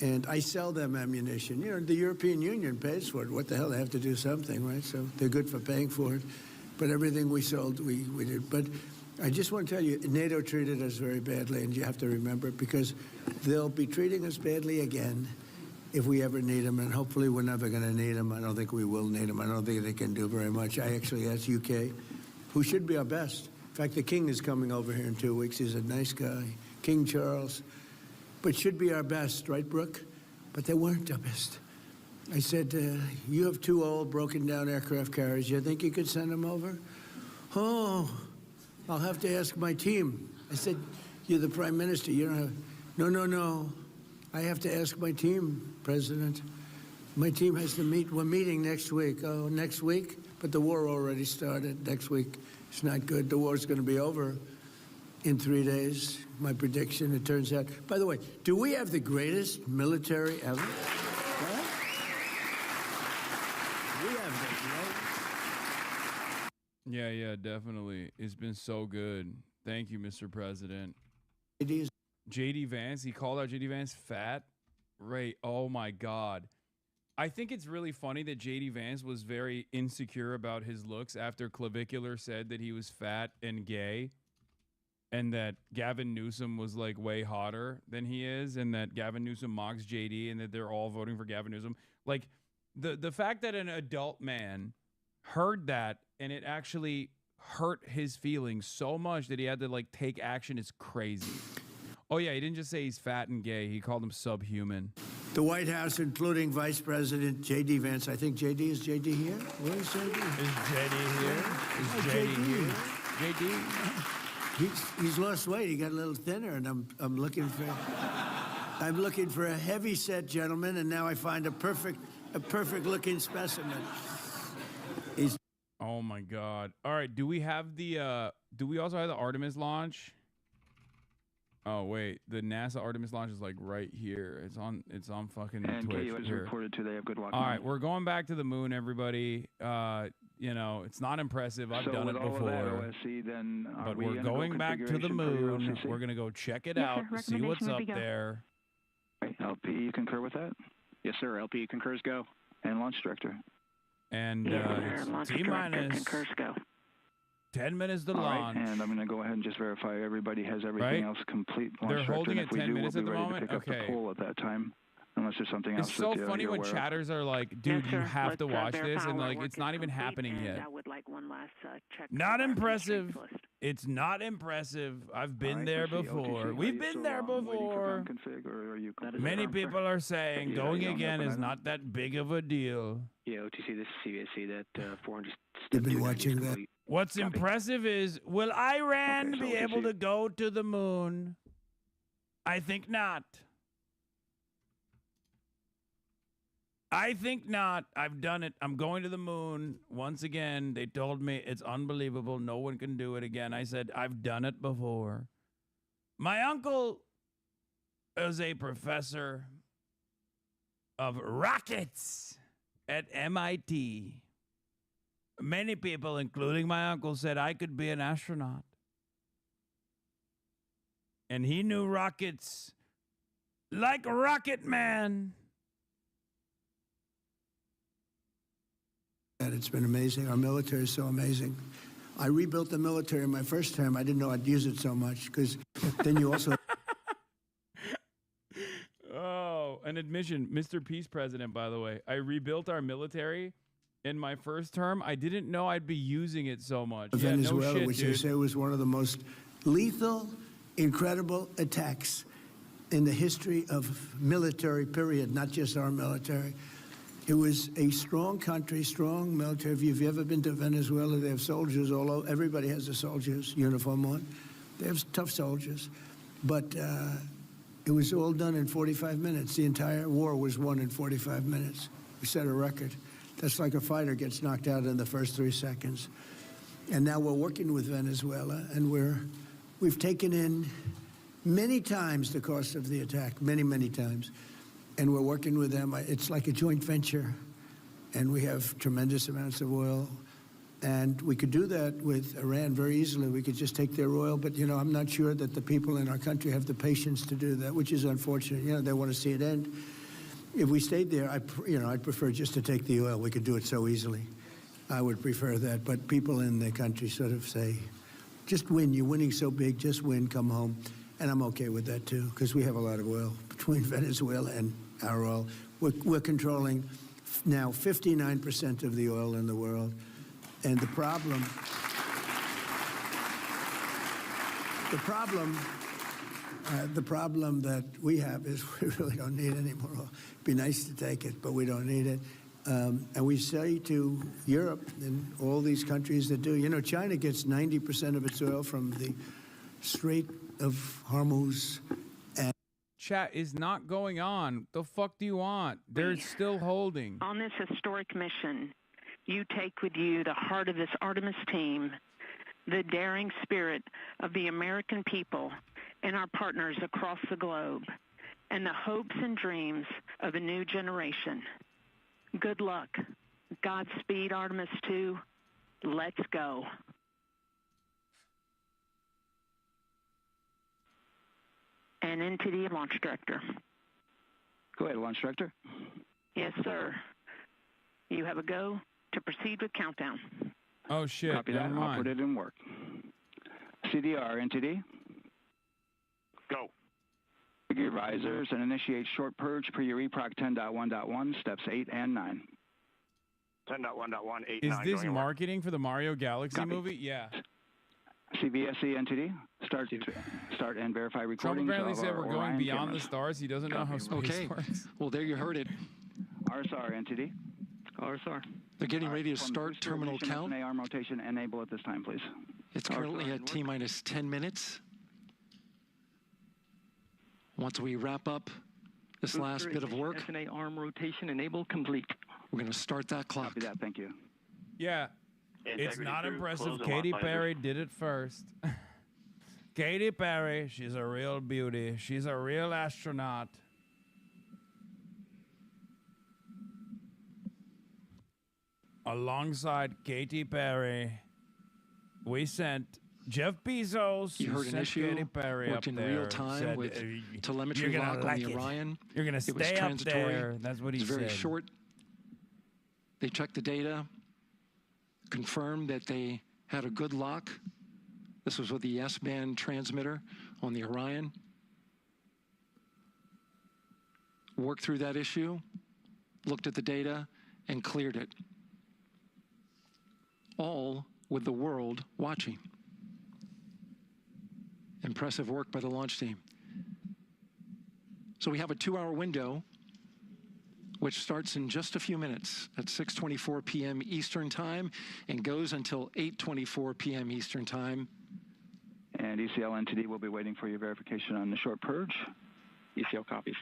And I sell them ammunition. You know, the European Union pays for it. What the hell? They have to do something, right? So they're good for paying for it. But everything we sold, we did. But I just want to tell you, NATO treated us very badly, and you have to remember it, because they'll be treating us badly again if we ever need them, and hopefully we're never going to need them. I don't think we will need them. I don't think they can do very much. I actually asked UK, who should be our best. In fact, the King is coming over here in 2 weeks. He's a nice guy, King Charles, but should be our best, right, Brooke? But they weren't our best. I said, you have 2 old, broken-down aircraft carriers. You think you could send them over? Oh, I'll have to ask my team. I said, you're the Prime Minister. You don't have... No. I have to ask my team, President. My team has to meet. We're meeting next week. Oh, next week? But the war already started. Next week, it's not good. The war's going to be over in 3 days. My prediction, it turns out. By the way, do we have the greatest military ever? What? We have the greatest. Yeah, definitely. It's been so good. Thank you, Mr. President. JD Vance, he called out JD Vance fat. Right. Oh my God. I think it's really funny that JD Vance was very insecure about his looks after Clavicular said that he was fat and gay. and that Gavin Newsom was like way hotter than he is, and that Gavin Newsom mocks JD, and that they're all voting for Gavin Newsom. Like the fact that an adult man heard that and it actually hurt his feelings so much that he had to like take action is crazy. Oh yeah, he didn't just say he's fat and gay. He called him subhuman. The White House, including Vice President J.D. Vance. I think J.D. is J.D. here? Where is J.D.? Is J.D. here? Is J.D. here? J.D. He's lost weight. He got a little thinner, and I'm looking for a heavy set gentleman, and now I find a perfect looking specimen. Oh my God! All right, do we have the? Do we also have the Artemis launch? Oh wait, the NASA Artemis launch is like right here. It's on fucking Twitch. And KU has reported today of good luck. All right, we're going back to the moon, everybody. You know, it's not impressive. I've done it before. All of that OSC, then but we're going back to the moon. We're gonna go check it out, see what's up there. LP, you concur with that? Yes, sir. LP concurs. Go. And launch director. And it's T-minus 10 minutes to launch. Right, and I'm going to go ahead and just verify everybody has everything else complete. They're holding it 10 minutes at the moment? We'll pick up the poll at that time, unless there's something else. It's so funny when chatters are like, dude, you have to watch this, and like, it's not even happening yet. I would like one last check. Not impressive. It's not impressive. I've been there before. We've been there before. Many people are saying going again is not that big of a deal. Yeah, OTC, this is CBSC. That 400. You've been watching that. What's impressive is, will Iran be able to go to the moon? I think not. I think not. I've done it. I'm going to the moon once again. They told me it's unbelievable. No one can do it again. I said, I've done it before. My uncle is a professor of rockets at MIT. Many people, including my uncle, said I could be an astronaut. And he knew rockets like Rocket Man. And it's been amazing. Our military is so amazing. I rebuilt the military my first term. I didn't know I'd use it so much, because then you also... Oh, an admission. Mr. Peace President, by the way. I rebuilt our military in my first term. I didn't know I'd be using it so much. Venezuela, yeah, no shit, which dude. they say was one of the most lethal, incredible attacks in the history of military, period, not just our military. It was a strong country, strong military. If you've ever been to Venezuela, they have soldiers all over. Everybody has a soldier's uniform on. They have tough soldiers. But it was all done in 45 minutes. The entire war was won in 45 minutes. We set a record. That's like a fighter gets knocked out in the first 3 seconds. And now we're working with Venezuela, and we've taken in many times the cost of the attack, many, many times. And we're working with them. It's like a joint venture, and we have tremendous amounts of oil. And we could do that with Iran very easily. We could just take their oil, but, you know, I'm not sure that the people in our country have the patience to do that, which is unfortunate. You know, they want to see it end. If we stayed there, I'd prefer just to take the oil. We could do it so easily. I would prefer that. But people in the country sort of say, just win. You're winning so big, just win, come home. And I'm okay with that, too, because we have a lot of oil between Venezuela and our oil. We're controlling now 59% of the oil in the world. And the problem that we have is we really don't need any more oil. It'd be nice to take it, but we don't need it. And we say to Europe and all these countries that do, you know, China gets 90% of its oil from the Strait of Hormuz. And Chat is not going on. The fuck do you want? They're still holding. On this historic mission, you take with you the heart of this Artemis team, the daring spirit of the American people and our partners across the globe, and the hopes and dreams of a new generation. Good luck. Godspeed, Artemis 2. Let's go. And into the launch director. Go ahead, launch director. Yes, sir. You have a go to proceed with countdown. Oh, shit. Copy that. I'll put it in work. CDR, NTD. Supervisors and initiate short purge per your EPROC 10.1.1, steps 8 and 9. 10.1.1, 8, Is 9. this marketing for the Mario Galaxy Copy. movie? Yeah. CVSE NTD, start and verify Trump recordings apparently of said our we're going Orion beyond cameras. the stars. He doesn't know how space Okay. works. Well, there you heard it. RSR NTD. RSR. They're getting ready to start terminal count. arm rotation enable at this time, please. It's currently at T-minus 10 minutes. Once we wrap up this last bit of work, SNA arm rotation enable complete. we're going to start that clock. Copy that, thank you. Yeah. It's Integrity not crew, impressive. close and Katy lock Perry did it first. Katy Perry, she's a real beauty. She's a real astronaut. Alongside Katy Perry, we sent Jeff Bezos. You heard an sent issue, Katy Perry worked up in there, real time said, with you're telemetry gonna lock on like the it. Orion. You're going to It was stay up transitory. there. That's what he It's said. very short. They checked the data, confirmed that they had a good lock. This was with the S-band transmitter on the Orion. Worked through that issue, looked at the data, and cleared it. All with the world watching. Impressive work by the launch team. So we have a 2-hour window, which starts in just a few minutes at 6:24 p.m. Eastern Time and goes until 8:24 p.m. Eastern Time. And ECL NTD will be waiting for your verification on the short purge. ECL copies.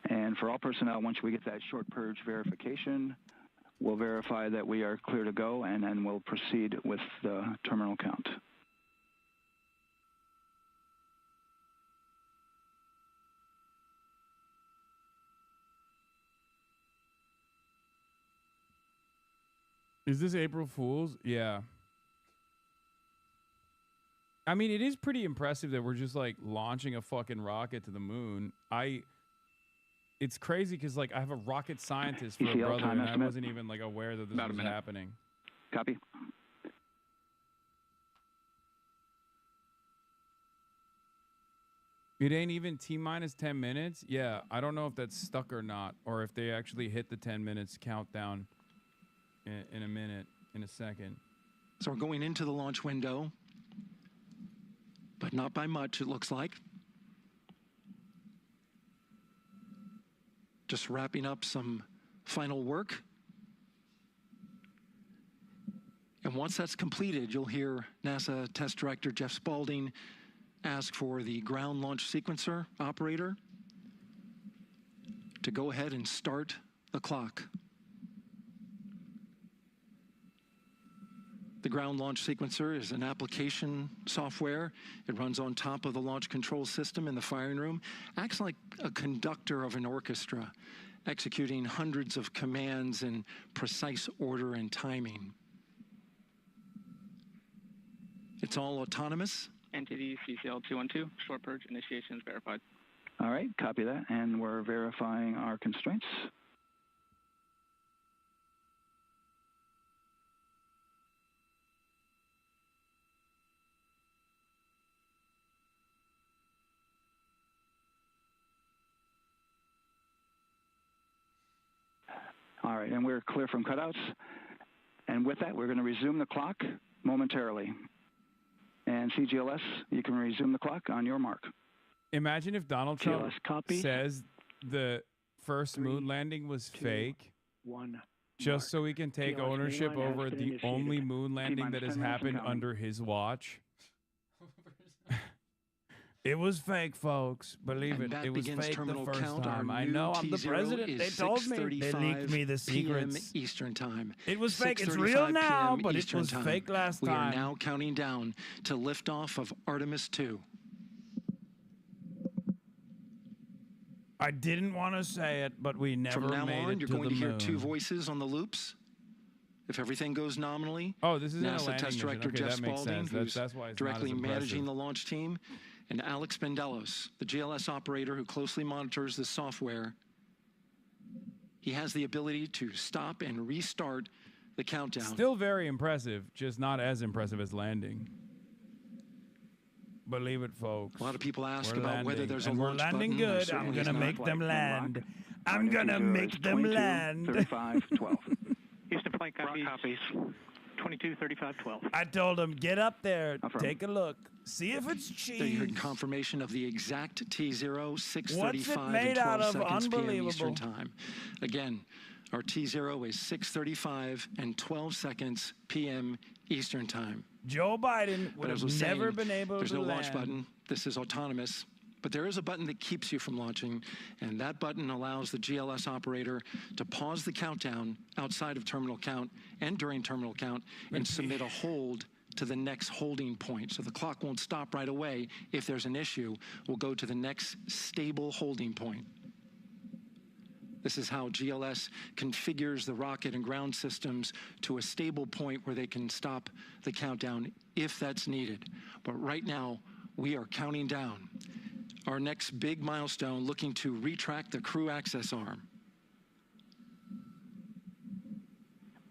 And for all personnel, once we get that short purge verification, we'll verify that we are clear to go, and then we'll proceed with the terminal count. Is this April Fool's? Yeah. I mean, it is pretty impressive that we're just like launching a fucking rocket to the moon. It's crazy because like I have a rocket scientist for a ECL brother, time and I estimate? wasn't even like aware that this About a was minute. happening. Copy. It ain't even T-minus 10 minutes. Yeah, I don't know if that's stuck or not, or if they actually hit the 10 minutes countdown in a minute, in a second. So we're going into the launch window, but not by much, it looks like. Just wrapping up some final work. And once that's completed, you'll hear NASA Test Director Jeff Spaulding ask for the ground launch sequencer operator to go ahead and start the clock. The ground launch sequencer is an application software. It runs on top of the launch control system in the firing room, acts like a conductor of an orchestra, executing hundreds of commands in precise order and timing. It's all autonomous. NTD CCL 212, short purge initiation is verified. All right, copy that, and we're verifying our constraints. All right, and we're clear from cutouts. And with that, we're going to resume the clock momentarily. And CGLS, you can resume the clock on your mark. Imagine if Donald Trump TLS copy. says the first moon landing was fake, 1. just so he can take TLS ownership mainline has over been the initiated. only moon landing that has 10 minutes and happened counting. under his watch. It was fake, folks. Believe And it. that It was begins fake the terminal first count. time. Our I new know. I'm the T0 president. They is told me. They leaked me the 6:35 secrets. PM Eastern Time. It was fake. It's 6:35 real now, PM but it Eastern was time. fake last We time. are now counting down to liftoff of Artemis 2. I didn't want to say it, but we never From now made on, it you're to going the to hear moon. two voices on the loops. If everything goes nominally, Oh, this isn't a NASA landing Test mission. Director Okay, Jeff that makes Spaulding, sense. who's That's why it's not as directly managing impressive. the launch team, and Alex Bendelos, the GLS operator who closely monitors the software. He has the ability to stop and restart the countdown. Still very impressive, just not as impressive as landing. Believe it, folks. A lot of people ask We're about whether landing, there's a and we're launch landing button. good. I'm gonna make them land. I'm gonna make them land. 3512. Houston flight copies. 223512. I told him, get up there, take a look, see if it's cheese. There you heard confirmation of the exact T0, 6:35 What's it made and 12 out of? seconds p.m. Unbelievable. Eastern Time. Again, our T0 is 6:35 and 12 seconds p.m. Eastern Time. Joe Biden would But as I have was never saying, been able there's to no land. launch button. This is autonomous. But there is a button that keeps you from launching, and that button allows the GLS operator to pause the countdown outside of terminal count and during terminal count and submit a hold to the next holding point. So the clock won't stop right away. If there's an issue, we'll go to the next stable holding point. This is how GLS configures the rocket and ground systems to a stable point where they can stop the countdown if that's needed. But right now, we are counting down. Our next big milestone, looking to retract the crew access arm.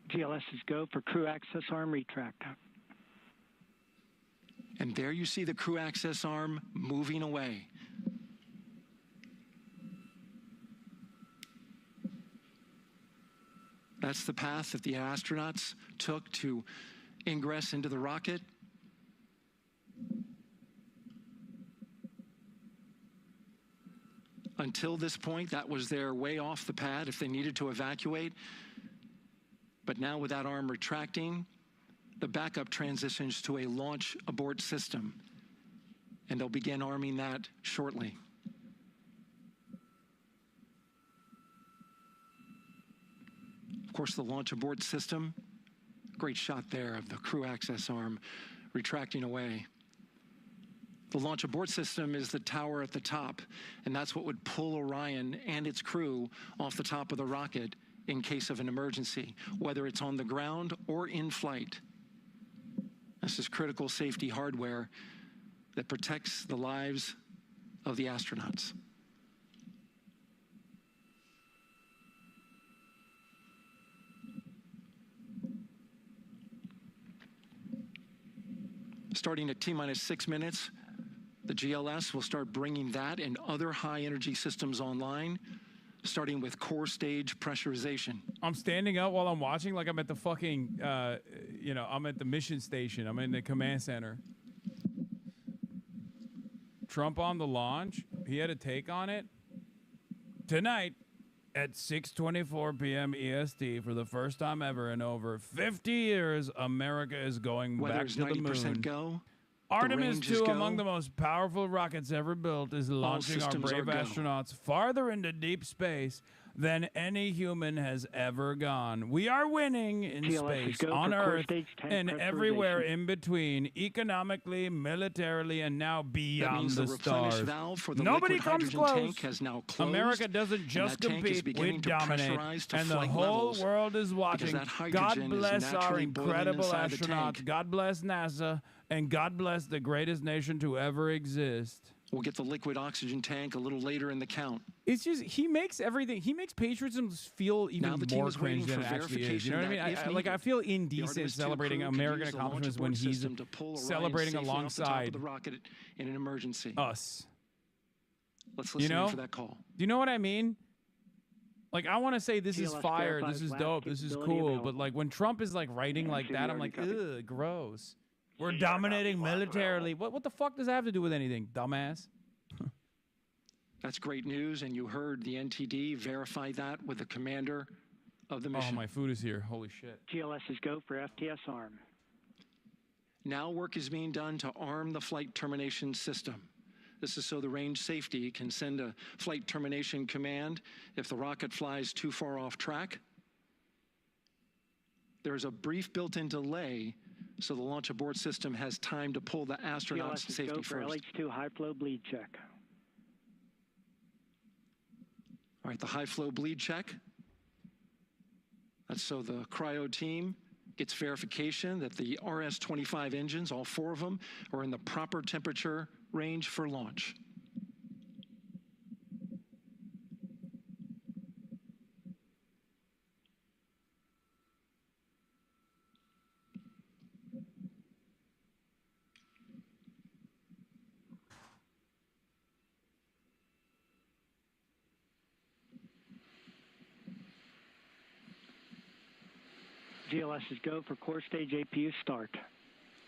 GLS is go for crew access arm retract. And there you see the crew access arm moving away. That's the path that the astronauts took to ingress into the rocket. Until this point, that was their way off the pad if they needed to evacuate. But now with that arm retracting, the backup transitions to a launch abort system, and they'll begin arming that shortly. Of course, the launch abort system, great shot there of the crew access arm retracting away. The launch abort system is the tower at the top, and that's what would pull Orion and its crew off the top of the rocket in case of an emergency, whether it's on the ground or in flight. This is critical safety hardware that protects the lives of the astronauts. Starting at T-minus 6 minutes, the GLS will start bringing that and other high-energy systems online, starting with core stage pressurization. I'm standing up while I'm watching like I'm at the fucking, I'm at the mission station. I'm in the command center. Trump on the launch. He had a take on it. Tonight at 6:24 p.m. EST, for the first time ever in over 50 years, America is going Whether back it's to the 90% moon. go, Artemis range is 2, go. among the most powerful rockets ever built, is launching our systems are brave go. astronauts farther into deep space than any human has ever gone. We are winning in GLS is space, go on for core Earth, stage 10 and pressurization. everywhere in between, economically, militarily, and now That beyond means the the replenish stars. valve for the Nobody liquid comes hydrogen close. tank has now closed. America doesn't and just that tank is compete, beginning we to dominate. pressurize to And the flight whole levels world is because watching. that God hydrogen is bless our naturally boiling incredible inside the astronauts. tank. God bless NASA. And God bless the greatest nation to ever exist. We'll get the liquid oxygen tank a little later in the count. It's just, he makes everything, he makes patriotism feel even Now the team more is waiting cringe than for it actually is. You know what I mean? verification that, if Like, I needed, feel the indecent Artemis 2 celebrating crew could American use the launch accomplishments when abort he's system to pull Orion celebrating safely off the top alongside of the rocket in an emergency. us. Let's listen You know? in for that call. Do you know what I mean? Like, I want to say this is GLS fire, verifies this is last dope, this is capability cool, available. but like when Trump is like writing like that, I'm like, ugh, gross. We're dominating militarily. What the fuck does that have to do with anything, dumbass? That's great news, and you heard the NTD verify that with the commander of the mission. Oh, my food is here. Holy shit. GLS is go for FTS arm. Now work is being done to arm the flight termination system. This is so the range safety can send a flight termination command if the rocket flies too far off track. There's a brief built-in delay so the launch abort system has time to pull the astronauts GLS to is safety go for first. LH2 high flow bleed check. All right, the high flow bleed check. That's so the cryo team gets verification that the RS-25 engines, all 4 of them, are in the proper temperature range for launch. GLS is go for core stage APU start.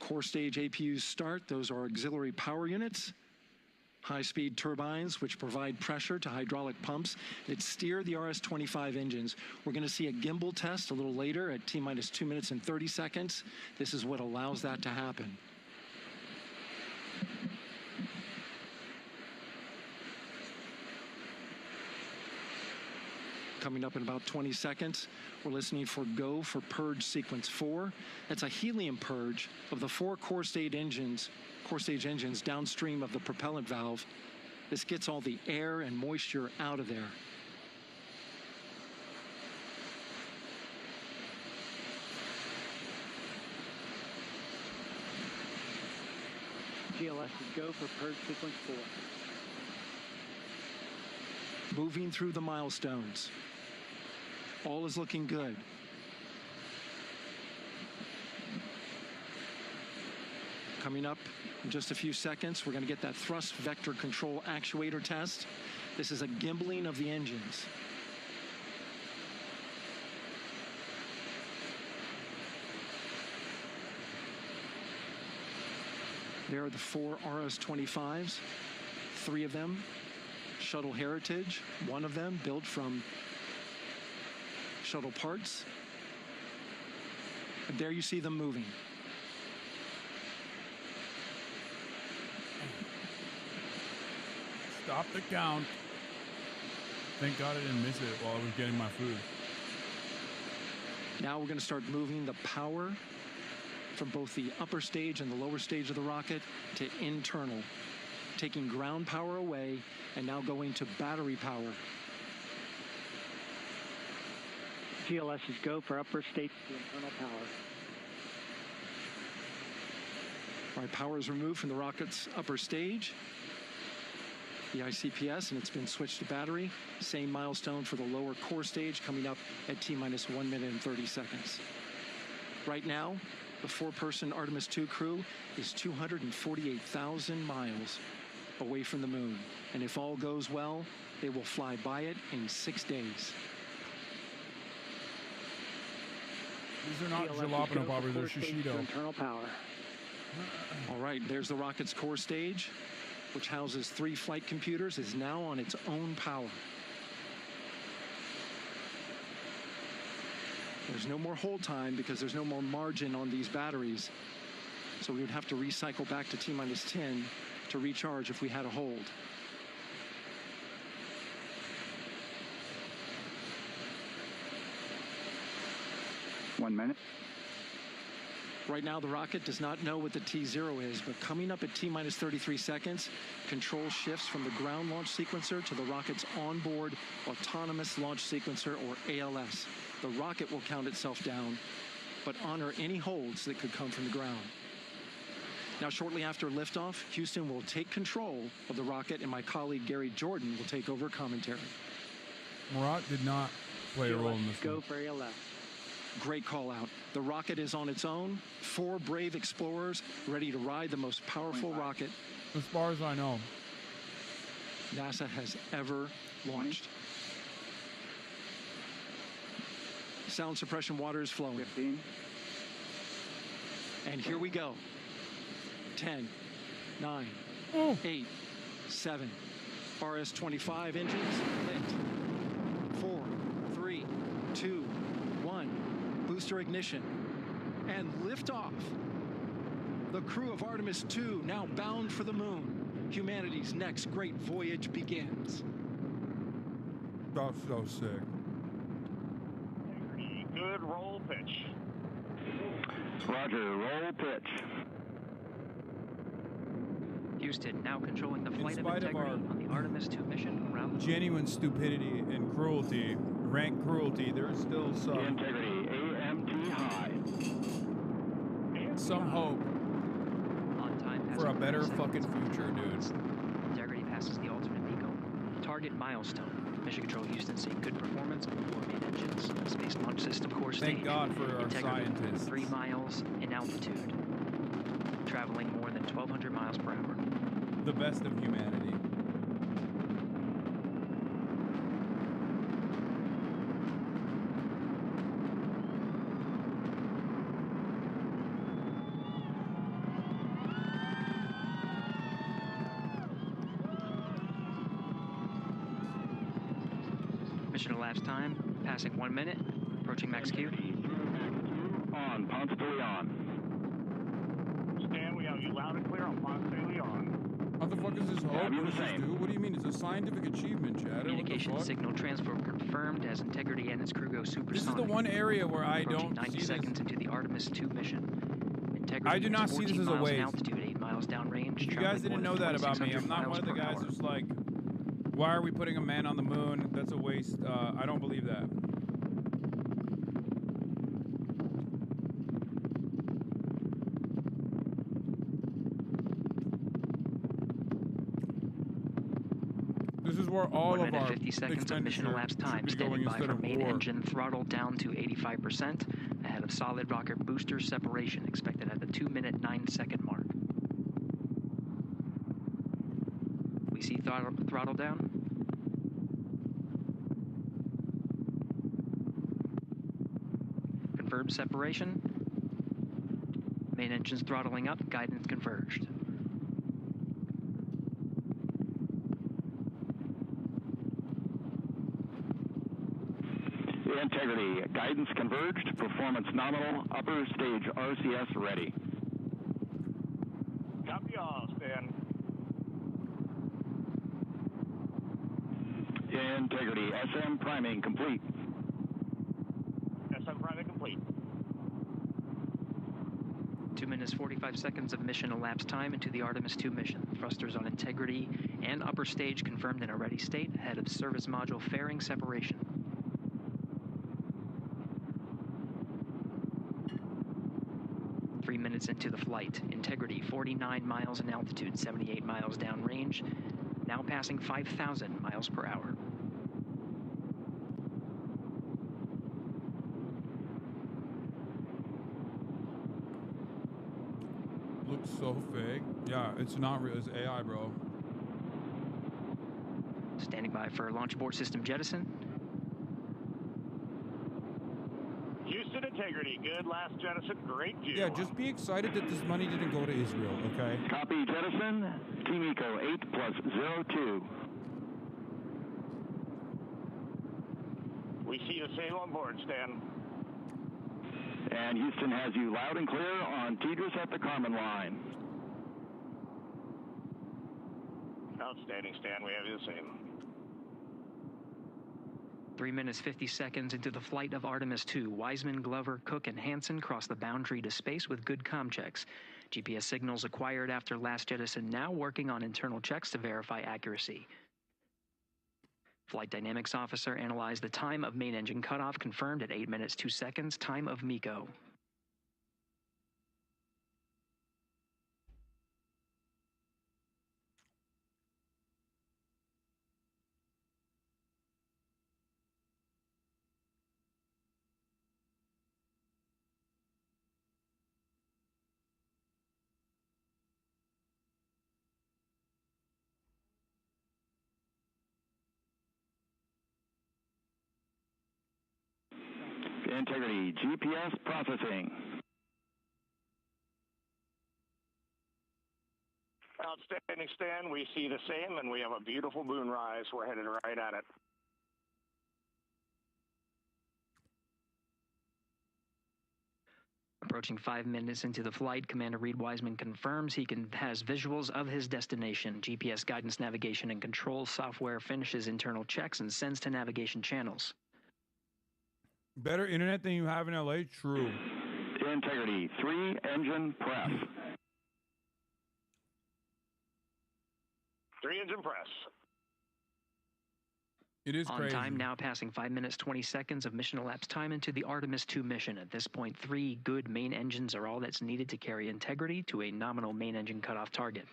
Core stage APUs start. Those are auxiliary power units. High-speed turbines, which provide pressure to hydraulic pumps that steer the RS-25 engines. We're going to see a gimbal test a little later at T-minus 2 minutes and 30 seconds. This is what allows that to happen. Coming up in about 20 seconds, we're listening for go for purge sequence 4. That's a helium purge of the 4 core stage engines downstream of the propellant valve. This gets all the air and moisture out of there. GLS is go for purge sequence 4. Moving through the milestones. All is looking good. Coming up in just a few seconds, we're going to get that thrust vector control actuator test. This is a gimbaling of the engines. There are the 4 RS-25s, 3 of them Shuttle Heritage, 1 of them built from shuttle parts. And there you see them moving. Stop the count. Thank God I didn't miss it while I was getting my food. Now we're going to start moving the power from both the upper stage and the lower stage of the rocket to internal, taking ground power away and now going to battery power. GLS is go for upper stage to internal power. All right, power is removed from the rocket's upper stage, the ICPS, and it's been switched to battery. Same milestone for the lower core stage coming up at T-minus 1 minute and 30 seconds. Right now, the 4-person Artemis 2 crew is 248,000 miles away from the moon. And if all goes well, they will fly by it in 6 days. These are not jalapeno poppers, they're shishito. Internal power. All right, there's the rocket's core stage, which houses 3 flight computers, is now on its own power. There's no more hold time because there's no more margin on these batteries. So we would have to recycle back to T-minus 10 to recharge if we had a hold. One minute. Right now, the rocket does not know what the T0 is, but coming up at T-minus 33 seconds, control shifts from the ground launch sequencer to the rocket's onboard autonomous launch sequencer, or ALS. The rocket will count itself down, but honor any holds that could come from the ground. Now, shortly after liftoff, Houston will take control of the rocket, and my colleague Gary Jordan will take over commentary. Murat did not play a role in this. Go for ALS. Great call out. The rocket is on its own. 4 brave explorers ready to ride the most powerful rocket, as far as I know, NASA has ever launched. Sound suppression water is flowing. 15. And here we go. 10, 9, 8, 7. RS-25 engines lit. 4, 3, 2, 1. Booster ignition. And liftoff. The crew of Artemis 2 now bound for the moon. Humanity's next great voyage begins. That's so sick. Good roll pitch. Roger, roll pitch. Houston now controlling the flight of spite of integrity our on the Artemis 2 mission around the genuine stupidity and cruelty, rank cruelty, there's still some integrity, AMT high. Some hope on time for a better fucking future, dude. Integrity passes the alternate beacon. Target milestone. Mission Control Houston seeing good performance on the 4 main engines. Space Launch System core stage. Thank God for our Integrity, scientists. 3 miles in altitude. Traveling more than 1,200 miles per hour. The best of humanity. Mission elapsed time, passing 1 minute, approaching max Q. On Ponce de Leon. Stan, we have you loud and clear on Ponce de Leon. How the fuck is this hope? What does this do? What do you mean? It's a scientific achievement, Chatter. Communication What the fuck? signal transfer confirmed as Integrity and its crew go supersonic. This is the one area where I don't 90 see seconds this. into the Artemis 2 mission. Integrity I do not is see this 14 as a miles in wave. altitude, 8 miles downrange. You guys didn't know that about me. I'm not one of the guys who's like, why are we putting a man on the moon? That's a waste. I don't believe that. This is where all 1 of minute our 50 seconds of mission elapsed time, standing by for main engine throttle down to 85%, ahead of solid rocket booster separation, expected at the 2-minute 9-second mark. We see throttle down. Confirmed separation. Main engine's throttling up, guidance converged. Integrity, guidance converged, performance nominal, upper stage RCS ready. Copy all, Stan. Integrity, SM priming complete. SM priming complete. 2 minutes 45 seconds of mission elapsed time into the Artemis 2 mission. Thrusters on Integrity and upper stage confirmed in a ready state, ahead of service module fairing separation. 3 minutes into the flight. Integrity, 49 miles in altitude, 78 miles downrange, now passing 5,000 miles per hour. Looks so fake. Yeah, it's not real. It's AI, bro. Standing by for launch abort system jettison. Houston Integrity, good last jettison, great view. Yeah, just be excited that this money didn't go to Israel, okay? Copy jettison, Team Eco 8+02. We see the same on board, Stan. And Houston has you loud and clear on Tidris at the Carmen line. Outstanding, Stan, we have you the same. 3 minutes 50 seconds into the flight of Artemis 2, Wiseman, Glover, Cook, and Hansen cross the boundary to space with good comm checks. GPS signals acquired after last jettison now working on internal checks to verify accuracy. Flight Dynamics Officer analyzed the time of main engine cutoff, confirmed at 8 minutes 2 seconds, time of MECO. Integrity, GPS processing. Outstanding, Stan, we see the same, and we have a beautiful moonrise. We're headed right at it. Approaching 5 minutes into the flight, Commander Reed Wiseman confirms he has visuals of his destination. GPS guidance, navigation, and control software finishes internal checks and sends to navigation channels. Better internet than you have in LA? True. Integrity, 3 engine press. 3 engine press. It is on crazy. time, now passing 5 minutes 20 seconds of mission elapsed time into the Artemis 2 mission. At this point, 3 good main engines are all that's needed to carry Integrity to a nominal main engine cutoff target.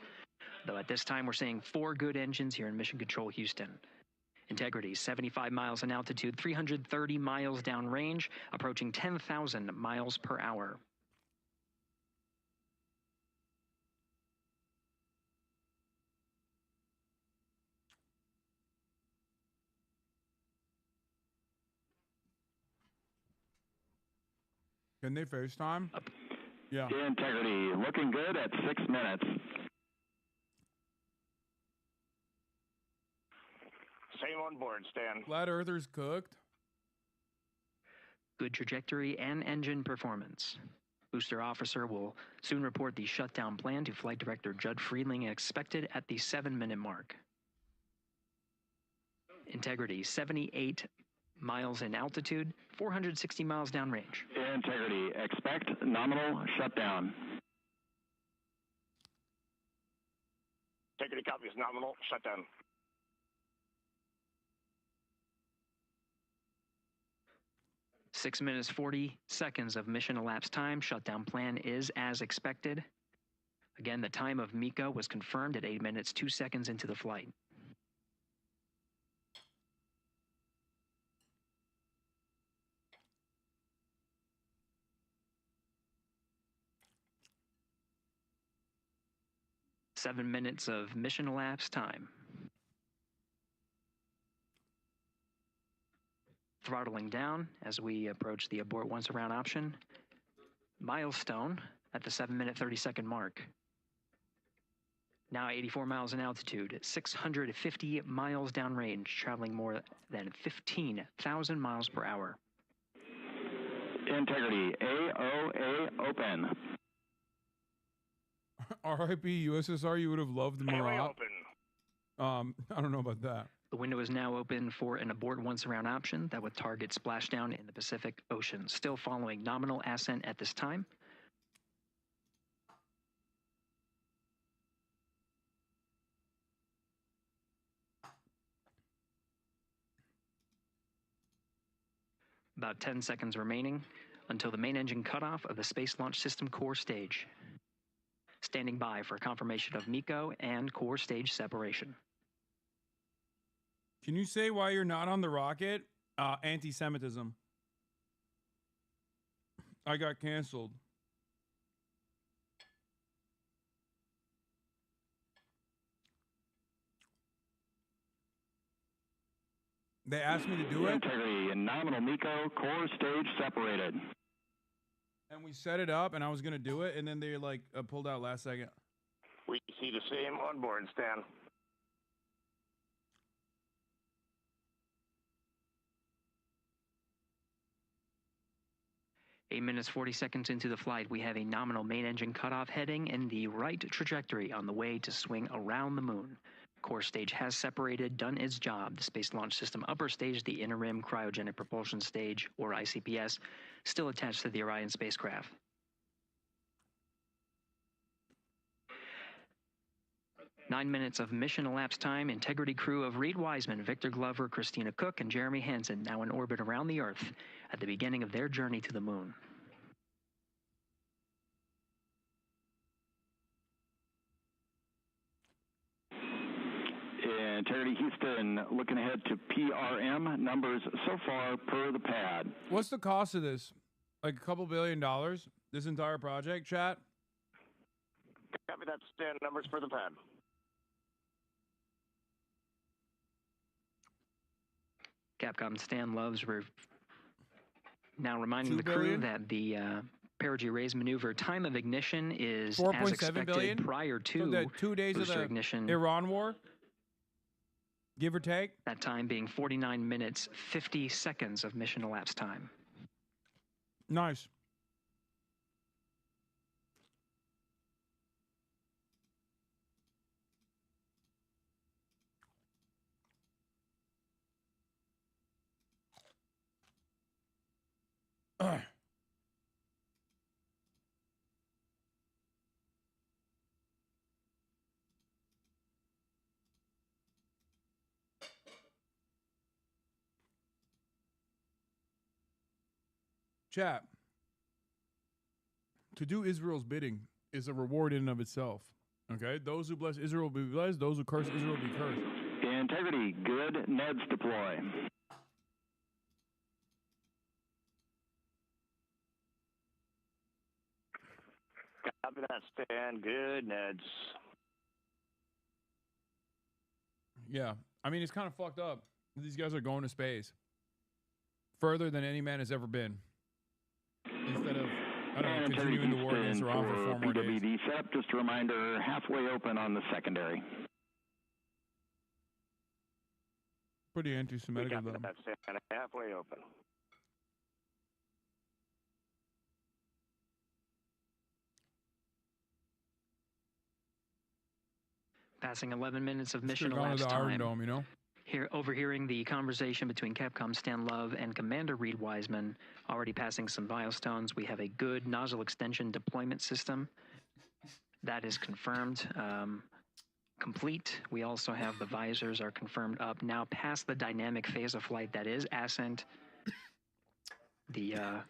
Though at this time, we're seeing 4 good engines here in Mission Control Houston. Integrity, 75 miles in altitude, 330 miles downrange, approaching 10,000 miles per hour. Can they FaceTime? Yeah. Integrity, looking good at 6 minutes. same on board, Stan. Flat Earthers cooked. Good trajectory and engine performance. Booster officer will soon report the shutdown plan to Flight Director Judd Friedling, expected at the 7-minute mark. Integrity, 78 miles in altitude, 460 miles downrange. Integrity, expect nominal shutdown. Integrity copies nominal shutdown. Six minutes, 40 seconds of mission elapsed time. Shutdown plan is as expected. Again, the time of MECO was confirmed at 8 minutes, 2 seconds into the flight. Seven minutes of mission elapsed time. Throttling down as we approach the abort once around option. Milestone at the 7-minute 30-second mark. Now 84 miles in altitude, 650 miles downrange, traveling more than 15,000 miles per hour. Integrity, AOA open. R.I.P. USSR, you would have loved Murat. I don't know about that. The window is now open for an abort once around option that would target splashdown in the Pacific Ocean. Still following nominal ascent at this time. About 10 seconds remaining until the main engine cutoff of the Space Launch System core stage. Standing by for confirmation of MECO and core stage separation. Can you say why you're not on the rocket? Anti-Semitism. I got canceled. They asked me to do it. Integrity and nominal MECO core stage separated. And we set it up, and I was going to do it, and then they like pulled out last second. We see the same on board, Stan. Eight minutes, 40 seconds into the flight, we have a nominal main engine cutoff heading in the right trajectory on the way to swing around the moon. Core stage has separated, done its job. The Space Launch System upper stage, the interim cryogenic propulsion stage, or ICPS, still attached to the Orion spacecraft. Nine minutes of mission elapsed time. Integrity crew of Reed Wiseman, Victor Glover, Christina Cook, and Jeremy Hansen now in orbit around the Earth at the beginning of their journey to the moon. Integrity Houston, looking ahead to PRM numbers so far per the pad. What's the cost of this? Like a couple $2 billion? This entire project, chat? Copy that, Stan. Numbers for the pad. Capcom Stan Loves now reminding the crew that the perigee raise maneuver time of ignition is as expected billion? Prior to so the 2 days of the ignition. Iran war, give or take. That time being 49 minutes, 50 seconds of mission elapsed time. Nice. Chat. To do Israel's bidding is a reward in and of itself. Okay? Those who bless Israel will be blessed. Those who curse Israel will be cursed. Integrity, good. Neds deploy. Copy that, Stan. Good, Neds. Yeah. I mean, it's kind of fucked up. These guys are going to space further than any man has ever been. Instead of, I don't know, continuing the war against Iran for 4 more days. PWD setup, just a reminder, halfway open on the secondary. Pretty We anti-Semitic got of them. that stand halfway open. Passing 11 minutes of mission Should've gone to elapsed the Iron time. Dome, you know? Here, overhearing the conversation between Capcom Stan Love and Commander Reed Wiseman, already passing some milestones. We have a good nozzle extension deployment system. That is confirmed. Complete. We also have the visors are confirmed up. Now past the dynamic phase of flight, that is ascent. Their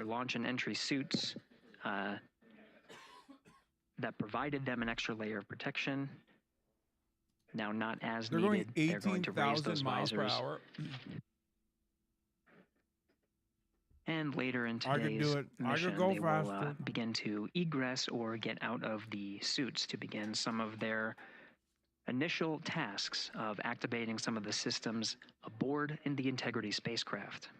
launch and entry suits that provided them an extra layer of protection. Now not as They're needed. going They're going to raise 18,000 those miles per visors. hour. And later in I could today's do it. I mission, could go they will faster. begin to egress or get out of the suits to begin some of their initial tasks of activating some of the systems aboard in the Integrity spacecraft.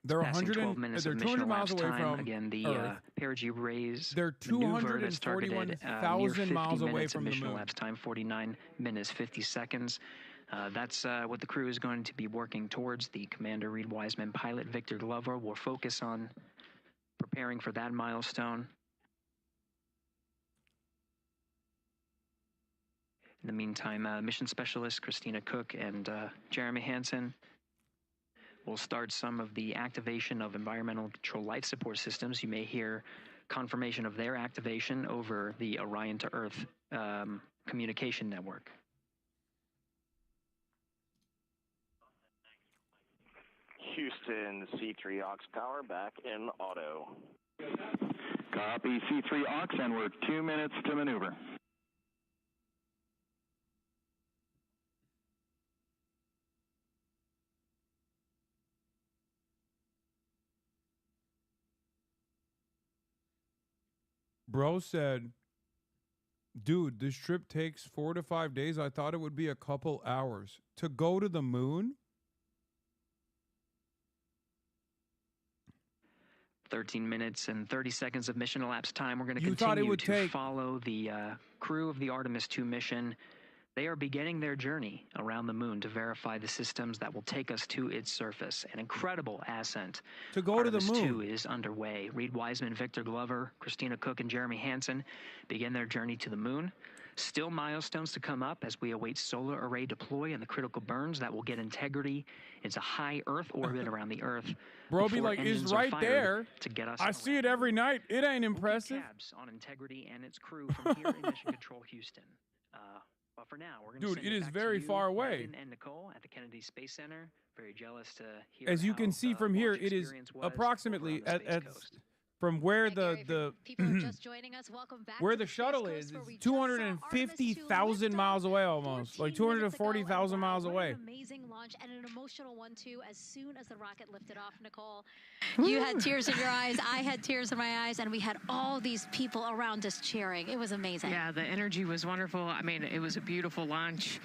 They're Passing 12 they're minutes of 200 mission miles elapsed away time. from Again, the Earth. perigee raise They're maneuver that's targeted 241,000 near miles 50 away minutes of from the mission moon. elapsed time, 49 minutes 50 seconds. That's what the crew is going to be working towards. The Commander Reed Wiseman, pilot Victor Glover will focus on preparing for that milestone. In the meantime, mission specialist Christina Cook and Jeremy Hansen will start some of the activation of environmental control life support systems. You may hear confirmation of their activation over the Orion to Earth communication network. Houston, C3 aux power back in auto. Copy C3 aux, and we're 2 minutes to maneuver. Bro said, dude, this trip takes 4 to 5 days. I thought it would be a couple hours. To go to the moon? 13 minutes and 30 seconds of mission elapsed time. We're going to You thought it continue would to take- follow the crew of the Artemis 2 mission. They are beginning their journey around the moon to verify the systems that will take us to its surface. An incredible ascent. To go to the Artemis moon. 2 is underway. Reed Wiseman, Victor Glover, Christina Cook, and Jeremy Hansen begin their journey to the moon. Still milestones to come up as we await solar array deploy and the critical burns that will get Integrity into high Earth orbit around the Earth. Bro be before like, it's engines are right fired there. to get us I see it every night. It ain't impressive. tabs on Integrity and its crew from here in Mission Control Houston. But for now, we're going to Dude, send it it is back very to you, far away. Megan and Nicole at the Kennedy Space Center. Very jealous to hear As you how can see the from here, launch it is experience was over approximately on the Space at Coast. from where the People are just joining us. Welcome back. where to the Space shuttle Coast, is where we is just saw 250,000 miles away almost, like 240,000 miles away. An amazing launch and an emotional one too. As soon as the rocket lifted off, Nicole, you had tears in your eyes. I had tears in my eyes, and we had all these people around us cheering. It was amazing. Yeah, the energy was wonderful. I mean, it was a beautiful launch.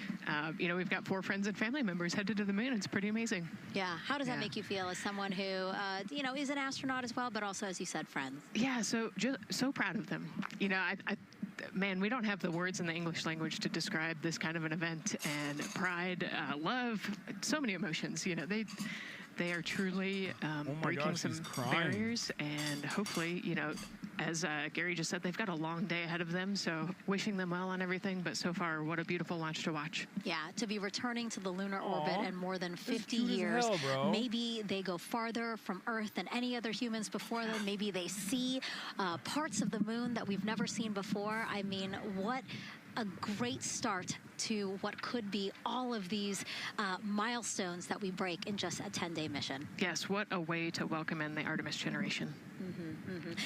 We've got 4 friends and family members headed to the moon. It's pretty amazing. Yeah. How does that make you feel as someone who, is an astronaut as well, but also, as you said, friends? Yeah, so proud of them. Man, we don't have the words in the English language to describe this kind of an event, and pride, love, so many emotions. They are truly breaking gosh, some he's crying. barriers, and hopefully, as Gary just said, they've got a long day ahead of them, so wishing them well on everything, but so far, what a beautiful launch to watch. Yeah, to be returning to the lunar orbit in more than 50 cute as years. hell, bro. Maybe they go farther from Earth than any other humans before them. Maybe they see parts of the moon that we've never seen before. I mean, what a great start to what could be all of these milestones that we break in just a 10-day mission. Yes, what a way to welcome in the Artemis generation.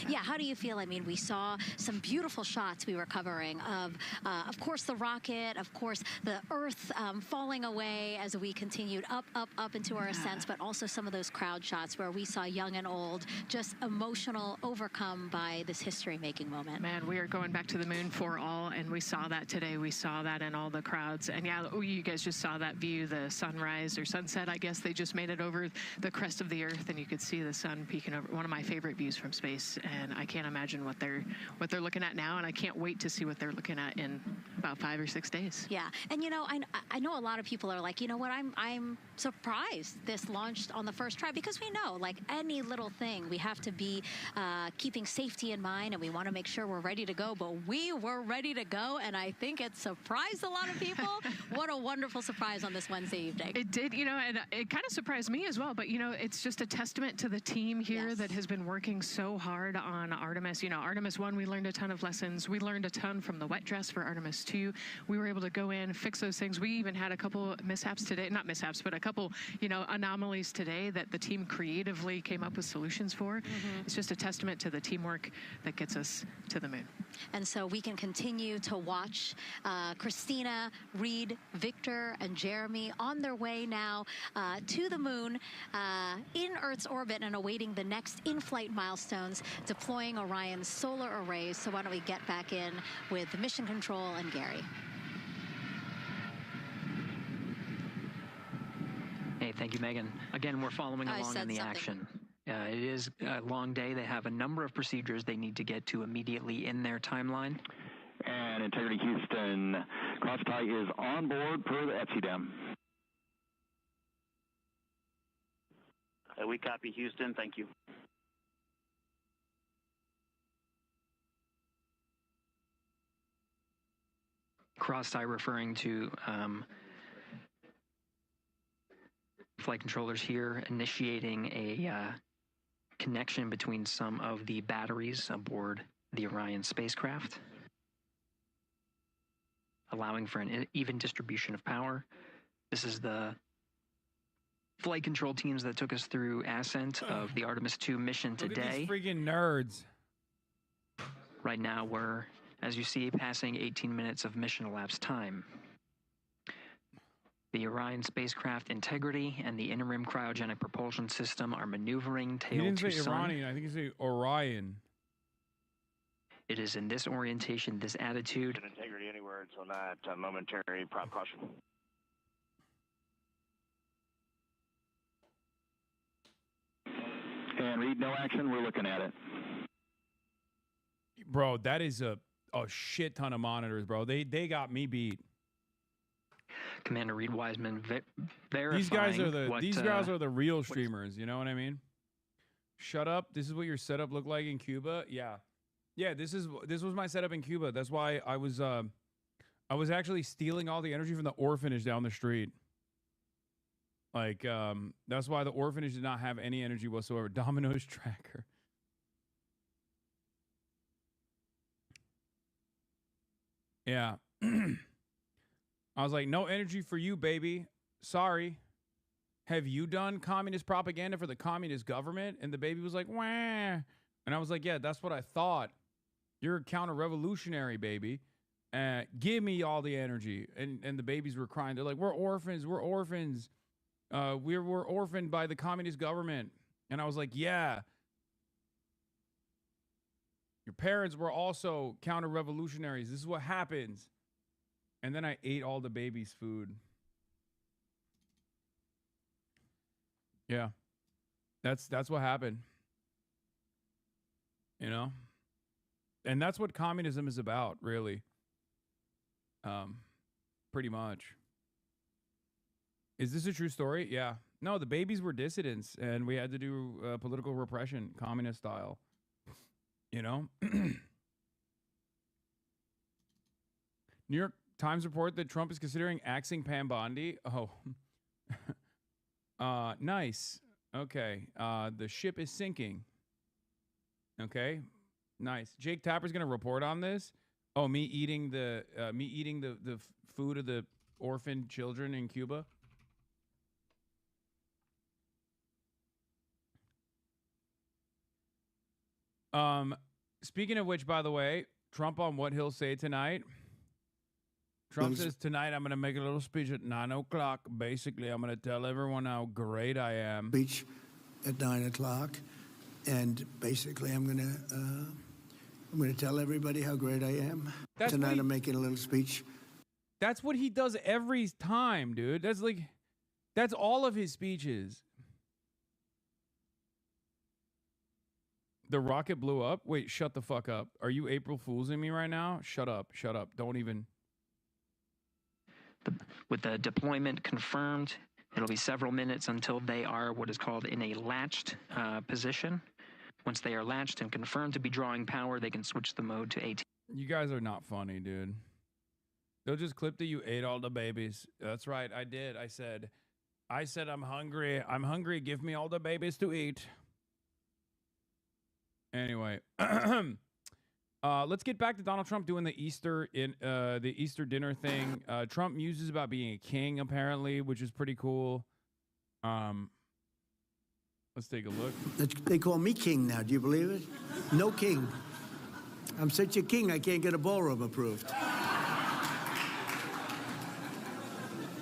Yeah, how do you feel? I mean, we saw some beautiful shots we were covering of course, the rocket, of course, the Earth falling away as we continued up into our ascents, but also some of those crowd shots where we saw young and old, just emotional, overcome by this history-making moment. Man, we are going back to the moon for all, and we saw that today. We saw that in all the crowds. And yeah, you guys just saw that view, the sunrise or sunset, I guess. They just made it over the crest of the Earth, and you could see the sun peeking over. One of my favorite views from space. Artemis, and I can't imagine what they're looking at now, and I can't wait to see what they're looking at in about 5 or 6 days. Yeah, and I know a lot of people are like, you know what, I'm surprised this launched on the first try, because we know, like any little thing, we have to be keeping safety in mind, and we want to make sure we're ready to go. But we were ready to go, and I think it surprised a lot of people. What a wonderful surprise on this Wednesday evening. It did, and it kind of surprised me as well. But it's just a testament to the team here that has been working so hard on Artemis. Artemis 1, we learned a ton of lessons. We learned a ton from the wet dress for Artemis 2. We were able to go in, fix those things. We even had a couple mishaps today, not mishaps, but a couple, anomalies today that the team creatively came up with solutions for. It's just a testament to the teamwork that gets us to the moon. And so we can continue to watch Christina, Reed, Victor, and Jeremy on their way now to the moon in Earth's orbit and awaiting the next in-flight milestones, deploying Orion's solar arrays. So why don't we get back in with the mission control and Gary. Hey, thank you, Megan. Again, we're following along in the action. It is a long day. They have a number of procedures they need to get to immediately in their timeline. And Integrity Houston, cross-tie is on board per the ETSI-DEM. We copy, Houston. Thank you. Cross-tie referring to flight controllers here initiating a connection between some of the batteries aboard the Orion spacecraft, allowing for an even distribution of power. This is the flight control teams that took us through ascent of the Artemis 2 mission today. Look at these freaking nerds. Right now we're, as you see, passing 18 minutes of mission elapsed time. The Orion spacecraft integrity and the interim cryogenic propulsion system are maneuvering tail to sun. He didn't say Iranian. I think he said Orion. It is in this orientation, this attitude. Integrity anywhere until not momentary prop caution. And Reed, no action. We're looking at it. Bro, that is a shit ton of monitors, bro. They got me beat. Commander Reed Wiseman verifying These guys are the real streamers. You know what I mean? Shut up. This is what your setup looked like in Cuba. Yeah. This was my setup in Cuba. That's why I was actually stealing all the energy from the orphanage down the street. Like that's why the orphanage did not have any energy whatsoever. Domino's tracker. Yeah. I was like, no energy for you, baby. Sorry. Have you done communist propaganda for the communist government? And the baby was like, wah. And I was like, yeah, that's what I thought. You're a counter-revolutionary, baby. Give me all the energy. And the babies were crying. They're like, we're orphans. We're orphans. We're orphaned by the communist government. And I was like, yeah. Your parents were also counter-revolutionaries. This is what happens. And then I ate all the baby's food. Yeah. That's what happened. You know? And that's what communism is about, really. Pretty much. Is this a true story? Yeah. No, the babies were dissidents, and we had to do political repression, communist style. You know? New York Times report that Trump is considering axing Pam Bondi. Oh. Nice. Okay. The ship is sinking. Okay. Nice. Jake Tapper's going to report on this. Oh, me eating the food of the orphaned children in Cuba. Speaking of which, by the way, Trump on what he'll say tonight. Trump says tonight I'm going to make a little speech at 9 o'clock. Basically, I'm going to tell everyone how great I am. Speech at 9 o'clock, and basically I'm going to tell everybody how great I am. Tonight I'm making a little speech. That's what he does every time, dude. That's all of his speeches. The rocket blew up? Wait, shut the fuck up. Are you April Foolsing me right now? Shut up. Shut up. Don't even. With the deployment confirmed, it'll be several minutes until they are what is called in a latched position. Once they are latched and confirmed to be drawing power, they can switch the mode to AT. You guys are not funny, dude. They'll just clip that you ate all the babies. That's right. I did. I said I'm hungry. I'm hungry. Give me all the babies to eat. Anyway, let's get back to Donald Trump doing the Easter dinner thing. Trump muses about being a king, apparently, which is pretty cool. Let's take a look. They call me king now. Do you believe it? No king. I'm such a king, I can't get a ballroom approved.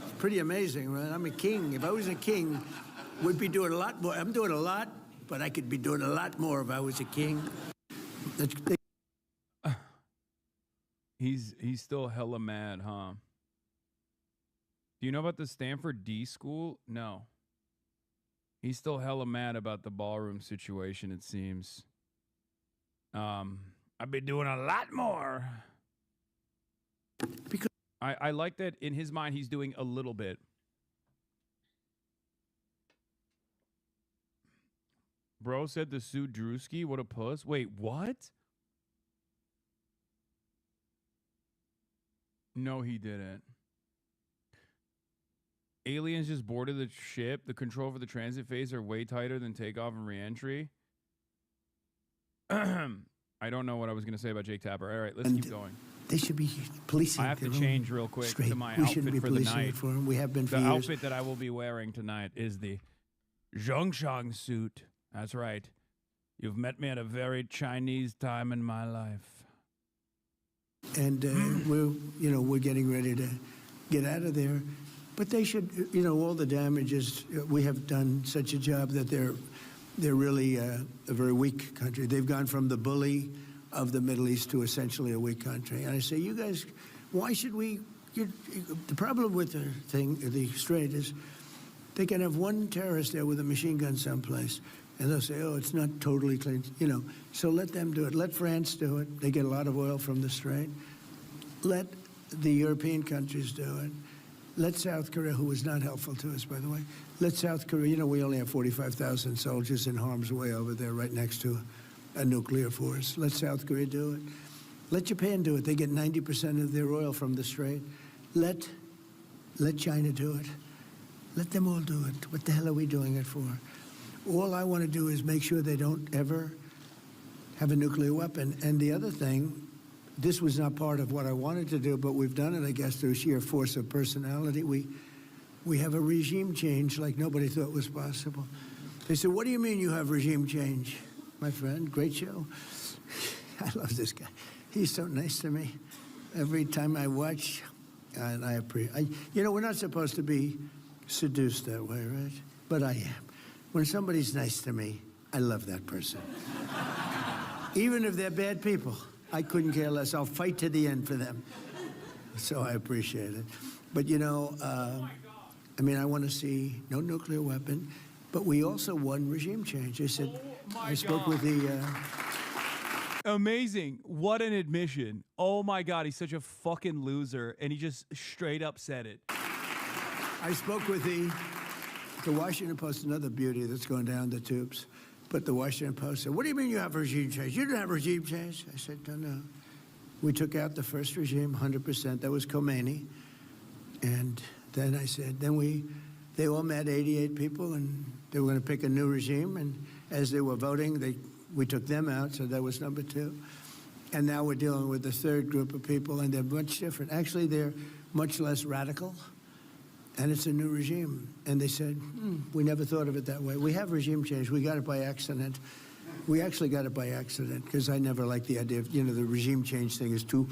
It's pretty amazing, right? I'm a king. If I was a king, we'd be doing a lot more. I'm doing a lot, but I could be doing a lot more if I was a king. He's still hella mad, huh? Do you know about the Stanford D School? No. He's still hella mad about the ballroom situation, it seems. I've been doing a lot more. Because I like that in his mind he's doing a little bit. Bro said to sue Drewski. What a puss. Wait, what? No, he didn't. Aliens just boarded the ship. The control for the transit phase are way tighter than takeoff and reentry. I don't know what I was going to say about Jake Tapper. All right, let's keep going. They should be policing. I have to change real quick to my we shouldn't outfit be for the policing night. it for him. We have been for the years. outfit that I will be wearing tonight is the Zhongshan suit. That's right. You've met me at a very Chinese time in my life. And we're getting ready to get out of there. But they should, all the damages. We have done such a job that they're really a very weak country. They've gone from the bully of the Middle East to essentially a weak country. And I say, you guys, why should we? The problem with the Strait is they can have one terrorist there with a machine gun someplace, and they'll say, oh, it's not totally clean, So let them do it. Let France do it. They get a lot of oil from the Strait. Let the European countries do it. Let South Korea, who was not helpful to us, by the way, let South Korea, we only have 45,000 soldiers in harm's way over there right next to a nuclear force. Let South Korea do it. Let Japan do it. They get 90% of their oil from the Strait. Let China do it. Let them all do it. What the hell are we doing it for? All I want to do is make sure they don't ever have a nuclear weapon. And the other thing, this was not part of what I wanted to do, but we've done it, I guess, through sheer force of personality. We have a regime change like nobody thought was possible. They said, what do you mean you have regime change? My friend, great show. I love this guy. He's so nice to me. Every time I watch, and I appreciate. We're not supposed to be seduced that way, right? But I am. When somebody's nice to me, I love that person. Even if they're bad people, I couldn't care less. I'll fight to the end for them. So I appreciate it. But, I want to see no nuclear weapon. But we also won regime change. I said, I spoke with the... Amazing. What an admission. Oh, my God. He's such a fucking loser. And he just straight up said it. I spoke with the Washington Post, another beauty that's going down the tubes. But the Washington Post said, what do you mean you have regime change? You didn't have regime change. I said, no. We took out the first regime, 100%. That was Khomeini. And then I said, they all met 88 people, and they were going to pick a new regime. And as they were voting, we took them out, so that was number 2. And now we're dealing with the third group of people, and they're much different. Actually, they're much less radical, and it's a new regime. And they said, we never thought of it that way. We have regime change. We got it by accident. We actually got it by accident, because I never liked the idea of, the regime change thing is too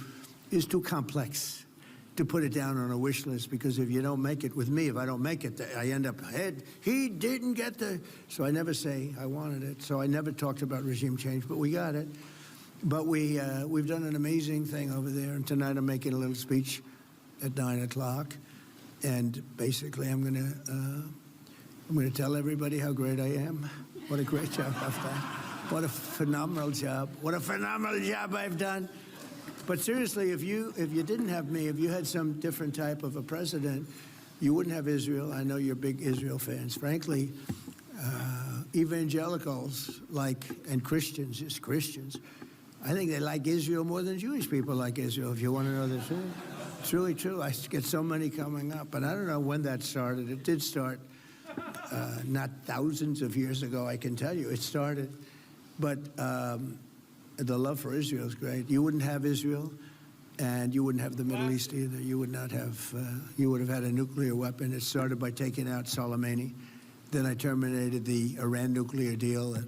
complex to put it down on a wish list, because if you don't make it with me, if I don't make it, I end up ahead. He didn't get so I never say I wanted it. So I never talked about regime change, but we got it. But we've done an amazing thing over there, and tonight I'm making a little speech at 9 o'clock, and basically I'm going to tell everybody how great I am. What a great job of that. What a phenomenal job. What a phenomenal job I've done. But seriously, if you didn't have me, if you had some different type of a president, you wouldn't have Israel. I know you're big Israel fans. Frankly, evangelicals and Christians, just Christians, I think they like Israel more than Jewish people like Israel, if you want to know the truth. It's really true. I get so many coming up, and I don't know when that started. It did start not thousands of years ago, I can tell you. It started. But the love for Israel is great. You wouldn't have Israel, and you wouldn't have the Middle East either. You would not have, you would have had a nuclear weapon. It started by taking out Soleimani. Then I terminated the Iran nuclear deal that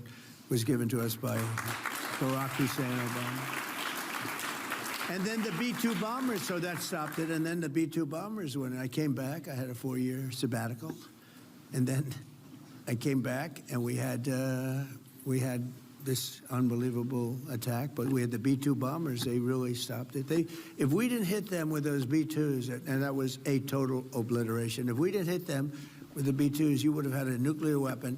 was given to us by Barack Hussein Obama. And then the B-2 bombers, so that stopped it. And then the B-2 bombers, when I came back, I had a 4-year sabbatical. And then I came back, and we had this unbelievable attack, but we had the B-2 bombers. They really stopped it. If we didn't hit them with those B-2s, and that was a total obliteration, if we didn't hit them with the B-2s, you would have had a nuclear weapon.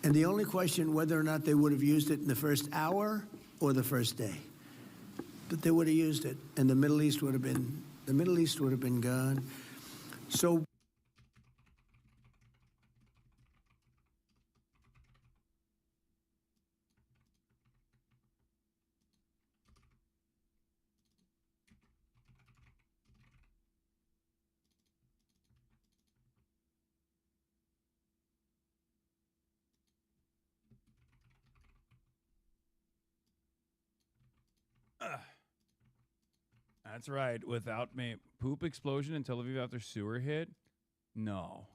And the only question whether or not they would have used it in the first hour or the first day. But they would have used it, and the Middle East would have been gone. So That's right. Without me, poop explosion in Tel Aviv after sewer hit. No.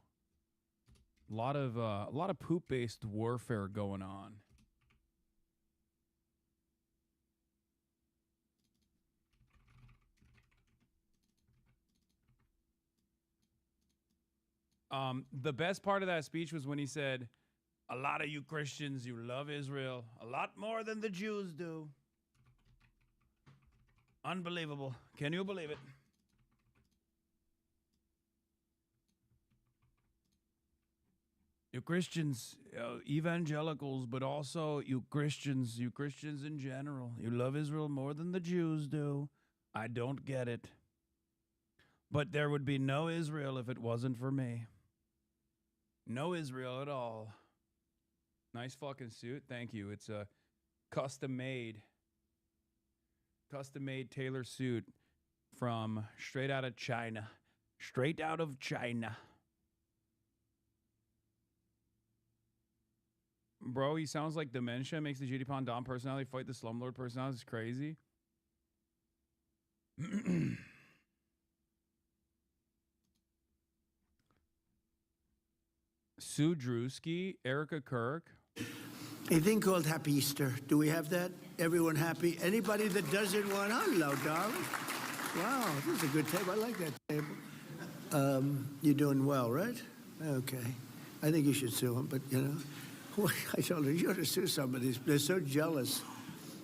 A lot of poop-based warfare going on. The best part of that speech was when he said, "A lot of you Christians, you love Israel a lot more than the Jews do." Unbelievable. Can you believe it? You Christians, evangelicals, but also you Christians in general. You love Israel more than the Jews do. I don't get it. But there would be no Israel if it wasn't for me. No Israel at all. Nice fucking suit. Thank you. It's a custom-made tailor suit from straight out of China. Straight out of China. Bro, he sounds like dementia. Makes the GD Pond Dom personality fight the Slumlord personality. It's crazy. Sue Drewski, Erica Kirk. a thing called Happy Easter. Do we have that? Everyone happy? Anybody that doesn't want, hello, darling. Wow, this is a good table. I like that table. You're doing well, right? Okay. I think you should sue him, but, you know, I told her, you ought to sue somebody. They're so jealous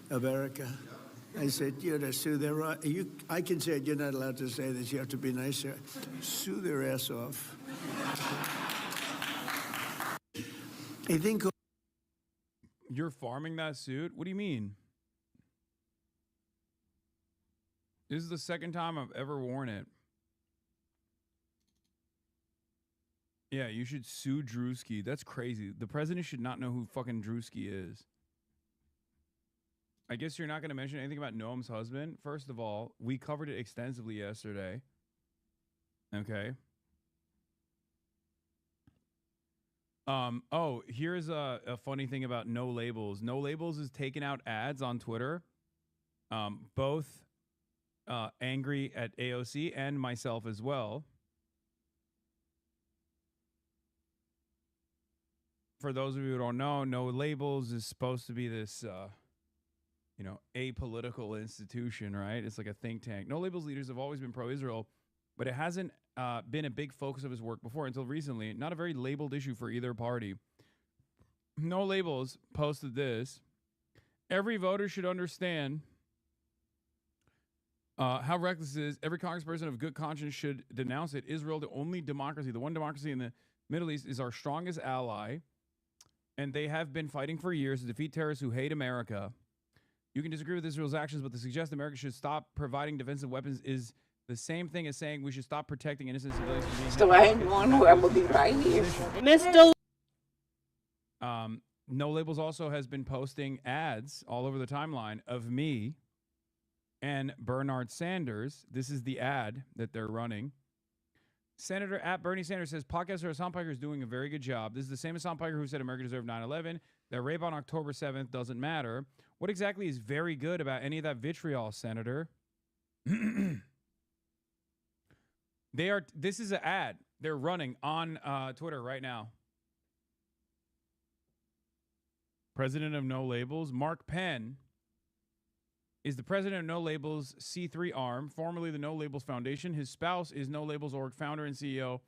of Erica. I said, you ought to sue their... I can say it, you're not allowed to say this. You have to be nicer. Sue their ass off. A thing called... You're farming that suit? What do you mean? This is the second time I've ever worn it. Yeah, you should sue Drewski. That's crazy. The president should not know who fucking Drewski is. I guess you're not going to mention anything about Noam's husband. First of all, we covered it extensively yesterday. Okay. Oh, here's a funny thing about No Labels. No Labels is taking out ads on Twitter. Both angry at AOC and myself as well. For those of you who don't know, No Labels is supposed to be this, you know, apolitical institution, right? It's like a think tank. No Labels leaders have always been pro-Israel, but it hasn't been a big focus of his work before until recently. Not a very labeled issue for either party. No Labels posted this. Every voter should understand how reckless it is. Every congressperson of good conscience should denounce it. Israel, the only democracy, the one democracy in the Middle East, is our strongest ally. and they have been fighting for years to defeat terrorists who hate America. You can disagree with Israel's actions, but to suggest America should stop providing defensive weapons is the same thing as saying we should stop protecting innocent civilians from being So I ain't going where I'm gonna be right here. Mr. No Labels also has been posting ads all over the timeline of me and Bernard Sanders. This is the ad that they're running. Senator at Bernie Sanders says, podcaster Hassan Piker is doing a very good job. This is the same Hassan Piker who said America deserved 9/11, that rape on October 7th doesn't matter. What exactly is very good about any of that vitriol, Senator? This is an ad they're running on Twitter right now. President of No Labels, Mark Penn, is the president of No Labels C3 arm, formerly the No Labels Foundation. His spouse is No Labels org founder and CEO,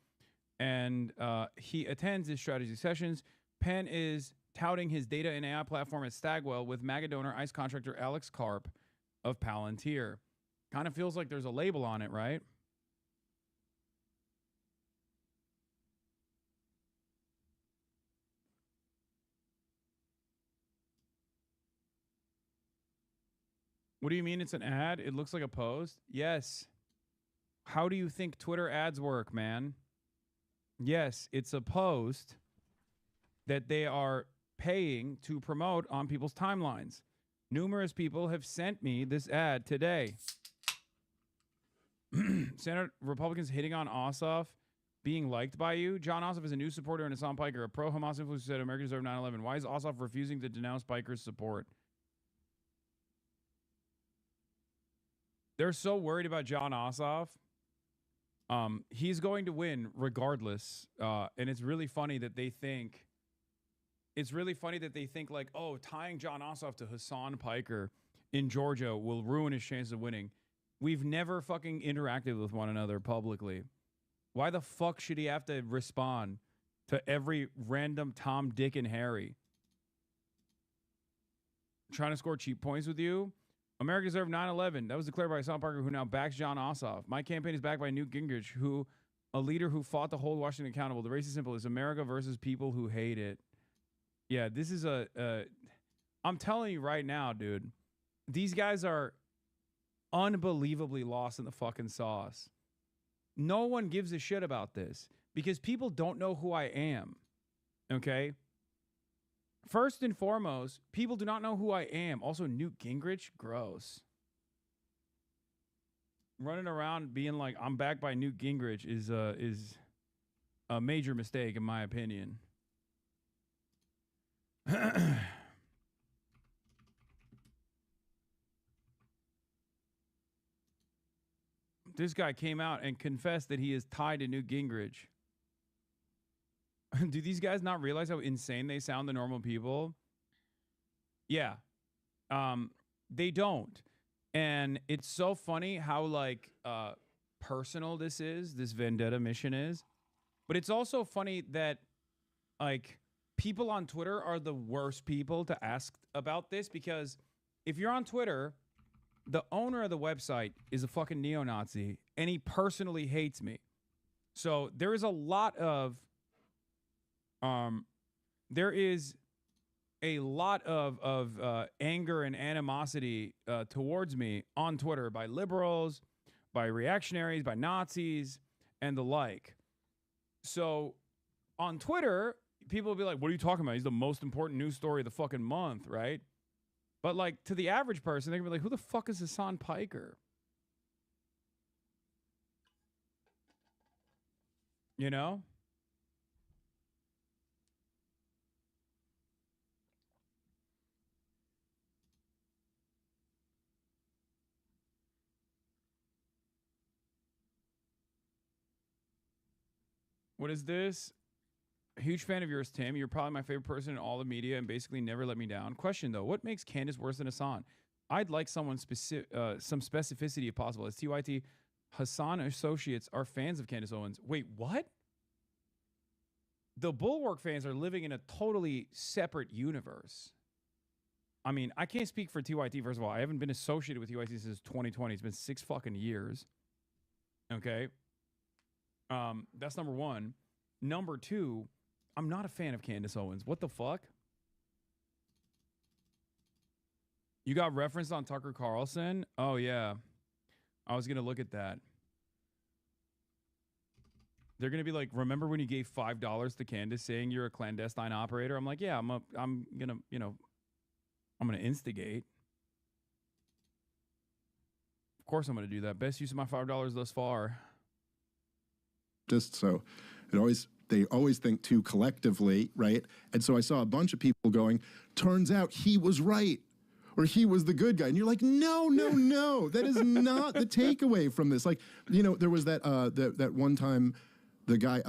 and he attends his strategy sessions. Penn is touting his data and AI platform at Stagwell with MAGA donor ICE contractor Alex Karp of Palantir. Kind of feels like there's a label on it, right? What do you mean it's an ad? It looks like a post? Yes. How do you think Twitter ads work, man? Yes, it's a post that they are paying to promote on people's timelines. Numerous people have sent me this ad today. Senate Republicans hitting on Ossoff being liked by you. John Ossoff is a new supporter and Hassan Piker, a pro-Hamas influencer who said America deserved 9/11. Why is Ossoff refusing to denounce Piker's support? They're so worried about John Ossoff. He's going to win regardless. And it's really funny that they think like, oh, tying John Ossoff to Hassan Piker in Georgia will ruin his chances of winning. We've never fucking interacted with one another publicly. Why the fuck should he have to respond to every random Tom, Dick, and Harry? Trying to score cheap points with you? America deserved 9/11. That was declared by Hassan Piker, who now backs John Ossoff. My campaign is backed by Newt Gingrich, a leader who fought to hold Washington accountable. The race is simple. It's America versus people who hate it. Yeah, this is I'm telling you right now, dude, these guys are unbelievably lost in the fucking sauce. No one gives a shit about this because people don't know who I am. Okay? First and foremost, people do not know who I am. Also, Newt Gingrich, gross. Running around being like, I'm backed by Newt Gingrich is a major mistake, in my opinion. This guy came out and confessed that he is tied to Newt Gingrich. Do these guys not realize how insane they sound to normal people? Yeah. They don't. And it's so funny how, like, personal this vendetta mission is. But it's also funny that, like, people on Twitter are the worst people to ask about this because if you're on Twitter, the owner of the website is a fucking neo-Nazi and he personally hates me. So there is a lot of anger and animosity towards me on Twitter by liberals, by reactionaries, by Nazis, and the like. So on Twitter, people will be like, what are you talking about? He's the most important news story of the fucking month, right? But like to the average person, they're going to be like, who the fuck is Hassan Piker? You know? What is this? A huge fan of yours, Tim. You're probably my favorite person in all the media and basically never let me down. Question, though. What makes Candace worse than Hassan? I'd like some specificity if possible. As TYT, Hassan associates are fans of Candace Owens. Wait, what? The Bulwark fans are living in a totally separate universe. I mean, I can't speak for TYT, first of all. I haven't been associated with TYT since 2020. It's been 6 fucking years. Okay? That's number one. Number two, I'm not a fan of Candace Owens. What the fuck? You got referenced on Tucker Carlson? Oh, yeah. I was going to look at that. They're going to be like, remember when you gave $5 to Candace saying you're a clandestine operator? I'm like, yeah, I'm going to, you know, I'm going to instigate. Of course I'm going to do that. Best use of my $5 thus far. Just so they always think too collectively, right? And so I saw a bunch of people going, turns out he was right, or he was the good guy. And you're like, no, that is not the takeaway from this. Like, you know, there was that one time, the guy,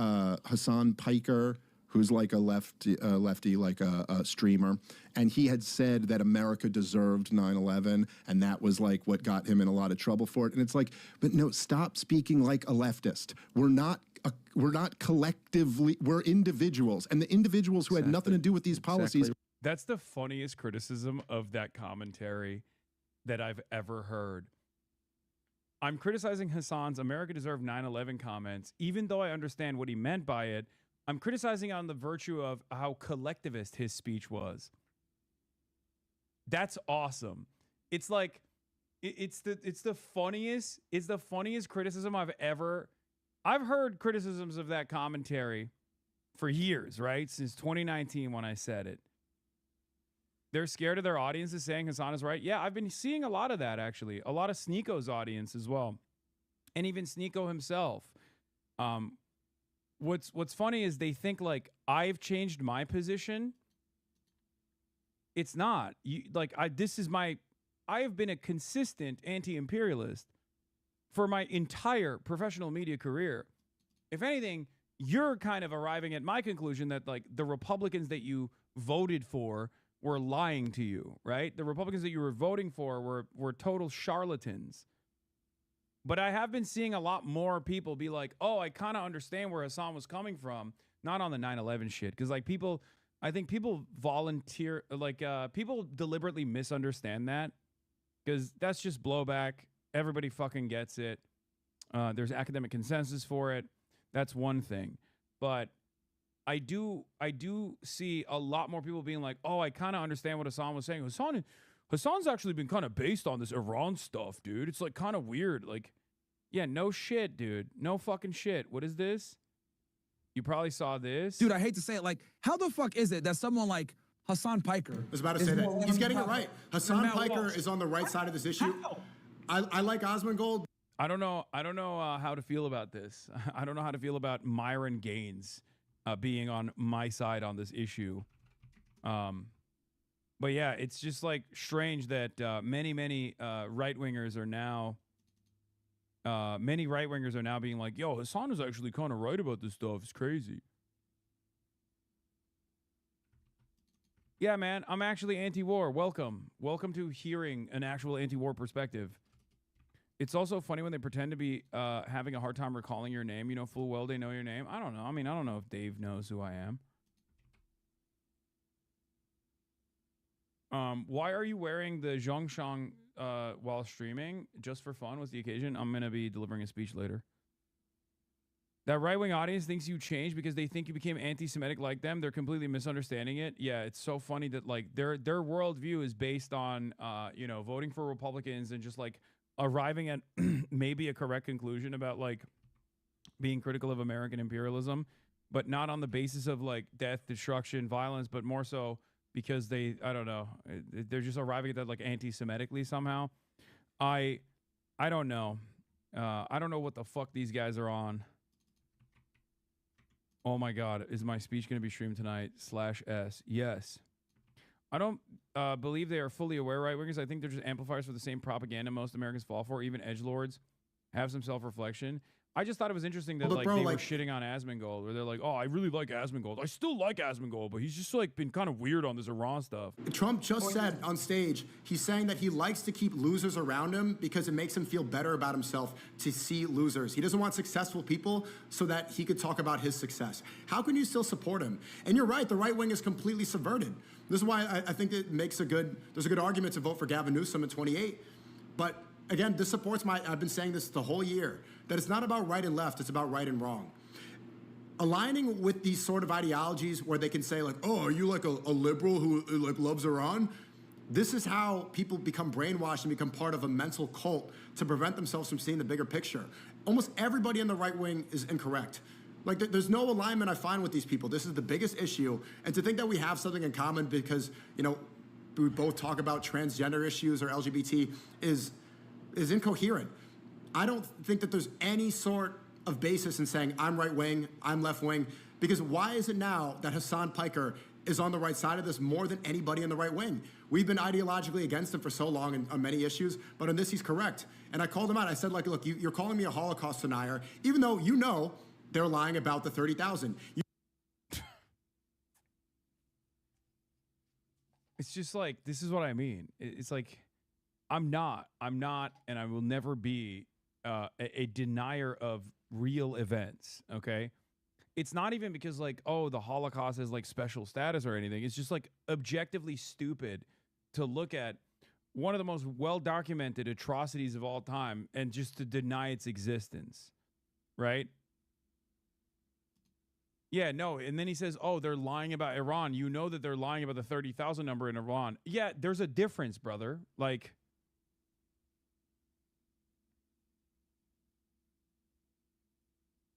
Hassan Piker, who's like a lefty, like a streamer, and he had said that America deserved 9/11, and that was like what got him in a lot of trouble for it. And it's like, but no, stop speaking like a leftist. We're not collectively, we're individuals, and the individuals who had nothing to do with these policies. That's the funniest criticism of that commentary that I've ever heard. I'm criticizing Hassan's America Deserved 9/11 comments, even though I understand what he meant by it. I'm criticizing on the virtue of how collectivist his speech was. That's awesome. It's like it's the funniest criticism I've heard criticisms of that commentary for years, right? Since 2019 when I said it. They're scared of their audiences saying Hassan is right. Yeah, I've been seeing a lot of that, actually. A lot of Sneeko's audience as well. And even Sneeko himself. What's funny is they think like I've changed my position. It's not. I have been a consistent anti-imperialist for my entire professional media career. If anything, you're kind of arriving at my conclusion that like the Republicans that you voted for were lying to you, right? The Republicans that you were voting for were total charlatans. But I have been seeing a lot more people be like, oh, I kind of understand where Hassan was coming from. Not on the 9/11 shit. Because like I think people volunteer, like people deliberately misunderstand that. Because that's just blowback. Everybody fucking gets it. There's academic consensus for it. That's one thing. But I do see a lot more people being like, oh, I kind of understand what Hassan was saying. Hassan's actually been kind of based on this Iran stuff, dude. It's like kind of weird. Like, yeah, no shit, dude. No fucking shit. What is this? You probably saw this. Dude, I hate to say it. Like, how the fuck is it that someone like Hassan Piker... I was about to say that. He's getting it right. Hassan Piker is on the right side of this issue. I like Osmongold. I don't know how to feel about this. I don't know how to feel about Myron Gaines being on my side on this issue. But yeah, it's just like strange that many right-wingers are now being like, yo, Hassan is actually kind of right about this stuff. It's crazy. Yeah, man, I'm actually anti-war. Welcome to hearing an actual anti-war perspective. It's also funny when they pretend to be having a hard time recalling your name. You know full well they know your name. I don't know. I mean, I don't know if Dave knows who I am. Why are you wearing the Zhongshan while streaming? Just for fun was the occasion. I'm going to be delivering a speech later. That right-wing audience thinks you changed because they think you became anti-Semitic like them. They're completely misunderstanding it. Yeah, it's so funny that like their worldview is based on voting for Republicans and just like arriving at maybe a correct conclusion about like being critical of American imperialism, but not on the basis of like death, destruction, violence, but more so because they're just arriving at that like anti-Semitically somehow. I don't know. I don't know what the fuck these guys are on. Oh my God, is my speech going to be streamed tonight? /S. Yes. I don't believe they are fully aware right-wingers. I think they're just amplifiers for the same propaganda most Americans fall for. Even edgelords have some self-reflection. I just thought it was interesting that they were shitting on Asmongold, where they're like, oh, I really like Asmongold. I still like Asmongold, but he's just like been kind of weird on this Iran stuff. Trump just said on stage, he's saying that he likes to keep losers around him because it makes him feel better about himself to see losers. He doesn't want successful people so that he could talk about his success. How can you still support him? And you're right, the right wing is completely subverted. This is why I think it makes there's a good argument to vote for Gavin Newsom in 28. But again, this supports I've been saying this the whole year, that it's not about right and left, it's about right and wrong. Aligning with these sort of ideologies where they can say like, oh, are you like a liberal who like loves Iran? This is how people become brainwashed and become part of a mental cult to prevent themselves from seeing the bigger picture. Almost everybody in the right wing is incorrect. Like, there's no alignment I find with these people. This is the biggest issue. And to think that we have something in common because, you know, we both talk about transgender issues or LGBT is incoherent. I don't think that there's any sort of basis in saying I'm right wing, I'm left wing, because why is it now that Hassan Piker is on the right side of this more than anybody in the right wing? We've been ideologically against him for so long on many issues, but on this he's correct. And I called him out. I said, like, look, you're calling me a Holocaust denier, even though you know they're lying about the 30,000. It's just like, this is what I mean. It's like, I'm not, and I will never be a denier of real events, okay? It's not even because, like, oh, the Holocaust has, like, special status or anything. It's just, like, objectively stupid to look at one of the most well-documented atrocities of all time and just to deny its existence, right? Yeah, no, and then he says, oh, they're lying about Iran. You know that they're lying about the 30,000 number in Iran. Yeah, there's a difference, brother. Like,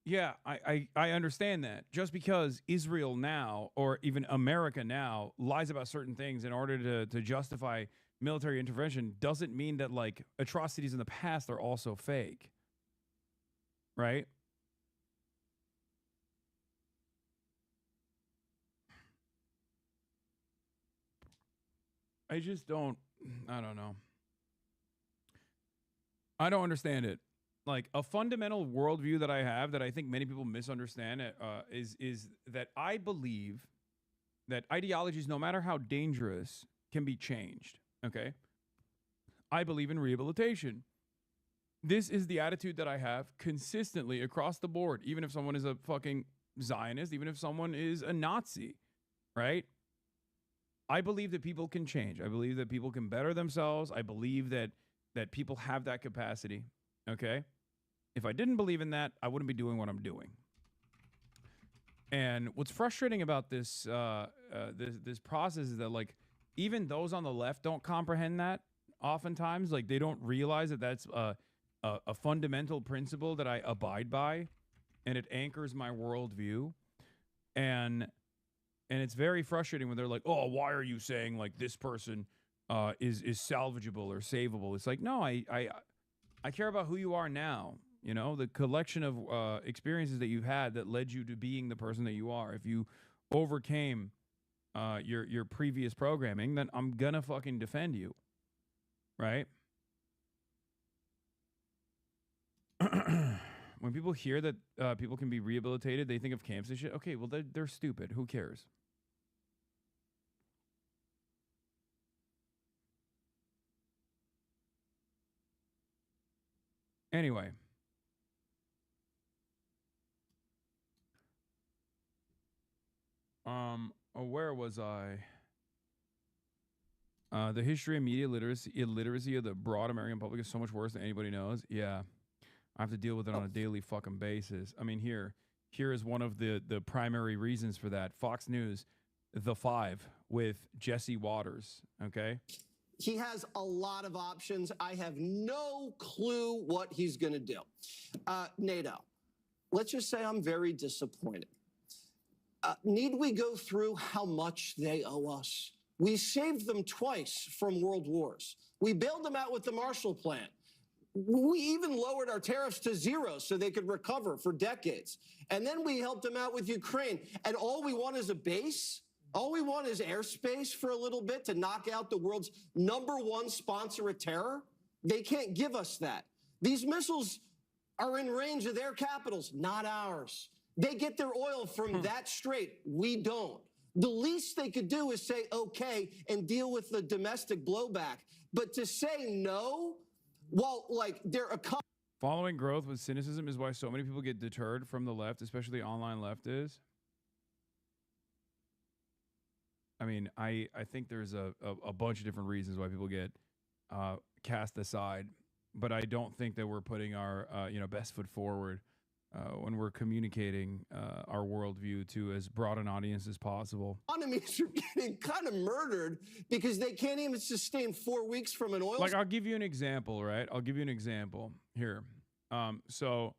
yeah, I understand that. Just because Israel now, or even America now, lies about certain things in order to justify military intervention doesn't mean that, like, atrocities in the past are also fake. Right? I just don't, I don't know. I don't understand it. Like, a fundamental worldview that I have that I think many people misunderstand is that I believe that ideologies, no matter how dangerous, can be changed. Okay? I believe in rehabilitation. This is the attitude that I have consistently across the board, even if someone is a fucking Zionist, even if someone is a Nazi, right? I believe that people can change. I believe that people can better themselves. I believe that people have that capacity. Okay? If I didn't believe in that, I wouldn't be doing what I'm doing. And what's frustrating about this this process is that, like, even those on the left don't comprehend that oftentimes. Like, they don't realize that that's a fundamental principle that I abide by, and it anchors my worldview. And it's very frustrating when they're like, oh, why are you saying, like, this person is salvageable or savable? It's like, no, I care about who you are now. You know, the collection of experiences that you've had that led you to being the person that you are. If you overcame your previous programming, then I'm gonna fucking defend you, right? When people hear that people can be rehabilitated, they think of camps and shit. Okay, well, they're stupid. Who cares? Anyway. Where was I? The history of media illiteracy of the broad American public is so much worse than anybody knows. Yeah. I have to deal with it on a daily fucking basis. I mean, here is one of the primary reasons for that. Fox News, The Five with Jesse Waters, okay? He has a lot of options. I have no clue what he's going to do. NATO, let's just say I'm very disappointed. Need we go through how much they owe us? We saved them twice from world wars. We bailed them out with the Marshall Plan. We even lowered our tariffs to zero so they could recover for decades. And then we helped them out with Ukraine. And all we want is a base? All we want is airspace for a little bit to knock out the world's #1 sponsor of terror? They can't give us that. These missiles are in range of their capitals, not ours. They get their oil from that strait. We don't. The least they could do is say, okay, and deal with the domestic blowback. But to say no, well, like, they're a... Following growth with cynicism is why so many people get deterred from the left, especially online leftists. I mean, I think there's a bunch of different reasons why people get cast aside, but I don't think that we're putting our best foot forward when we're communicating our worldview to as broad an audience as possible. Economies are getting kind of murdered because they can't even sustain 4 weeks from an oil. Like, I'll give you an example, right? I'll give you an example here. So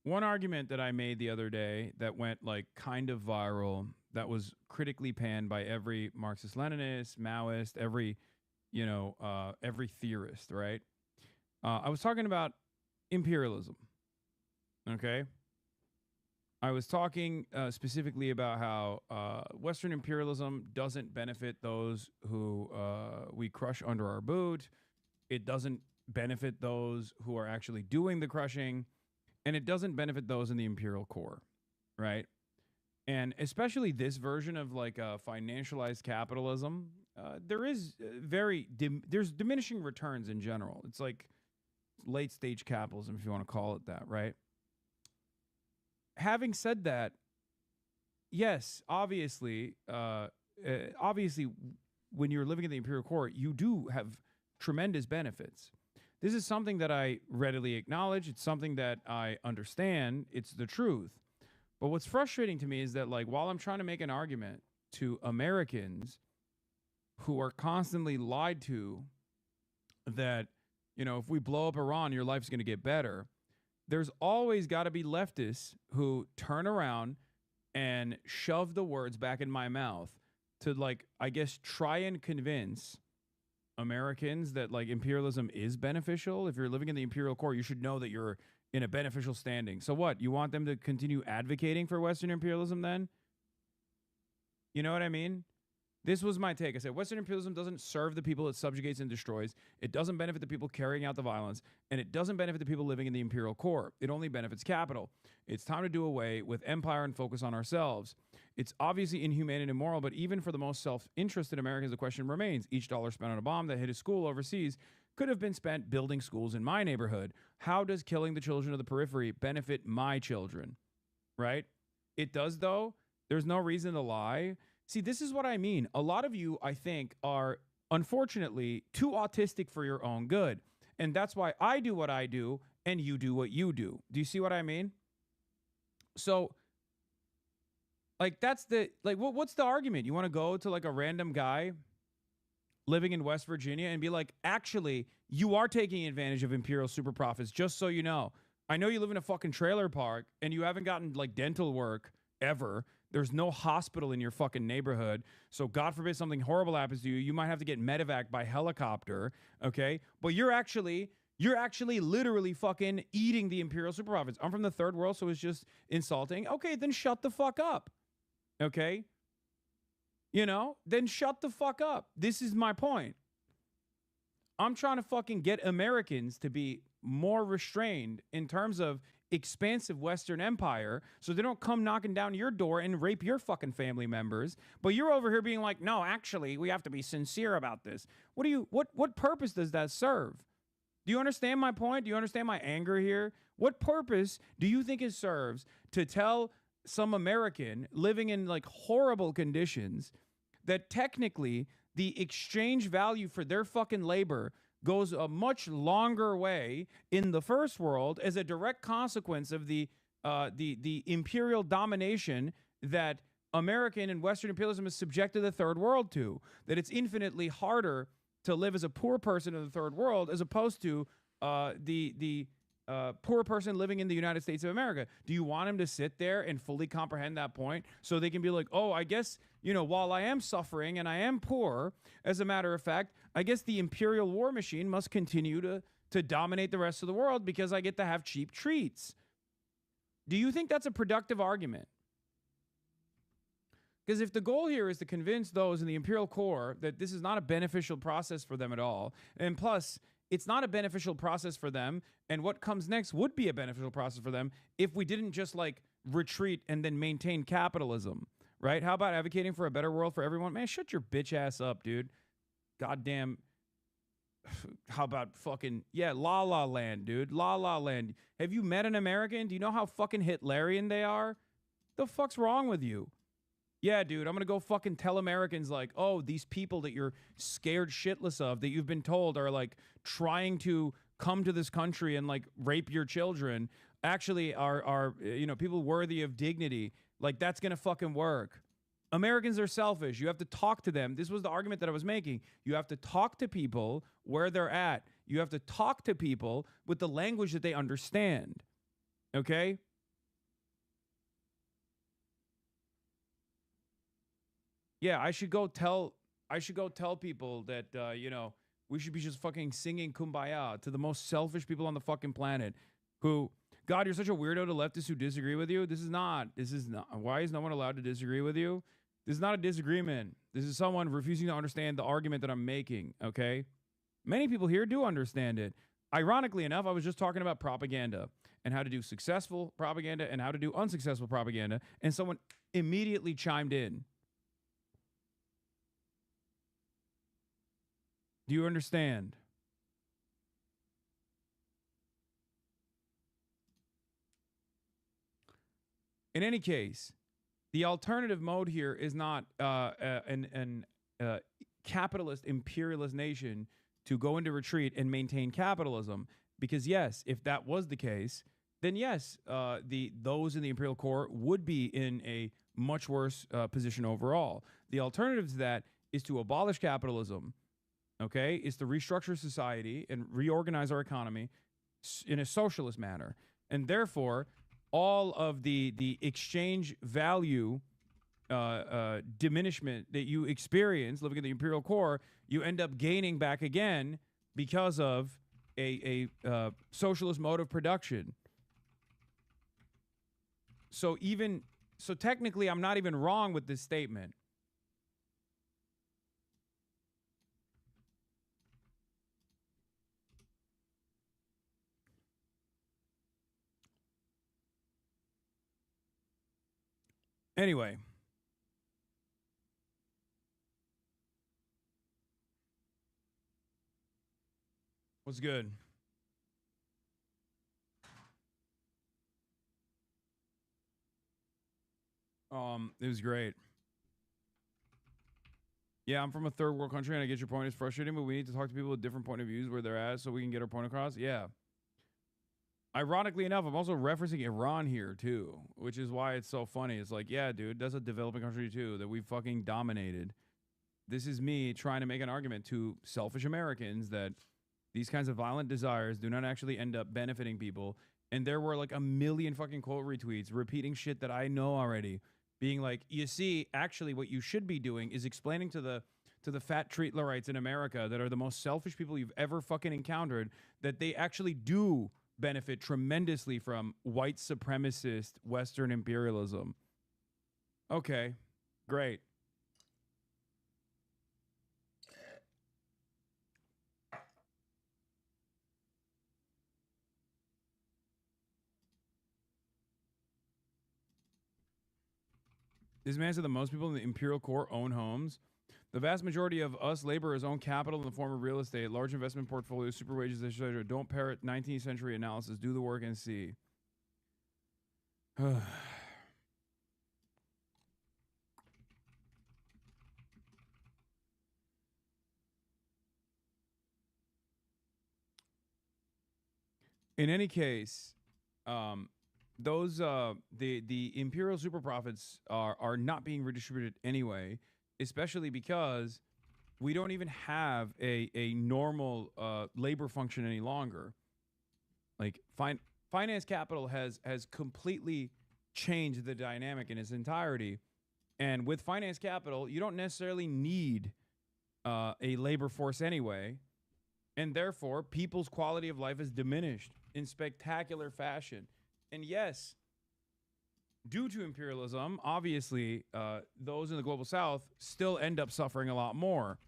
one argument that I made the other day that went like kind of viral, that was critically panned by every Marxist-Leninist, Maoist, every theorist, right? I was talking about imperialism. Okay. I was talking specifically about how Western imperialism doesn't benefit those who we crush under our boot. It doesn't benefit those who are actually doing the crushing, and it doesn't benefit those in the imperial core, right? And especially this version of like financialized capitalism, there is there's diminishing returns in general. It's like late stage capitalism, if you want to call it that, right? Having said that, yes, obviously, when you're living in the imperial core, you do have tremendous benefits. This is something that I readily acknowledge. It's something that I understand. It's the truth. But what's frustrating to me is that, like, while I'm trying to make an argument to Americans who are constantly lied to that, if we blow up Iran, your life's going to get better, there's always got to be leftists who turn around and shove the words back in my mouth to, like, I guess, try and convince Americans that, like, imperialism is beneficial. If you're living in the imperial core, you should know that you're in a beneficial standing. So what? You want them to continue advocating for Western imperialism then? You know what I mean? This was my take. I said, Western imperialism doesn't serve the people it subjugates and destroys. It doesn't benefit the people carrying out the violence, and it doesn't benefit the people living in the imperial core. It only benefits capital. It's time to do away with empire and focus on ourselves. It's obviously inhumane and immoral, but even for the most self-interested Americans, the question remains. Each dollar spent on a bomb that hit a school overseas could have been spent building schools in my neighborhood. How does killing the children of the periphery benefit my children? Right? It does, though. There's no reason to lie. See, this is what I mean. A lot of you, I think, are, unfortunately, too autistic for your own good. And that's why I do what I do and you do what you do. Do you see what I mean? So, like, what's the argument? You want to go to, like, a random guy living in West Virginia and be like, actually, you are taking advantage of imperial super profits, just so you know. I know you live in a fucking trailer park and you haven't gotten, like, dental work ever. There's no hospital in your fucking neighborhood. So God forbid something horrible happens to you. You might have to get medevac by helicopter. Okay. But you're actually literally fucking eating the imperial super profits. I'm from the third world, so it's just insulting. Okay. Then shut the fuck up. Okay. Then shut the fuck up. This is my point. I'm trying to fucking get Americans to be more restrained in terms of expansive Western empire, so they don't come knocking down your door and rape your fucking family members. But you're over here being like, no, actually, we have to be sincere about this. What purpose does that serve? Do you understand my point? Do you understand my anger here? What purpose do you think it serves to tell some American living in, like, horrible conditions that technically the exchange value for their fucking labor goes a much longer way in the first world as a direct consequence of the imperial domination that American and Western imperialism is subjected the third world to, that it's infinitely harder to live as a poor person in the third world as opposed to the poor person living in the United States of America? Do you want them to sit there and fully comprehend that point so they can be like, oh, I guess, while I am suffering and I am poor, as a matter of fact, I guess the imperial war machine must continue to dominate the rest of the world because I get to have cheap treats. Do you think that's a productive argument? Because if the goal here is to convince those in the imperial core that this is not a beneficial process for them at all, and plus, it's not a beneficial process for them, and what comes next would be a beneficial process for them if we didn't just, like, retreat and then maintain capitalism, right? How about advocating for a better world for everyone? Man, shut your bitch ass up, dude. Goddamn. How about fucking, La La Land, dude. La La Land. Have you met an American? Do you know how fucking Hitlerian they are? The fuck's wrong with you? Yeah, dude, I'm going to go fucking tell Americans, like, oh, these people that you're scared shitless of, that you've been told are, like, trying to come to this country and, like, rape your children. actually are people worthy of dignity, like that's gonna fucking work. Americans are selfish. You have to talk to them. This was the argument that I was making. You have to talk to people where they're at. You have to talk to people with the language that they understand. Okay? Yeah, I should go tell people that we should be just fucking singing Kumbaya to the most selfish people on the fucking planet who, God, you're such a weirdo to leftists who disagree with you. This is not, why is no one allowed to disagree with you? This is not a disagreement. This is someone refusing to understand the argument that I'm making, okay? Many people here do understand it. Ironically enough, I was just talking about propaganda and how to do successful propaganda and how to do unsuccessful propaganda, and someone immediately chimed in. Do you understand? In any case, the alternative mode here is not an capitalist imperialist nation to go into retreat and maintain capitalism. Because yes, if that was the case, then yes, those in the imperial core would be in a much worse position overall. The alternative to that is to abolish capitalism. Okay, is to restructure society and reorganize our economy in a socialist manner, and therefore all of the exchange value diminishment that you experience living in the imperial core, you end up gaining back again because of a socialist mode of production. So technically, I'm not even wrong with this statement. Anyway. What's good? It was great. Yeah, I'm from a third world country and I get your point. It's frustrating, but we need to talk to people with different point of views where they're at so we can get our point across. Yeah. Ironically enough, I'm also referencing Iran here too, which is why it's so funny. It's like, yeah, dude, that's a developing country too that we fucking dominated. This is me trying to make an argument to selfish Americans that these kinds of violent desires do not actually end up benefiting people. And there were like a million fucking quote retweets repeating shit that I know already, being like, you see, actually what you should be doing is explaining to the fat treatlerites in America that are the most selfish people you've ever fucking encountered that they actually do benefit tremendously from white supremacist Western imperialism. Okay, great. This man said that most people in the imperial core own homes. The vast majority of us laborers own capital in the form of real estate, large investment portfolios, super wages, etc. Don't parrot 19th century analysis. Do the work and see. In any case, those the imperial super profits are not being redistributed anyway, especially because we don't even have a normal labor function any longer. Like finance capital has completely changed the dynamic in its entirety, and with finance capital, you don't necessarily need a labor force anyway, and therefore people's quality of life is diminished in spectacular fashion. And yes, due to imperialism, obviously, those in the global south still end up suffering a lot more.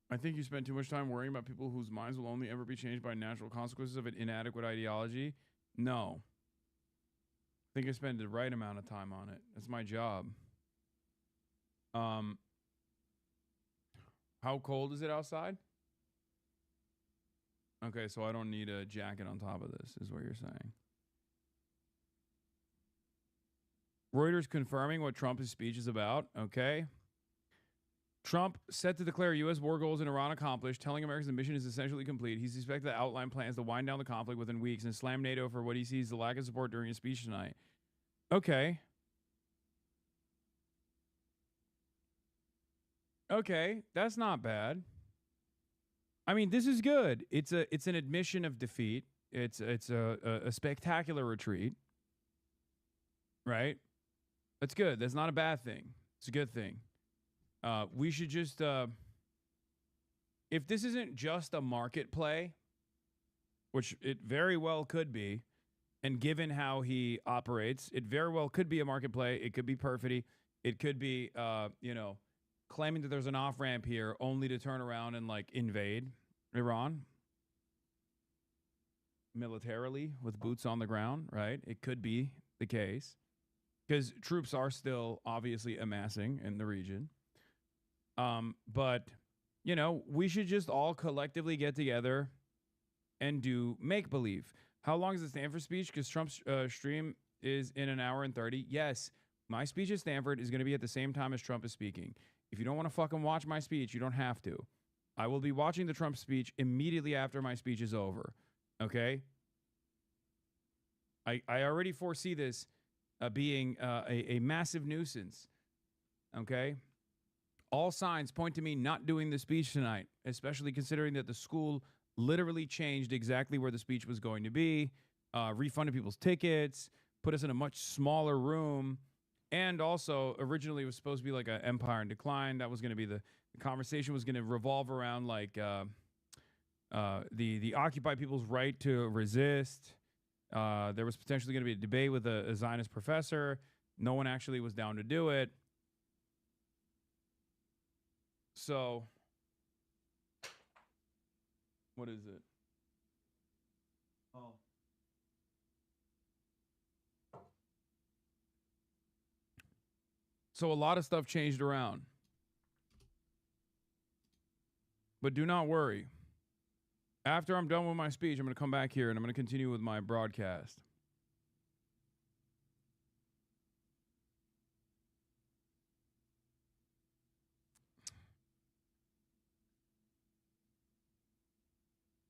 I think you spend too much time worrying about people whose minds will only ever be changed by natural consequences of an inadequate ideology. No. I think I spend the right amount of time on it. That's my job. How cold is it outside? Okay, so I don't need a jacket on top of this, is what you're saying. Reuters confirming what Trump's speech is about. Okay. Trump set to declare U.S. war goals in Iran accomplished, telling Americans the mission is essentially complete. He's expected to outline plans to wind down the conflict within weeks and slam NATO for what he sees the lack of support during his speech tonight. Okay. Okay, that's not bad. I mean, this is good. It's an admission of defeat. It's a spectacular retreat. Right? That's good. That's not a bad thing. It's a good thing. We should just, if this isn't just a market play, which it very well could be, and given how he operates, it very well could be a market play. It could be perfidy. It could be, claiming that there's an off-ramp here only to turn around and, like, invade Iran militarily with boots on the ground, right? It could be the case because troops are still obviously amassing in the region. But, we should just all collectively get together and do make-believe. How long is the Stanford speech? Because Trump's stream is in 1 hour and 30. Yes, my speech at Stanford is going to be at the same time as Trump is speaking. If you don't want to fucking watch my speech, you don't have to. I will be watching the Trump speech immediately after my speech is over. Okay? I already foresee this being a massive nuisance. Okay? All signs point to me not doing the speech tonight, especially considering that the school literally changed exactly where the speech was going to be, refunded people's tickets, put us in a much smaller room, and also originally it was supposed to be like an empire in decline. That was going to be the conversation was going to revolve around like the occupied people's right to resist. There was potentially going to be a debate with a Zionist professor. No one actually was down to do it. So, what is it? Oh. So a lot of stuff changed around. But do not worry. After I'm done with my speech, I'm going to come back here and I'm going to continue with my broadcast.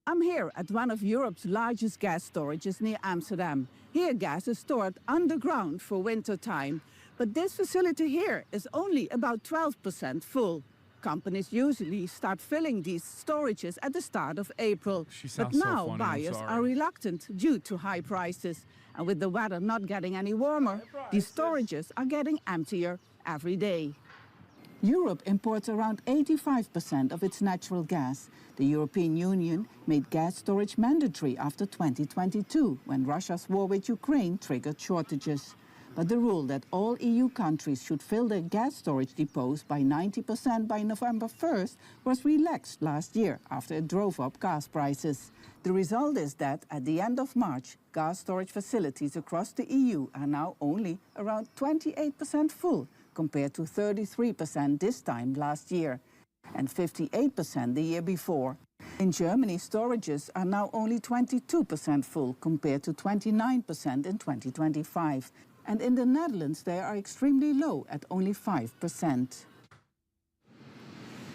I'm here at one of Europe's largest gas storages near Amsterdam. Here, gas is stored underground for winter time. But this facility here is only about 12% full. Companies usually start filling these storages at the start of April. But now buyers are reluctant due to high prices. And with the weather not getting any warmer, these storages are getting emptier every day. Europe imports around 85% of its natural gas. The European Union made gas storage mandatory after 2022, when Russia's war with Ukraine triggered shortages. But the rule that all EU countries should fill their gas storage depots by 90% by November 1st was relaxed last year after it drove up gas prices. The result is that at the end of March, gas storage facilities across the EU are now only around 28% full, compared to 33% this time last year, and 58% the year before. In Germany, storages are now only 22% full, compared to 29% in 2025. And in the Netherlands, they are extremely low at only 5%.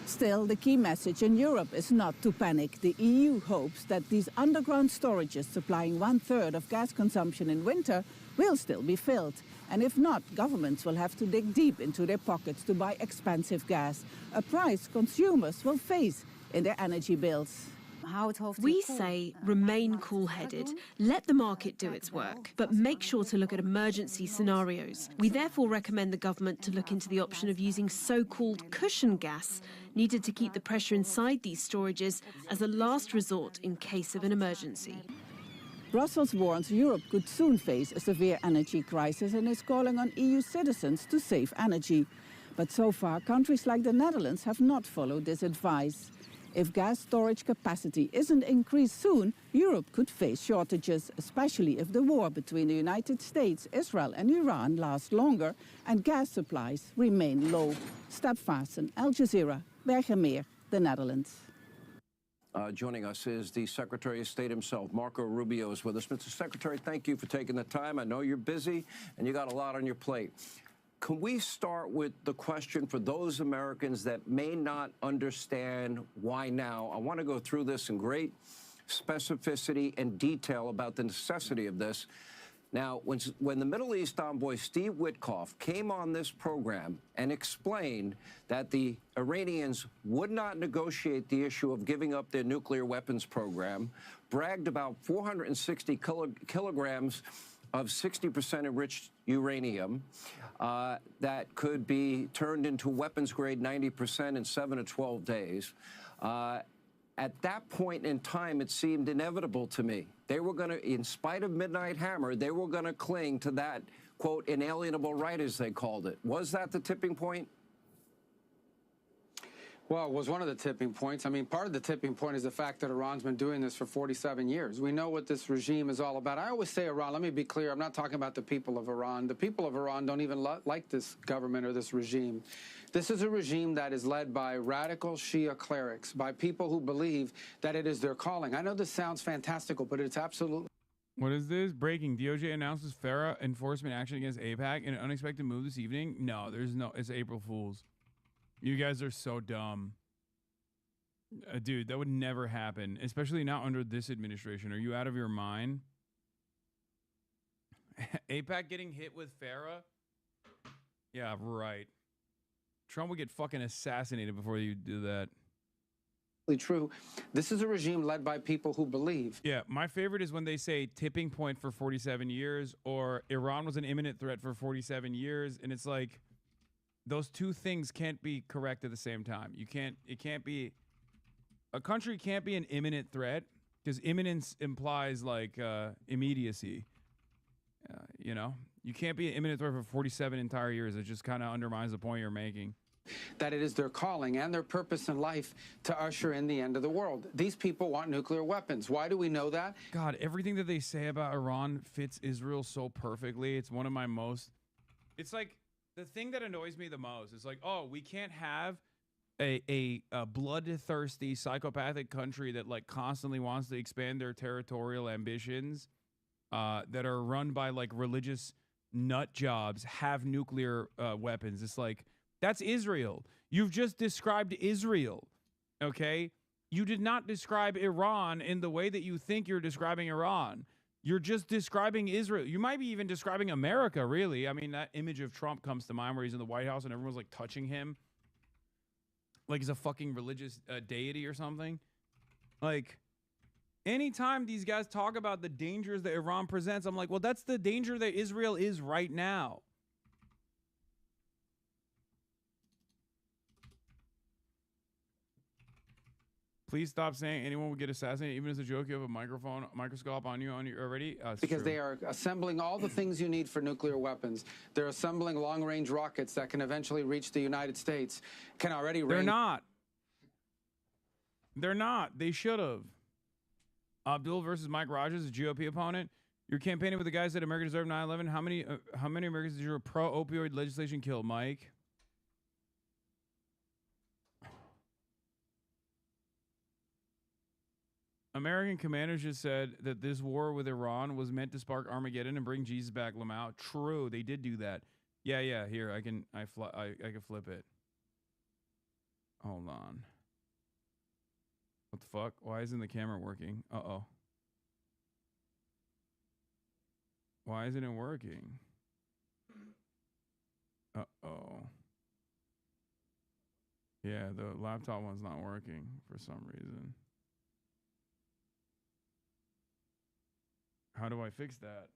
Still, the key message in Europe is not to panic. The EU hopes that these underground storages supplying 1/3 of gas consumption in winter will still be filled. And if not, governments will have to dig deep into their pockets to buy expensive gas, a price consumers will face in their energy bills. We say remain cool-headed, let the market do its work, but make sure to look at emergency scenarios. We therefore recommend the government to look into the option of using so-called cushion gas needed to keep the pressure inside these storages as a last resort in case of an emergency. Brussels warns Europe could soon face a severe energy crisis and is calling on EU citizens to save energy. But so far, countries like the Netherlands have not followed this advice. If gas storage capacity isn't increased soon, Europe could face shortages, especially if the war between the United States, Israel and Iran lasts longer and gas supplies remain low. Step Vassen, Al Jazeera, Bergenmeer, the Netherlands. Joining us is the Secretary of State himself, Marco Rubio, is with us. Mr. Secretary, thank you for taking the time. I know you're busy and you got a lot on your plate. Can we start with the question for those Americans that may not understand why now? I want to go through this in great specificity and detail about the necessity of this. Now, when the Middle East envoy Steve Witkoff came on this program and explained that the Iranians would not negotiate the issue of giving up their nuclear weapons program, bragged about 460 kilograms of 60% enriched uranium that could be turned into weapons-grade 90% in 7 to 12 days. At that point in time, it seemed inevitable to me. They were going to, in spite of Midnight Hammer, they were going to cling to that, quote, inalienable right, as they called it. Was that the tipping point? Well, it was one of the tipping points. I mean, part of the tipping point is the fact that Iran's been doing this for 47 years. We know what this regime is all about. I always say Iran, let me be clear, I'm not talking about the people of Iran. The people of Iran don't even like this government or this regime. This is a regime that is led by radical Shia clerics, by people who believe that it is their calling. I know this sounds fantastical, but it's absolutely... What is this? Breaking. DOJ announces FARA enforcement action against AIPAC in an unexpected move this evening. No, there's no... It's April Fool's. You guys are so dumb. Dude, that would never happen, especially not under this administration. Are you out of your mind? AIPAC getting hit with FARA? Yeah, right. Trump would get fucking assassinated before you do that. True. This is a regime led by people who believe. Yeah, my favorite is when they say tipping point for 47 years or Iran was an imminent threat for 47 years. And it's like, those two things can't be correct at the same time. A country can't be an imminent threat because imminence implies like immediacy. You know, you can't be an imminent threat for 47 entire years. It just kind of undermines the point you're making. That it is their calling and their purpose in life to usher in the end of the world. These people want nuclear weapons. Why do we know that? God, everything that they say about Iran fits Israel so perfectly. It's one of my most... It's like the thing that annoys me the most is like, oh, we can't have a bloodthirsty, psychopathic country that like constantly wants to expand their territorial ambitions that are run by like religious nut jobs have nuclear weapons. It's like... That's Israel. You've just described Israel, okay? You did not describe Iran in the way that you think you're describing Iran. You're just describing Israel. You might be even describing America, really. I mean, that image of Trump comes to mind where he's in the White House and everyone's like touching him. Like he's a fucking religious deity or something. Like, anytime these guys talk about the dangers that Iran presents, I'm like, well, that's the danger that Israel is right now. Please stop saying anyone would get assassinated, even as a joke. You have a microscope on you already. Because true. They are assembling all the things you need for nuclear weapons. They're assembling long-range rockets that can eventually reach the United States. Can already. They're not. They're not. They should have. Abdul versus Mike Rogers, a GOP opponent. You're campaigning with the guys that America deserved 9/11. How many Americans did your pro-opioid legislation kill, Mike? American commanders just said that this war with Iran was meant to spark Armageddon and bring Jesus back. Lamau. True, they did do that. Yeah. Here, I can flip it. Hold on. What the fuck? Why isn't the camera working? Uh-oh. Why isn't it working? Uh-oh. Yeah, the laptop one's not working for some reason. How do I fix that?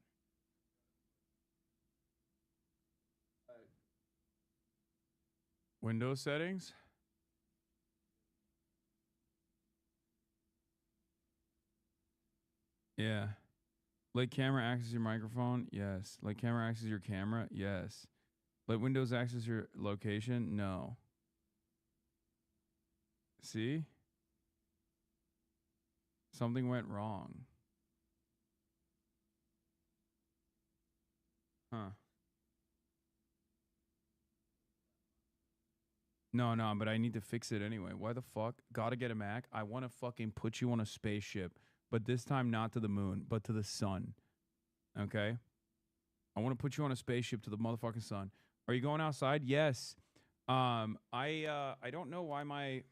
Windows settings? Yeah. Let camera access your microphone? Yes. Let camera access your camera? Yes. Let Windows access your location? No. See? Something went wrong. Huh. No, but I need to fix it anyway. Why the fuck? Gotta get a Mac. I want to fucking put you on a spaceship, but this time not to the moon, but to the sun. Okay? I want to put you on a spaceship to the motherfucking sun. Are you going outside? Yes. I don't know why my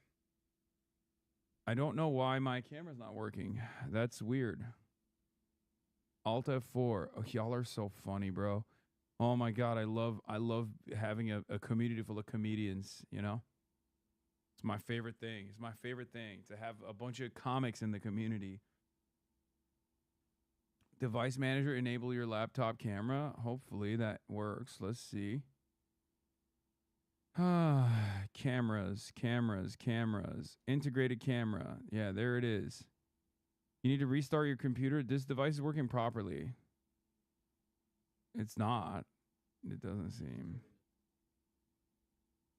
camera's not working. That's weird. Alt F4. Oh, y'all are so funny, bro. Oh my God, I love having a community full of comedians, you know? It's my favorite thing. It's my favorite thing to have a bunch of comics in the community. Device manager, enable your laptop camera. Hopefully that works. Let's see. Cameras. Integrated camera. Yeah, there it is. You need to restart your computer. This device is working properly. It's not. It doesn't seem.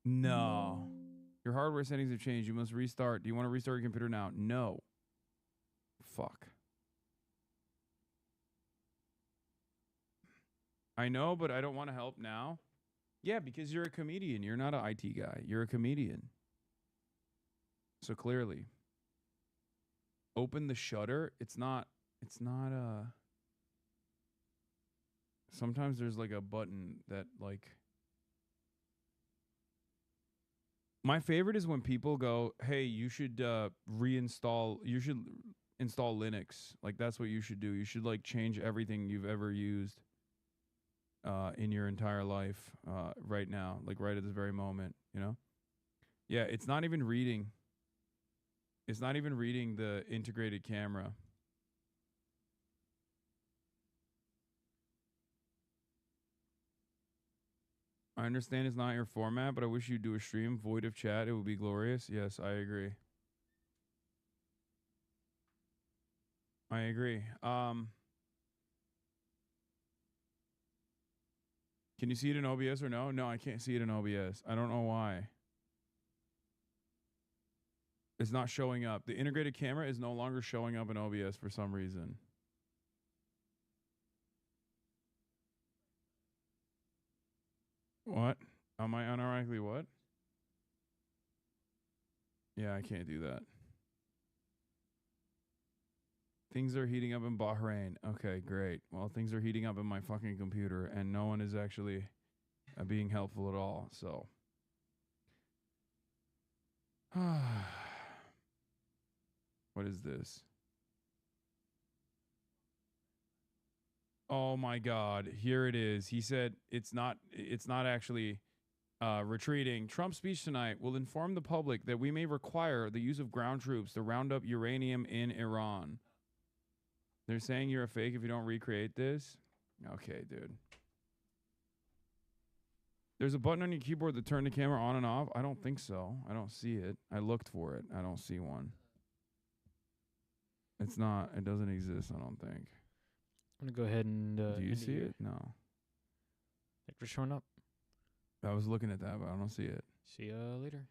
No. Your hardware settings have changed. You must restart. Do you want to restart your computer now? No. Fuck. I know, but I don't want to help now. Yeah, because you're a comedian. You're not an IT guy. You're a comedian. So clearly. Open the shutter. It's not sometimes there's like a button that like. My favorite is when people go, hey, you should install Linux. Like that's what you should do. You should like change everything you've ever used in your entire life right now, like right at this very moment, you know? Yeah, it's not even reading. It's not even reading the integrated camera. I understand it's not your format, but I wish you'd do a stream void of chat. It would be glorious. Yes, I agree. I agree. Can you see it in OBS or no? No, I can't see it in OBS. I don't know why. It's not showing up. The integrated camera is no longer showing up in OBS for some reason. What? Am I unironically what? Yeah, I can't do that. Things are heating up in Bahrain. Okay, great. Well, things are heating up in my fucking computer, and no one is actually being helpful at all, so. What is this? Oh my God, here it is. He said it's not actually retreating. Trump's speech tonight will inform the public that we may require the use of ground troops to round up uranium in Iran. They're saying you're a fake if you don't recreate this? Okay, dude. There's a button on your keyboard to turn the camera on and off? I don't think so. I don't see it. I looked for it. I don't see one. It's not. It doesn't exist, I don't think. I'm going to go ahead and... Do you see it? No. Thanks for showing up. I was looking at that, but I don't see it. See you later.